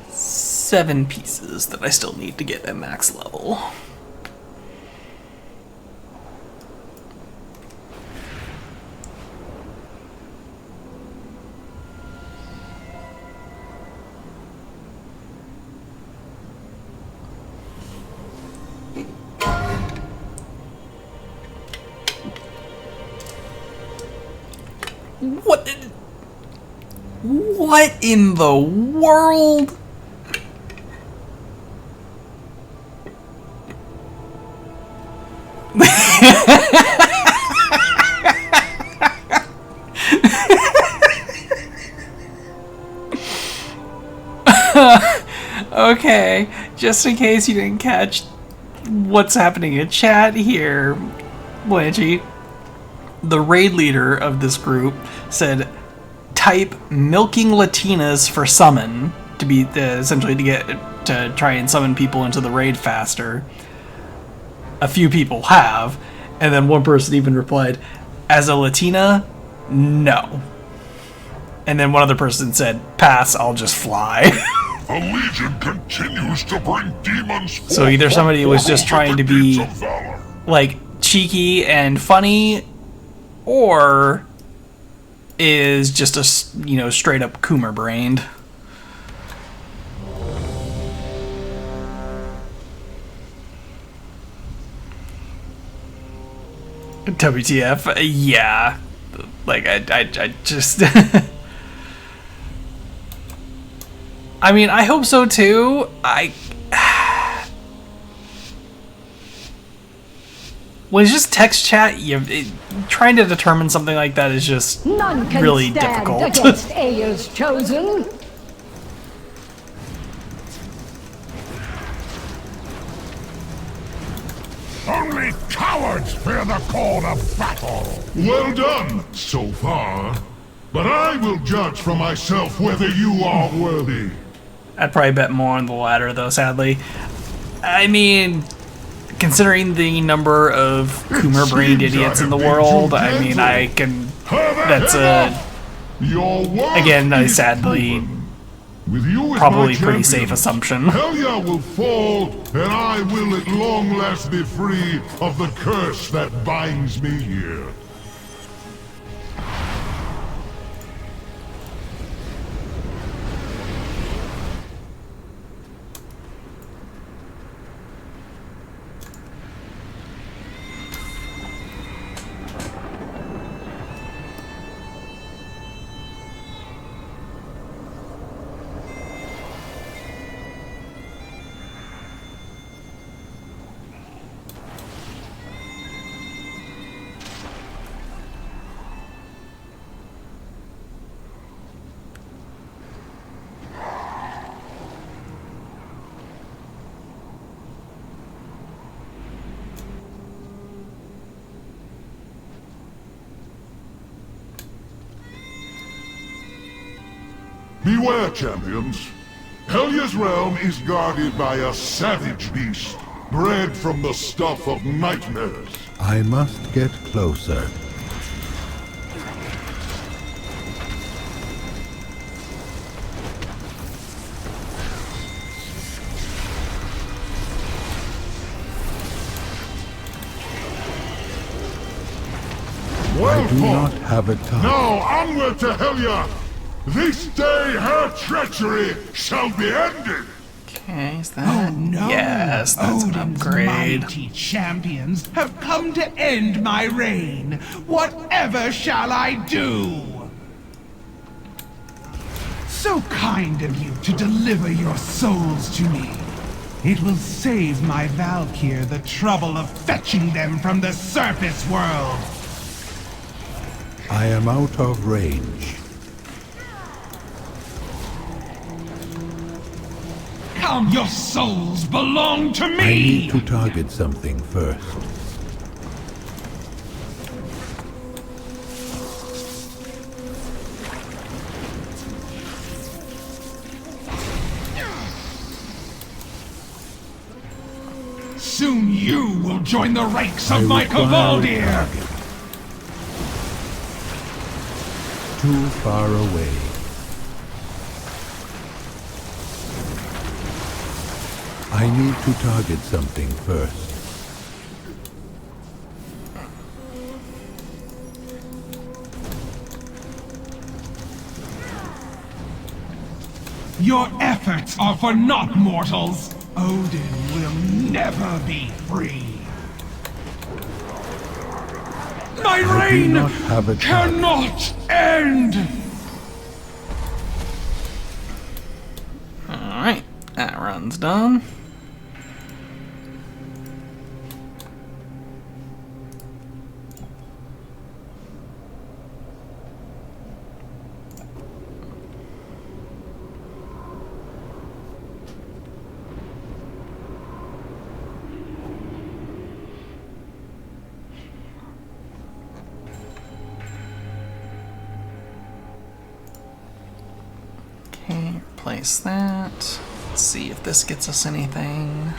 Seven pieces that I still need to get at max level. What in the world? Okay, just in case you didn't catch what's happening in chat here, Blanchie, the raid leader of this group said, type milking Latinas for summon to be essentially to try and summon people into the raid faster. A few people have, and then one person even replied, as a Latina, no. And then one other person said, pass, I'll just fly. The Legion continues to bring demons forth. So either somebody was just trying to be like cheeky and funny, or is just a straight up Coomer brained. WTF? Yeah. Like I just I mean, I hope so too. When it's just text chat, trying to determine something like that is just None can really stand difficult. Against Aya's chosen. Only cowards fear the call of battle. Well done, so far. But I will judge for myself whether you are worthy. I'd probably bet more on the latter, though, sadly. I mean, considering the number of Coomer-brained idiots in the world, I mean, I can... That's again, a sadly, probably pretty safe assumption. Helya will fall, and I will at long last be free of the curse that binds me here. Beware, champions. Helya's realm is guarded by a savage beast, bred from the stuff of nightmares. I must get closer. Well I do not have a target. Now onward to Helya! This day her treachery shall be ended! Okay, is that? Oh no! Yes, that's an Odin's upgrade. mighty champions have come to end my reign. Whatever shall I do? So kind of you to deliver your souls to me. It will save my Valkyr the trouble of fetching them from the surface world. I am out of range. Come, your souls belong to me! I need to target something first. Soon you will join the ranks of my Cavaldir! Too far away. I need to target something first. Your efforts are for naught, mortals. Odin will never be free. My reign cannot end! Alright, that run's done. Okay, replace that. Let's see if this gets us anything.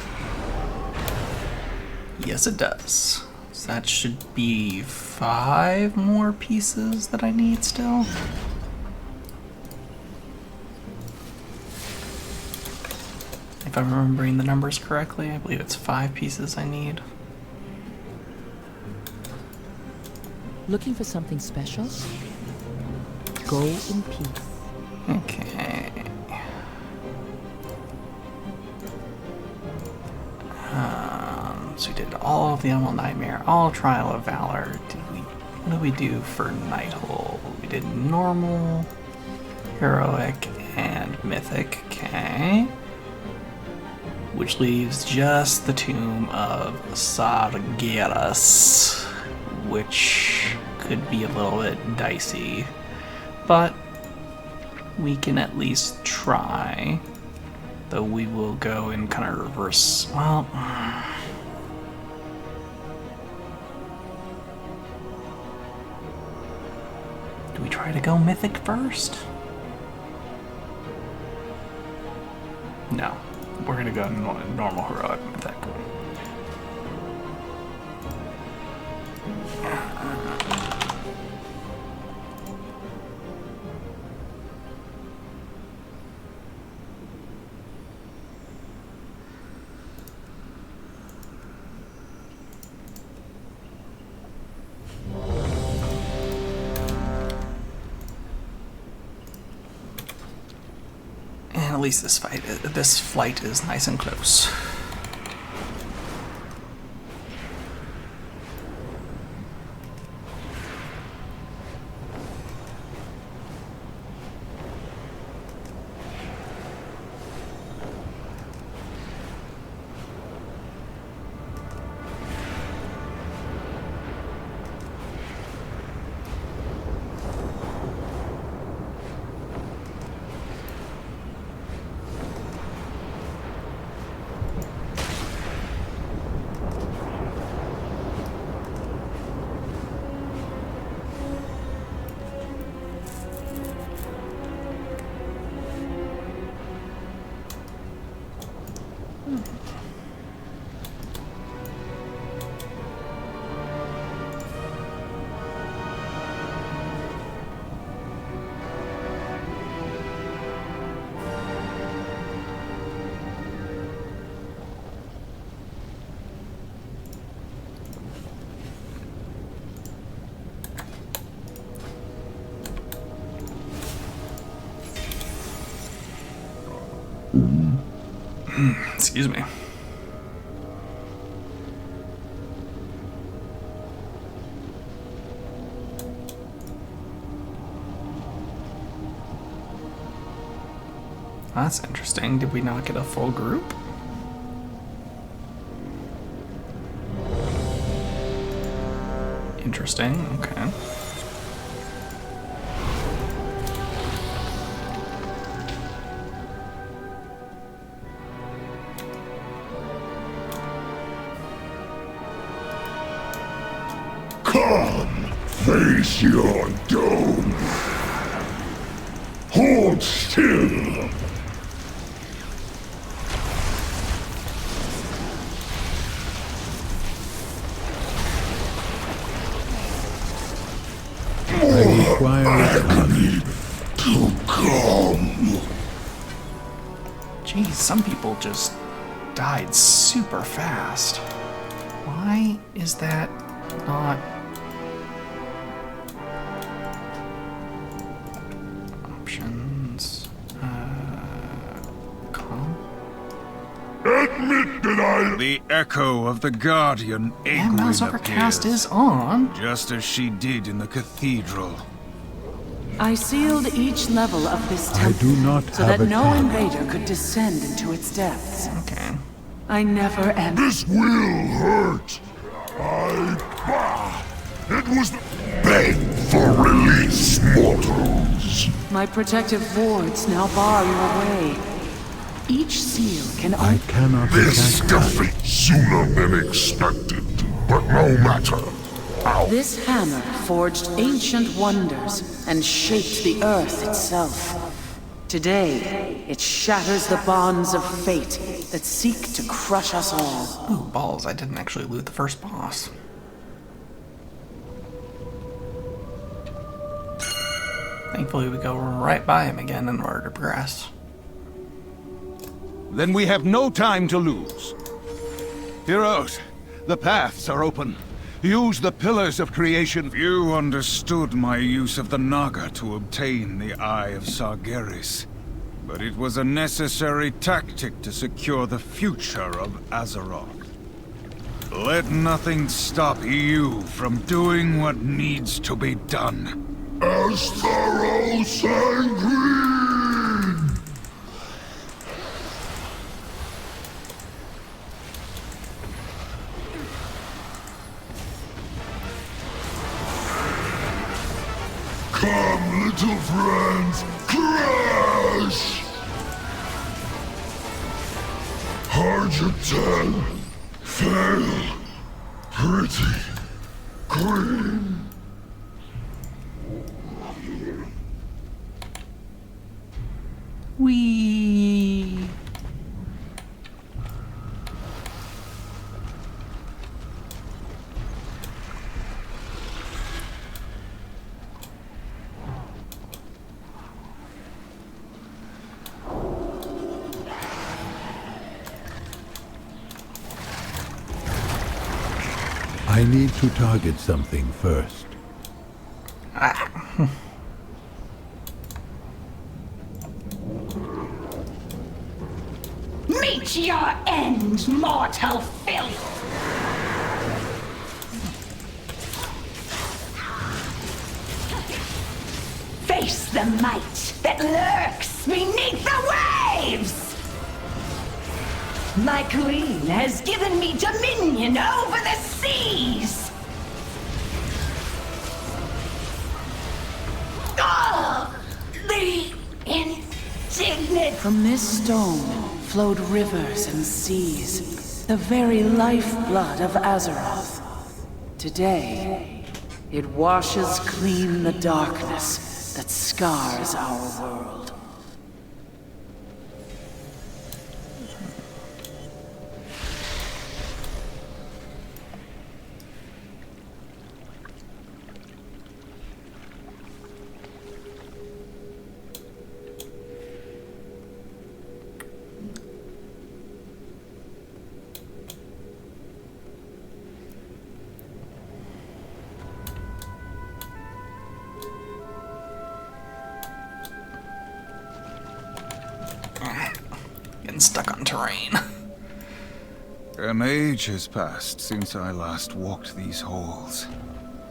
Yes, it does. So that should be 5 more pieces that I need still. If I'm remembering the numbers correctly, I believe it's 5 pieces I need. Looking for something special? Go in peace. Okay. So we did all of the Animal Nightmare, all Trial of Valor. What did we do for Nighthole? We did normal, heroic, and mythic. Okay. Which leaves just the Tomb of Sargeras, which could be a little bit dicey, but we can at least try. Though we will go in kind of reverse. Well, do we try to go mythic first? No, we're gonna go normal heroic mythic. At least this flight is nice and close. Excuse me. That's interesting. Did we not get a full group? Interesting, okay. Come, face your doom. Hold still. I require agony to come. Geez, some people just died super fast. Why is that not... Options... Admit that I... The echo of the Guardian Yeah, Mouse Overcast appears, is on. just as she did in the cathedral. I sealed each level of this I temple do not so have that a no target. invader could descend into its depths. Okay. I never am. This will hurt. It was beg for release, mortals. My protective wards now bar your way. Each seal can I cannot This attack that. defeat sooner than expected, but no matter. This hammer forged ancient wonders and shaped the earth itself. Today, it shatters the bonds of fate that seek to crush us all. Ooh, balls, I didn't actually loot the first boss. Thankfully, we go right by him again in order to progress. Then we have no time to lose. Heroes, the paths are open. Use the pillars of creation. You understood my use of the Naga to obtain the Eye of Sargeras. But it was a necessary tactic to secure the future of Azeroth. Let nothing stop you from doing what needs to be done. As thorough sanguine! Come, little friends, crash! Hard to tell, fail, pretty, green. We. I need to target something first. Meet your end, mortal filth! Face the might that lurks beneath the waves! My queen has given me dominion over the seas! Oh, the indignant... From this stone flowed rivers and seas, the very lifeblood of Azeroth. Today, it washes clean the darkness that scars our world. getting stuck on terrain. An age has passed since I last walked these halls.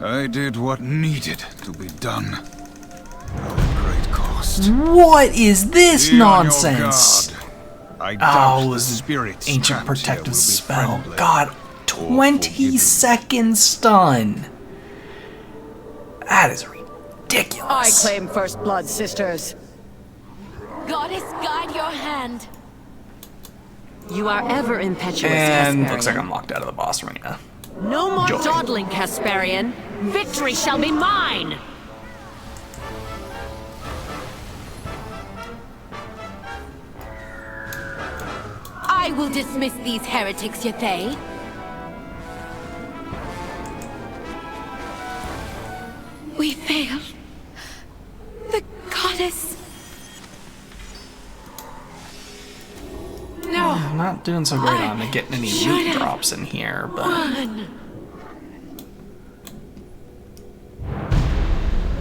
I did what needed to be done. At great cost. What is this Be on your nonsense? guard. I doubt Oh, the spirits ancient trapped here protective will be spell. friendly. God, 20 seconds stun. That is I ridiculous. claim first blood, sisters. Goddess, guide your hand. You are ever impetuous, And Casparian. looks like I'm locked out of the boss arena. No more Joy. dawdling, Casparian. Victory shall be mine! I will dismiss these heretics, Ythay. We failed. The goddess. No. I'm not doing so great on getting any loot drops in here, but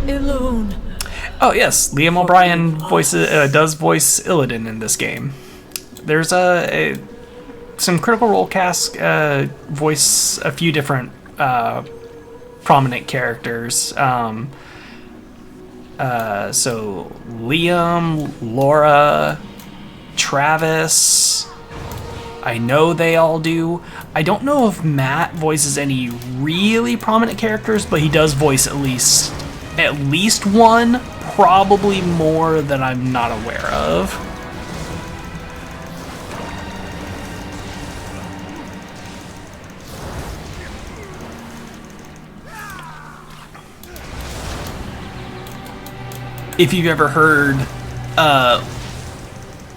Illusion. oh yes, Liam O'Brien does voice Illidan in this game. There's some Critical Role cast voice a few different prominent characters. So Liam, Laura, Travis. I know they all do. I don't know if Matt voices any really prominent characters, but he does voice at least one, probably more that I'm not aware of. If you've ever heard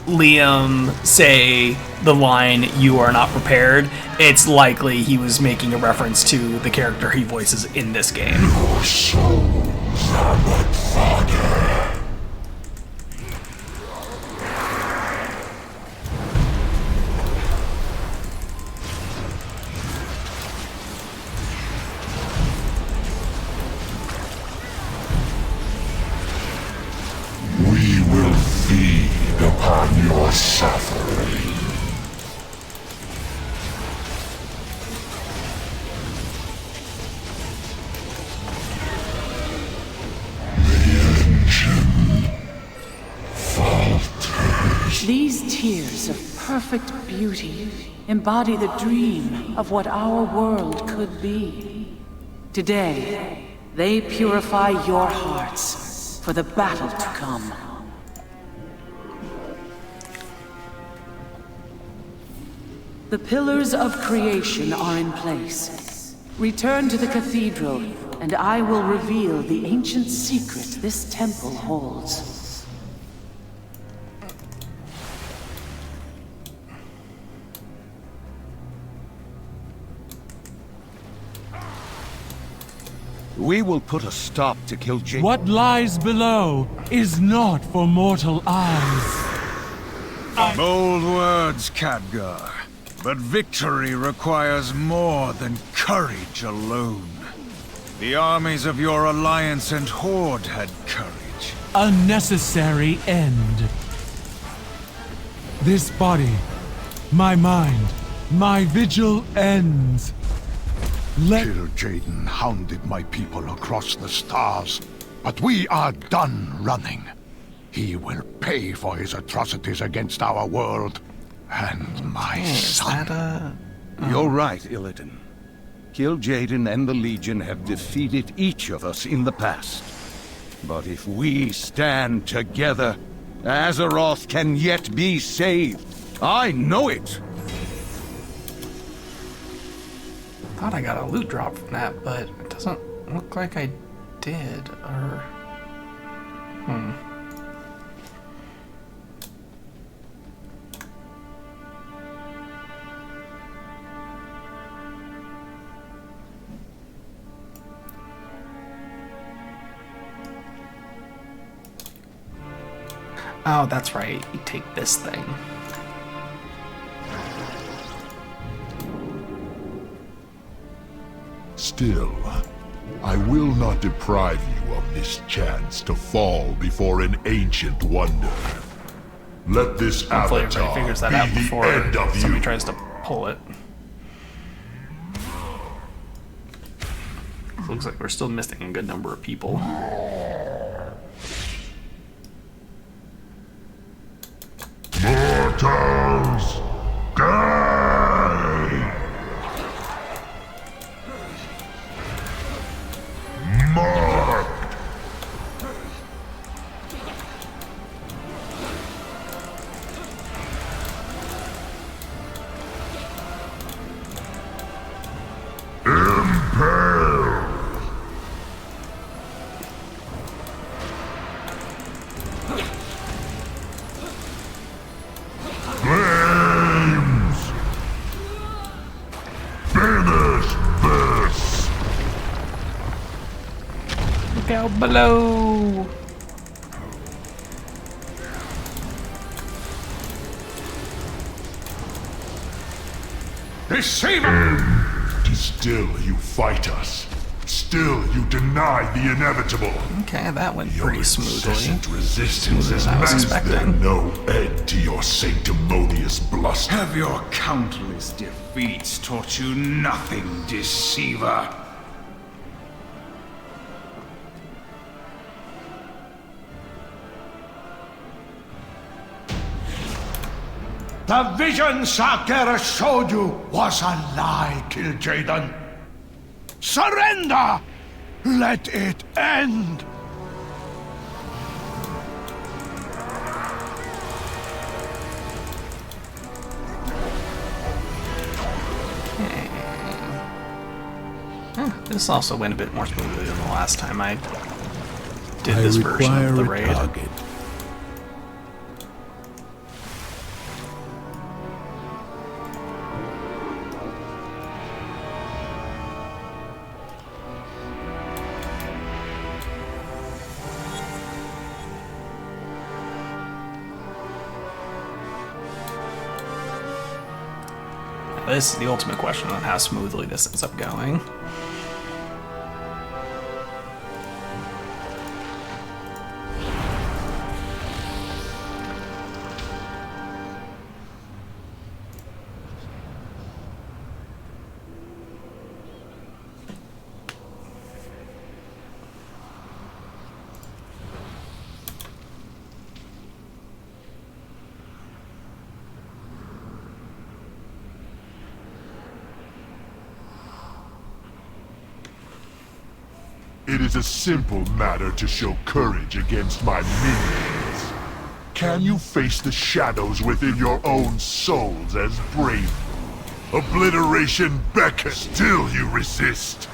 Liam say the line, "You are not prepared," it's likely he was making a reference to the character he voices in this game. Your souls are but fodder. We will feed upon your suffering. These tears of perfect beauty embody the dream of what our world could be. Today, they purify your hearts for the battle to come. The pillars of creation are in place. Return to the cathedral, and I will reveal the ancient secret this temple holds. We will put a stop to Kill Jake. What lies below is not for mortal eyes. Bold words, Khadgar. But victory requires more than courage alone. The armies of your alliance and horde had courage. A necessary end. This body, my mind, my vigil ends. Kill Jaden hounded my people across the stars, but we are done running. He will pay for his atrocities against our world and my son. You're right, Illidan. Kill Jaden and the Legion have defeated each of us in the past. But if we stand together, Azeroth can yet be saved. I know it! I thought I got a loot drop from that, but it doesn't look like I did, or... Oh, that's right. You take this thing. Still, I will not deprive you of this chance to fall before an ancient wonder. Let this Hopefully avatar everybody figures that be out the before end of somebody you. tries to pull it. Looks like we're still missing a good number of people. Mortals, die! Mark! Impale! Flames! Finish this! Look out below! Deceiver! Still you fight us. Still you deny the inevitable. Okay, that went Your pretty smoothly. incessant resistance Smoother than I was has there expecting. no end to your sanctimonious bluster. Have your countless defeats taught you nothing, deceiver? The vision Sargeras showed you was a lie, Kil'jaeden. Surrender! Let it end! This also went a bit more smoothly than the last time I did this version of the raid. Target. This is the ultimate question on how smoothly this ends up going. It is a simple matter to show courage against my minions. Can you face the shadows within your own souls as bravely? Obliteration beckons. Still you resist.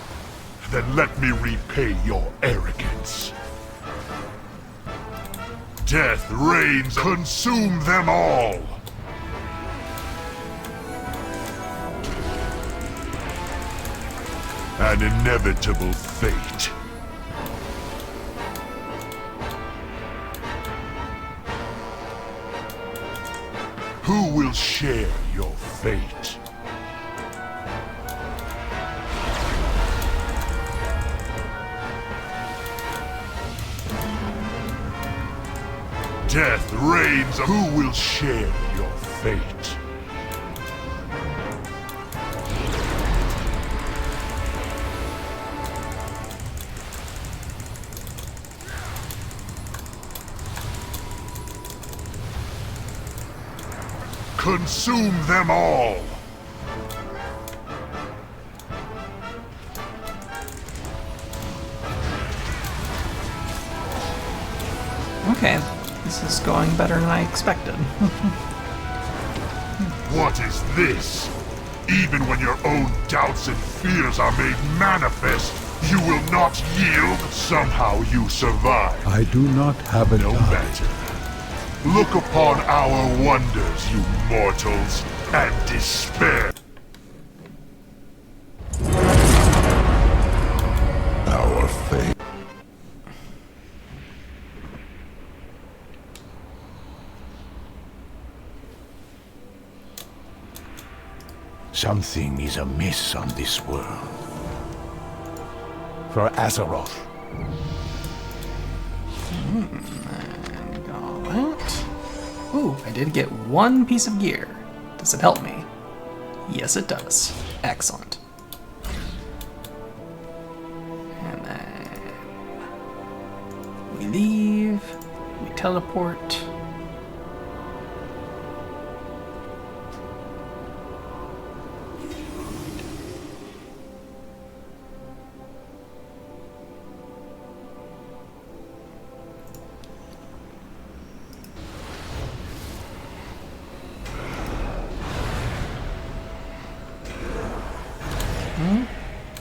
Then let me repay your arrogance. Death reigns. Consume them all! An inevitable fate. Who will share your fate? Death reigns. Who will share your fate? Consume them all! Okay, this is going better than I expected. What is this? Even when your own doubts and fears are made manifest, you will not yield? Somehow you survive. I do not have a target. Matter. Look upon our wonders, you mortals, and despair. Our fate. Something is amiss on this world. For Azeroth. Got that. Ooh, Ooh, I did get one piece of gear. Does it help me? Yes, it does. Excellent. And then we leave, we teleport.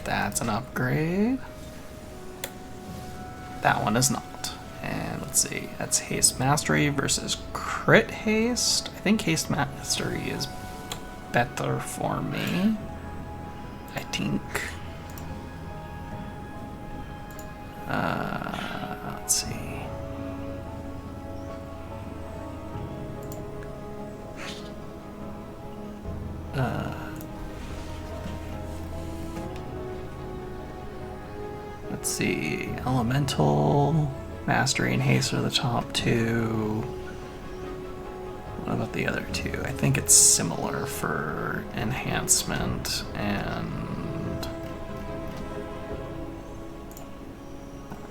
That's an upgrade. That one is not. And let's see, that's Haste Mastery versus Crit Haste. I think Haste Mastery is better for me. I think. Let's see. Let's see, Elemental, Mastery, and Haste are the top two. What about the other two? I think it's similar for Enhancement and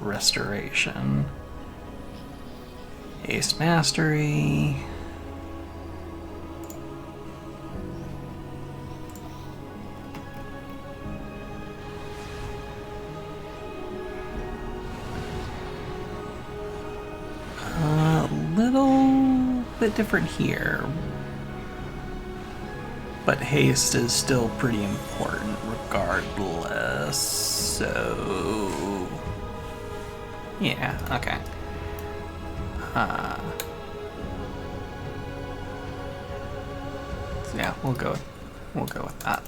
Restoration. Haste Mastery. Different here, but haste is still pretty important regardless, so yeah, okay. So yeah, we'll go with that.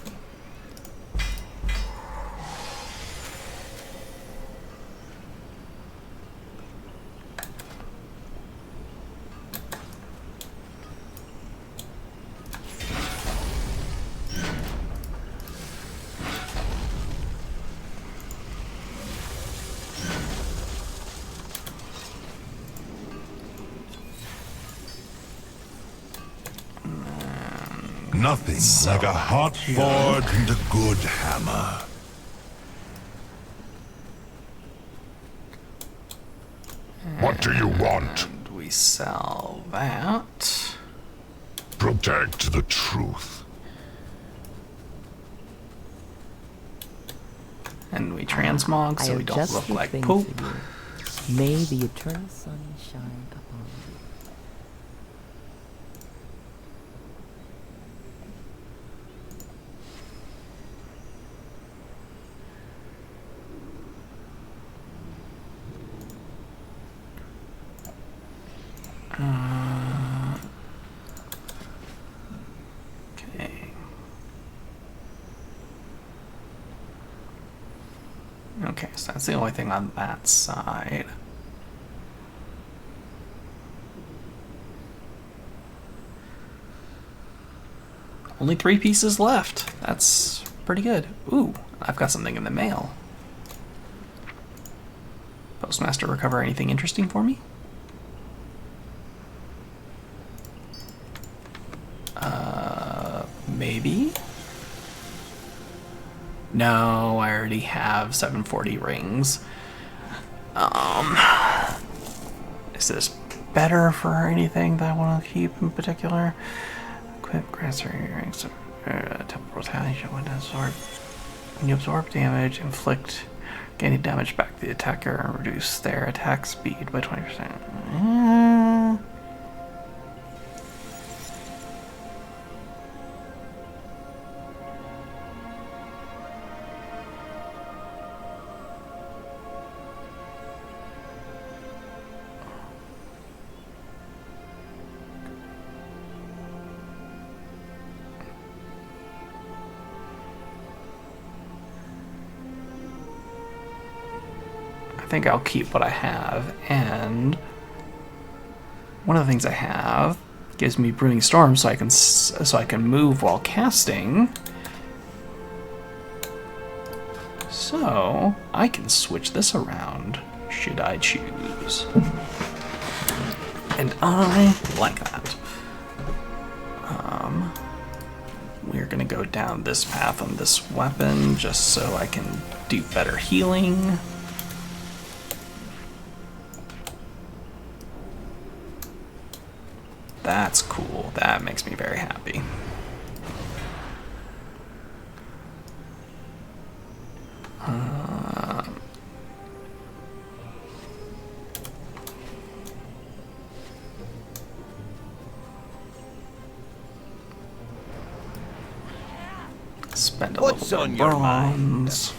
Nothing like a hot forge and a good hammer. What do you want? And we sell that. Protect the truth. And we transmog so we don't look like poop. May the eternal sun shine upon you. Okay. Okay, so that's the only thing on that side. Only 3 pieces left. That's pretty good. Ooh, I've got something in the mail. Postmaster recover anything interesting for me? Maybe? No, I already have 740 rings. Is this better for anything that I want to keep in particular? Equip grants rings temporal talent when absorb. When you absorb damage, inflict gaining damage back to the attacker and reduce their attack speed by 20%. I think I'll keep what I have, and one of the things I have gives me Brooding Storm, so I can move while casting. So I can switch this around should I choose, and I like that. We're gonna go down this path on this weapon just so I can do better healing. That's cool. That makes me very happy. Spend a What's little on more your mind? bronze.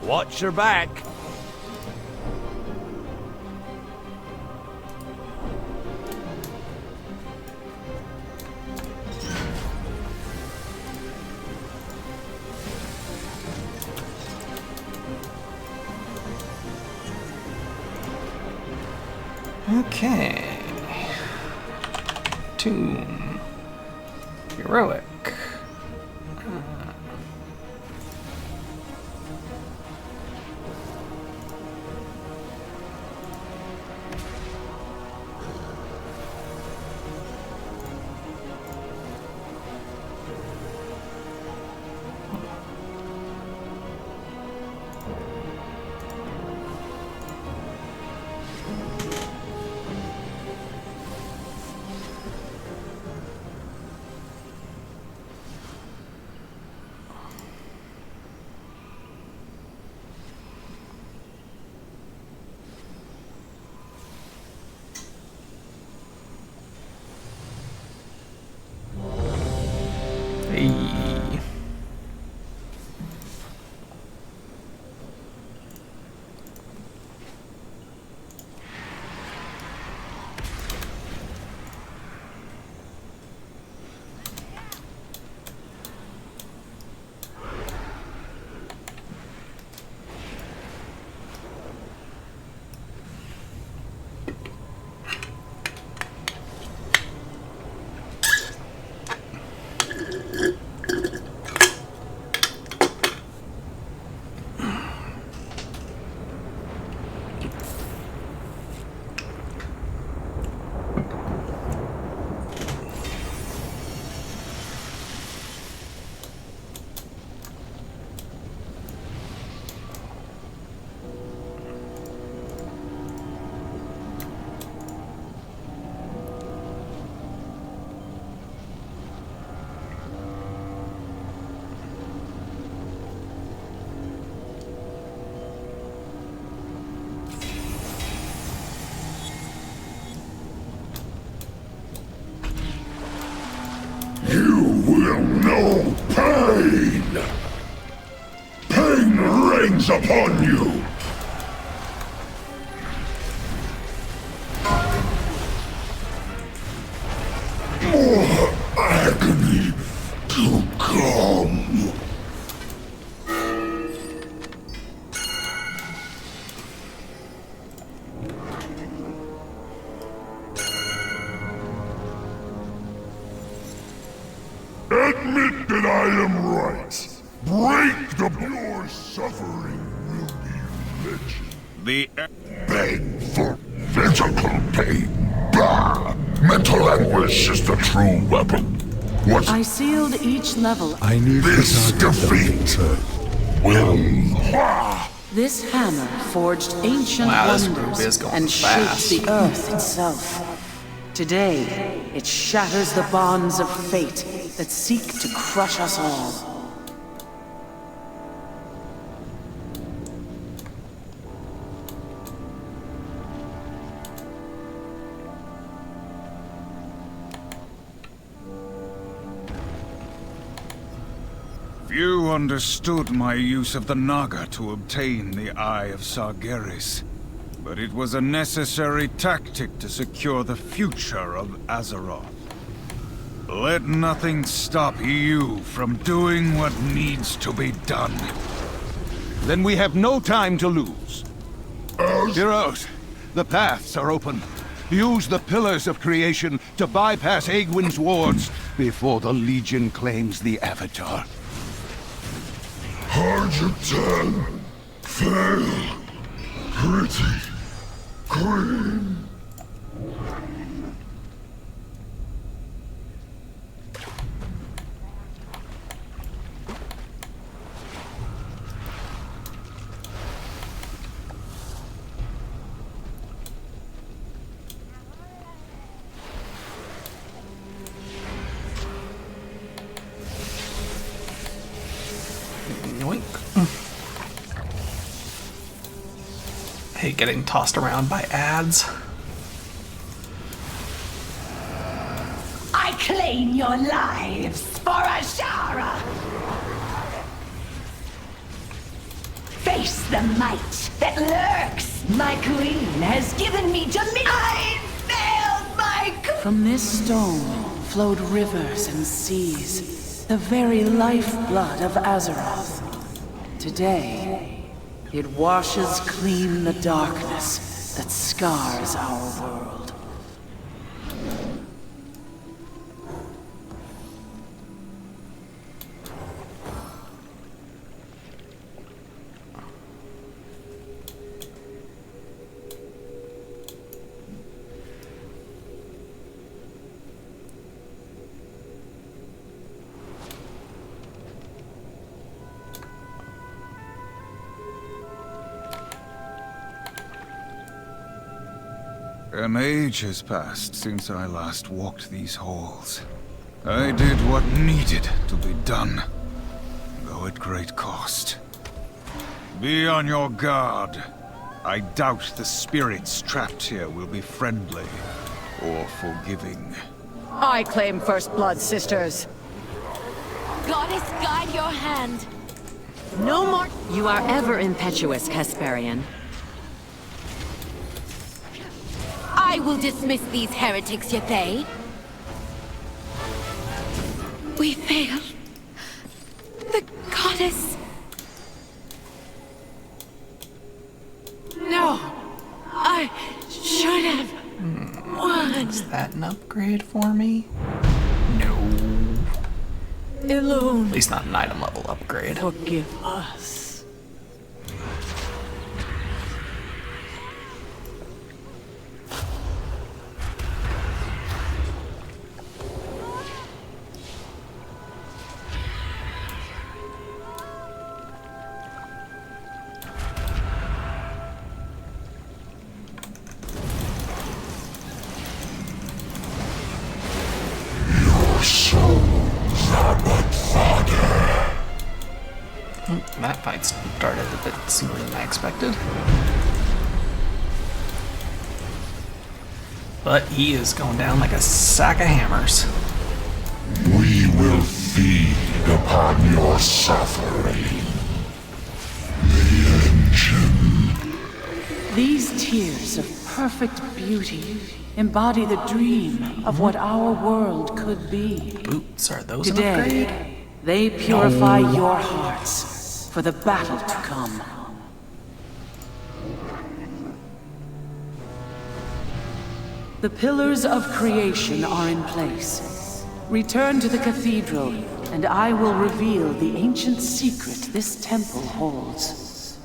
Watch your back. Okay. Tomb. Heroic. Hey. You will know pain! Pain rains upon you! More agony to come! Admit that I am right. Break the your suffering will be legend. The Beg for physical pain. Bah! Mental anguish is the true weapon. What I sealed each level. I need this defeat will... This hammer forged ancient Wow, this group wonders is going and fast. shaped the earth itself. Today, it shatters the bonds of fate that seek to crush us all. Few understood my use of the Naga to obtain the Eye of Sargeras, but it was a necessary tactic to secure the future of Azeroth. Let nothing stop you from doing what needs to be done. Then we have no time to lose. Heroes, the paths are open. Use the Pillars of Creation to bypass Aegwyn's wards before the Legion claims the Avatar. Hard your turn. Fail. Pretty. Green. Hate getting tossed around by ads. I claim your lives for Ashara! Face the might that lurks! My queen has given me dominion! I failed my... From this stone flowed rivers and seas, the very lifeblood of Azeroth. Today, it washes clean the darkness that scars our world. An age has passed since I last walked these halls. I did what needed to be done, though at great cost. Be on your guard. I doubt the spirits trapped here will be friendly or forgiving. I claim first blood, sisters. Goddess, guide your hand. No more. You are ever impetuous, Hesperian. I will dismiss these heretics, Yethay. We failed. The goddess. No. I should have won. Is that an upgrade for me? No. Elune. At least not an item level upgrade. Forgive us. That fight started a bit sooner than I expected. But he is going down like a sack of hammers. We will feed upon your suffering. The engine. These tears of perfect beauty embody the dream of what our world could be. Boots, are those an upgrade? Today, they purify your hearts for the battle to come. The pillars of creation are in place. Return to the cathedral, and I will reveal the ancient secret this temple holds.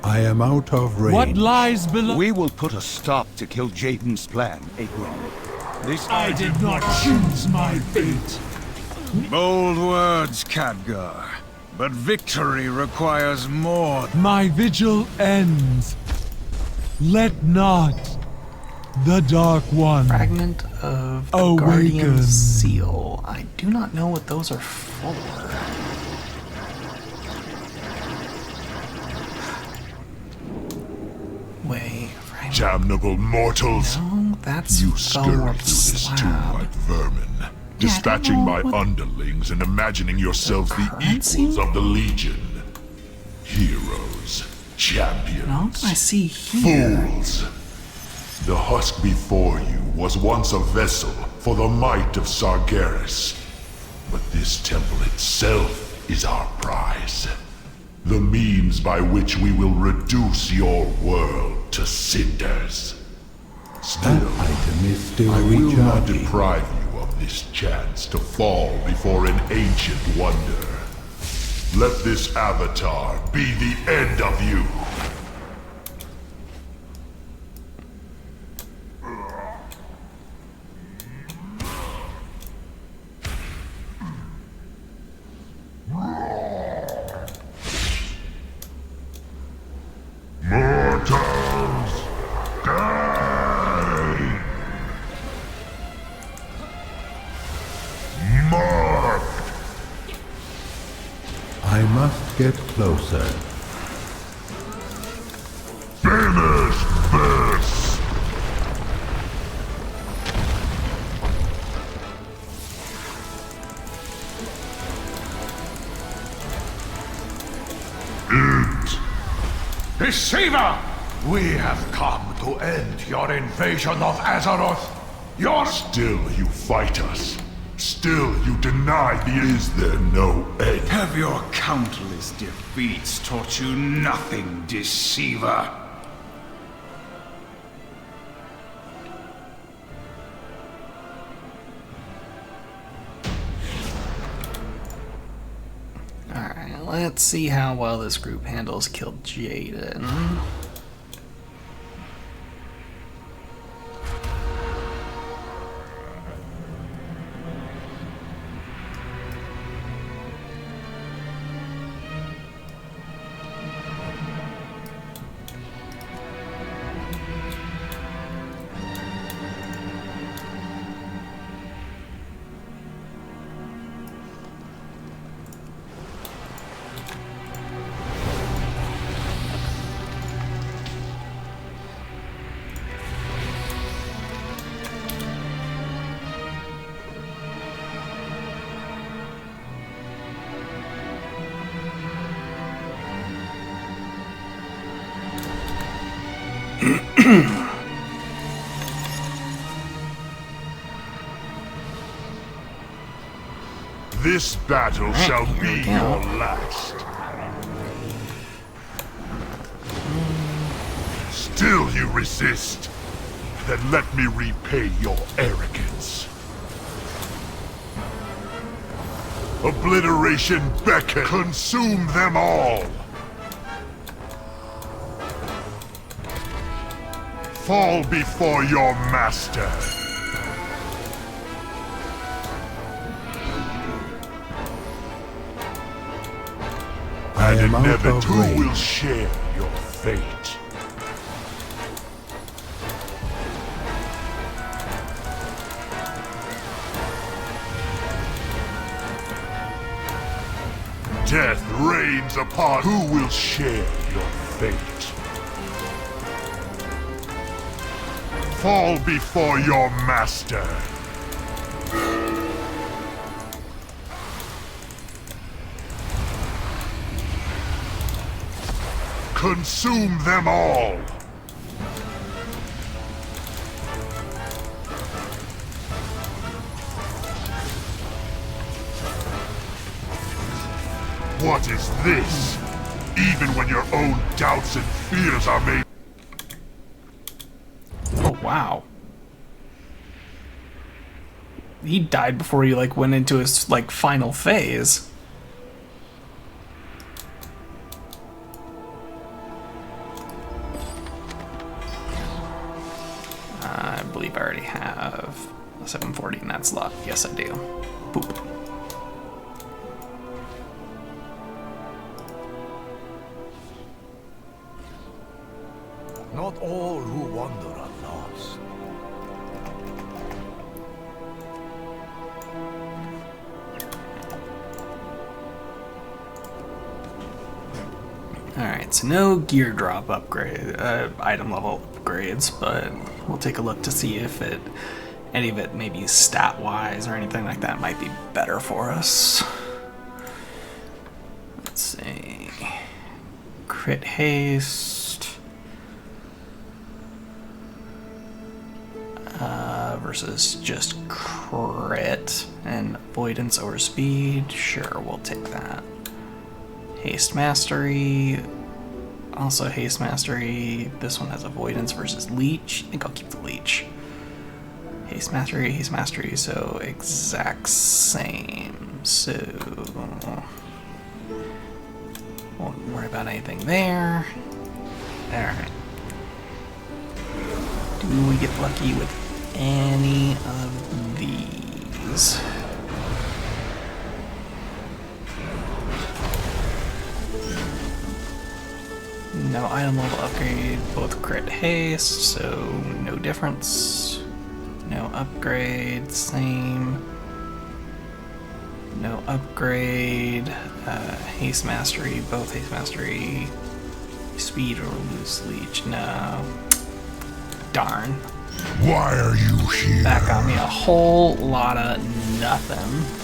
I am out of range. What lies below? We will put a stop to kill Jaden's plan, Aegwyn. This I did not choose my fate. Bold words, Khadgar. But victory requires more. My vigil ends. Let not the Dark One Fragment of the awaken. Guardian Seal. I do not know what those are for. Wait, Damnable mortals! No, that's you the scurry warped through this tomb slab. like vermin, dispatching my underlings and imagining yourselves the equals of the Legion. Heroes, champions, No, I see here. fools. The husk before you was once a vessel for the might of Sargeras. But this temple itself is our prize. The means by which we will reduce your world to cinders. Still, That item is still I will not recharging. deprive you of this chance to fall before an ancient wonder. Let this avatar be the end of you. Mortals, die! Marked! I must get closer. Finish this! Deceiver! We have come to end your invasion of Azeroth. Still you fight us. Still you deny the... Is there no end? Have your countless defeats taught you nothing, deceiver? Alright, let's see how well this group handles Kill Jaden. This battle shall be your last. Still you resist? Then let me repay your arrogance. Obliteration beckon. Consume them all. Fall before your master. I am out of Who range. will share your fate? Death reigns upon who will share your fate. Fall before your master. Consume them all! What is this? Even when your own doubts and fears are made... Oh, wow. He died before he, like, went into his, like, final phase. I believe I already have a 740 in that slot. Yes, I do. Boop. Not all who wander are lost. Alright, so no gear drop upgrade, item level upgrades, but we'll take a look to see if any of it, maybe stat-wise or anything like that, might be better for us. Let's see. Crit haste. Versus just crit and avoidance over speed. Sure, we'll take that. Haste Mastery. Also Haste Mastery. This one has Avoidance versus Leech. I think I'll keep the Leech. Haste Mastery, so exact same. So won't worry about anything there. Alright. Do we get lucky with any of these? No item level upgrade, both crit haste, so no difference. No upgrade, same. No upgrade. Haste Mastery, both Haste Mastery. Speed or Loose Leech, no. Darn. Why are you here? That got me a whole lot of nothing.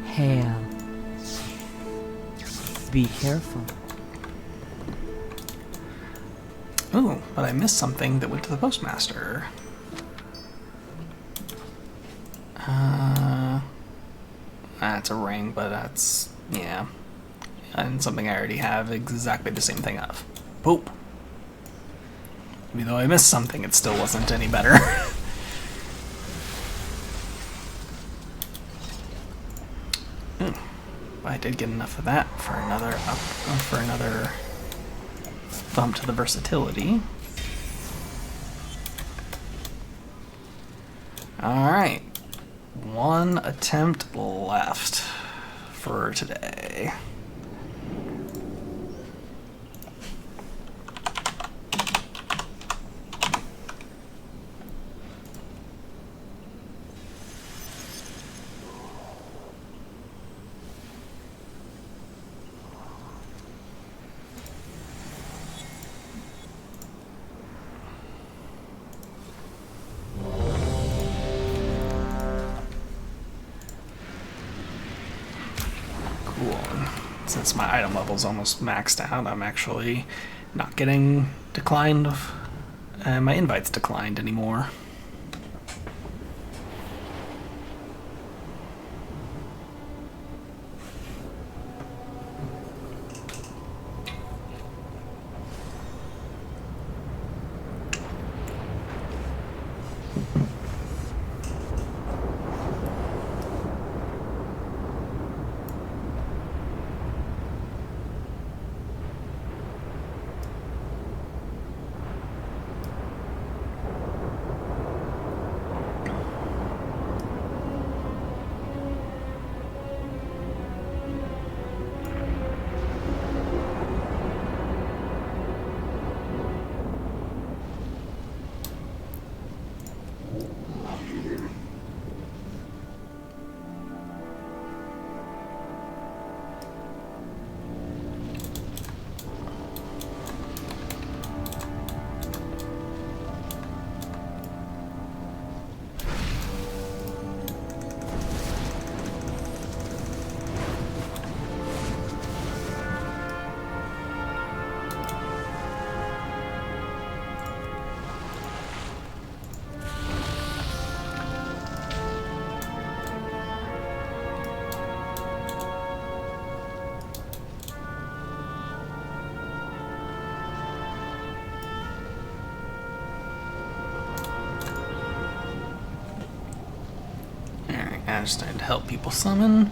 Hail. Be careful. Ooh, but I missed something that went to the postmaster. That's a ring, but that's, yeah. And something I already have exactly the same thing of. Poop. Even though I missed something, it still wasn't any better. I did get enough of that for another bump to the versatility. Alright. One attempt left for today. Since my item level's almost maxed out, I'm actually not getting declined, my invites declined anymore. I just need to help people summon.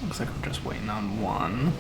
Looks like I'm just waiting on one.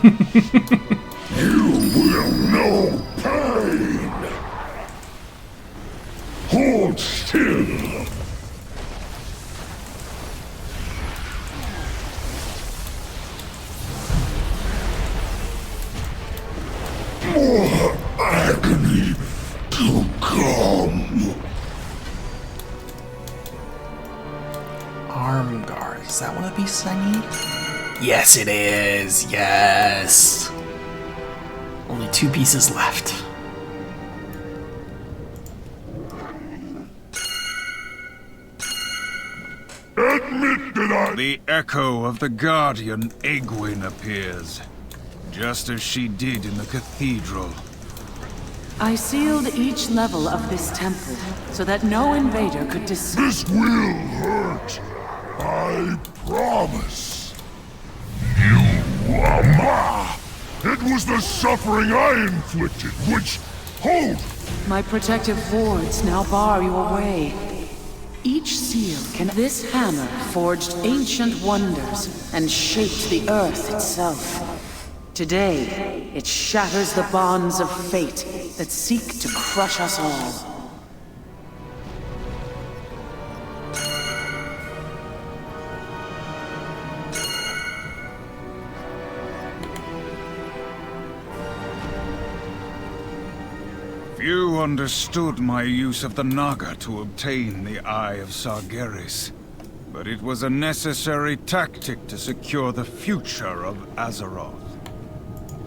You will know pain! Hold still! More agony to come! Arm guard. Is that one of the beasts I need? Yes, it is. Yes. Only 2 pieces left. Admit that The echo of the Guardian Egwin appears, just as she did in the cathedral. I sealed each level of this temple so that no invader could This will hurt. I promise. You are ma. It was the suffering I inflicted, which... Hold! My protective wards now bar your way. Each seal can... This hammer forged ancient wonders and shaped the earth itself. Today, it shatters the bonds of fate that seek to crush us all. Few understood my use of the Naga to obtain the Eye of Sargeras, but it was a necessary tactic to secure the future of Azeroth.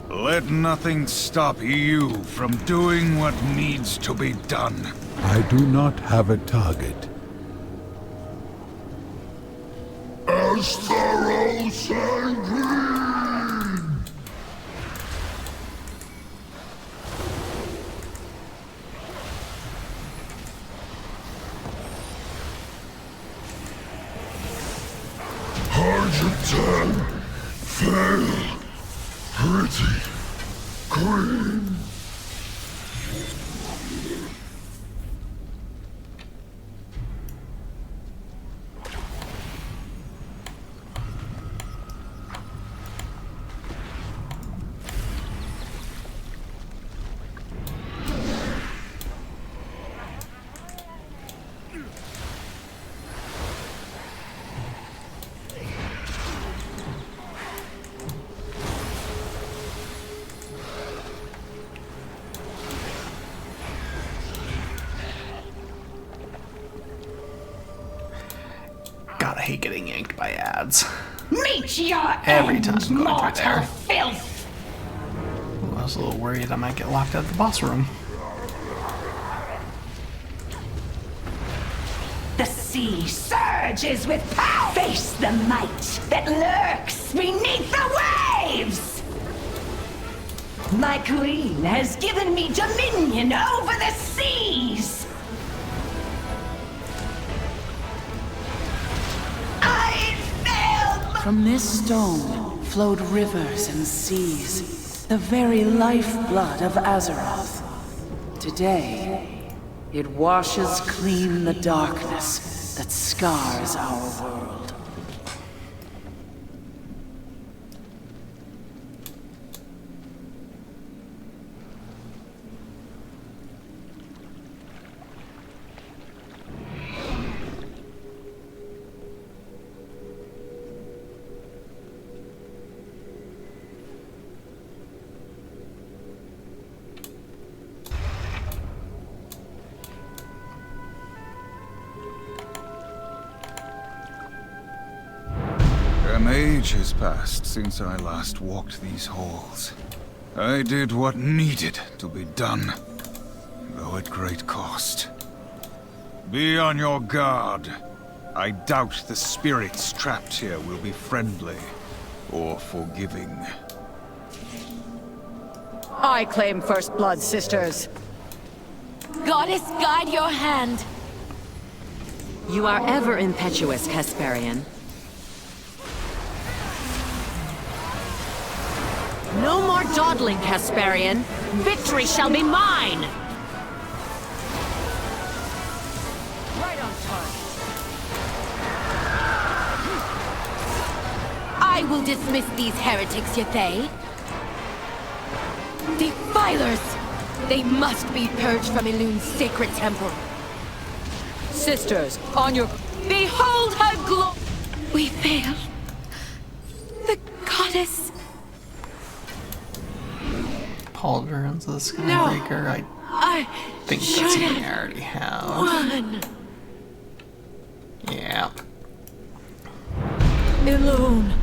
Let nothing stop you from doing what needs to be done. I do not have a target. As thorough sanguine! Argentine, fair, pretty, queen. God, I hate getting yanked by ads. Meet your Every end, time I'm going through mortal there. filth! Ooh, I was a little worried I might get locked out of the boss room. The sea surges with power! Face the might that lurks beneath the waves! My queen has given me dominion over the seas! From this stone flowed rivers and seas, the very lifeblood of Azeroth. Today, it washes clean the darkness that scars our world. An age has passed since I last walked these halls. I did what needed to be done, though at great cost. Be on your guard. I doubt the spirits trapped here will be friendly or forgiving. I claim first blood, sisters. Goddess, guide your hand. You are ever impetuous, Casparian. No more dawdling, Casparian. Victory shall be mine! Right on target. I will dismiss these heretics, Yathay. Defilers! They must be purged from Elune's sacred temple. Sisters, on your... Behold her glory! We failed. The goddess... Pauldrons of the Skybreaker. I think that's something I already have. Won. Yeah. Elune,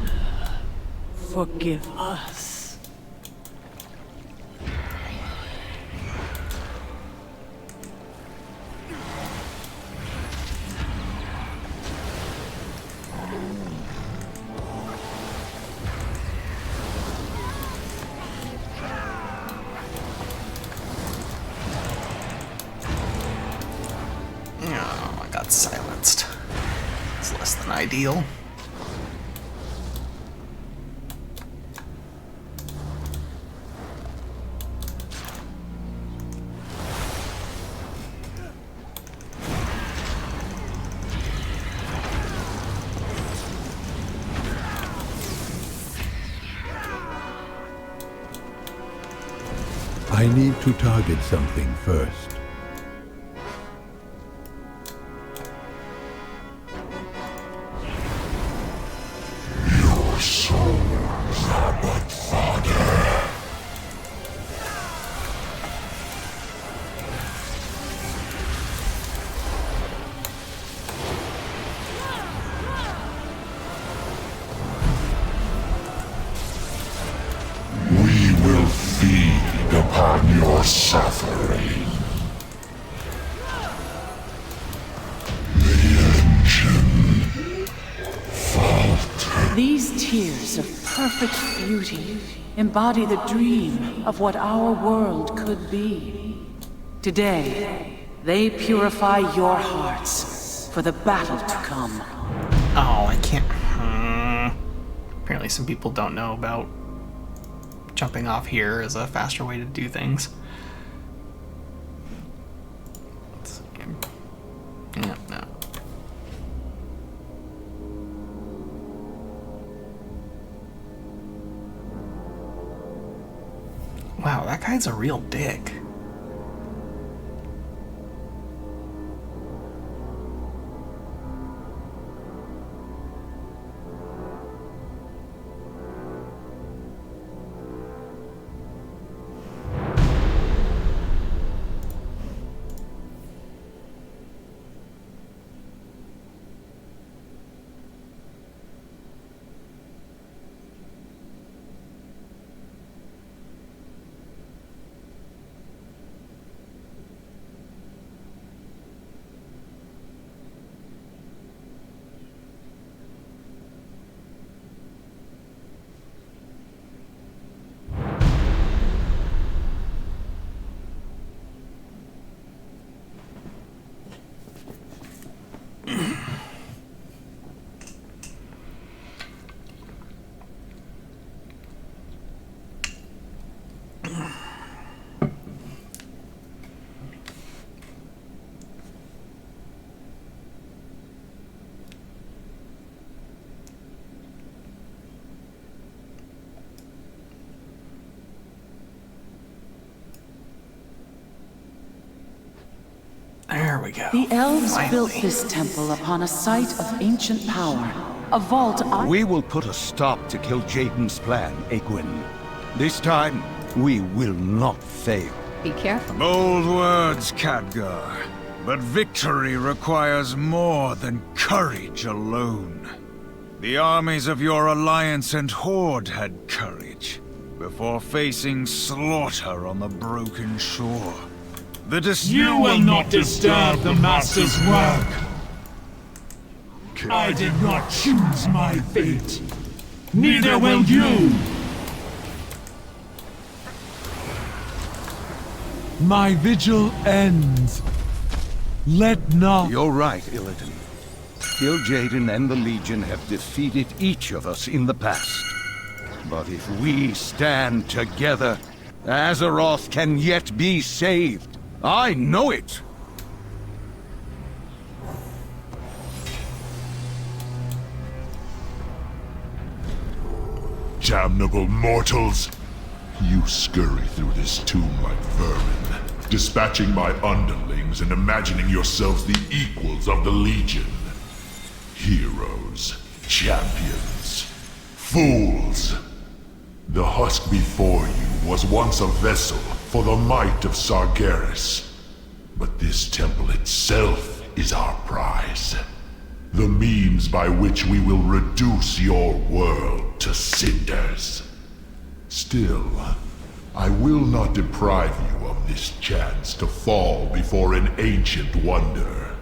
forgive us. Oh, I got silenced. It's less than ideal. I need to target something first. Your souls are but fodder. We will feed upon your suffering. The engine faltered. These tears of perfect beauty embody the dream of what our world could be. Today, they purify your hearts for the battle to come. Oh, I can't. Apparently some people don't know about jumping off here is a faster way to do things. Yeah, no. Wow, that guy's a real dick. There we go. The elves Finally. built this temple upon a site of ancient power. A vault We will put a stop to kill Jaden's plan, Egwin. This time, we will not fail. Be careful. Bold words, Khadgar. But victory requires more than courage alone. The armies of your alliance and horde had courage before facing slaughter on the broken shore. You will not disturb the Master's work. I did not choose my fate. Neither will you. My vigil ends. Let not... You're right, Illidan. Gil Jaden and the Legion have defeated each of us in the past. But if we stand together, Azeroth can yet be saved. I know it! Damnable mortals! You scurry through this tomb like vermin, dispatching my underlings and imagining yourselves the equals of the Legion. Heroes, champions, fools. The husk before you was once a vessel for the might of Sargeras. But this temple itself is our prize. The means by which we will reduce your world to cinders. Still, I will not deprive you of this chance to fall before an ancient wonder.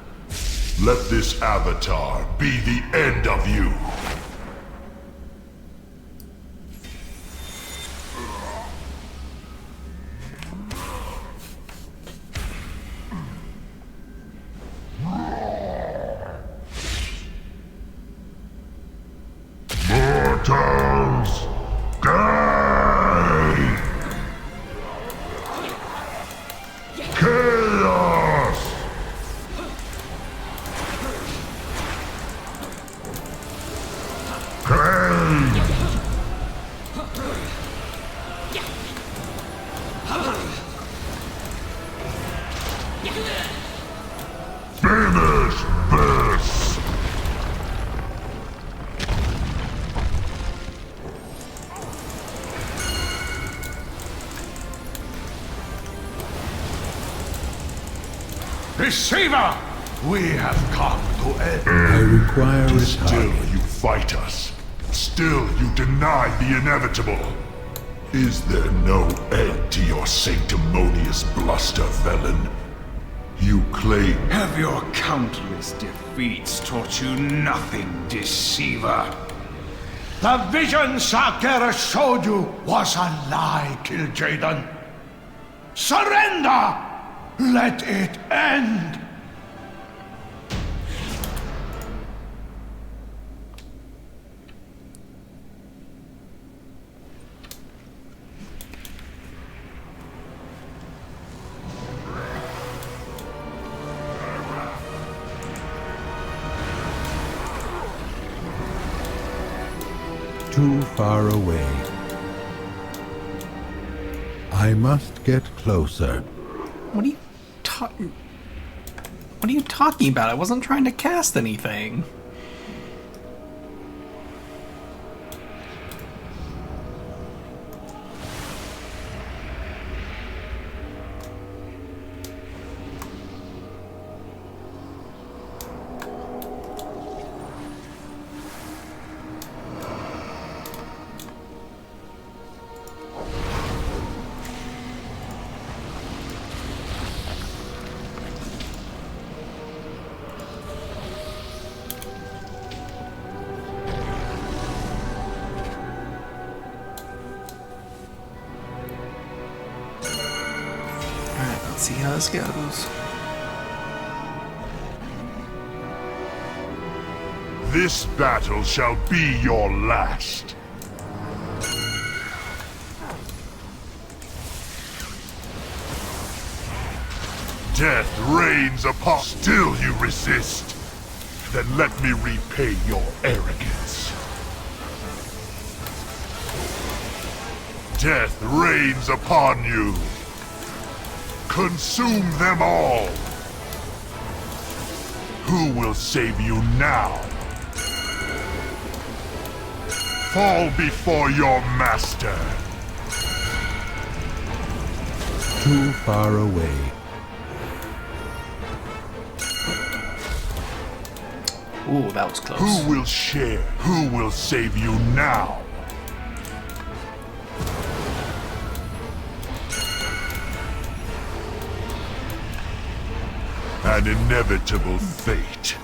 Let this avatar be the end of you. Mortals, die! Chaos! Clay! Finish this! Deceiver! We have come to end. I require a Still target. you fight us. Still you deny the inevitable. Is there no end to your sanctimonious bluster, Velen? You claim... Have your countless defeats taught you nothing, deceiver? The vision Sargeras showed you was a lie, Kil'jaeden. Surrender! Let it end! Too far away. I must get closer. What are you talking about? I wasn't trying to cast anything. See how this goes. This battle shall be your last. Death reigns upon... Still you resist. Then let me repay your arrogance. Death reigns upon you. Consume them all! Who will save you now? Fall before your master! Too far away. Ooh, that was close. Who will share? Who will save you now? An inevitable fate.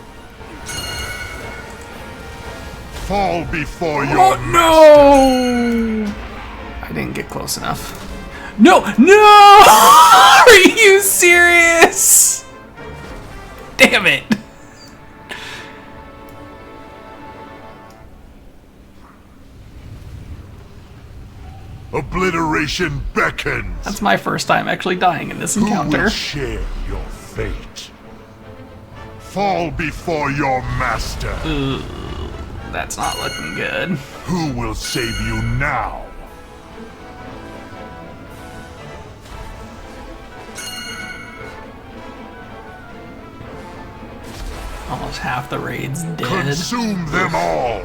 Fall before your master. No! I didn't get close enough. No! No! Are you serious? Damn it. Obliteration beckons. That's my first time actually dying in this encounter. Who will share your fate? Fall before your master. Ooh, that's not looking good. Who will save you now? Almost half the raid's dead. Consume them all!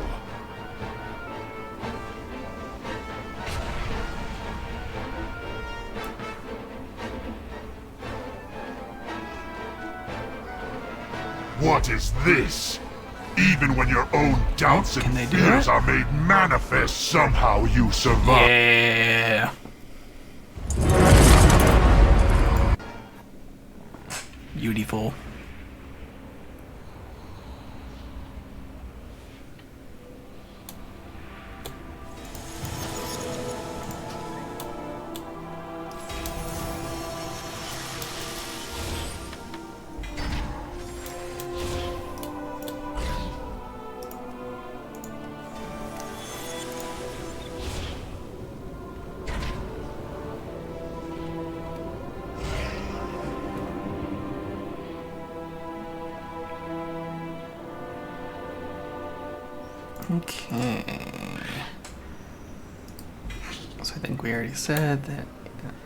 What is this? Even when your own doubts and fears are made manifest, somehow you survive. Yeah. Beautiful. Okay. So I think we already said that.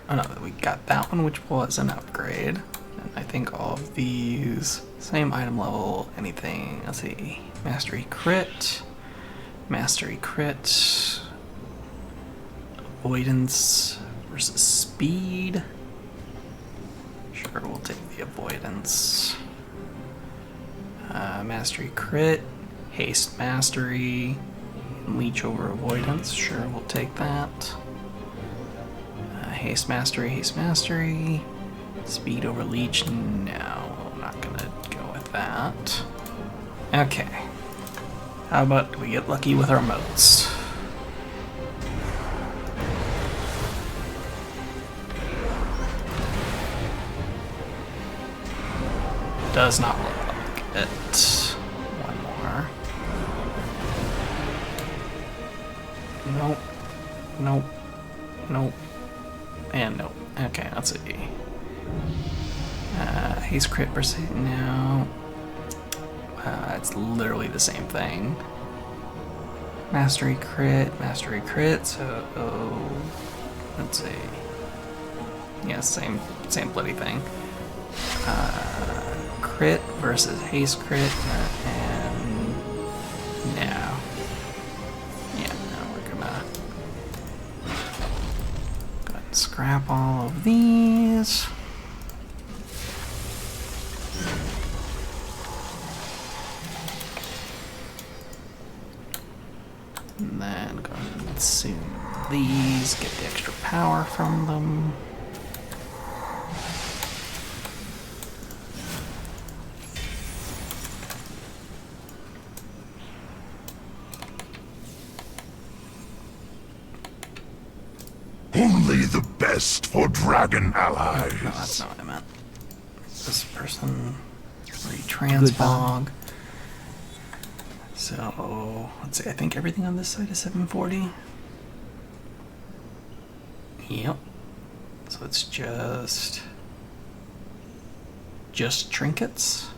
Oh no, we got that one, which was an upgrade. And I think all of these, same item level, anything. Let's see. Mastery crit. Mastery crit. Avoidance versus speed. Sure, we'll take the avoidance. Mastery crit. Haste mastery, leech over avoidance, sure, we'll take that. Haste mastery, speed over leech, no, I'm not gonna go with that. Okay, how about we get lucky with our motes? Does not look like it. Nope. Nope. Nope. And nope. Okay, let's see. Haste crit versus no. It's literally the same thing. Mastery crit, so let's see. Yeah, same bloody thing. Crit versus haste crit and no. Scrap all of these. And then go ahead and consume these, get the extra power from them. Only the best for dragon allies. No, that's not what I meant. This person retransbog. So let's see. I think everything on this side is 740. Yep. So it's just trinkets.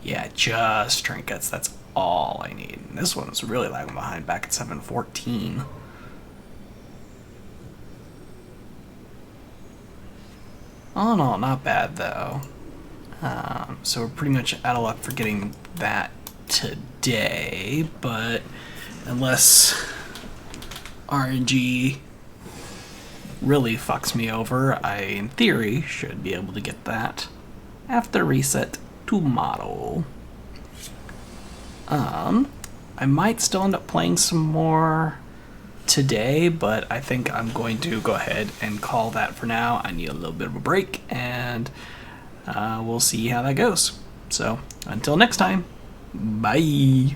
Yeah, just trinkets. That's all I need. And this one's really lagging behind back at 714. All in all, not bad though. So we're pretty much out of luck for getting that today, but unless RNG really fucks me over, I, in theory, should be able to get that after reset tomorrow. I might still end up playing some more today, but I think I'm going to go ahead and call that for now. I need a little bit of a break, and we'll see how that goes. So, until next time, bye!